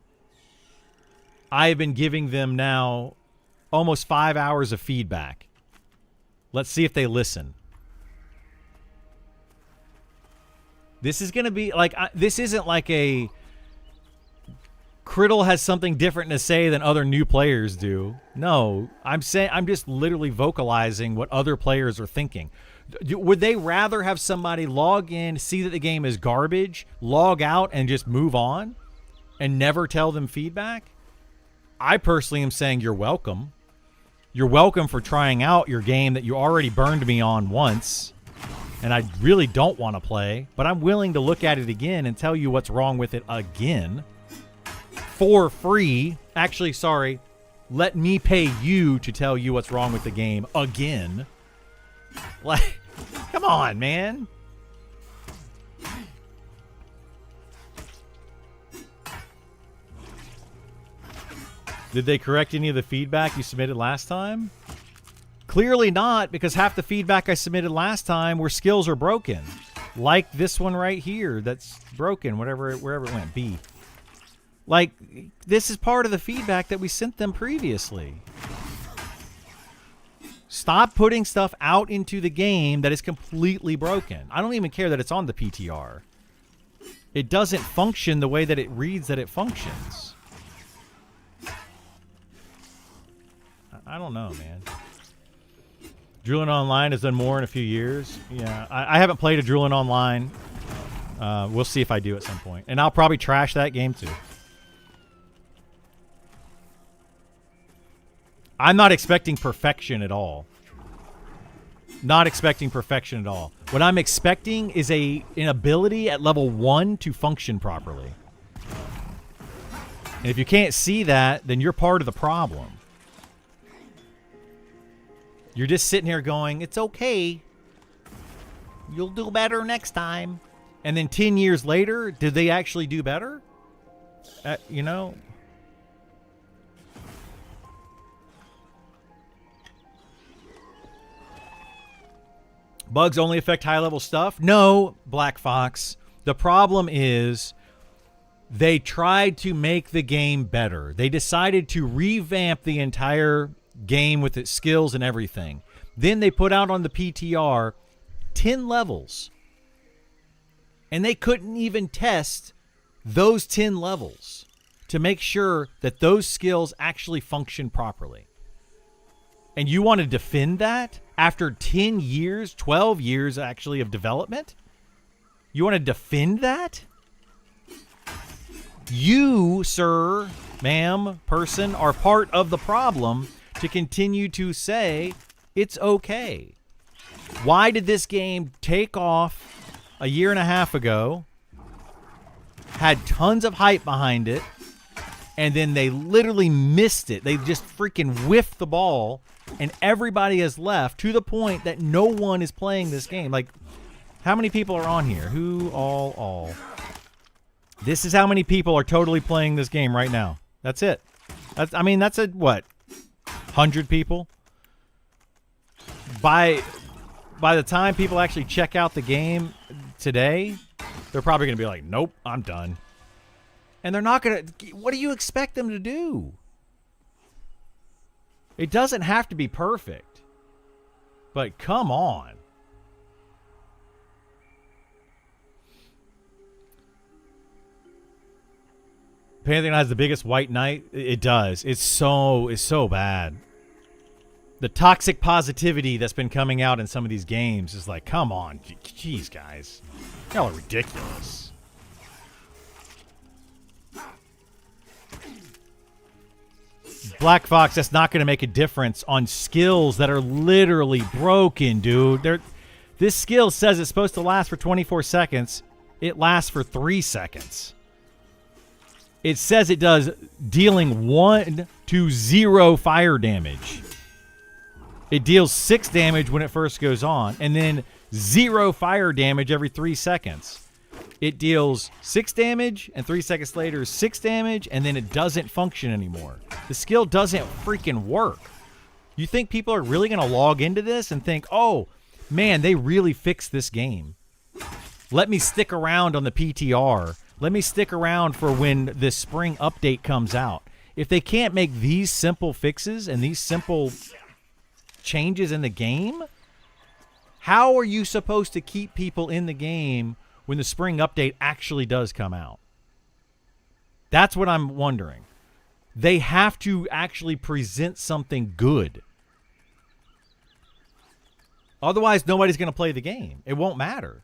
I have been giving them now almost 5 hours of feedback. Let's see if they listen. This is going to be like, this isn't like a Criddle has something different to say than other new players do. No, I'm just literally vocalizing what other players are thinking. Would they rather have somebody log in, see that the game is garbage, log out, and just move on and never tell them feedback? I personally am saying you're welcome. You're welcome for trying out your game that you already burned me on once. and I really don't want to play, but I'm willing to look at it again and tell you what's wrong with it again for free. Actually, sorry, let me pay you to tell you what's wrong with the game again. Like, come on, man. Did they correct any of the feedback you submitted last time? Clearly not, because half the feedback I submitted last time were skills are broken. Like this one right here that's broken, wherever it went, B. Like, this is part of the feedback that we sent them previously. Stop putting stuff out into the game that is completely broken. I don't even care that it's on the PTR. It doesn't function the way that it reads that it functions. I don't know, man. Drooling Online has done more in a few years. Yeah, I haven't played a Drooling Online. We'll see if I do at some point. And I'll probably trash that game too. I'm not expecting perfection at all. Not expecting perfection at all. What I'm expecting is an ability at level 1 to function properly. And if you can't see that, then you're part of the problem. You're just sitting here going, it's okay. You'll do better next time. And then 10 years later, did they actually do better? You know? Bugs only affect high-level stuff? No, Black Fox. The problem is they tried to make the game better. They decided to revamp the entire game with its skills and everything. Then they put out on the PTR 10 levels. And they couldn't even test those 10 levels to make sure that those skills actually function properly. And you want to defend that after 10 years, 12 years actually of development? You want to defend that? You, sir, ma'am, person, are part of the problem to continue to say it's okay. Why did this game take off a year and a half ago, had tons of hype behind it, and then they literally missed it? They just freaking whiffed the ball, and everybody has left to the point that no one is playing this game. Like, how many people are on here? Who all? This is how many people are totally playing this game right now. That's it. That's a, what, 100 people? By the time people actually check out the game today, they're probably going to be like, nope, I'm done. And they're not going to... What do you expect them to do? It doesn't have to be perfect. But come on. Pantheon has the biggest white knight. It does. It's so bad. The toxic positivity that's been coming out in some of these games is like, come on. Jeez, guys. Y'all are ridiculous. Black Fox, that's not going to make a difference on skills that are literally broken, dude. This skill says it's supposed to last for 24 seconds. It lasts for 3 seconds. It says it does dealing 1 to 0 fire damage. It deals 6 damage when it first goes on, and then 0 fire damage every 3 seconds. It deals 6 damage, and 3 seconds later, 6 damage, and then it doesn't function anymore. The skill doesn't freaking work. You think people are really going to log into this and think, oh, man, they really fixed this game. Let me stick around on the PTR. Let me stick around for when this spring update comes out. If they can't make these simple fixes and these simple changes in the game, how are you supposed to keep people in the game when the spring update actually does come out? That's what I'm wondering. They have to actually present something good. Otherwise, nobody's going to play the game. It won't matter.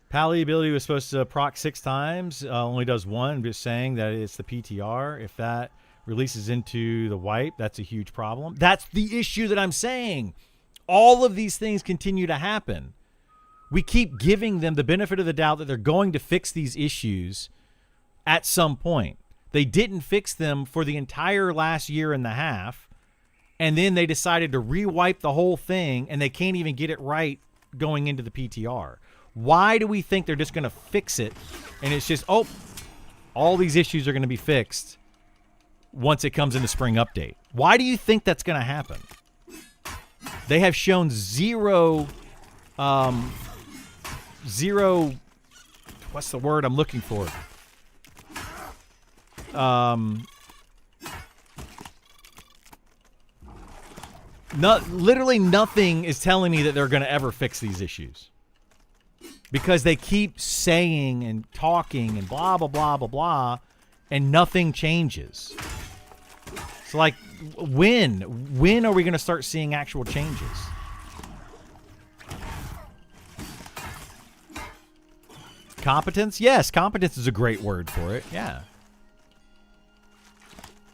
Pally ability was supposed to proc 6 times. Only does 1. I'm just saying that it's the PTR. If that releases into the wipe, that's a huge problem. That's the issue that I'm saying. all of these things continue to happen. We keep giving them the benefit of the doubt that they're going to fix these issues at some point. They didn't fix them for the entire last year and a half, and then they decided to rewipe the whole thing, and they can't even get it right going into the PTR. Why do we think they're just going to fix it, and it's just, oh, all these issues are going to be fixed once it comes in the spring update? Why do you think that's going to happen? They have shown zero, what's the word I'm looking for? Literally nothing is telling me that they're going to ever fix these issues, because they keep saying and talking and blah, blah, blah, blah, blah, and nothing changes. So, like, when are we going to start seeing actual changes? Competence? Yes, competence is a great word for it. Yeah.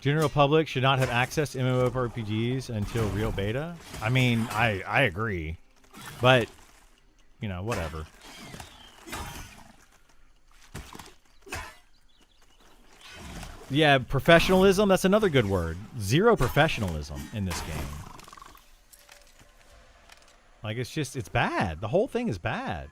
General public should not have access to MMORPGs until real beta. I mean, I agree. But, you know, whatever. Yeah, professionalism, that's another good word. Zero professionalism in this game. Like, it's just, it's bad. The whole thing is bad.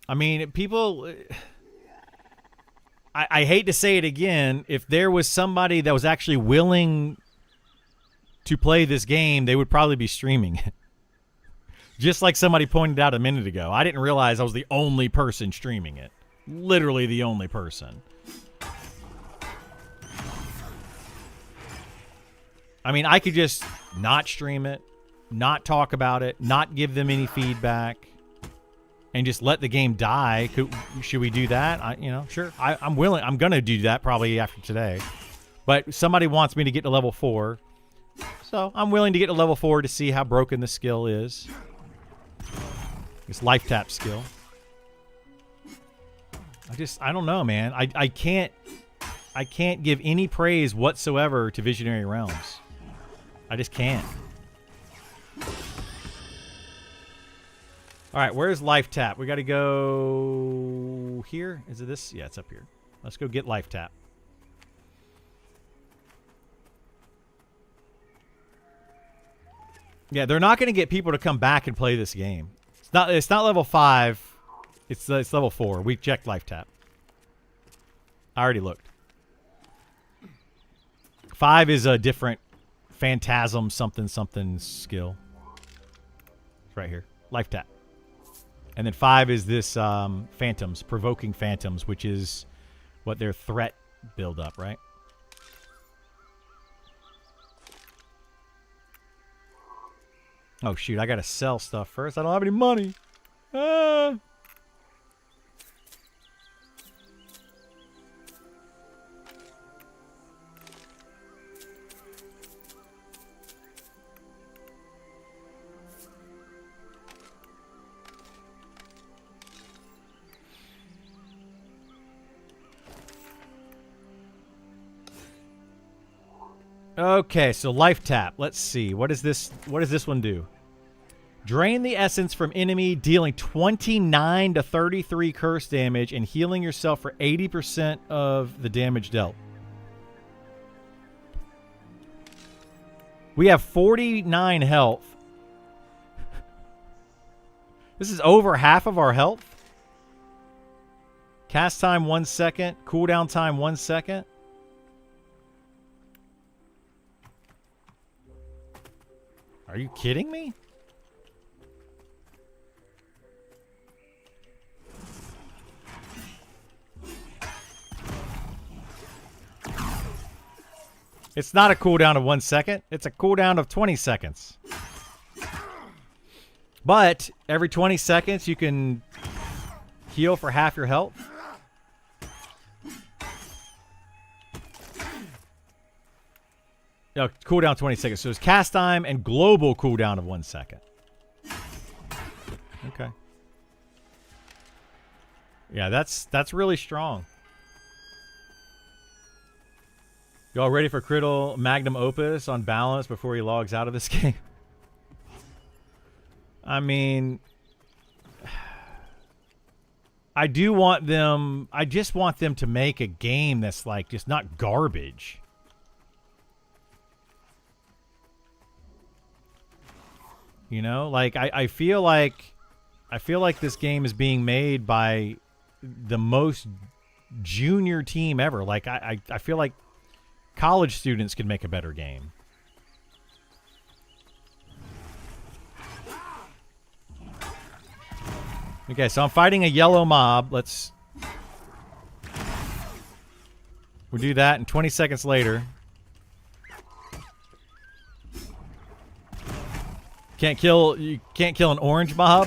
I mean, people, I hate to say it again, if there was somebody that was actually willing to play this game, they would probably be streaming it. Just like somebody pointed out a minute ago. I didn't realize I was the only person streaming it. Literally the only person. I mean, I could just not stream it, not talk about it, not give them any feedback, and just let the game die. Should we do that? You know, sure. I'm willing. I'm going to do that probably after today. But somebody wants me to get to level 4. So I'm willing to get to level 4 to see how broken the skill is. This life tap skill. I don't know, man. I can't give any praise whatsoever to Visionary Realms. I just can't. All right, where's life tap? We got to go here. Is it this? Yeah, it's up here. Let's go get life tap. Yeah, they're not going to get people to come back and play this game. It's not level 5. It's level 4. We checked life tap. I already looked. 5 is a different phantasm something skill. It's right here. Life tap. And then 5 is this phantoms, provoking phantoms, which is what their threat build up, right? Oh, shoot. I got to sell stuff first. I don't have any money. Ah. Okay, so life tap. Let's see. What does this one do? Drain the essence from enemy, dealing 29 to 33 curse damage and healing yourself for 80% of the damage dealt. We have 49 health. This is over half of our health. Cast time 1 second. Cooldown time 1 second. Are you kidding me? It's not a cooldown of 1 second. It's a cooldown of 20 seconds. But every 20 seconds, you can heal for half your health. No, cooldown 20 seconds. So it's cast time and global cooldown of 1 second. Okay. Yeah, that's really strong. Y'all ready for Criddle Magnum Opus on balance before he logs out of this game? I mean, I do want them. I just want them to make a game that's like just not garbage. You know, like I feel like this game is being made by the most junior team ever. Like I feel like college students could make a better game. Okay, so I'm fighting a yellow mob. We'll do that, and 20 seconds later. You can't kill an orange mob?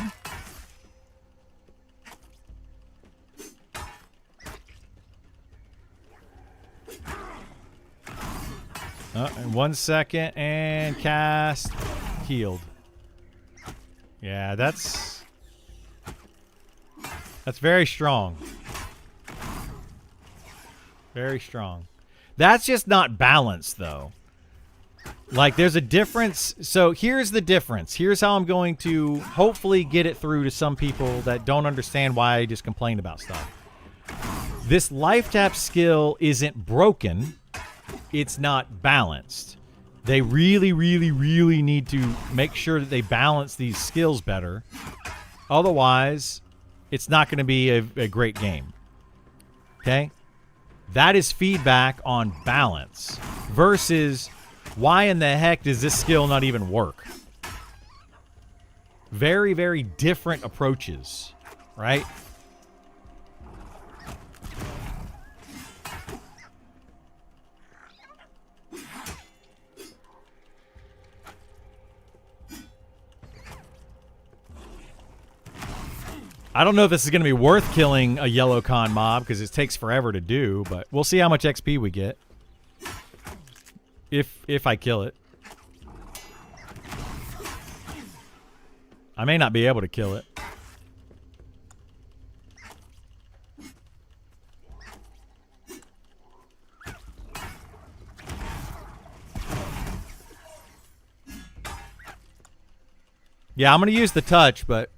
In 1 second, and cast. Healed. Yeah, that's very strong. Very strong. That's just not balanced, though. Like, there's a difference. So here's the difference. Here's how I'm going to hopefully get it through to some people that don't understand why I just complain about stuff. This life tap skill isn't broken. It's not balanced. They really, really, really need to make sure that they balance these skills better. Otherwise, it's not going to be a great game. Okay? That is feedback on balance versus why in the heck does this skill not even work? Very, very different approaches, right? I don't know if this is going to be worth killing a yellow con mob because it takes forever to do, but we'll see how much XP we get. If I kill it. I may not be able to kill it. Yeah, I'm going to use the touch, but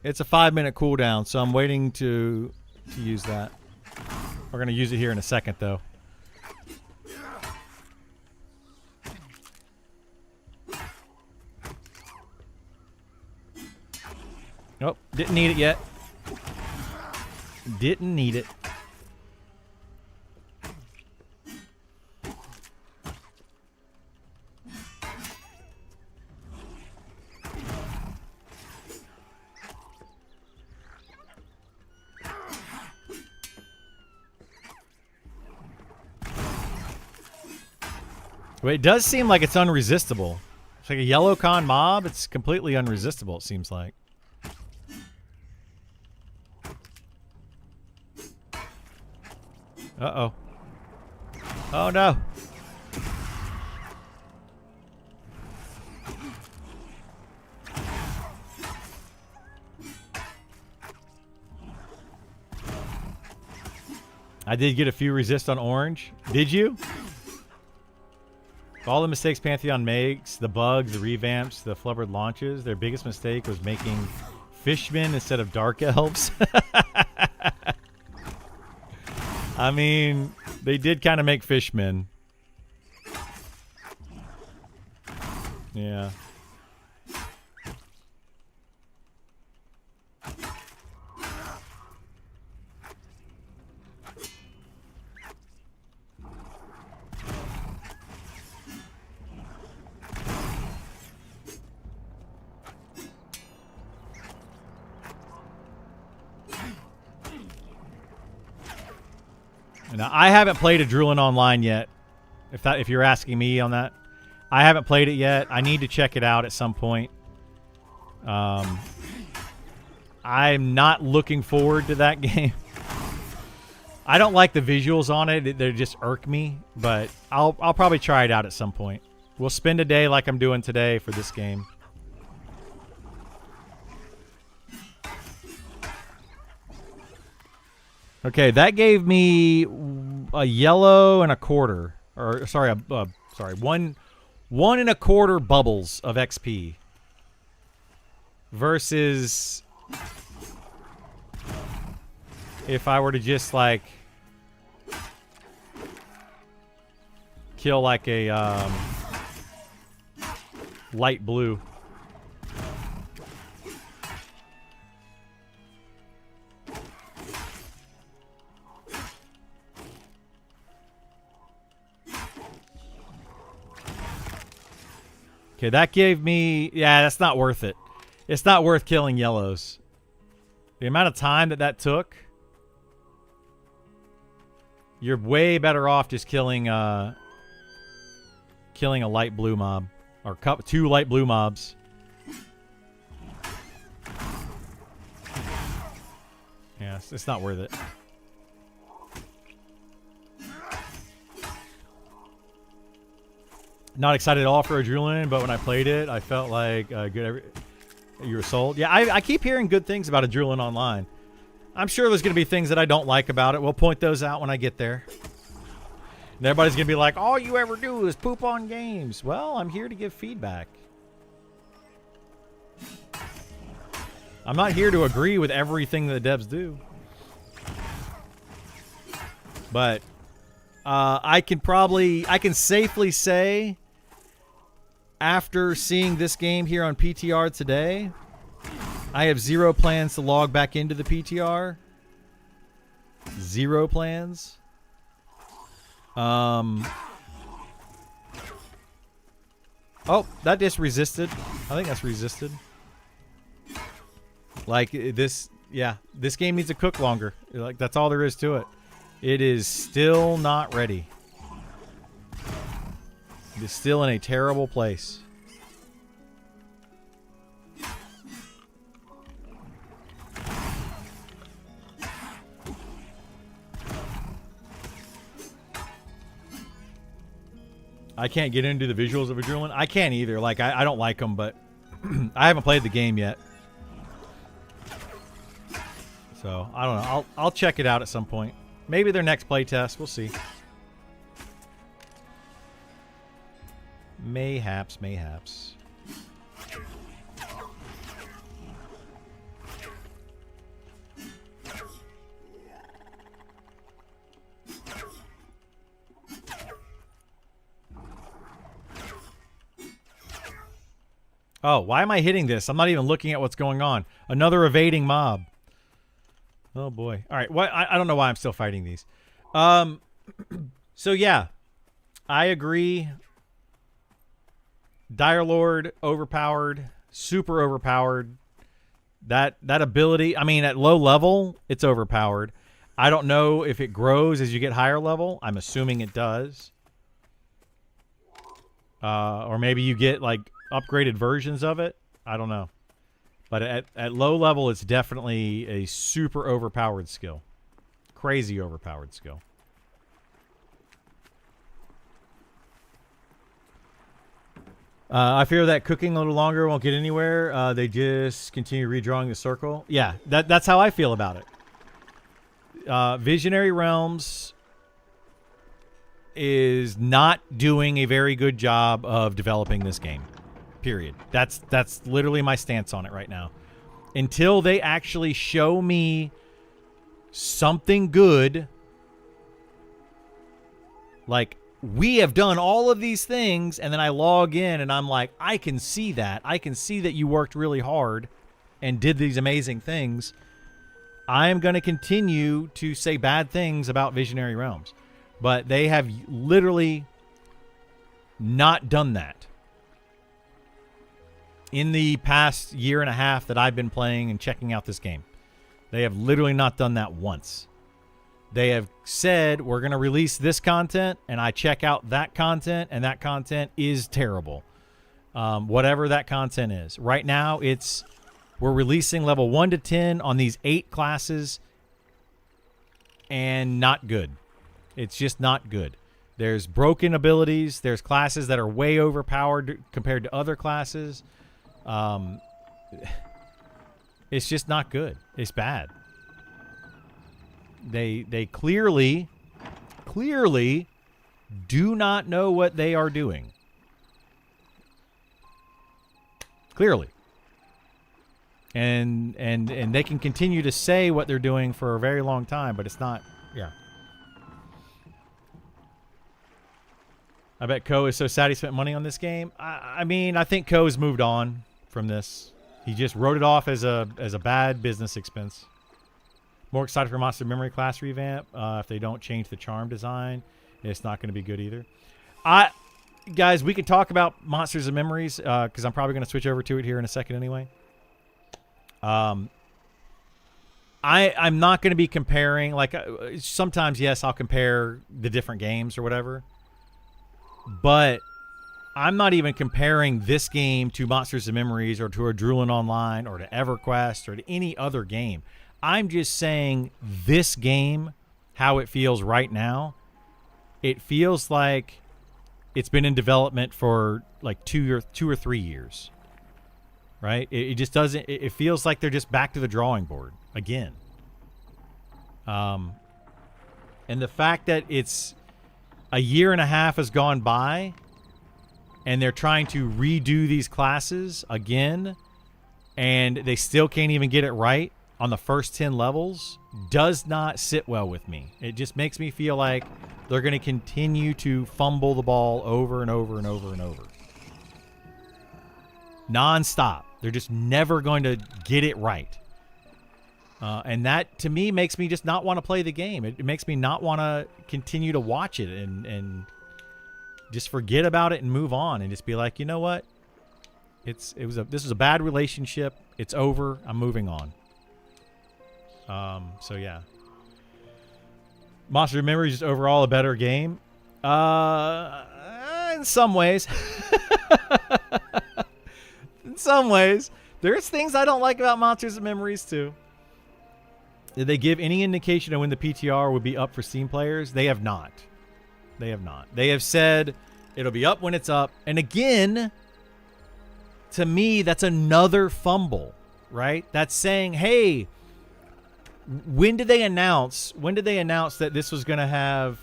it's a 5-minute cooldown, so I'm waiting to use that. We're going to use it here in a second, though. Nope, didn't need it yet. Didn't need it. Well, it does seem like it's unresistible. It's like a yellow con mob. It's completely unresistible, it seems like. Uh-oh. Oh, no. I did get a few resist on orange. Did you? All the mistakes Pantheon makes, the bugs, the revamps, the flubbered launches, their biggest mistake was making fishmen instead of dark elves. I mean, they did kind of make fishmen. Yeah. Now, I haven't played a Drulin Online yet. If you're asking me on that, I haven't played it yet. I need to check it out at some point. I'm not looking forward to that game. I don't like the visuals on it. They just irk me. But I'll probably try it out at some point. We'll spend a day like I'm doing today for this game. Okay, that gave me a yellow and a quarter. or sorry, one and a quarter bubbles of XP versus if I were to just like kill like a light blue. Okay, that gave me... Yeah, that's not worth it. It's not worth killing yellows. The amount of time that took... You're way better off just killing a light blue mob. Or 2 light blue mobs. Yeah, it's not worth it. Not excited at all for Adrenaline, but when I played it, I felt like you were sold. Yeah, I keep hearing good things about Adrenaline Online. I'm sure there's going to be things that I don't like about it. We'll point those out when I get there. And everybody's going to be like, all you ever do is poop on games. Well, I'm here to give feedback. I'm not here to agree with everything that the devs do. But I can safely say, after seeing this game here on PTR today, I have zero plans to log back into the PTR. Zero plans. Oh, that just resisted. I think that's resisted. Like this, yeah, this game needs to cook longer. Like that's all there is to it. It is still not ready. It is still in a terrible place. I can't get into the visuals of Adrenaline. I can't either. Like, I don't like them, but I haven't played the game yet. So, I don't know. I'll check it out at some point. Maybe their next playtest. We'll see. Mayhaps, mayhaps. Oh, why am I hitting this? I'm not even looking at what's going on. Another evading mob. Oh boy. All right. What? I don't know why I'm still fighting these. So yeah, I agree. Dire Lord overpowered, super overpowered. That ability. I mean, at low level, it's overpowered. I don't know if it grows as you get higher level. I'm assuming it does. Or maybe you get like upgraded versions of it. I don't know. But at low level, it's definitely a super overpowered skill. Crazy overpowered skill. I fear that cooking a little longer won't get anywhere. They just continue redrawing the circle. Yeah, that's how I feel about it. Visionary Realms is not doing a very good job of developing this game. Period. That's literally my stance on it right now. Until they actually show me something good, like we have done all of these things, and then I log in and I'm like, I can see that. I can see that you worked really hard and did these amazing things. I am going to continue to say bad things about Visionary Realms. But they have literally not done that. In the past year and a half that I've been playing and checking out this game. They have literally not done that once. They have said, we're going to release this content, and I check out that content, and that content is terrible. Whatever that content is. Right now, we're releasing level 1 to 10 on these 8 classes, and not good. It's just not good. There's broken abilities. There's classes that are way overpowered compared to other classes. It's just not good. It's bad. They clearly do not know what they are doing. Clearly. And they can continue to say what they're doing for a very long time, but it's not, yeah. I bet Ko is so sad he spent money on this game. I mean, I think Ko has moved on from this. He just wrote it off as a bad business expense. More excited for Monster Memory Class revamp. If they don't change the charm design, it's not going to be good either. Guys, we could talk about Monsters and Memories because I'm probably going to switch over to it here in a second anyway. I'm not going to be comparing, like, sometimes, yes, I'll compare the different games or whatever. But I'm not even comparing this game to Monsters and Memories or to Adrenaline Online or to EverQuest or to any other game. I'm just saying this game, how it feels right now, it feels like it's been in development for like 2 or 3 years. Right? It just doesn't... It feels like they're just back to the drawing board again. And the fact that it's a year and a half has gone by and they're trying to redo these classes again and they still can't even get it right on the first 10 levels does not sit well with me. It just makes me feel like they're going to continue to fumble the ball over and over and over and over. Non-stop. They're just never going to get it right. And that, to me, makes me just not want to play the game. It makes me not want to continue to watch it and just forget about it and move on and just be like, you know what? This is a bad relationship. It's over. I'm moving on. So yeah. Monster Memories is overall a better game. In some ways. In some ways. There's things I don't like about Monsters and Memories too. Did they give any indication of when the PTR would be up for Steam players? They have not. They have not. They have said it'll be up when it's up. And again, to me, that's another fumble, right? That's saying, hey, when did they announce that this was going to have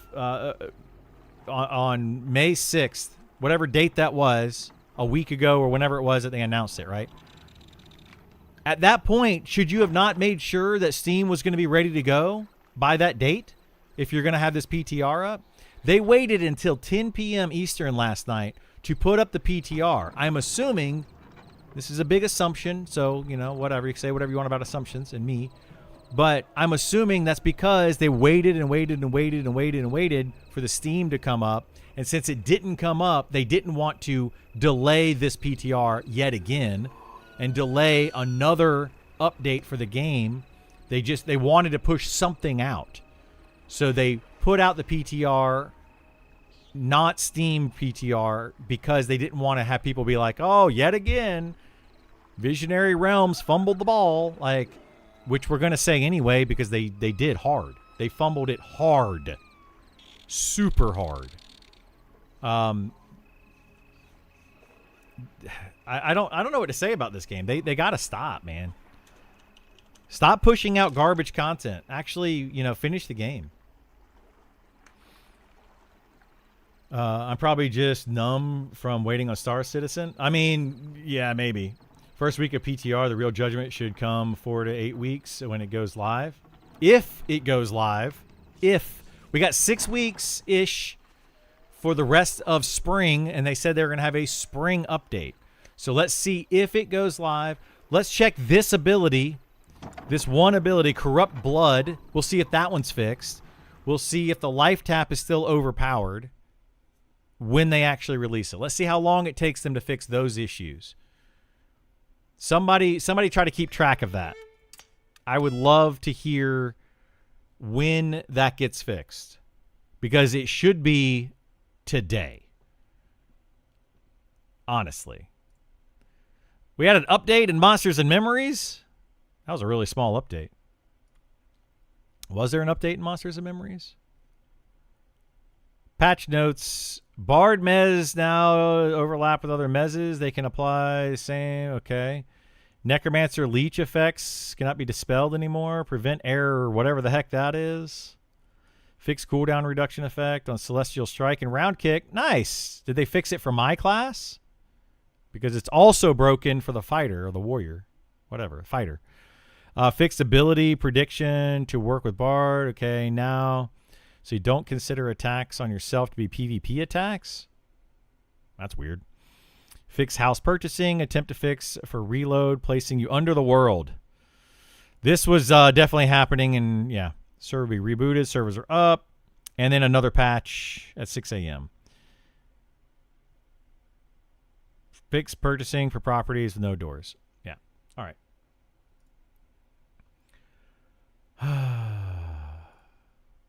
on May 6th, whatever date that was, a week ago or whenever it was that they announced it, right? At that point, should you have not made sure that Steam was going to be ready to go by that date if you're going to have this PTR up? They waited until 10 p.m. Eastern last night to put up the PTR. I'm assuming, this is a big assumption, so, you know, whatever. You can say whatever you want about assumptions and me. But I'm assuming that's because they waited and waited and waited and waited and waited for the Steam to come up. And since it didn't come up, they didn't want to delay this PTR yet again and delay another update for the game. They wanted to push something out. So they put out the PTR, not Steam PTR, because they didn't want to have people be like, oh, yet again, Visionary Realms fumbled the ball. Like, which we're going to say anyway because they did hard. They fumbled it hard. Super hard. I don't know what to say about this game. They got to stop, man. Stop pushing out garbage content. Actually, you know, finish the game. I'm probably just numb from waiting on Star Citizen. I mean, yeah, maybe. First week of PTR, the real judgment should come 4 to 8 weeks when it goes live. If it goes live. If. We got 6 weeks-ish for the rest of spring, and they said they were going to have a spring update. So let's see if it goes live. Let's check this ability, this one ability, Corrupt Blood. We'll see if that one's fixed. We'll see if the life tap is still overpowered when they actually release it. Let's see how long it takes them to fix those issues. Somebody try to keep track of that. I would love to hear when that gets fixed, because it should be today. Honestly. We had an update in Monsters and Memories. That was a really small update. Was there an update in Monsters and Memories? Patch notes. Bard Mez now overlap with other Mezes. They can apply same. Okay. Necromancer leech effects cannot be dispelled anymore. Prevent error or whatever the heck that is. Fix cooldown reduction effect on Celestial Strike and Round Kick. Nice. Did they fix it for my class? Because it's also broken for the fighter or the warrior. Whatever, fighter. Fixed ability prediction to work with Bard. Okay, now. So you don't consider attacks on yourself to be PvP attacks? That's weird. Fix house purchasing. Attempt to fix for reload, placing you under the world. This was definitely happening, and yeah. Server be rebooted. Servers are up. And then another patch at 6 a.m. Fix purchasing for properties with no doors. Yeah. All right.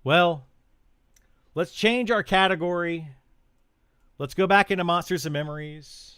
Well, let's change our category. Let's go back into Monsters and Memories.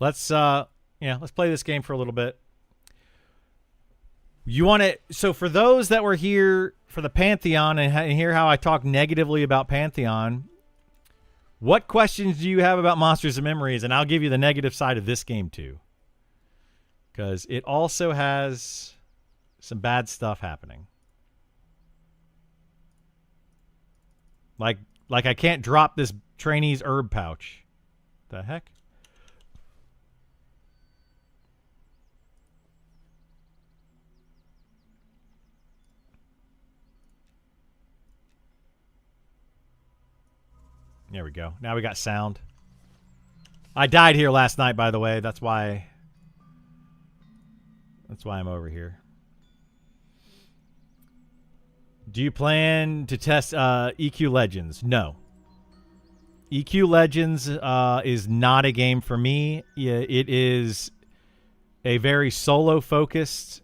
Let's play this game for a little bit. You want to, so for those that were here for the Pantheon and hear how I talk negatively about Pantheon, what questions do you have about Monsters and Memories? And I'll give you the negative side of this game too, because it also has some bad stuff happening. Like I can't drop this trainee's herb pouch. The heck? There we go. Now we got sound. I died here last night, by the way. That's why I'm over here. Do you plan to test EQ Legends? No. EQ Legends is not a game for me. It is a very solo-focused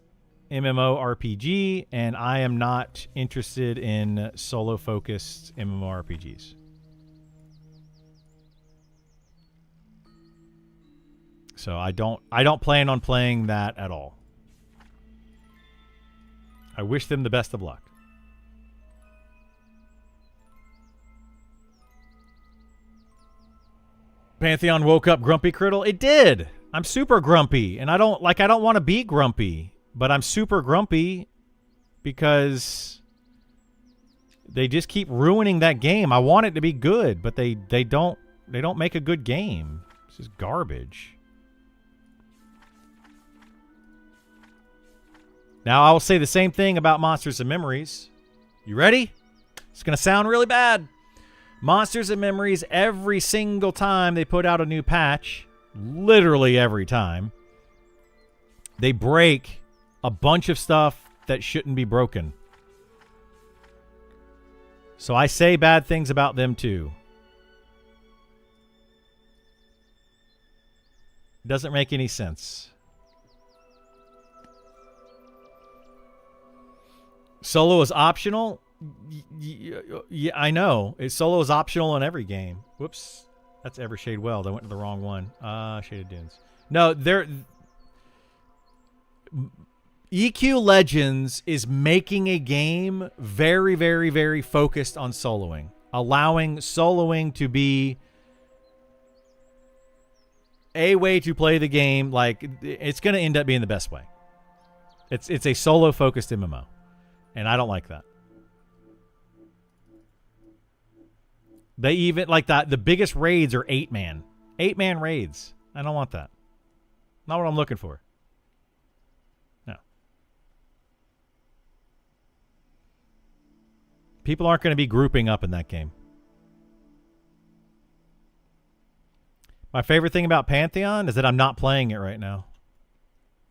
MMORPG, and I am not interested in solo-focused MMORPGs. So I don't plan on playing that at all. I wish them the best of luck. Pantheon woke up grumpy, Criddle. It did. I'm super grumpy, and I don't want to be grumpy, but I'm super grumpy because they just keep ruining that game. I want it to be good, but they don't make a good game. This is garbage. Now, I will say the same thing about Monsters and Memories. You ready? It's going to sound really bad. Monsters and Memories, every single time they put out a new patch, literally every time, they break a bunch of stuff that shouldn't be broken. So I say bad things about them too. Doesn't make any sense. Solo is optional? Yeah, I know. Solo is optional in every game. Whoops. That's Evershade Weld. I went to the wrong one. Shaded Dunes. No, EQ Legends is making a game very, very, very focused on soloing. Allowing soloing to be a way to play the game. Like, it's going to end up being the best way. It's a solo-focused MMO. And I don't like that. They even, like that, the biggest raids are 8-man. 8-man raids. I don't want that. Not what I'm looking for. No. People aren't going to be grouping up in that game. My favorite thing about Pantheon is that I'm not playing it right now.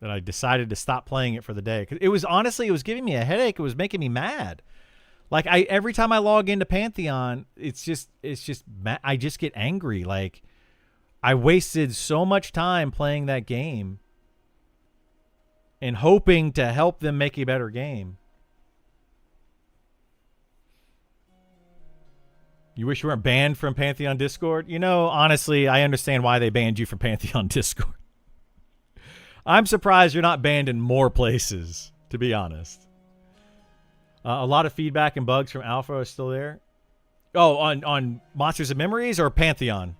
That I decided to stop playing it for the day. 'Cause it was giving me a headache. It was making me mad. Like every time I log into Pantheon, it's just I just get angry. Like I wasted so much time playing that game and hoping to help them make a better game. You wish you weren't banned from Pantheon Discord? You know, honestly, I understand why they banned you from Pantheon Discord. I'm surprised you're not banned in more places, to be honest. A lot of feedback and bugs from Alpha are still there. Oh, on Monsters and Memories or Pantheon?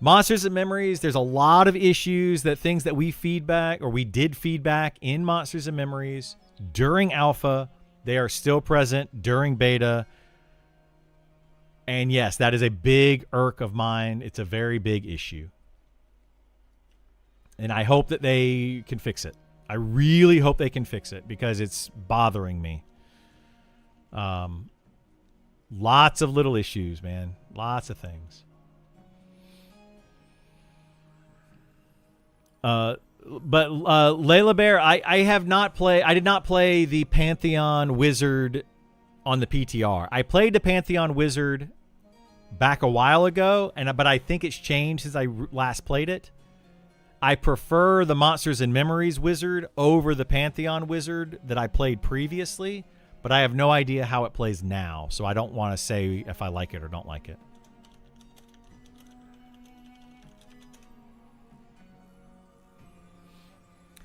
Monsters and Memories, there's a lot of issues that things that we feedback or we did feedback in Monsters and Memories during Alpha, they are still present during Beta. And yes, that is a big irk of mine. It's a very big issue. And I hope that they can fix it. I really hope they can fix it because it's bothering me. Lots of little issues, man. Lots of things. But Layla Bear, I have not played. I did not play the Pantheon Wizard on the PTR. I played the Pantheon Wizard back a while ago, but I think it's changed since I last played it. I prefer the Monsters and Memories Wizard over the Pantheon Wizard that I played previously, but I have no idea how it plays now, so I don't want to say if I like it or don't like it.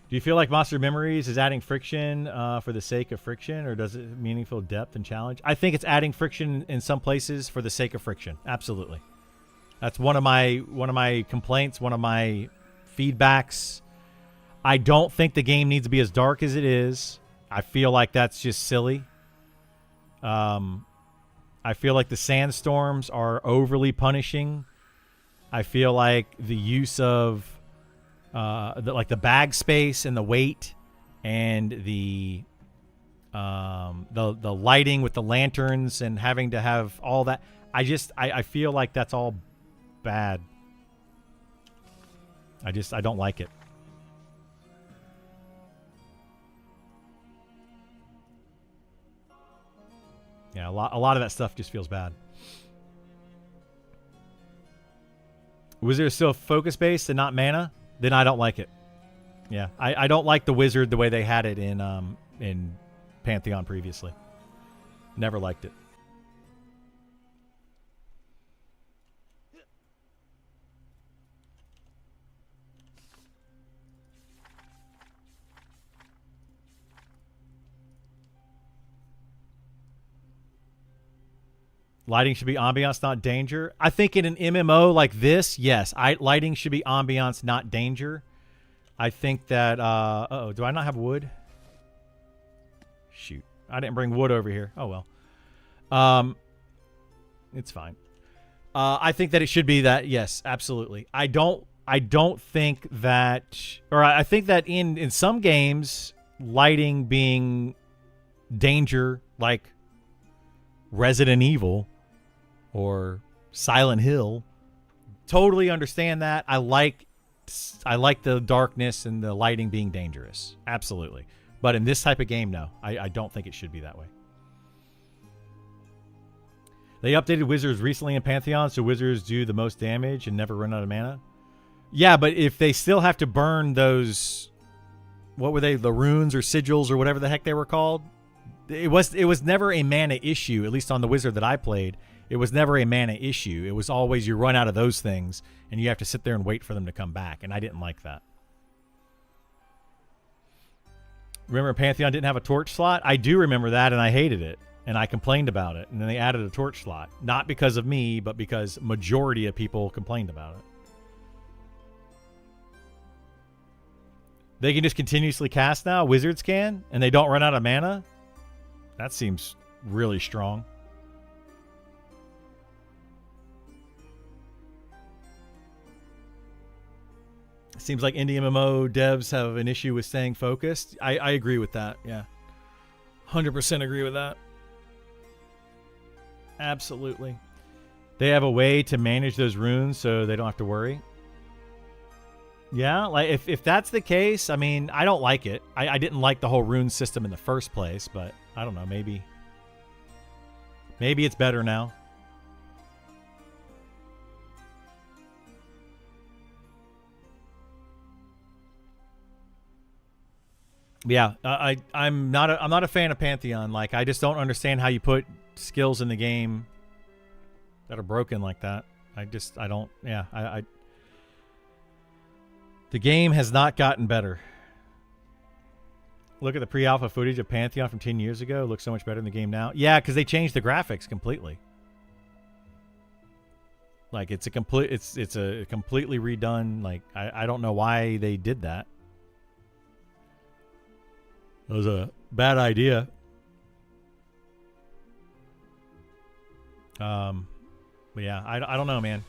Do you feel like Monster Memories is adding friction for the sake of friction, or does it meaningful depth and challenge? I think it's adding friction in some places for the sake of friction. Absolutely. That's one of my complaints, one of my feedbacks. I don't think the game needs to be as dark as it is. I feel like that's just silly. I feel like the sandstorms are overly punishing. I feel like the use of the bag space and the weight and the lighting with the lanterns and having to have all that. I feel like that's all bad. I don't like it. Yeah, a lot of that stuff just feels bad. Wizard is still focus based and not mana? Then I don't like it. Yeah, I don't like the wizard the way they had it in Pantheon previously. Never liked it. Lighting should be ambiance, not danger. I think in an MMO like this, yes, lighting should be ambiance, not danger. I think that... uh-oh, do I not have wood? Shoot. I didn't bring wood over here. Oh, well. It's fine. I think that it should be that, yes, absolutely. I don't think that... Or I think that in some games, lighting being danger, like Resident Evil or Silent Hill, totally understand that. I like the darkness and the lighting being dangerous. Absolutely. But in this type of game, no. I don't think it should be that way. They updated wizards recently in Pantheon, so wizards do the most damage and never run out of mana. Yeah, but if they still have to burn those... What were they? The runes or sigils or whatever the heck they were called? It was never a mana issue, at least on the wizard that I played. It was never a mana issue. It was always you run out of those things, and you have to sit there and wait for them to come back, and I didn't like that. Remember Pantheon didn't have a torch slot? I do remember that, and I hated it, and I complained about it, and then they added a torch slot. Not because of me, but because majority of people complained about it. They can just continuously cast now? Wizards can? And they don't run out of mana? That seems really strong. Seems like indie MMO devs have an issue with staying focused. I agree with that. Yeah. 100% agree with that. Absolutely. They have a way to manage those runes so they don't have to worry. Yeah, like if that's the case, I mean, I don't like it. I didn't like the whole rune system in the first place, but I don't know, maybe it's better now. Yeah, I'm not a fan of Pantheon. Like, I just don't understand how you put skills in the game that are broken like that. I don't. Yeah, the game has not gotten better. Look at the pre-alpha footage of Pantheon from 10 years ago. It looks so much better in the game now. Yeah, because they changed the graphics completely. Like, it's a completely redone. Like, I don't know why they did that. It was a bad idea. But yeah, I don't know, man.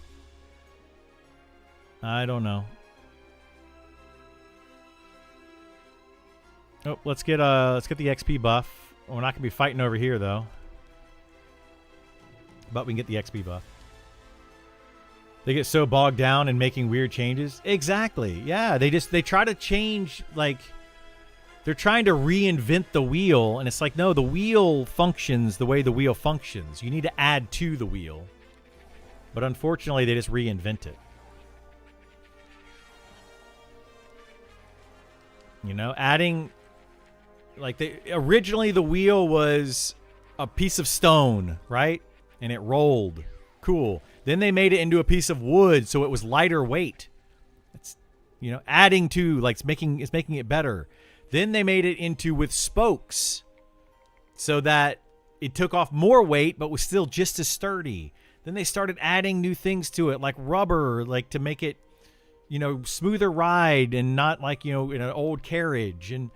I don't know. Oh, let's get the XP buff. We're not gonna be fighting over here though. But we can get the XP buff. They get so bogged down in making weird changes. Exactly. Yeah, they try to change, like, they're trying to reinvent the wheel, and it's like, no, the wheel functions the way the wheel functions. You need to add to the wheel. But unfortunately, they just reinvent it. You know, adding, like, originally the wheel was a piece of stone, right? And it rolled. Cool. Then they made it into a piece of wood, so it was lighter weight. It's, you know, adding to, like, it's making it better. Then they made it into with spokes, so that it took off more weight, but was still just as sturdy. Then they started adding new things to it, like rubber, like to make it, you know, smoother ride and not like, you know, in an old carriage. And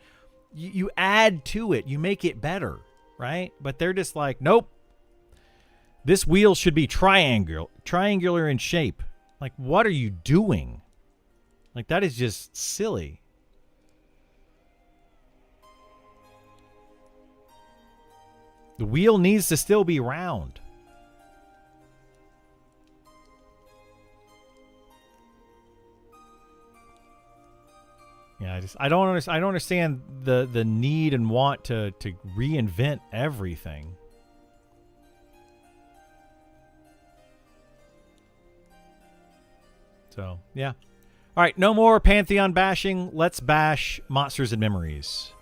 you add to it, you make it better, right? But they're just like, nope. This wheel should be triangular in shape. Like, what are you doing? Like, that is just silly. The wheel needs to still be round. Yeah, I don't understand the need and want to reinvent everything. So, yeah. All right, no more Pantheon bashing. Let's bash Monsters and Memories.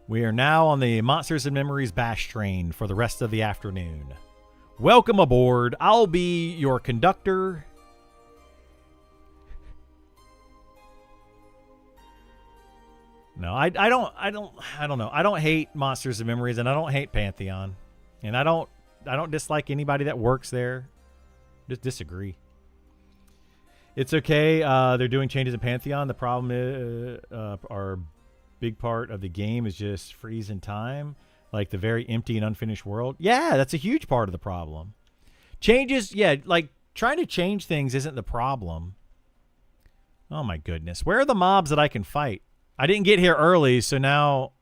We are now on the Monsters and Memories bash train for the rest of the afternoon. Welcome aboard. I'll be your conductor. No, I don't know. I don't hate Monsters and Memories, and I don't hate Pantheon. And I don't dislike anybody that works there. Just disagree. It's okay. They're doing changes in Pantheon. The problem is our big part of the game is just freezing time, like the very empty and unfinished world. Yeah, that's a huge part of the problem. Changes, yeah, like trying to change things isn't the problem. Oh my goodness. Where are the mobs that I can fight? I didn't get here early, so now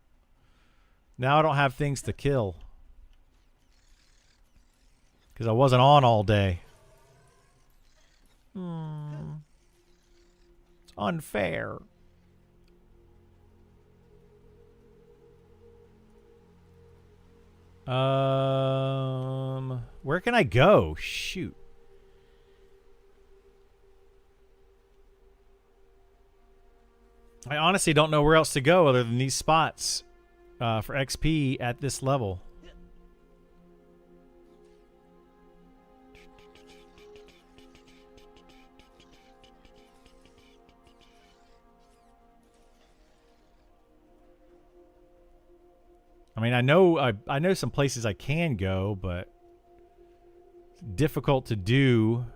I don't have things to kill. Because I wasn't on all day. It's unfair. Where can I go? Shoot. I honestly don't know where else to go other than these spots for XP at this level. I mean, I know some places I can go, but it's difficult to do.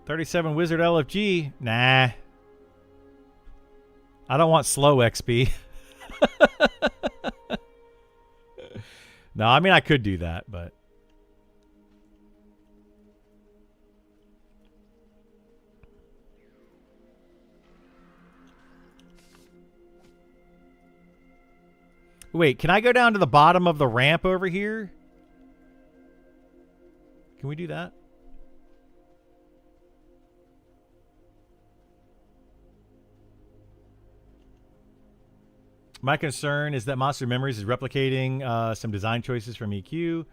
$37 Wizard LFG? Nah. I don't want slow XP. No, I mean, I could do that, but... Wait, can I go down to the bottom of the ramp over here? Can we do that? My concern is that Monster Memories is replicating some design choices from EQ,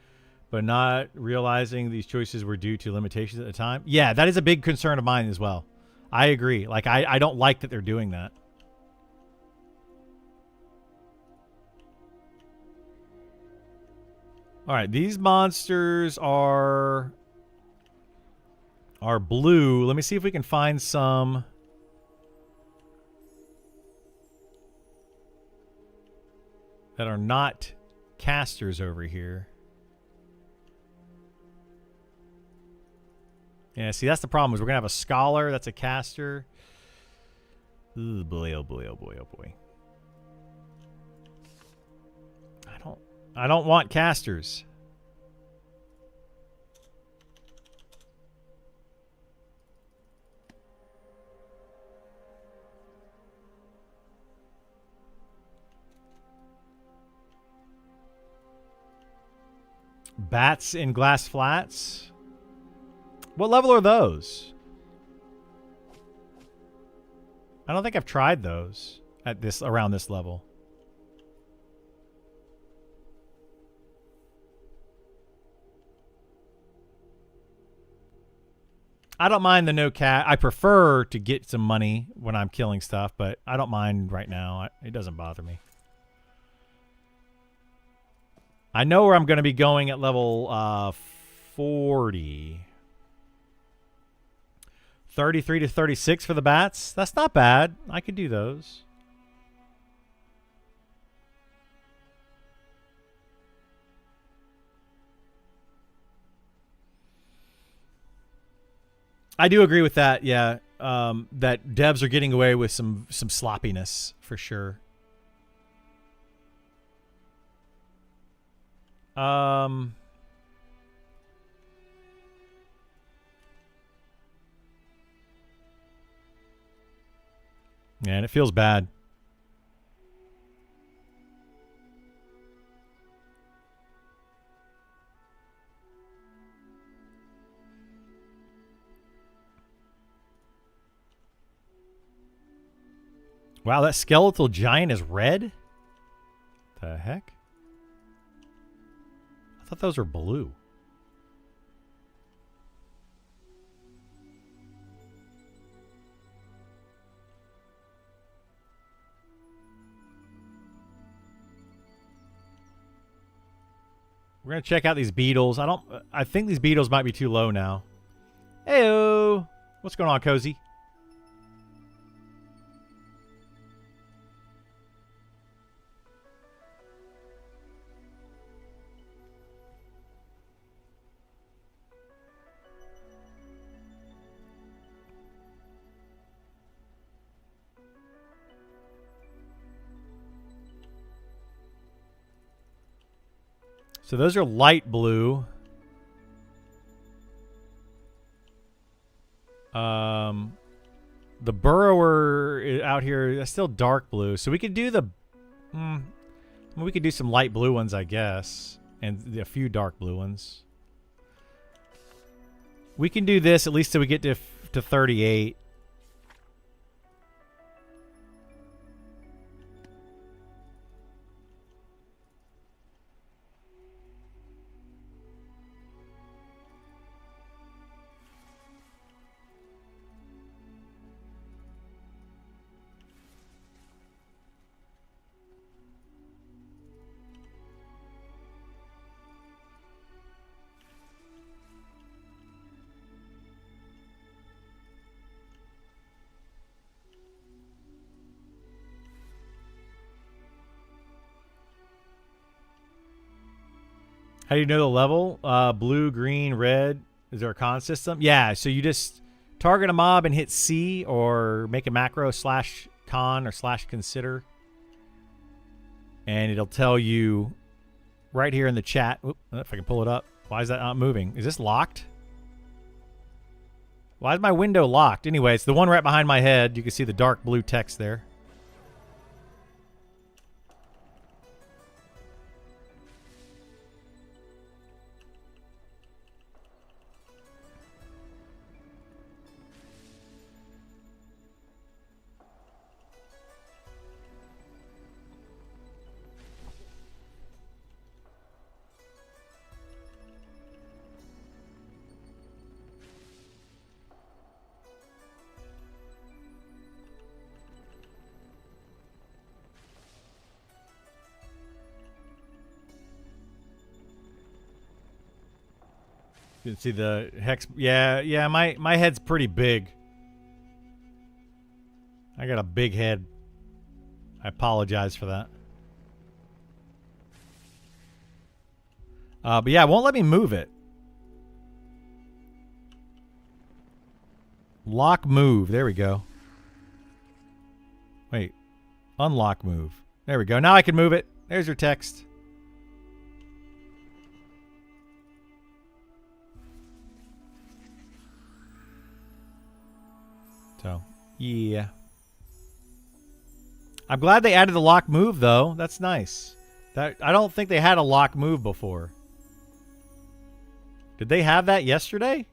but not realizing these choices were due to limitations at the time. Yeah, that is a big concern of mine as well. I agree. Like, I don't like that they're doing that. All right, these monsters are blue. Let me see if we can find some that are not casters over here. Yeah, see, that's the problem, is we're going to have a scholar that's a caster. Ooh, boy, oh boy, oh boy, oh boy. I don't want casters. Bats in glass flats. What level are those? I don't think I've tried those at this around this level. I don't mind the no cat. I prefer to get some money when I'm killing stuff, but I don't mind right now. It doesn't bother me. I know where I'm going to be going at level 40. 33 to 36 for the bats. That's not bad. I could do those. I do agree with that. Yeah, that devs are getting away with some sloppiness for sure. Man, it feels bad. Wow, that skeletal giant is red? The heck? I thought those were blue. We're going to check out these beetles. I think these beetles might be too low now. Heyo! What's going on, Cozy? So those are light blue. The burrower out here, that's still dark blue. So we could do the... we could do some light blue ones, I guess. And a few dark blue ones. We can do this at least till we get to 38. How do you know the level? Blue, green, red. Is there a con system? Yeah, so you just target a mob and hit C, or make a macro /con or /consider. And it'll tell you right here in the chat. Oop, if I can pull it up. Why is that not moving? Is this locked? Why is my window locked? Anyway, it's the one right behind my head. You can see the dark blue text there. You can see the hex. Yeah. My head's pretty big. I got a big head. I apologize for that. But yeah, it won't let me move it. Lock move. There we go. Wait. Unlock move. There we go. Now I can move it. There's your text. So, yeah. I'm glad they added the lock move, though. That's nice. I don't think they had a lock move before. Did they have that yesterday?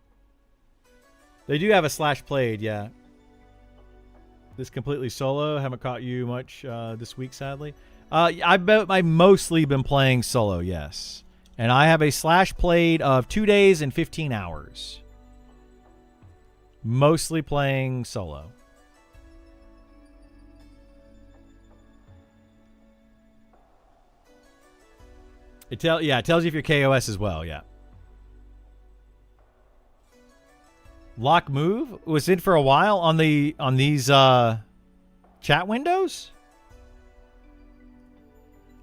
They do have a slash played, yeah. This completely solo. Haven't caught you much this week, sadly. I've mostly been playing solo, yes. And I have a slash played of 2 days and 15 hours. Mostly playing solo. It tells you if you're KOS as well, yeah. Lock move was in for a while on these chat windows.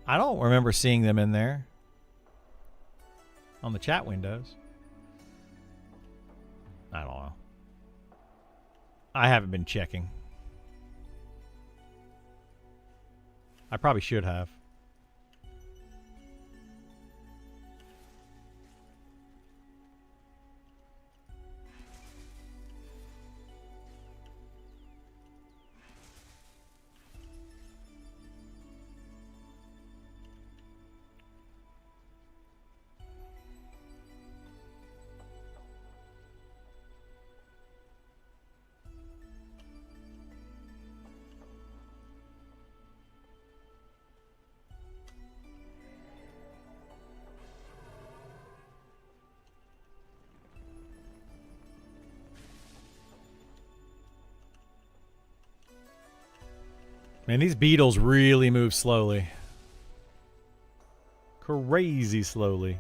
I don't remember seeing them in there on the chat windows. I don't know. I haven't been checking. I probably should have. Man, these beetles really move slowly. Crazy slowly.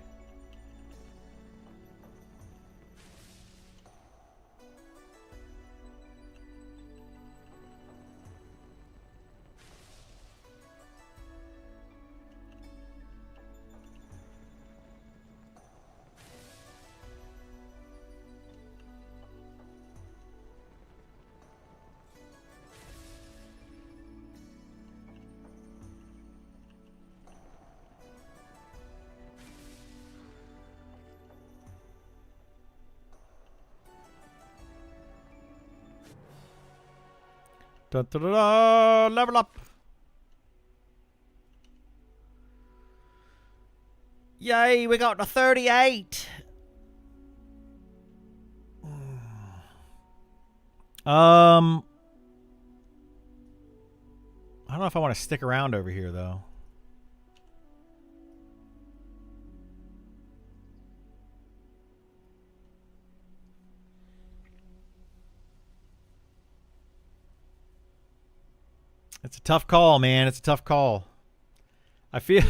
Dun, dun, dun, dun, level up. Yay, we got to 38. I don't know if I want to stick around over here, though. It's a tough call, man. It's a tough call. I feel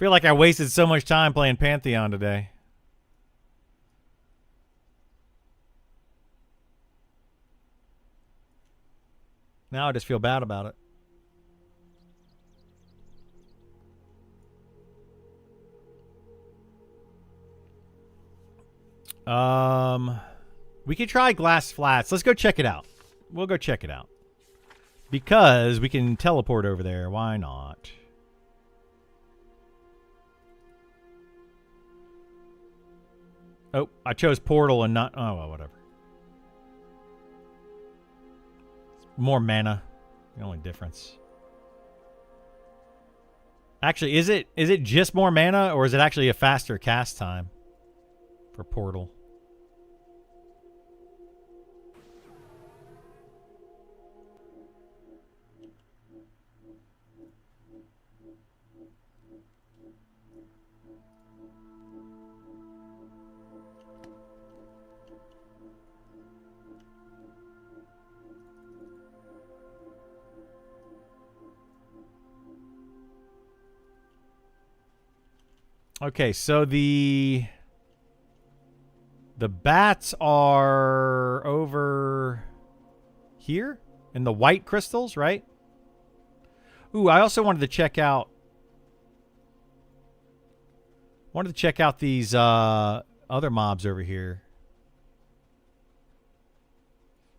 like I wasted so much time playing Pantheon today. Now I just feel bad about it. We could try Glass Flats. Let's go check it out. We'll go check it out. Because we can teleport over there. Why not? Oh, I chose Portal and not... Oh, well, whatever. More mana. The only difference. Actually, is it just more mana, or is it actually a faster cast time for Portal? Okay, so the The bats are over here in the white crystals, right? Ooh, I also wanted to check out these other mobs over here.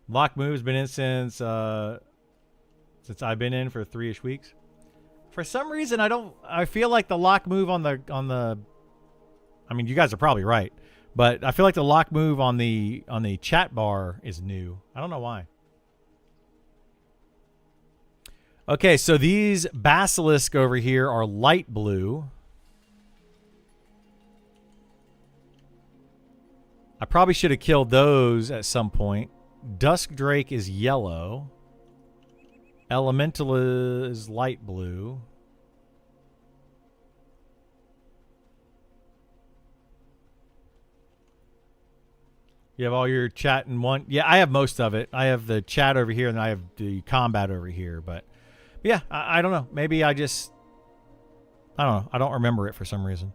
Lock Move's been in since I've been in for 3-ish weeks. For some reason, I feel like the lock move on the I mean, you guys are probably right, but I feel like the lock move on the chat bar is new. I don't know why. Okay, so these basilisk over here are light blue. I probably should have killed those at some point. Dusk Drake is yellow. Elemental is light blue. You have all your chat in one. Yeah, I have most of it. I have the chat over here, and I have the combat over here. But yeah, I don't know. Maybe I don't know. I don't remember it for some reason.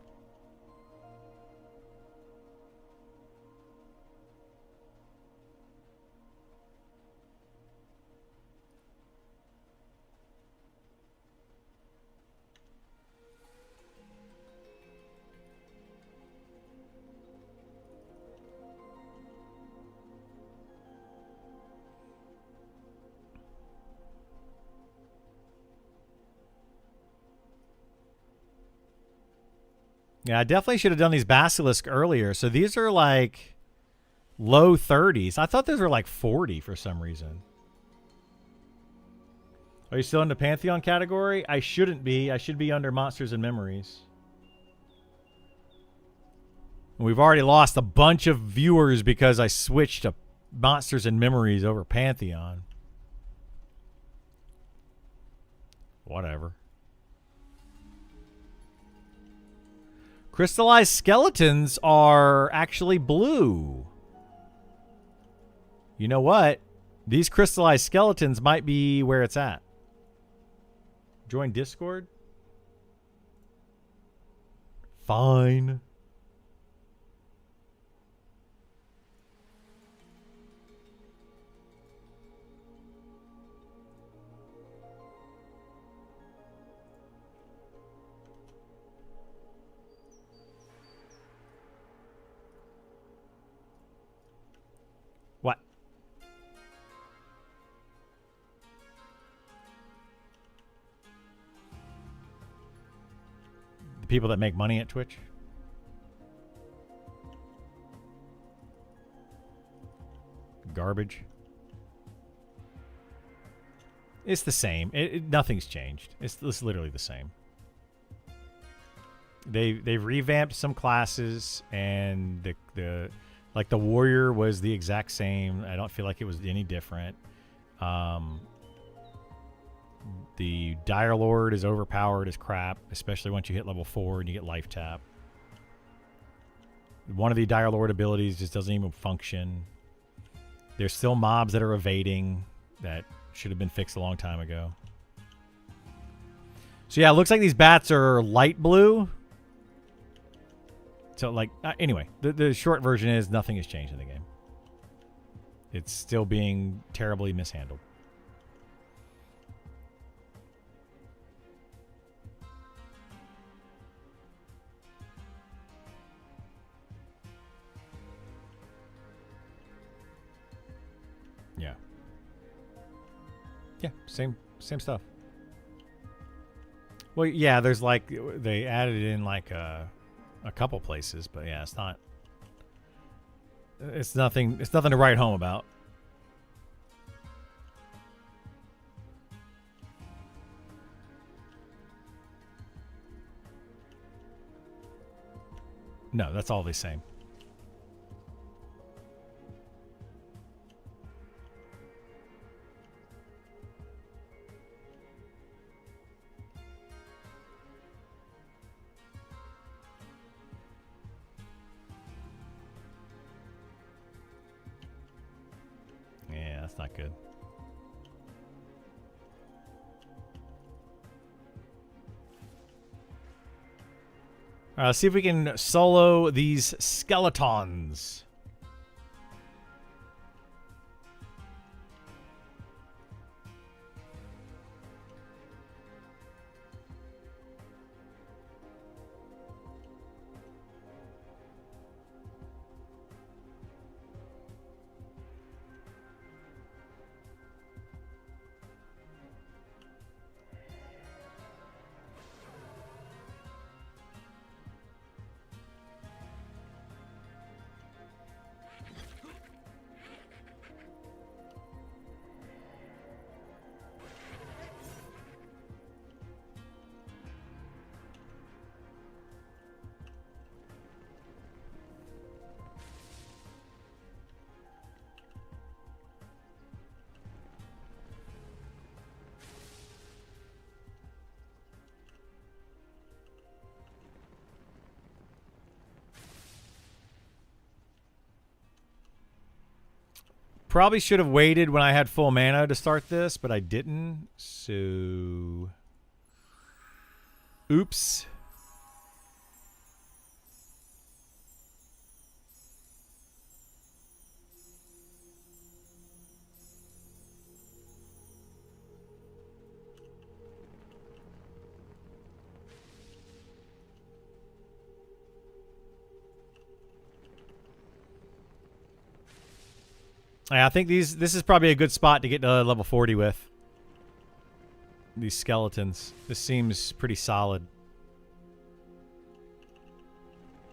Yeah, I definitely should have done these basilisk earlier. So these are like low 30s. I thought those were like 40 for some reason. Are you still in the Pantheon category? I shouldn't be. I should be under Monsters and Memories. We've already lost a bunch of viewers because I switched to Monsters and Memories over Pantheon. Whatever. Crystallized skeletons are actually blue. You know what? These crystallized skeletons might be where it's at. Join Discord? Fine. What? The people that make money at Twitch? Garbage. It's the same. Nothing's changed. It's literally the same. They've revamped some classes, and the like the warrior was the exact same. I don't feel like it was any different. The Dire Lord is overpowered as crap, especially once you hit level 4 and you get life tap. One of the Dire Lord abilities just doesn't even function. There's still mobs that are evading that should have been fixed a long time ago. So yeah, it looks like these bats are light blue. So like, anyway, the short version is nothing has changed in the game. It's still being terribly mishandled. Yeah. Yeah, same stuff. Well, yeah, there's like, they added in like a couple places, but yeah, it's nothing to write home about. No, that's all the same. Yeah, that's not good. Let's see if we can solo these skeletons. Probably should have waited when I had full mana to start this, but I didn't. So, oops. Yeah, I think this is probably a good spot to get to level 40 with. These skeletons. This seems pretty solid.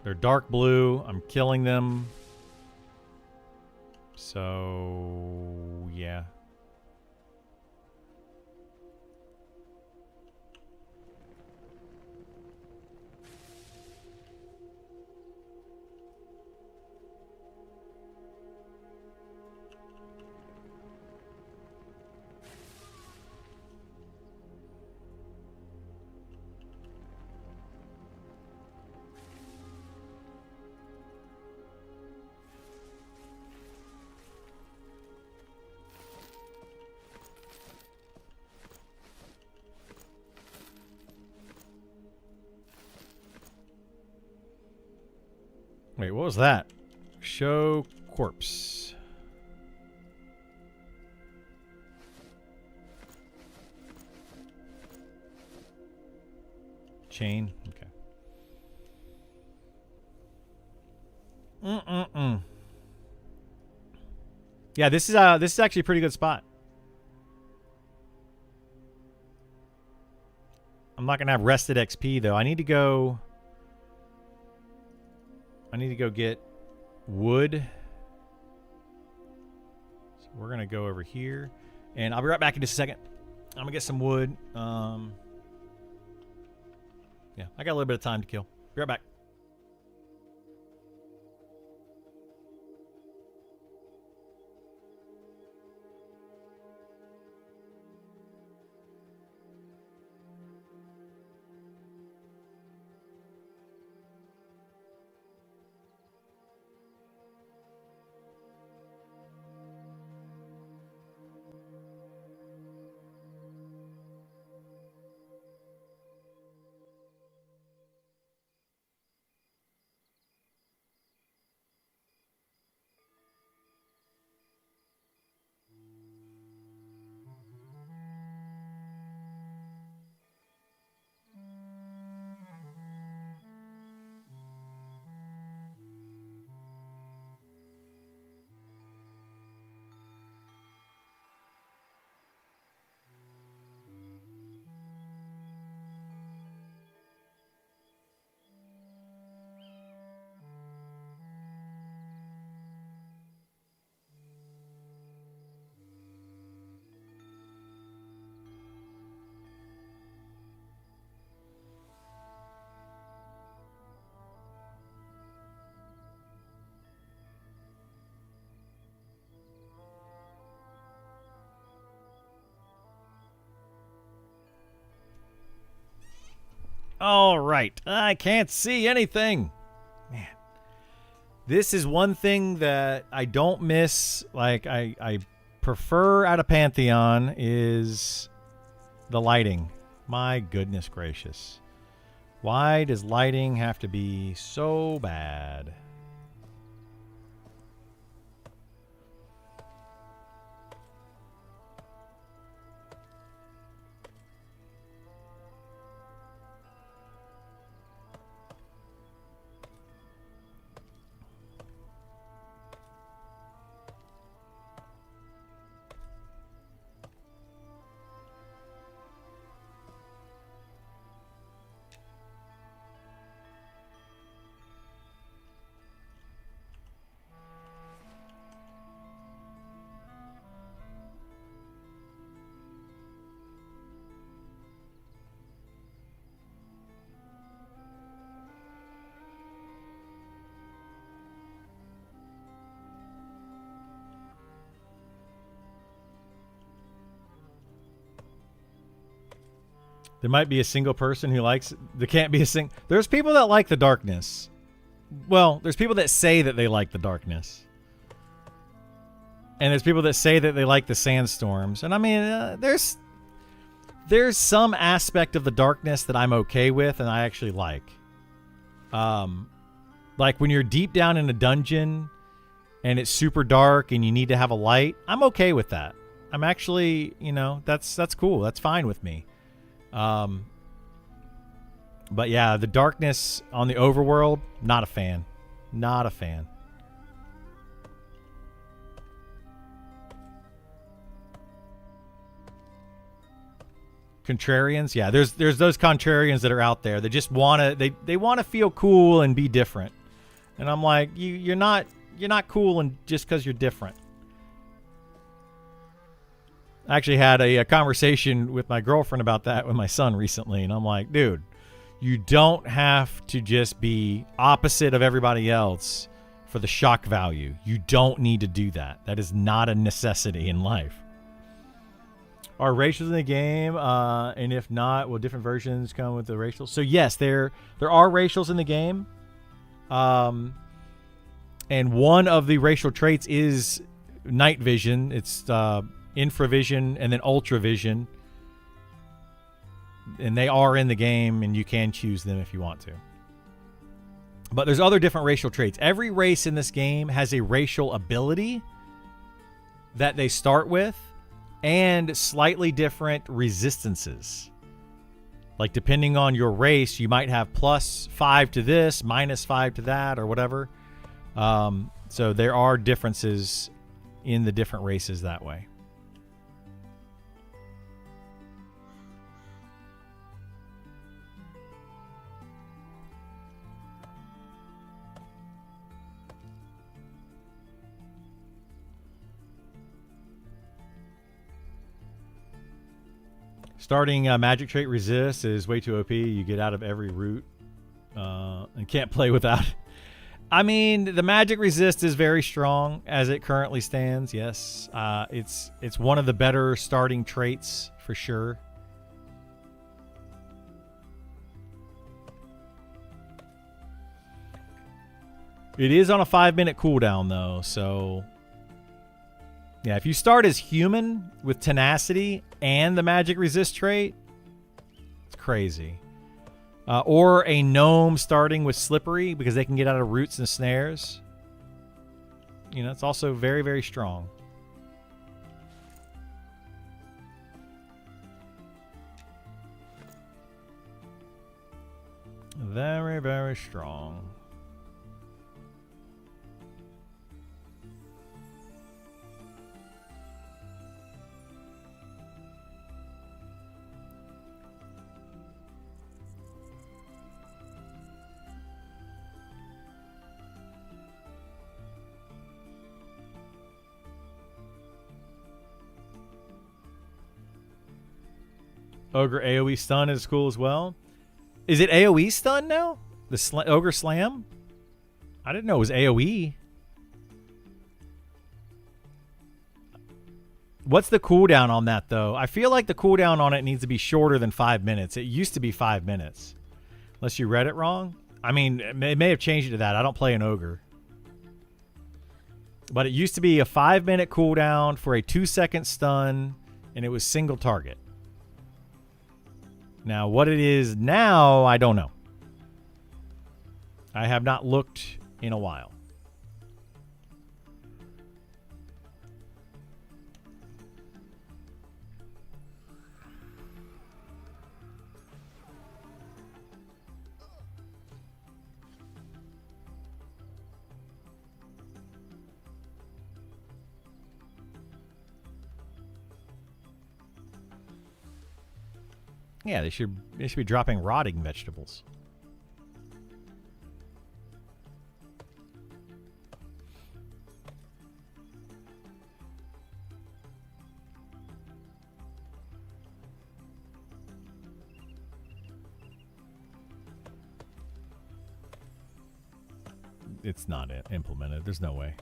They're dark blue. I'm killing them. So, yeah. Wait, what was that? Show corpse. Chain. Okay. Yeah, this is actually a pretty good spot. I'm not gonna have rested XP though. I need to go get wood. So we're gonna go over here, and I'll be right back in just a second. I'm gonna get some wood. Yeah, I got a little bit of time to kill. Be right back. All right. I can't see anything. Man. This is one thing that I don't miss. Like, I prefer out of Pantheon is the lighting. My goodness gracious. Why does lighting have to be so bad? There might be a single person who likes... There can't be a single... There's people that like the darkness. Well, there's people that say that they like the darkness. And there's people that say that they like the sandstorms. And I mean, there's some aspect of the darkness that I'm okay with and I actually like. Like when you're deep down in a dungeon and it's super dark and you need to have a light, I'm okay with that. I'm actually, you know, that's cool. That's fine with me. But yeah, the darkness on the overworld, not a fan. Not a fan. Contrarians, yeah, there's those contrarians that are out there that just want to they want to feel cool and be different. And I'm like, you're not cool and just because you're different. I actually had a conversation with my girlfriend about that with my son recently, and I'm like, dude, you don't have to just be opposite of everybody else for the shock value. You don't need to do that. That is not a necessity in life. Are racials in the game? And if not, will different versions come with the racials? So yes, there are racials in the game. And one of the racial traits is night vision. It's infravision and then ultravision. And they are in the game, and you can choose them if you want to. But there's other different racial traits. Every race in this game has a racial ability that they start with, and slightly different resistances. Like depending on your race, you might have +5 to this, -5 to that, or whatever. So there are differences in the different races that way. Starting magic trait resist is way too OP. You get out of every route and can't play without it. I mean, the magic resist is very strong as it currently stands. Yes, it's one of the better starting traits for sure. It is on a 5-minute cooldown though, so yeah, if you start as human with tenacity and the magic resist trait, it's crazy. Or a gnome starting with slippery because they can get out of roots and snares. You know, it's also very, very strong. Very, very strong. Ogre AoE stun is cool as well. Is it AoE stun now? The Ogre Slam? I didn't know it was AoE. What's the cooldown on that, though? I feel like the cooldown on it needs to be shorter than 5 minutes. It used to be 5 minutes. Unless you read it wrong. I mean, it may have changed it to that. I don't play an Ogre. But it used to be a 5-minute cooldown for a 2-second stun, and it was single target. Now, what it is now, I don't know. I have not looked in a while. Yeah, they should be dropping rotting vegetables. It's not implemented. There's no way.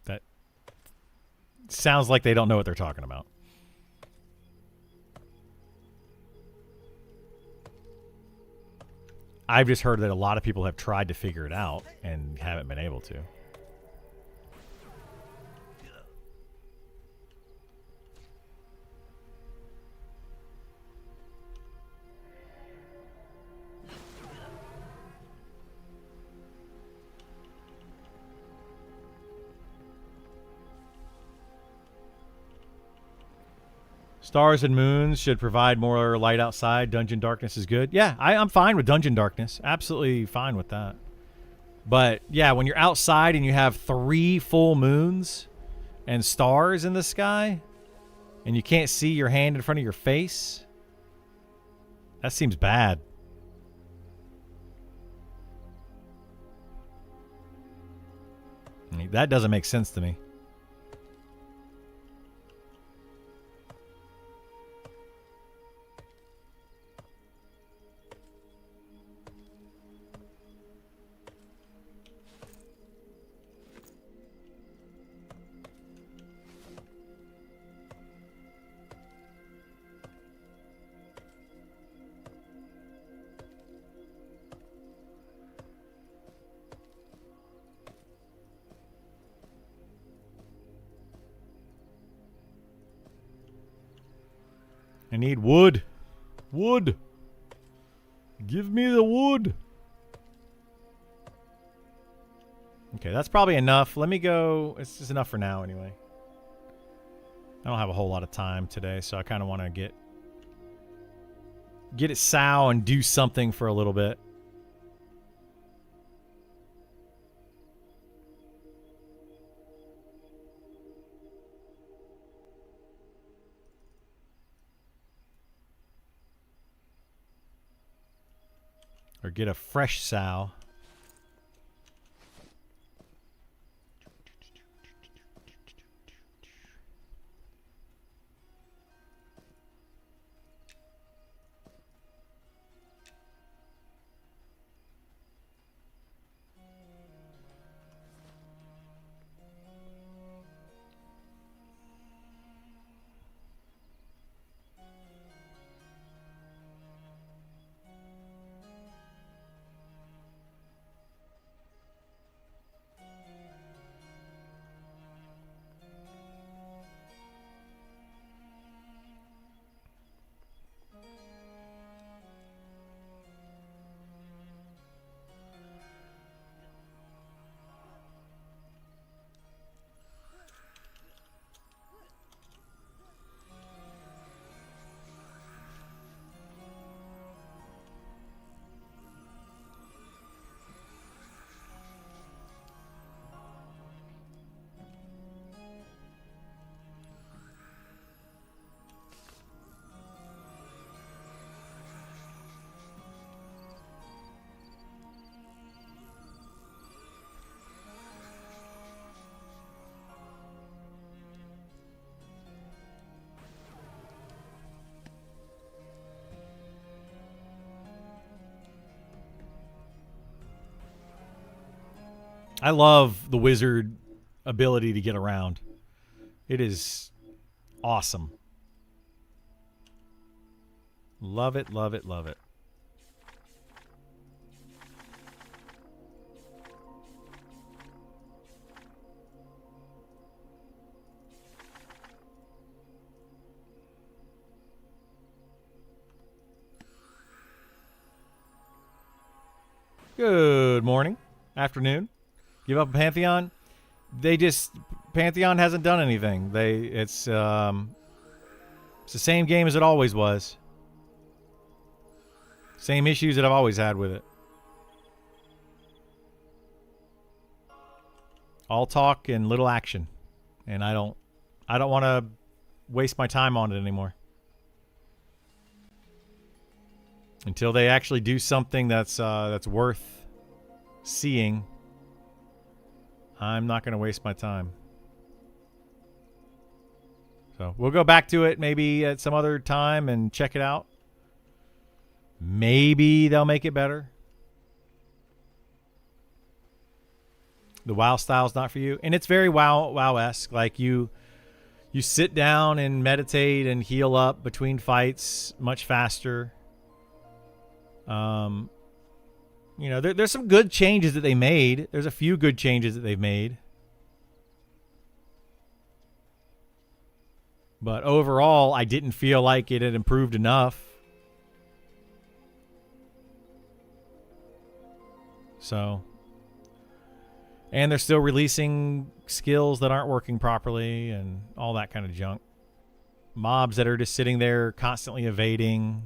That sounds like they don't know what they're talking about. I've just heard that a lot of people have tried to figure it out and haven't been able to. Stars and moons should provide more light outside. Dungeon darkness is good. Yeah, I'm fine with dungeon darkness. Absolutely fine with that. But yeah, when you're outside and you have 3 full moons and stars in the sky and you can't see your hand in front of your face, that seems bad. I mean, that doesn't make sense to me. I need wood. Wood. Give me the wood. Okay, that's probably enough. Let me go. It's just enough for now anyway. I don't have a whole lot of time today, so I kind of want to get it sow and do something for a little bit. Or get a fresh sow. I love the wizard ability to get around. It is awesome. Love it, love it, love it. Good morning, afternoon. Give up a Pantheon? Pantheon hasn't done anything. It's the same game as it always was. Same issues that I've always had with it. All talk and little action. And I don't want to waste my time on it anymore. Until they actually do something that's worth seeing, I'm not going to waste my time. So we'll go back to it maybe at some other time and check it out. Maybe they'll make it better. the WoW style's not for you, and it's very WoW-esque. Like you sit down and meditate and heal up between fights much faster. You know, there's some good changes that they made. There's a few good changes that they've made. But overall, I didn't feel like it had improved enough. So, and they're still releasing skills that aren't working properly and all that kind of junk. Mobs that are just sitting there constantly evading.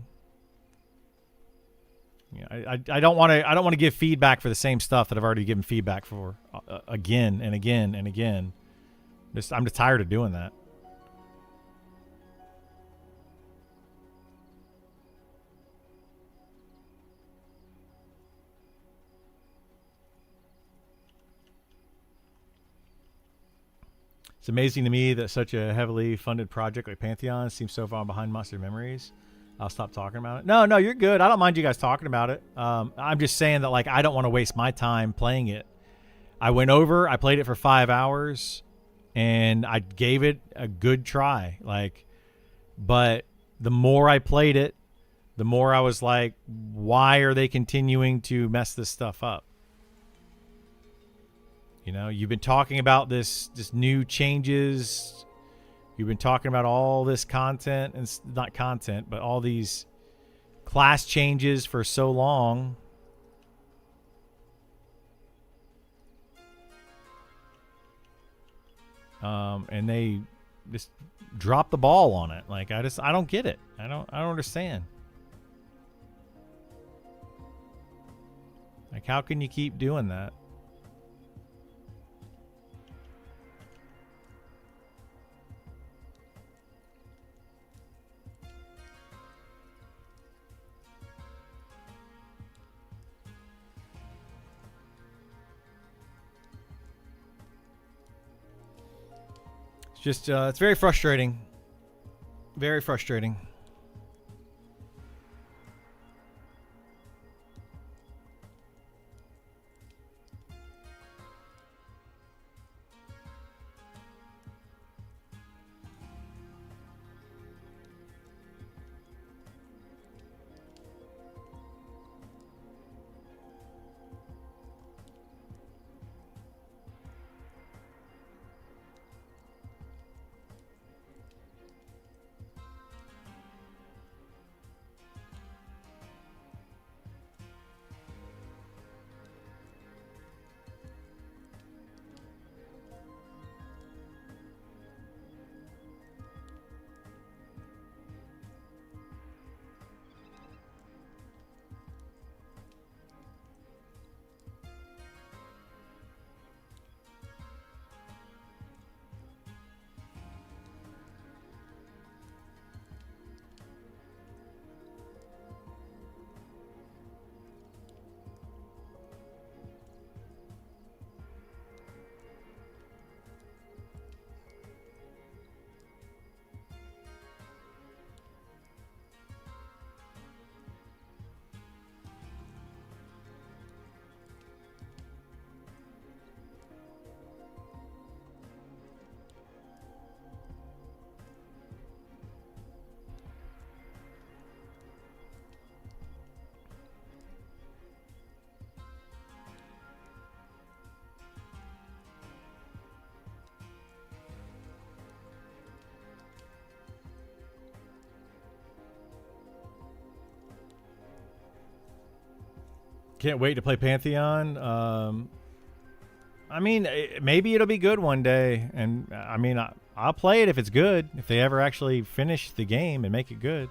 You know, I don't want to give feedback for the same stuff that I've already given feedback for again and again and again. I'm just tired of doing that. It's amazing to me that such a heavily funded project like Pantheon seems so far behind Monster Memories. I'll stop talking about it. No, you're good. I don't mind you guys talking about it. I'm just saying that, like, I don't want to waste my time playing it. I went over, I played it for 5 hours, and I gave it a good try. Like, but the more I played it, the more I was like, why are they continuing to mess this stuff up? You know, you've been talking about this new changes. You've been talking about all this content, and not content, but all these class changes for so long. And they just drop the ball on it. Like, I don't get it. I don't understand. Like, how can you keep doing that? Just, it's very frustrating. Very frustrating. Can't wait to play Pantheon. I mean, maybe it'll be good one day. And I mean, I'll play it if it's good. If they ever actually finish the game and make it good.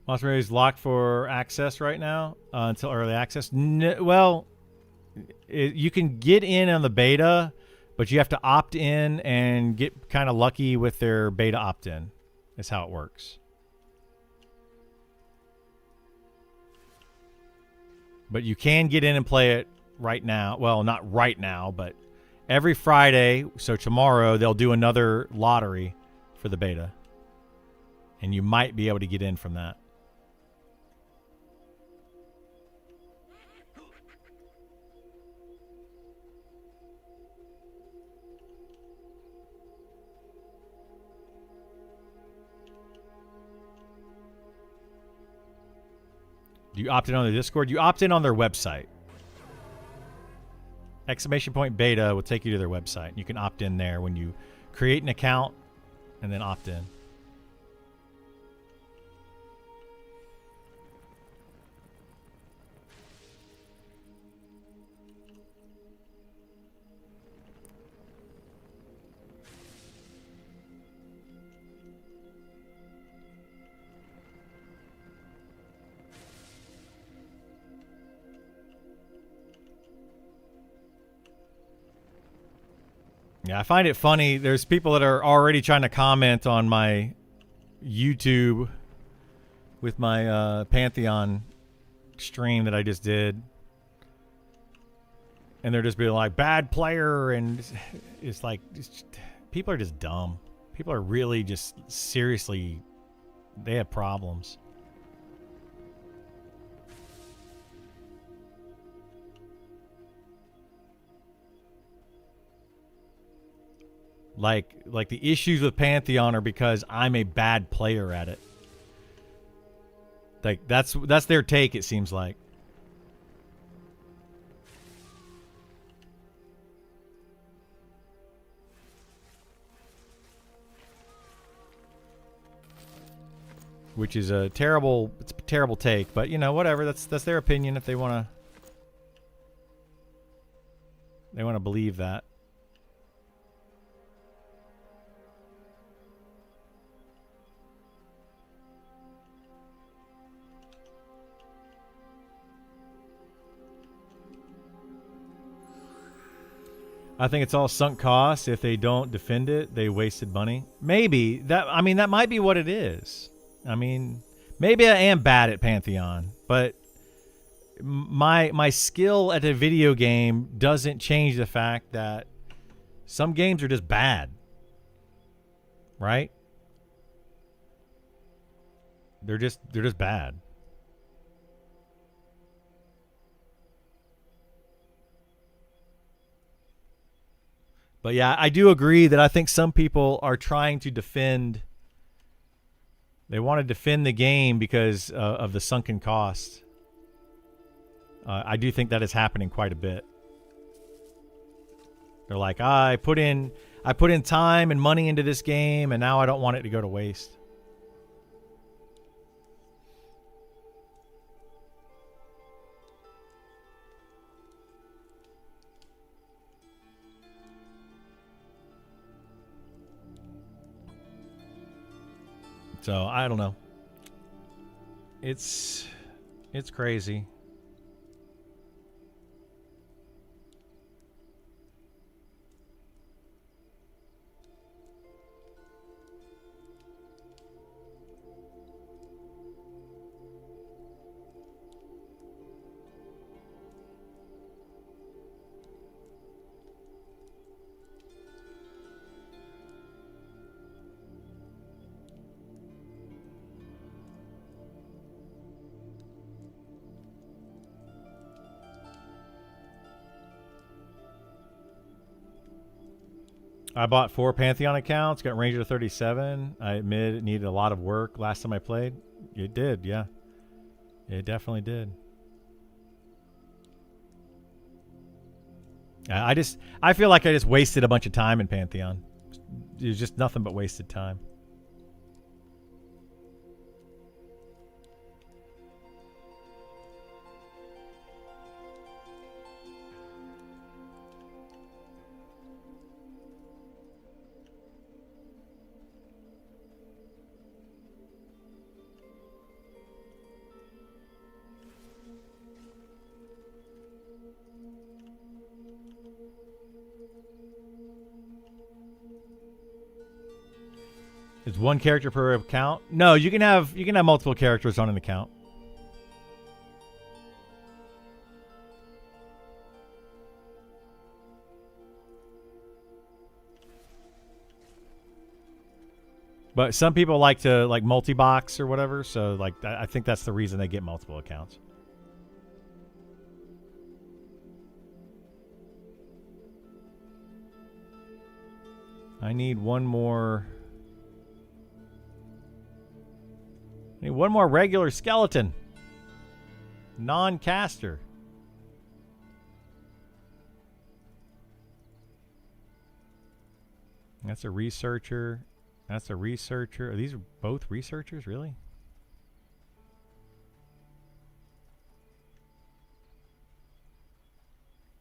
Monster is locked for access right now until early access. Well, you can get in on the beta, but you have to opt in and get kind of lucky with their beta opt-in. That's how it works. But you can get in and play it right now. Well, not right now, but every Friday, so tomorrow, they'll do another lottery for the beta. And you might be able to get in from that. Do you opt in on the Discord? You opt in on their website. Exclamation point beta will take you to their website. You can opt in there when you create an account and then opt in. Yeah, I find it funny. There's people that are already trying to comment on my YouTube with my Pantheon stream that I just did. And they're just being like, bad player. And it's like, people are just dumb. People are really just seriously, they have problems. Like the issues with Pantheon are because I'm a bad player at it. Like that's their take, it seems like. Which is it's a terrible take, but you know, whatever, that's their opinion if they want to believe that. I think it's all sunk costs. If they don't defend it, they wasted money. Maybe that might be what it is. I mean, maybe I am bad at Pantheon, but my skill at a video game doesn't change the fact that some games are just bad. Right? They're just bad. But yeah, I do agree that I think some people are trying to defend. They want to defend the game because of the sunken cost. I do think that is happening quite a bit. They're like, I put in time and money into this game, and now I don't want it to go to waste. So I don't know. It's crazy. I bought 4 Pantheon accounts, got Ranger to 37. I admit it needed a lot of work last time I played. It did, yeah. It definitely did. I feel like I just wasted a bunch of time in Pantheon. It was just nothing but wasted time. It's one character per account. No, you can have multiple characters on an account. But some people like to multi-box or whatever, so like I think that's the reason they get multiple accounts. I need one more. I need one more regular skeleton. Non-caster. That's a researcher. That's a researcher. Are these both researchers, really?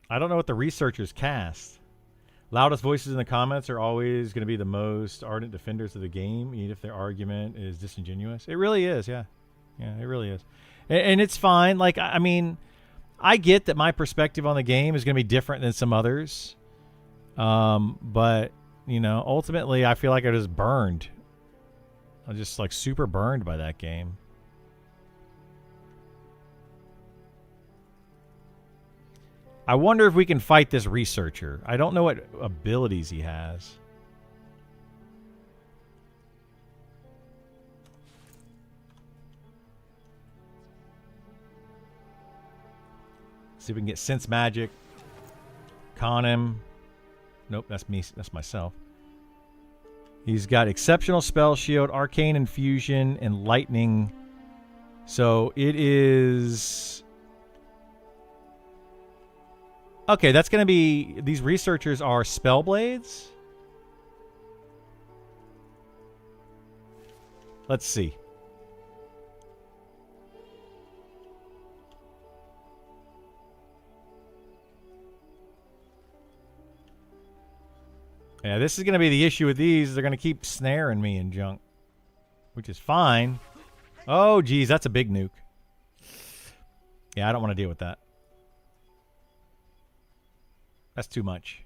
I don't know what the researchers cast. Loudest voices in the comments are always going to be the most ardent defenders of the game, even if their argument is disingenuous. It really is, yeah. Yeah, it really is. And it's fine. Like, I mean, I get that my perspective on the game is going to be different than some others. But, you know, ultimately, I feel like I just burned. I was just, like, super burned by that game. I wonder if we can fight this researcher. I don't know what abilities he has. See if we can get sense magic. Con him. Nope, that's me. That's myself. He's got exceptional spell shield, arcane infusion, and lightning. So it is... Okay, that's going to be... These researchers are spell blades? Let's see. Yeah, this is going to be the issue with these. They're going to keep snaring me and junk. Which is fine. Oh, geez, that's a big nuke. Yeah, I don't want to deal with that. That's too much.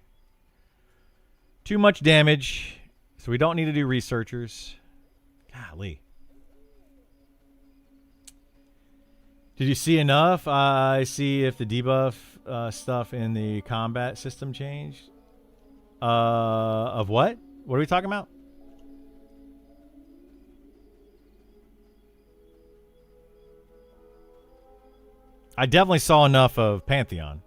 Too much damage. So we don't need to do researchers. Golly. Did you see enough? I see if the debuff stuff in the combat system changed. Of what? What are we talking about? I definitely saw enough of Pantheon.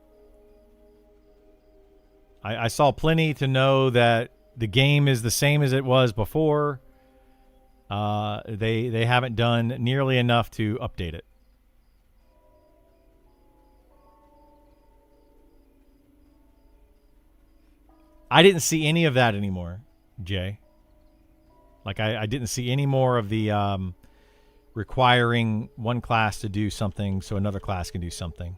I saw plenty to know that the game is the same as it was before. They haven't done nearly enough to update it. I didn't see any of that anymore, Jay. Like, I didn't see any more of the requiring one class to do something so another class can do something.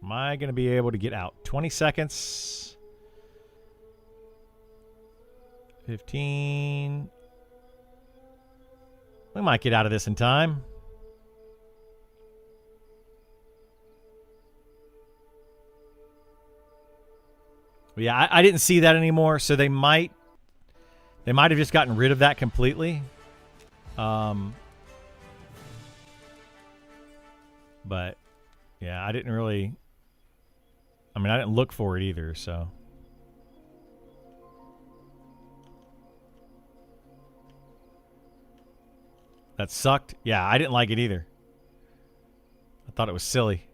Am I going to be able to get out? 20 seconds. 15. We might get out of this in time. Yeah, I didn't see that anymore, so they might have just gotten rid of that completely. But yeah, I didn't really... I mean, I didn't look for it either, so... That sucked? Yeah, I didn't like it either. I thought it was silly.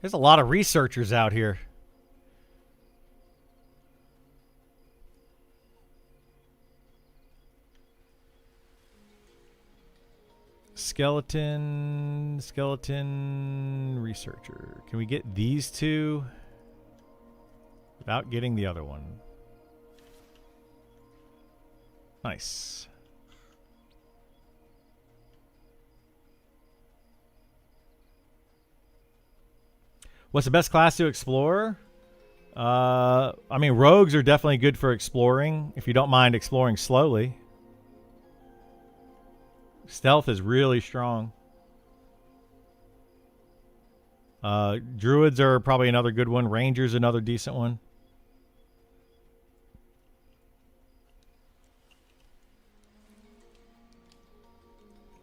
There's a lot of researchers out here. Skeleton researcher. Can we get these two without getting the other one? Nice. What's the best class to explore? I mean, rogues are definitely good for exploring, if you don't mind exploring slowly. Stealth is really strong. Druids are probably another good one. Rangers another decent one.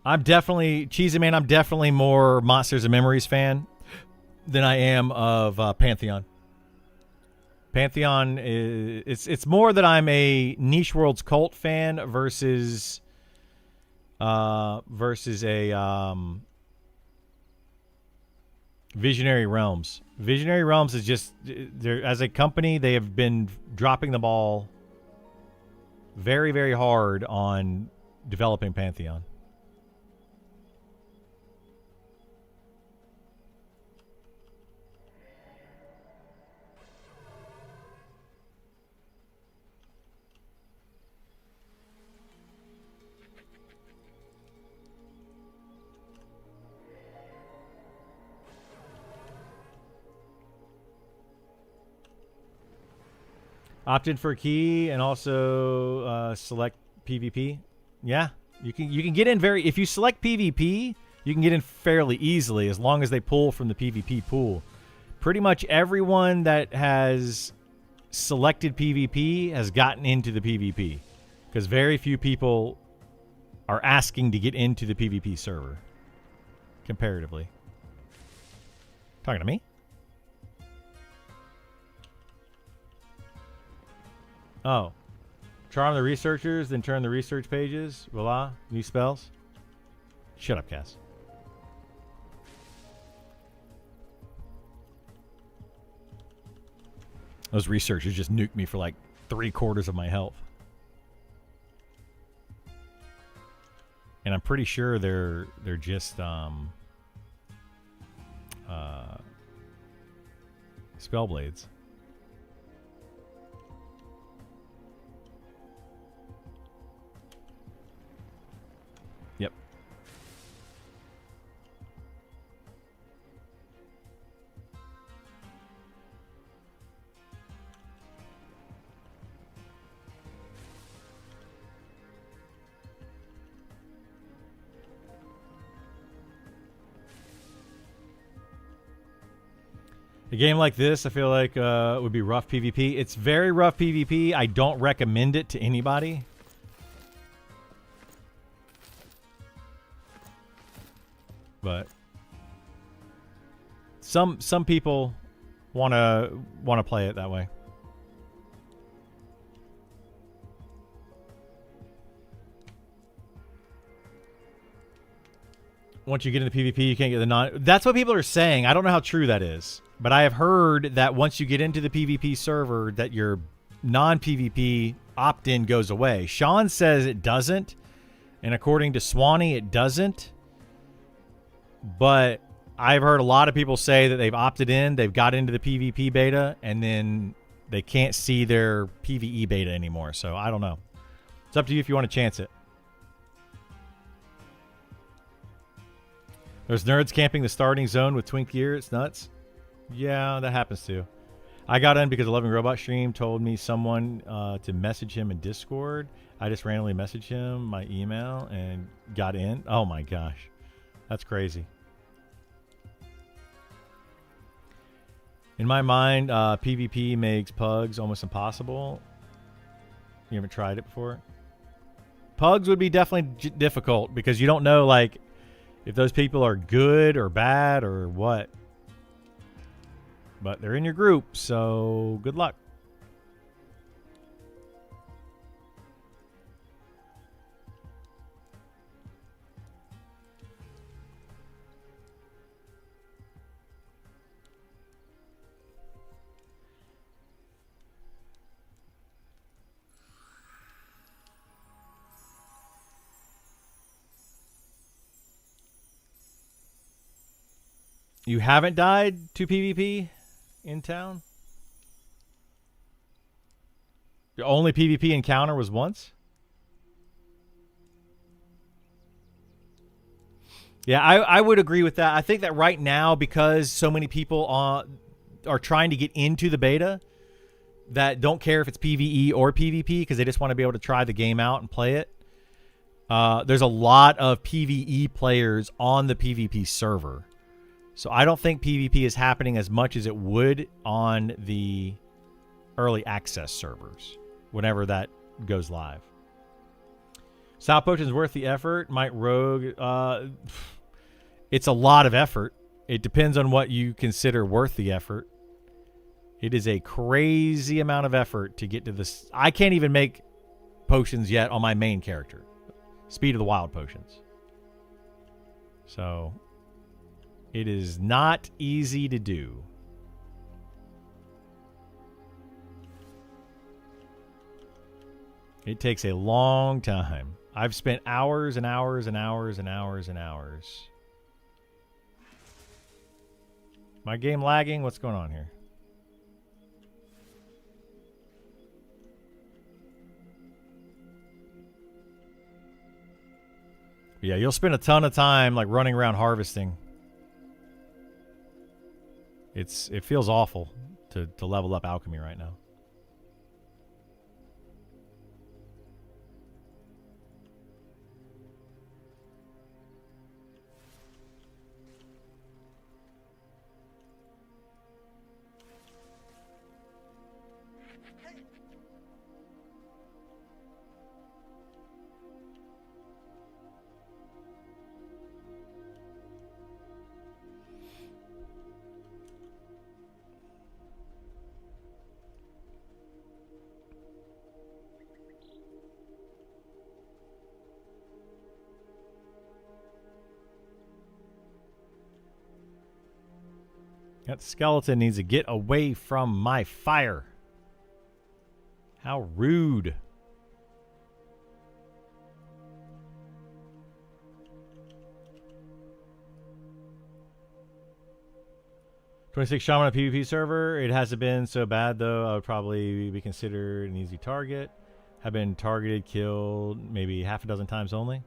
I'm definitely Cheesy Man. I'm definitely more Monsters and Memories fan than I am of Pantheon. Pantheon is it's more that I'm a Niche Worlds Cult fan versus a Visionary Realms. Visionary Realms is just as a company they have been dropping the ball very, very hard on developing Pantheon. Opted for key and also select PvP. Yeah, you can get in very. If you select PvP, you can get in fairly easily as long as they pull from the PvP pool. Pretty much everyone that has selected PvP has gotten into the PvP because very few people are asking to get into the PvP server comparatively. Talking to me? Oh. Charm the researchers, then turn the research pages. Voila. New spells. Shut up, Cass. Those researchers just nuked me for like 3/4 of my health. And I'm pretty sure they're just spell blades. Yep. A game like this, I feel like, would be rough PvP. It's very rough PvP. I don't recommend it to anybody. But some people wanna play it that way. Once you get into PvP, you can't get the non. That's what people are saying. I don't know how true that is, but I have heard that once you get into the PvP server, that your non-PvP opt-in goes away. Sean says it doesn't, and according to Swanee, it doesn't. But I've heard a lot of people say that they've opted in, they've got into the PvP beta, and then they can't see their PvE beta anymore. So I don't know. It's up to you if you want to chance it. There's nerds camping the starting zone with Twink gear. It's nuts. Yeah, that happens too. I got in because a Loving Robot stream told me someone to message him in Discord. I just randomly messaged him my email and got in. Oh my gosh. That's crazy. In my mind, PvP makes pugs almost impossible. You haven't tried it before? Pugs would be definitely difficult because you don't know, like, if those people are good or bad or what. But they're in your group, so good luck. You haven't died to PvP in town? The only PvP encounter was once? Yeah, I would agree with that. I think that right now, because so many people are trying to get into the beta that don't care if it's PvE or PvP because they just want to be able to try the game out and play it. There's a lot of PvE players on the PvP server. So I don't think PvP is happening as much as it would on the early access servers whenever that goes live. Sal Potion's worth the effort. Might Rogue, it's a lot of effort. It depends on what you consider worth the effort. It is a crazy amount of effort to get to this. I can't even make potions yet on my main character. Speed of the Wild potions. So it is not easy to do. It takes a long time. I've spent hours and hours and hours and hours and hours. My game lagging? What's going on here? Yeah, you'll spend a ton of time like running around harvesting. It feels awful to level up alchemy right now. That skeleton needs to get away from my fire. How rude. "26 Shaman on a PvP server. It hasn't been so bad though. I would probably be considered an easy target. Have been targeted, killed maybe half a dozen times only."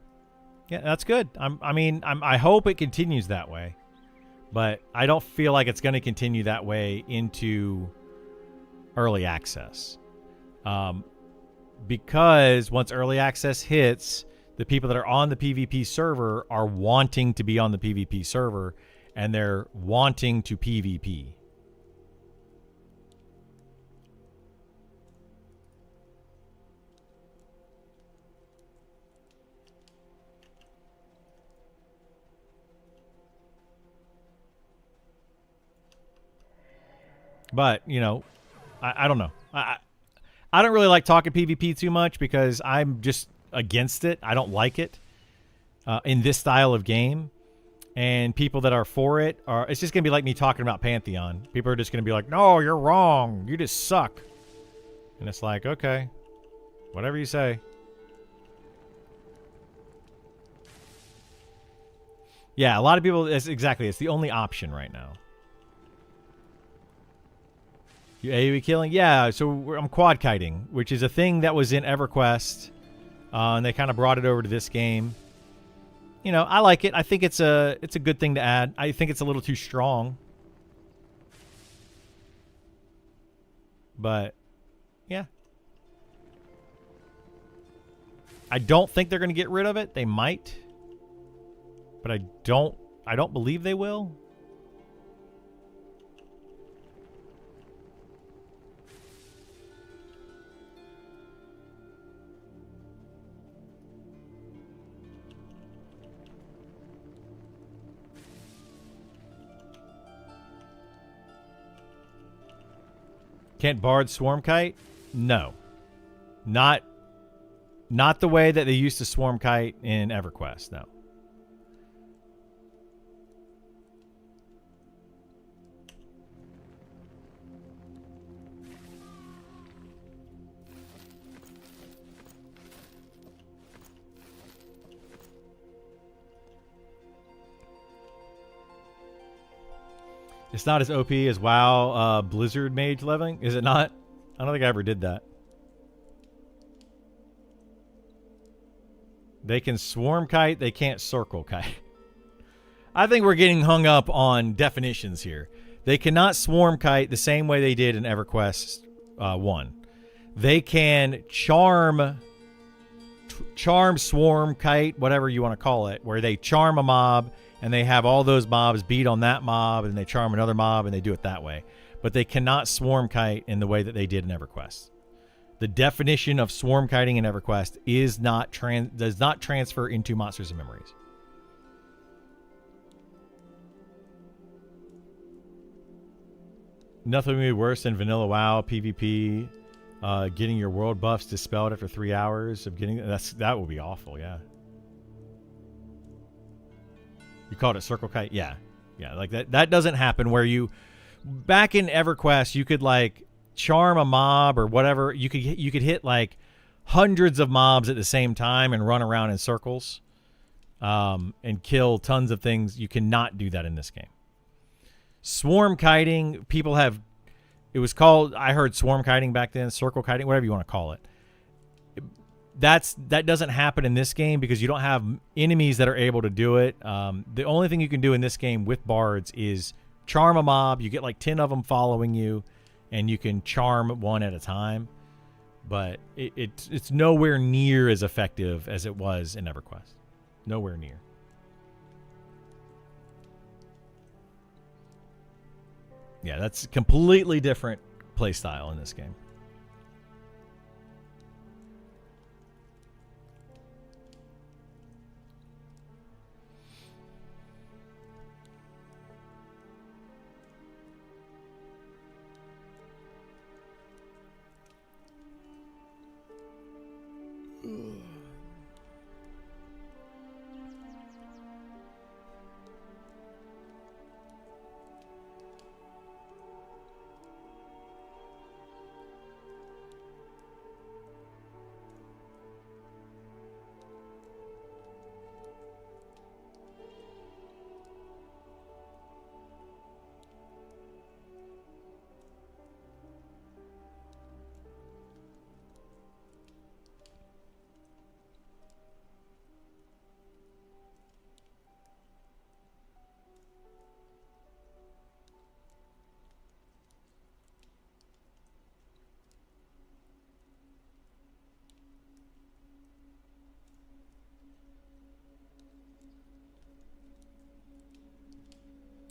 Yeah, that's good. I hope it continues that way. But I don't feel like it's going to continue that way into early access. Because once early access hits, the people that are on the PvP server are wanting to be on the PvP server, and they're wanting to PvP. But, you know, I don't know. I don't really like talking PvP too much because I'm just against it. I don't like it in this style of game. And people that are for it it's just going to be like me talking about Pantheon. People are just going to be like, "No, you're wrong. You just suck." And it's like, okay, whatever you say. Yeah, a lot of people, it's the only option right now. You AoE killing? Yeah, so I'm quad kiting, which is a thing that was in EverQuest, and they kind of brought it over to this game. You know, I like it. I think it's a good thing to add. I think it's a little too strong. But, yeah. I don't think they're going to get rid of it. They might. But I don't believe they will. Can't Bard swarm kite? No. Not the way that they used to swarm kite in EverQuest, no. It's not as OP as WoW Blizzard Mage leveling, is it not? I don't think I ever did that. They can swarm kite, they can't circle kite. I think we're getting hung up on definitions here. They cannot swarm kite the same way they did in EverQuest 1. They can charm, swarm, kite, whatever you want to call it, where they charm a mob and they have all those mobs beat on that mob and they charm another mob and they do it that way. But they cannot swarm kite in the way that they did in EverQuest. The definition of swarm kiting in EverQuest does not transfer into Monsters and Memories. Nothing would be worse than vanilla WoW PvP. Getting your world buffs dispelled after 3 hours of getting that would be awful. Yeah. You called it circle kite? Yeah. Yeah, like that doesn't happen where you back in EverQuest you could like charm a mob or whatever. You could hit like hundreds of mobs at the same time and run around in circles and kill tons of things. You cannot do that in this game. Swarm kiting, people have it was called, I heard swarm kiting back then, circle kiting, whatever you want to call it. That doesn't happen in this game because you don't have enemies that are able to do it. The only thing you can do in this game with bards is charm a mob. You get like 10 of them following you, and you can charm one at a time. But it's nowhere near as effective as it was in EverQuest. Nowhere near. Yeah, that's a completely different playstyle in this game.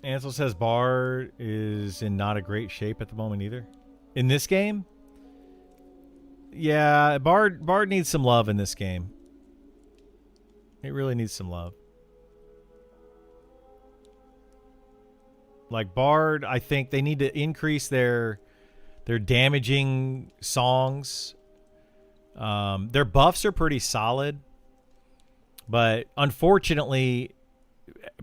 Ansel says Bard is in not a great shape at the moment either. In this game? Yeah, Bard needs some love in this game. It really needs some love. Like Bard, I think they need to increase their damaging songs. Their buffs are pretty solid, but unfortunately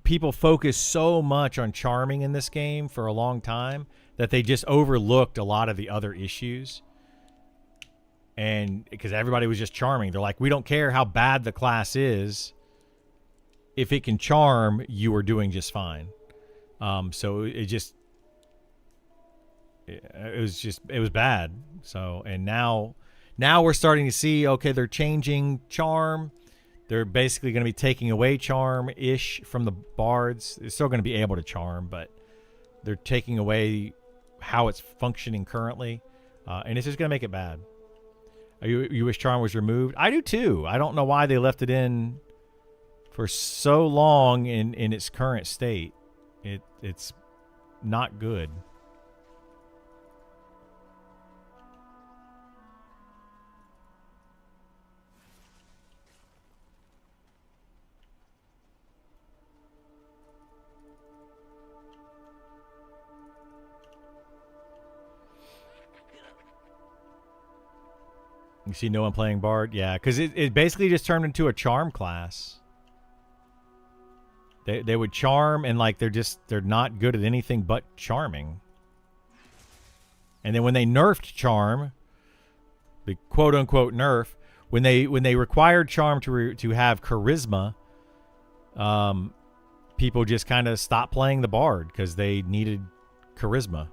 people focus so much on charming in this game for a long time that they just overlooked a lot of the other issues. And because everybody was just charming, they're like, we don't care how bad the class is. If it can charm, you are doing just fine. So it was bad. So, and now we're starting to see, okay, they're changing charm. They're basically going to be taking away charm-ish from the bards. They're still going to be able to charm, but they're taking away how it's functioning currently. And it's just going to make it bad. You wish charm was removed? I do too. I don't know why they left it in for so long in its current state. It's not good. You see no one playing Bard? Yeah, because it basically just turned into a charm class. They would charm, and like they're not good at anything but charming. And then when they nerfed charm, the quote unquote nerf, when they required charm to have charisma, people just kind of stopped playing the Bard because they needed charisma.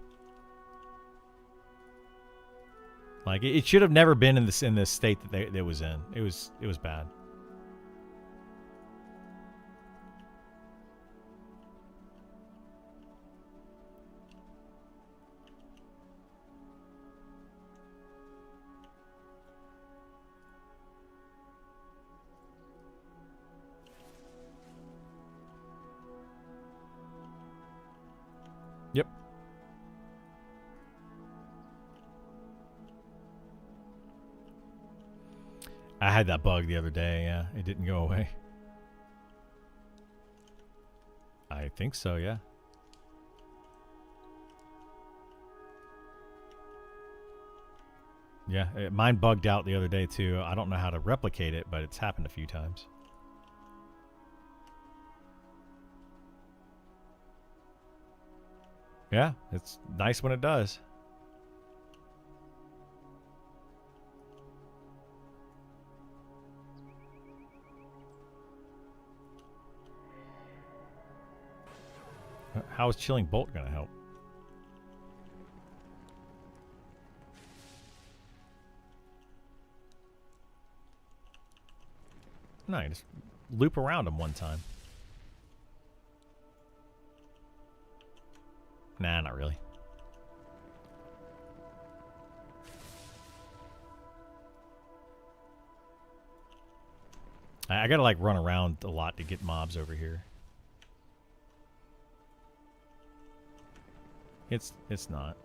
Like it should have never been in this state that it was in. It was bad. Yep. I had that bug the other day, yeah. It didn't go away. I think so, yeah. Yeah, mine bugged out the other day too. I don't know how to replicate it, but it's happened a few times. Yeah, it's nice when it does. How is Chilling Bolt going to help? No, you just loop around them one time. Nah, not really. I gotta like run around a lot to get mobs over here. It's not.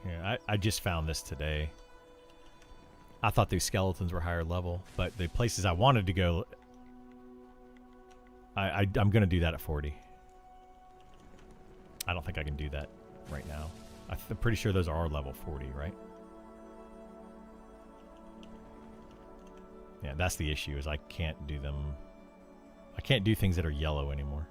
Yeah, I just found this today. I thought these skeletons were higher level, but the places I wanted to go, I'm gonna do that at 40. I don't think I can do that right now. I'm pretty sure those are level 40, right? Yeah, that's the issue, is I can't do them. I can't do things that are yellow anymore.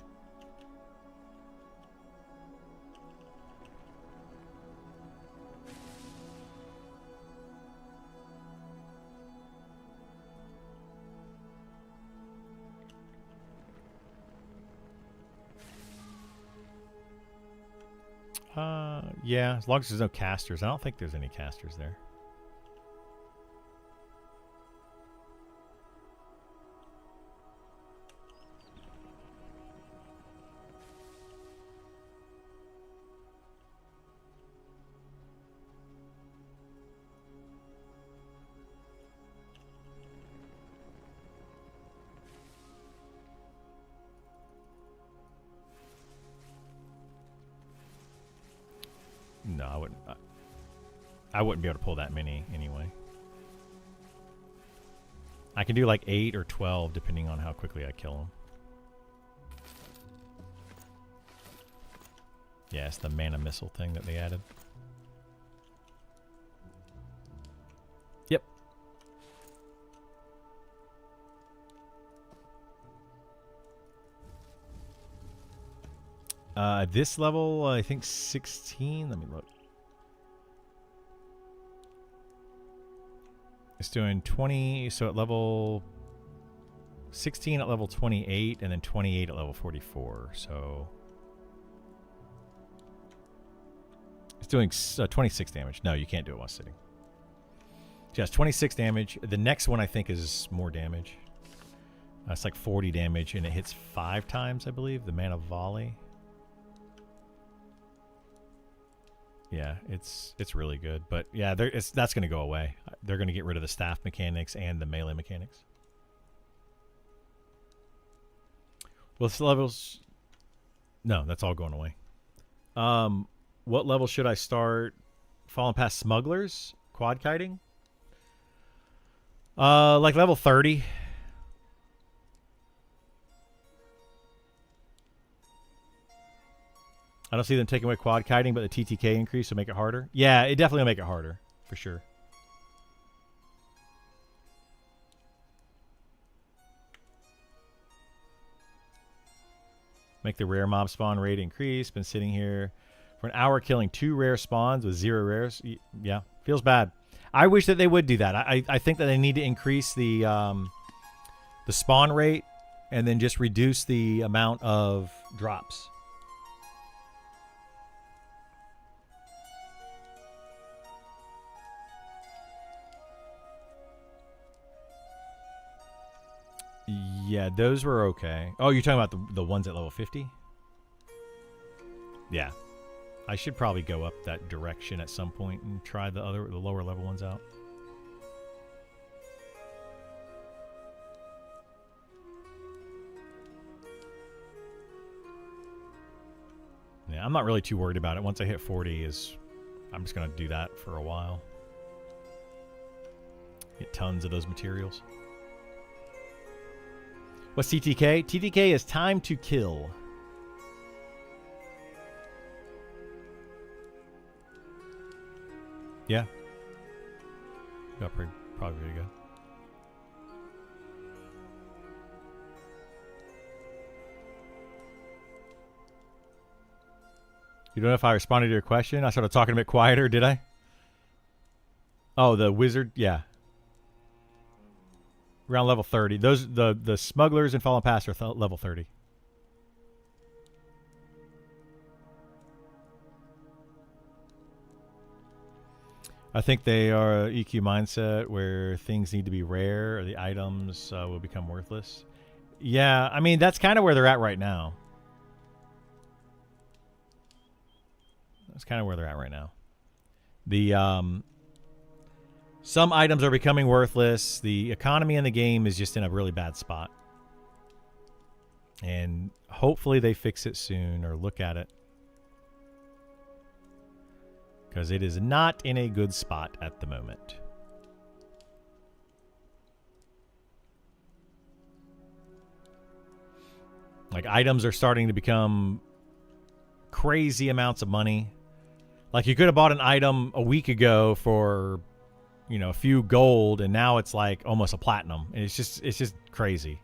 Yeah, as long as there's no casters. I don't think there's any casters there. No, I wouldn't. I wouldn't be able to pull that many anyway. I can do like 8 or 12 depending on how quickly I kill them. Yeah, it's the mana missile thing that they added. Yep. This level, I think 16. Let me look. It's doing 20, so at level 16 at level 28, and then 28 at level 44. So it's doing 26 damage. No, you can't do it while sitting. Just 26 damage. The next one I think is more damage. It's like 40 damage, and it hits 5 times, I believe. The Mana Volley. Yeah, it's really good, but yeah, that's going to go away. They're going to get rid of the staff mechanics and the melee mechanics. Well, this levels, no, that's all going away. What level should I start? Falling past smugglers, quad kiting. Like level 30. I don't see them taking away quad kiting, but the TTK increase will make it harder. Yeah, it definitely will make it harder, for sure. Make the rare mob spawn rate increase. Been sitting here for an hour killing 2 rare spawns with 0 rares. Yeah, feels bad. I wish that they would do that. I think that they need to increase the spawn rate and then just reduce the amount of drops. Yeah, those were okay. Oh, you're talking about the ones at level 50? Yeah. I should probably go up that direction at some point and try the lower level ones out. Yeah, I'm not really too worried about it. Once I hit 40 I'm just going to do that for a while. Get tons of those materials. What's TTK? TTK is time to kill. Yeah. Got probably pretty good. You don't know if I responded to your question? I started talking a bit quieter, did I? Oh, the wizard? Yeah. Around level 30. Those the smugglers in Fallen Pass are level 30. I think they are EQ mindset where things need to be rare or the items will become worthless. Yeah, I mean, that's kind of where they're at right now. That's kind of where they're at right now. The some items are becoming worthless. The economy in the game is just in a really bad spot. And hopefully they fix it soon or look at it. Because it is not in a good spot at the moment. Like, items are starting to become crazy amounts of money. Like, you could have bought an item a week ago for, you know, a few gold, and now it's like almost a platinum. And it's just crazy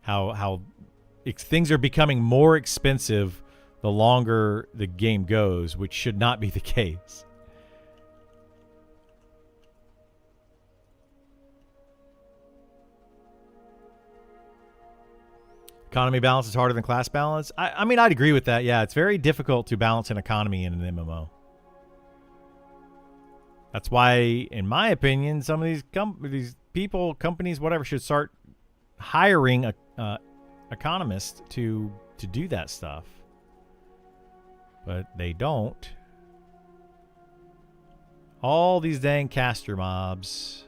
how things are becoming more expensive the longer the game goes, which should not be the case. Economy balance is harder than class balance. I mean, I'd agree with that. Yeah, it's very difficult to balance an economy in an MMO. That's why, in my opinion, some of these people, companies, whatever, should start hiring economists to do that stuff. But they don't. All these dang caster mobs.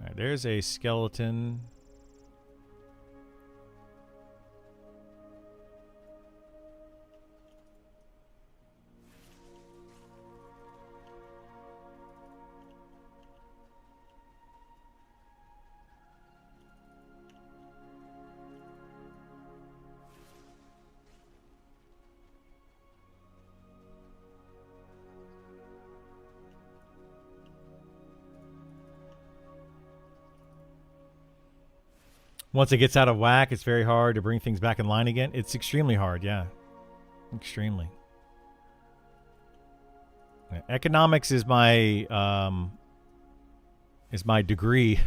All right, there's a skeleton. Once it gets out of whack, it's very hard to bring things back in line again. It's extremely hard, yeah. Extremely. Economics is my degree.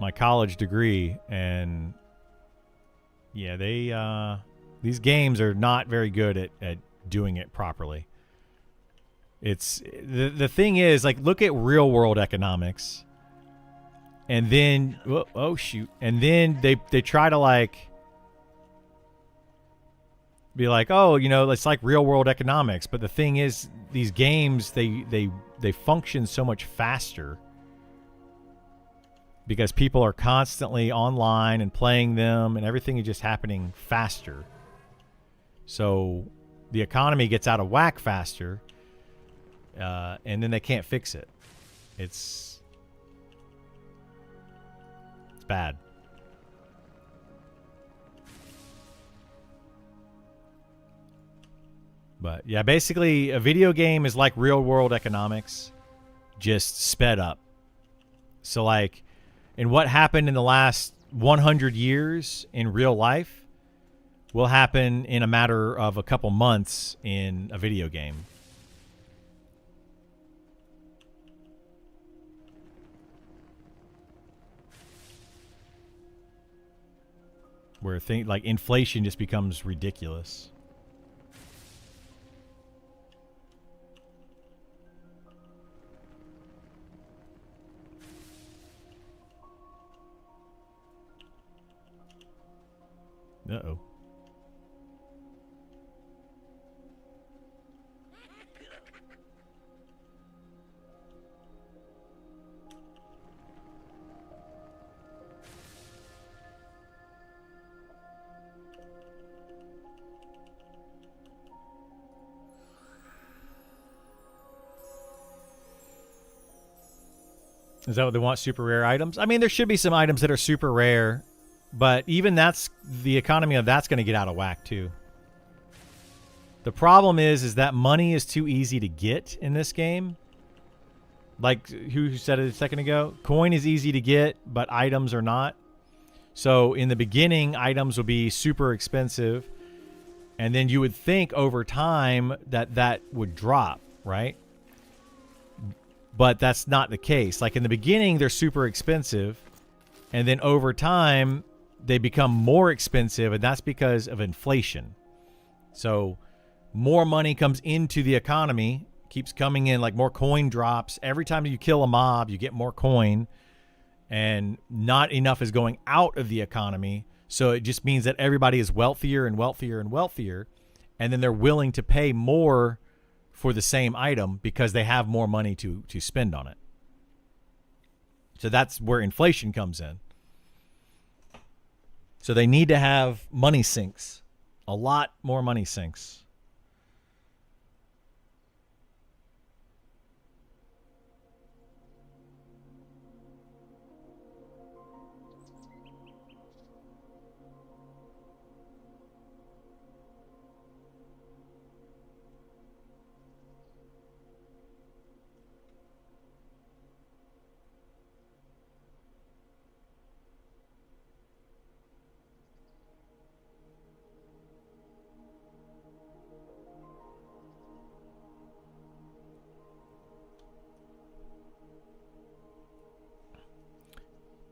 My college degree. And yeah, these games are not very good at doing it properly. It's the thing is, like, look at real world economics. And then, oh shoot. And then they try to, like, be like, oh, you know, it's like real world economics. But the thing is, these games, they function so much faster because people are constantly online and playing them, and everything is just happening faster. So the economy gets out of whack faster, and then they can't fix it. It's bad. But yeah, basically a video game is like real world economics, just sped up. So, like, in what happened in the last 100 years in real life will happen in a matter of a couple months in a video game. Where like inflation just becomes ridiculous. Uh-oh. Is that what they want? Super rare items? I mean, there should be some items that are super rare, but even that's the economy of that's going to get out of whack too. The problem is that money is too easy to get in this game. Like who said it a second ago? Coin is easy to get, but items are not. So in the beginning, items will be super expensive, and then you would think over time that would drop, right? But that's not the case. Like in the beginning, they're super expensive, and then over time, they become more expensive, and that's because of inflation. So more money comes into the economy, keeps coming in, like more coin drops. Every time you kill a mob, you get more coin, and not enough is going out of the economy. So it just means that everybody is wealthier and wealthier and wealthier, and then they're willing to pay more for the same item because they have more money to spend on it. So that's where inflation comes in. So they need to have money sinks, a lot more money sinks.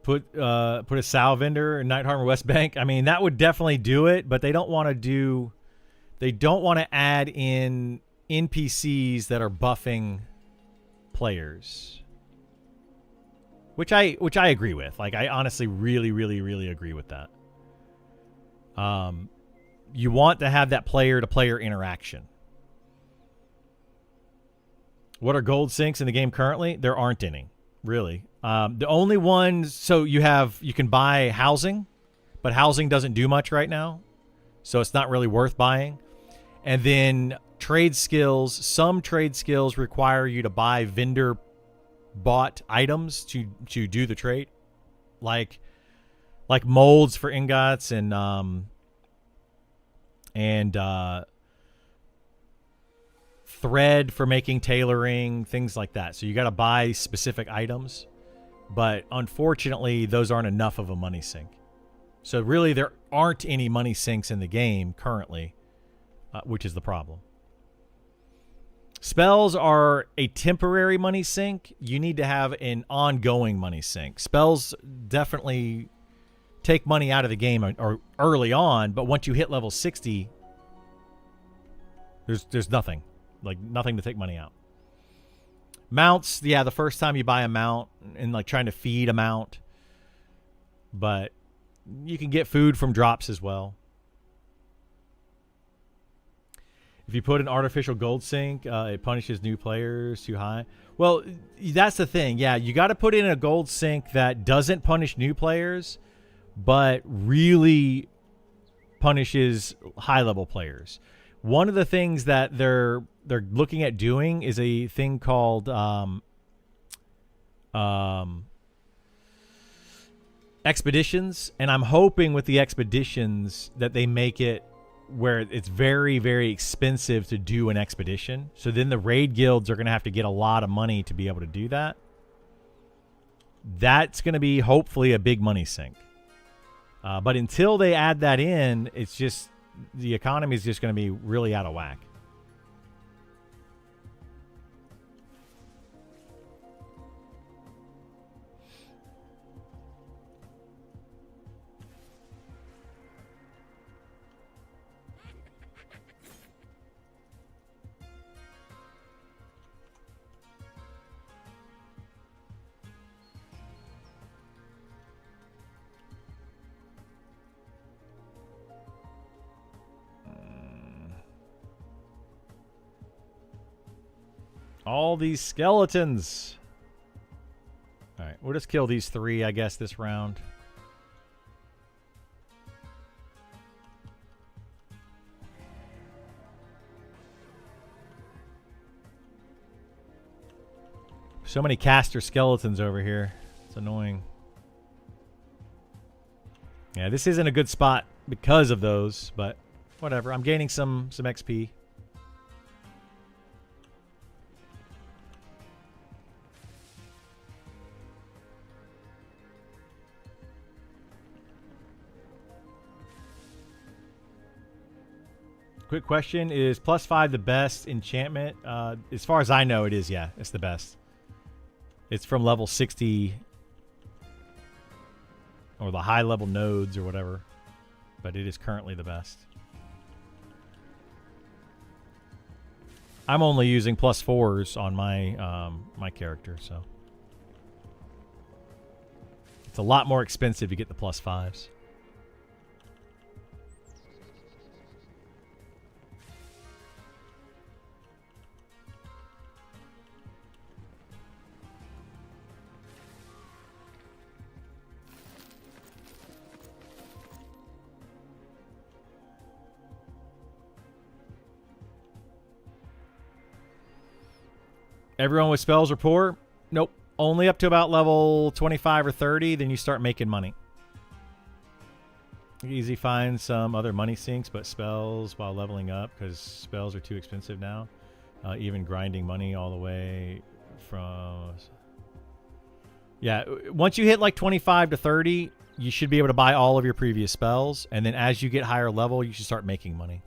Put a Sal vendor in Night Harbor West Bank. I mean, that would definitely do it, but they don't want to add in NPCs that are buffing players. Which I agree with. Like, I honestly really, really, really agree with that. You want to have that player to player interaction. What are gold sinks in the game currently? There aren't any, really. The only ones, so you can buy housing, but housing doesn't do much right now, so it's not really worth buying. And then trade skills, some trade skills require you to buy vendor bought items to do the trade, like molds for ingots and thread for making tailoring, things like that. So you got to buy specific items. But unfortunately, those aren't enough of a money sink. So really, there aren't any money sinks in the game currently, which is the problem. Spells are a temporary money sink. You need to have an ongoing money sink. Spells definitely take money out of the game or early on, but once you hit level 60, there's nothing. Like, nothing to take money out. Mounts, yeah, the first time you buy a mount and like trying to feed a mount, but you can get food from drops as well. If you put an artificial gold sink, it punishes new players too high. Well, that's the thing. Yeah, you got to put in a gold sink that doesn't punish new players, but really punishes high level players. One of the things that they're looking at doing is a thing called expeditions, and I'm hoping with the expeditions that they make it where it's very, very expensive to do an expedition. So then the raid guilds are going to have to get a lot of money to be able to do that. That's going to be hopefully a big money sink. But until they add that in, it's just the economy is just going to be really out of whack. All these skeletons. All right, we'll just kill these 3, I guess, this round. So many caster skeletons over here. It's annoying. Yeah, this isn't a good spot because of those, but whatever. I'm gaining some XP. Quick question, is +5 the best enchantment? As far as I know, it is, yeah. It's the best. It's from level 60 or the high level nodes or whatever. But it is currently the best. I'm only using +4s on my my character, so it's a lot more expensive to get the +5s. Everyone with spells are poor? Nope. Only up to about level 25 or 30, then you start making money. Easy find some other money sinks, but spells while leveling up, because spells are too expensive now. Even grinding money all the way from... Yeah, once you hit like 25 to 30, you should be able to buy all of your previous spells, and then as you get higher level, you should start making money.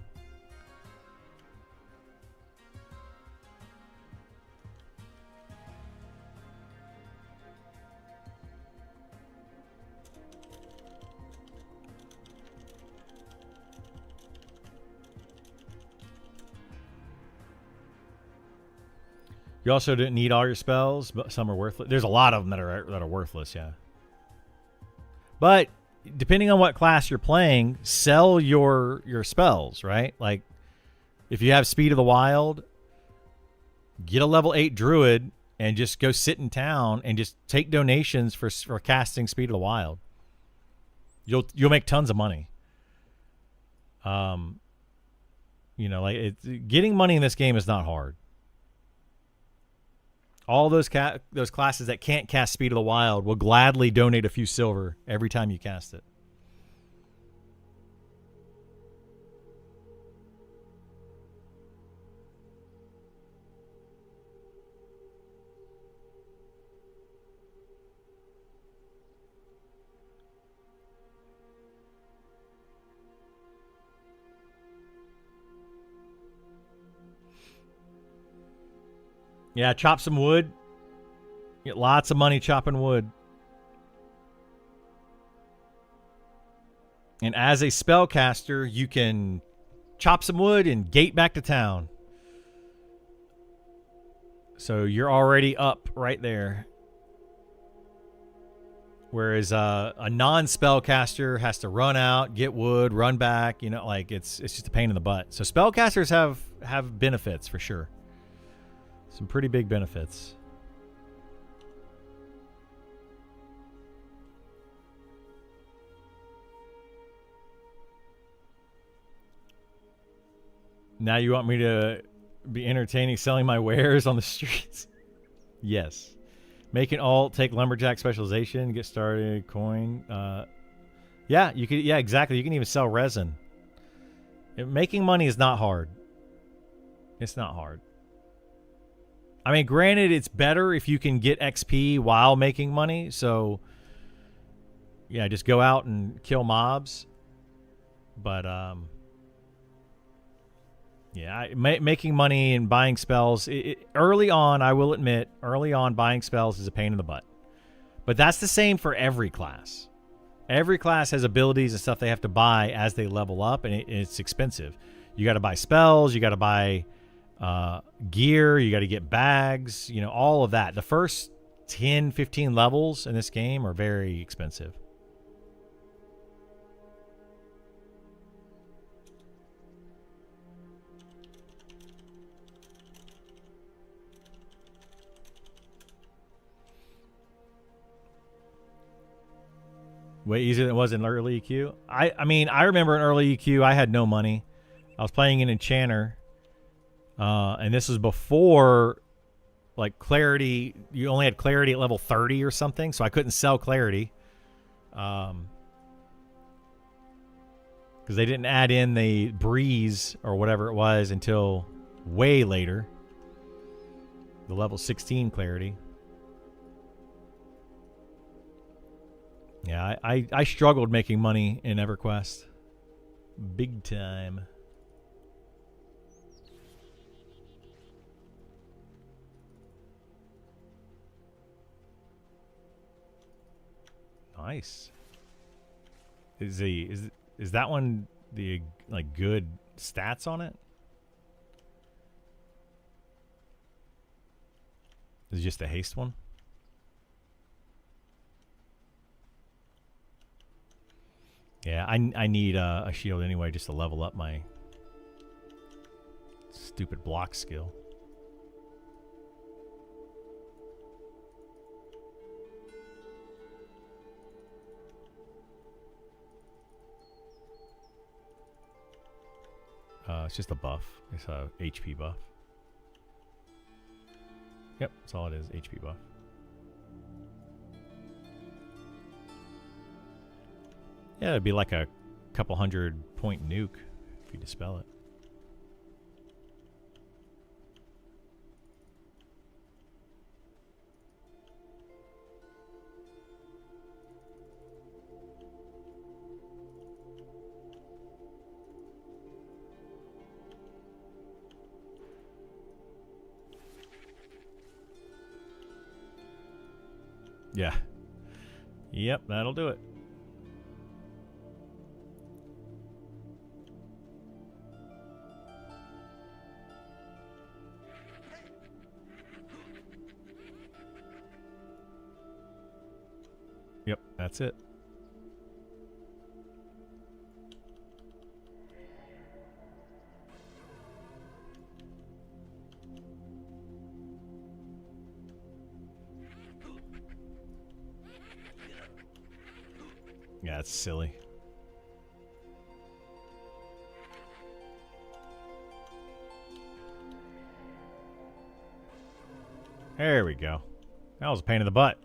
You also didn't need all your spells, but some are worthless. There's a lot of them that are worthless, yeah. But depending on what class you're playing, sell your spells, right? Like if you have Speed of the Wild, get a level 8 druid and just go sit in town and just take donations for casting Speed of the Wild. You'll make tons of money. You know, like getting money in this game is not hard. All those classes that can't cast Speed of the Wild will gladly donate a few silver every time you cast it. Yeah, chop some wood. Get lots of money chopping wood. And as a spellcaster, you can chop some wood and gate back to town. So you're already up right there. Whereas a non-spellcaster has to run out, get wood, run back. You know, like it's just a pain in the butt. So spellcasters have benefits for sure. Some pretty big benefits. Now you want me to be entertaining selling my wares on the streets? Yes. Make an alt, take lumberjack specialization, get started, coin. Yeah, you could. Yeah, exactly. You can even sell resin. Making money is not hard. It's not hard. I mean, granted, it's better if you can get XP while making money. So, yeah, just go out and kill mobs. But, yeah, making money and buying spells. Early on, I will admit, early on, buying spells is a pain in the butt. But that's the same for every class. Every class has abilities and stuff they have to buy as they level up, and it's expensive. You got to buy spells. You got to buy... gear, you got to get bags, you know, all of that. The first 10, 15 levels in this game are very expensive. Way easier than it was in early EQ. I mean, I remember in early EQ, I had no money. I was playing an enchanter, and this was before, like, clarity. You only had clarity at level 30 or something, so I couldn't sell clarity. Because they didn't add in the breeze or whatever it was until way later. The level 16 clarity. Yeah, I struggled making money in EverQuest. Big time. Nice. Is that one the like good stats on it? Is it just the haste one? Yeah, I need a shield anyway just to level up my stupid block skill. It's just a buff. It's a HP buff. Yep, that's all it is, HP buff. Yeah, it'd be like a couple 100-point nuke if you dispel it. Yeah. Yep, that'll do it. Yep, that's it. Yeah, it's silly. There we go. That was a pain in the butt.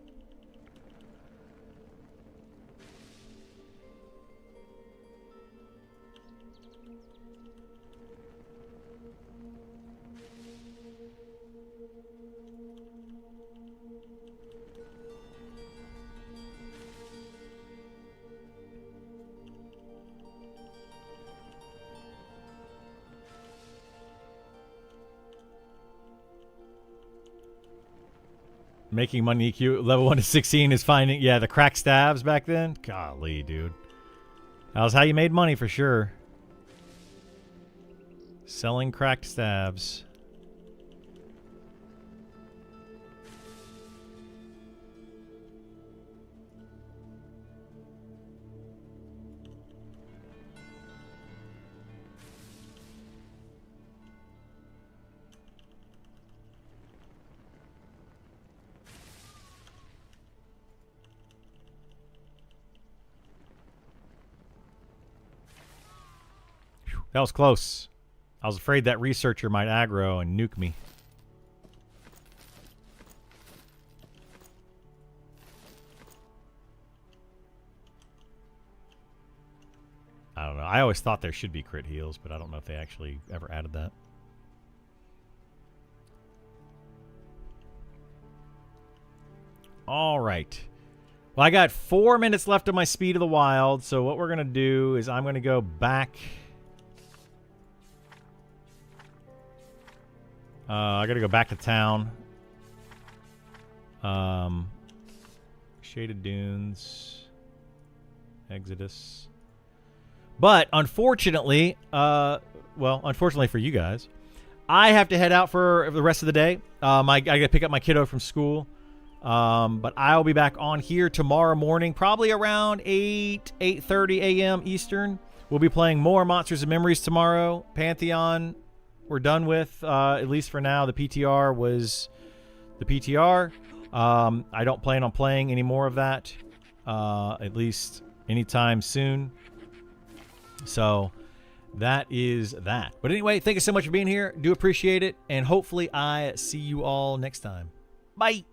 Making money EQ level 1 to 16 is finding, yeah, the crack stabs back then. Golly, dude. That was how you made money for sure. Selling cracked stabs. That was close. I was afraid that researcher might aggro and nuke me. I don't know. I always thought there should be crit heals, but I don't know if they actually ever added that. All right. Well, I got 4 minutes left of my Speed of the Wild, so what we're going to do is I'm going to go back. I got to go back to town. Shaded Dunes. Exodus. But, unfortunately, well, unfortunately for you guys, I have to head out for the rest of the day. I got to pick up my kiddo from school. But I'll be back on here tomorrow morning, probably around 8:30 a.m. Eastern. We'll be playing more Monsters and Memories tomorrow. Pantheon, we're done with, at least for now. The PTR was the PTR. I don't plan on playing any more of that, at least anytime soon. So that is that. But anyway, thank you so much for being here. Do appreciate it. And hopefully I see you all next time. Bye.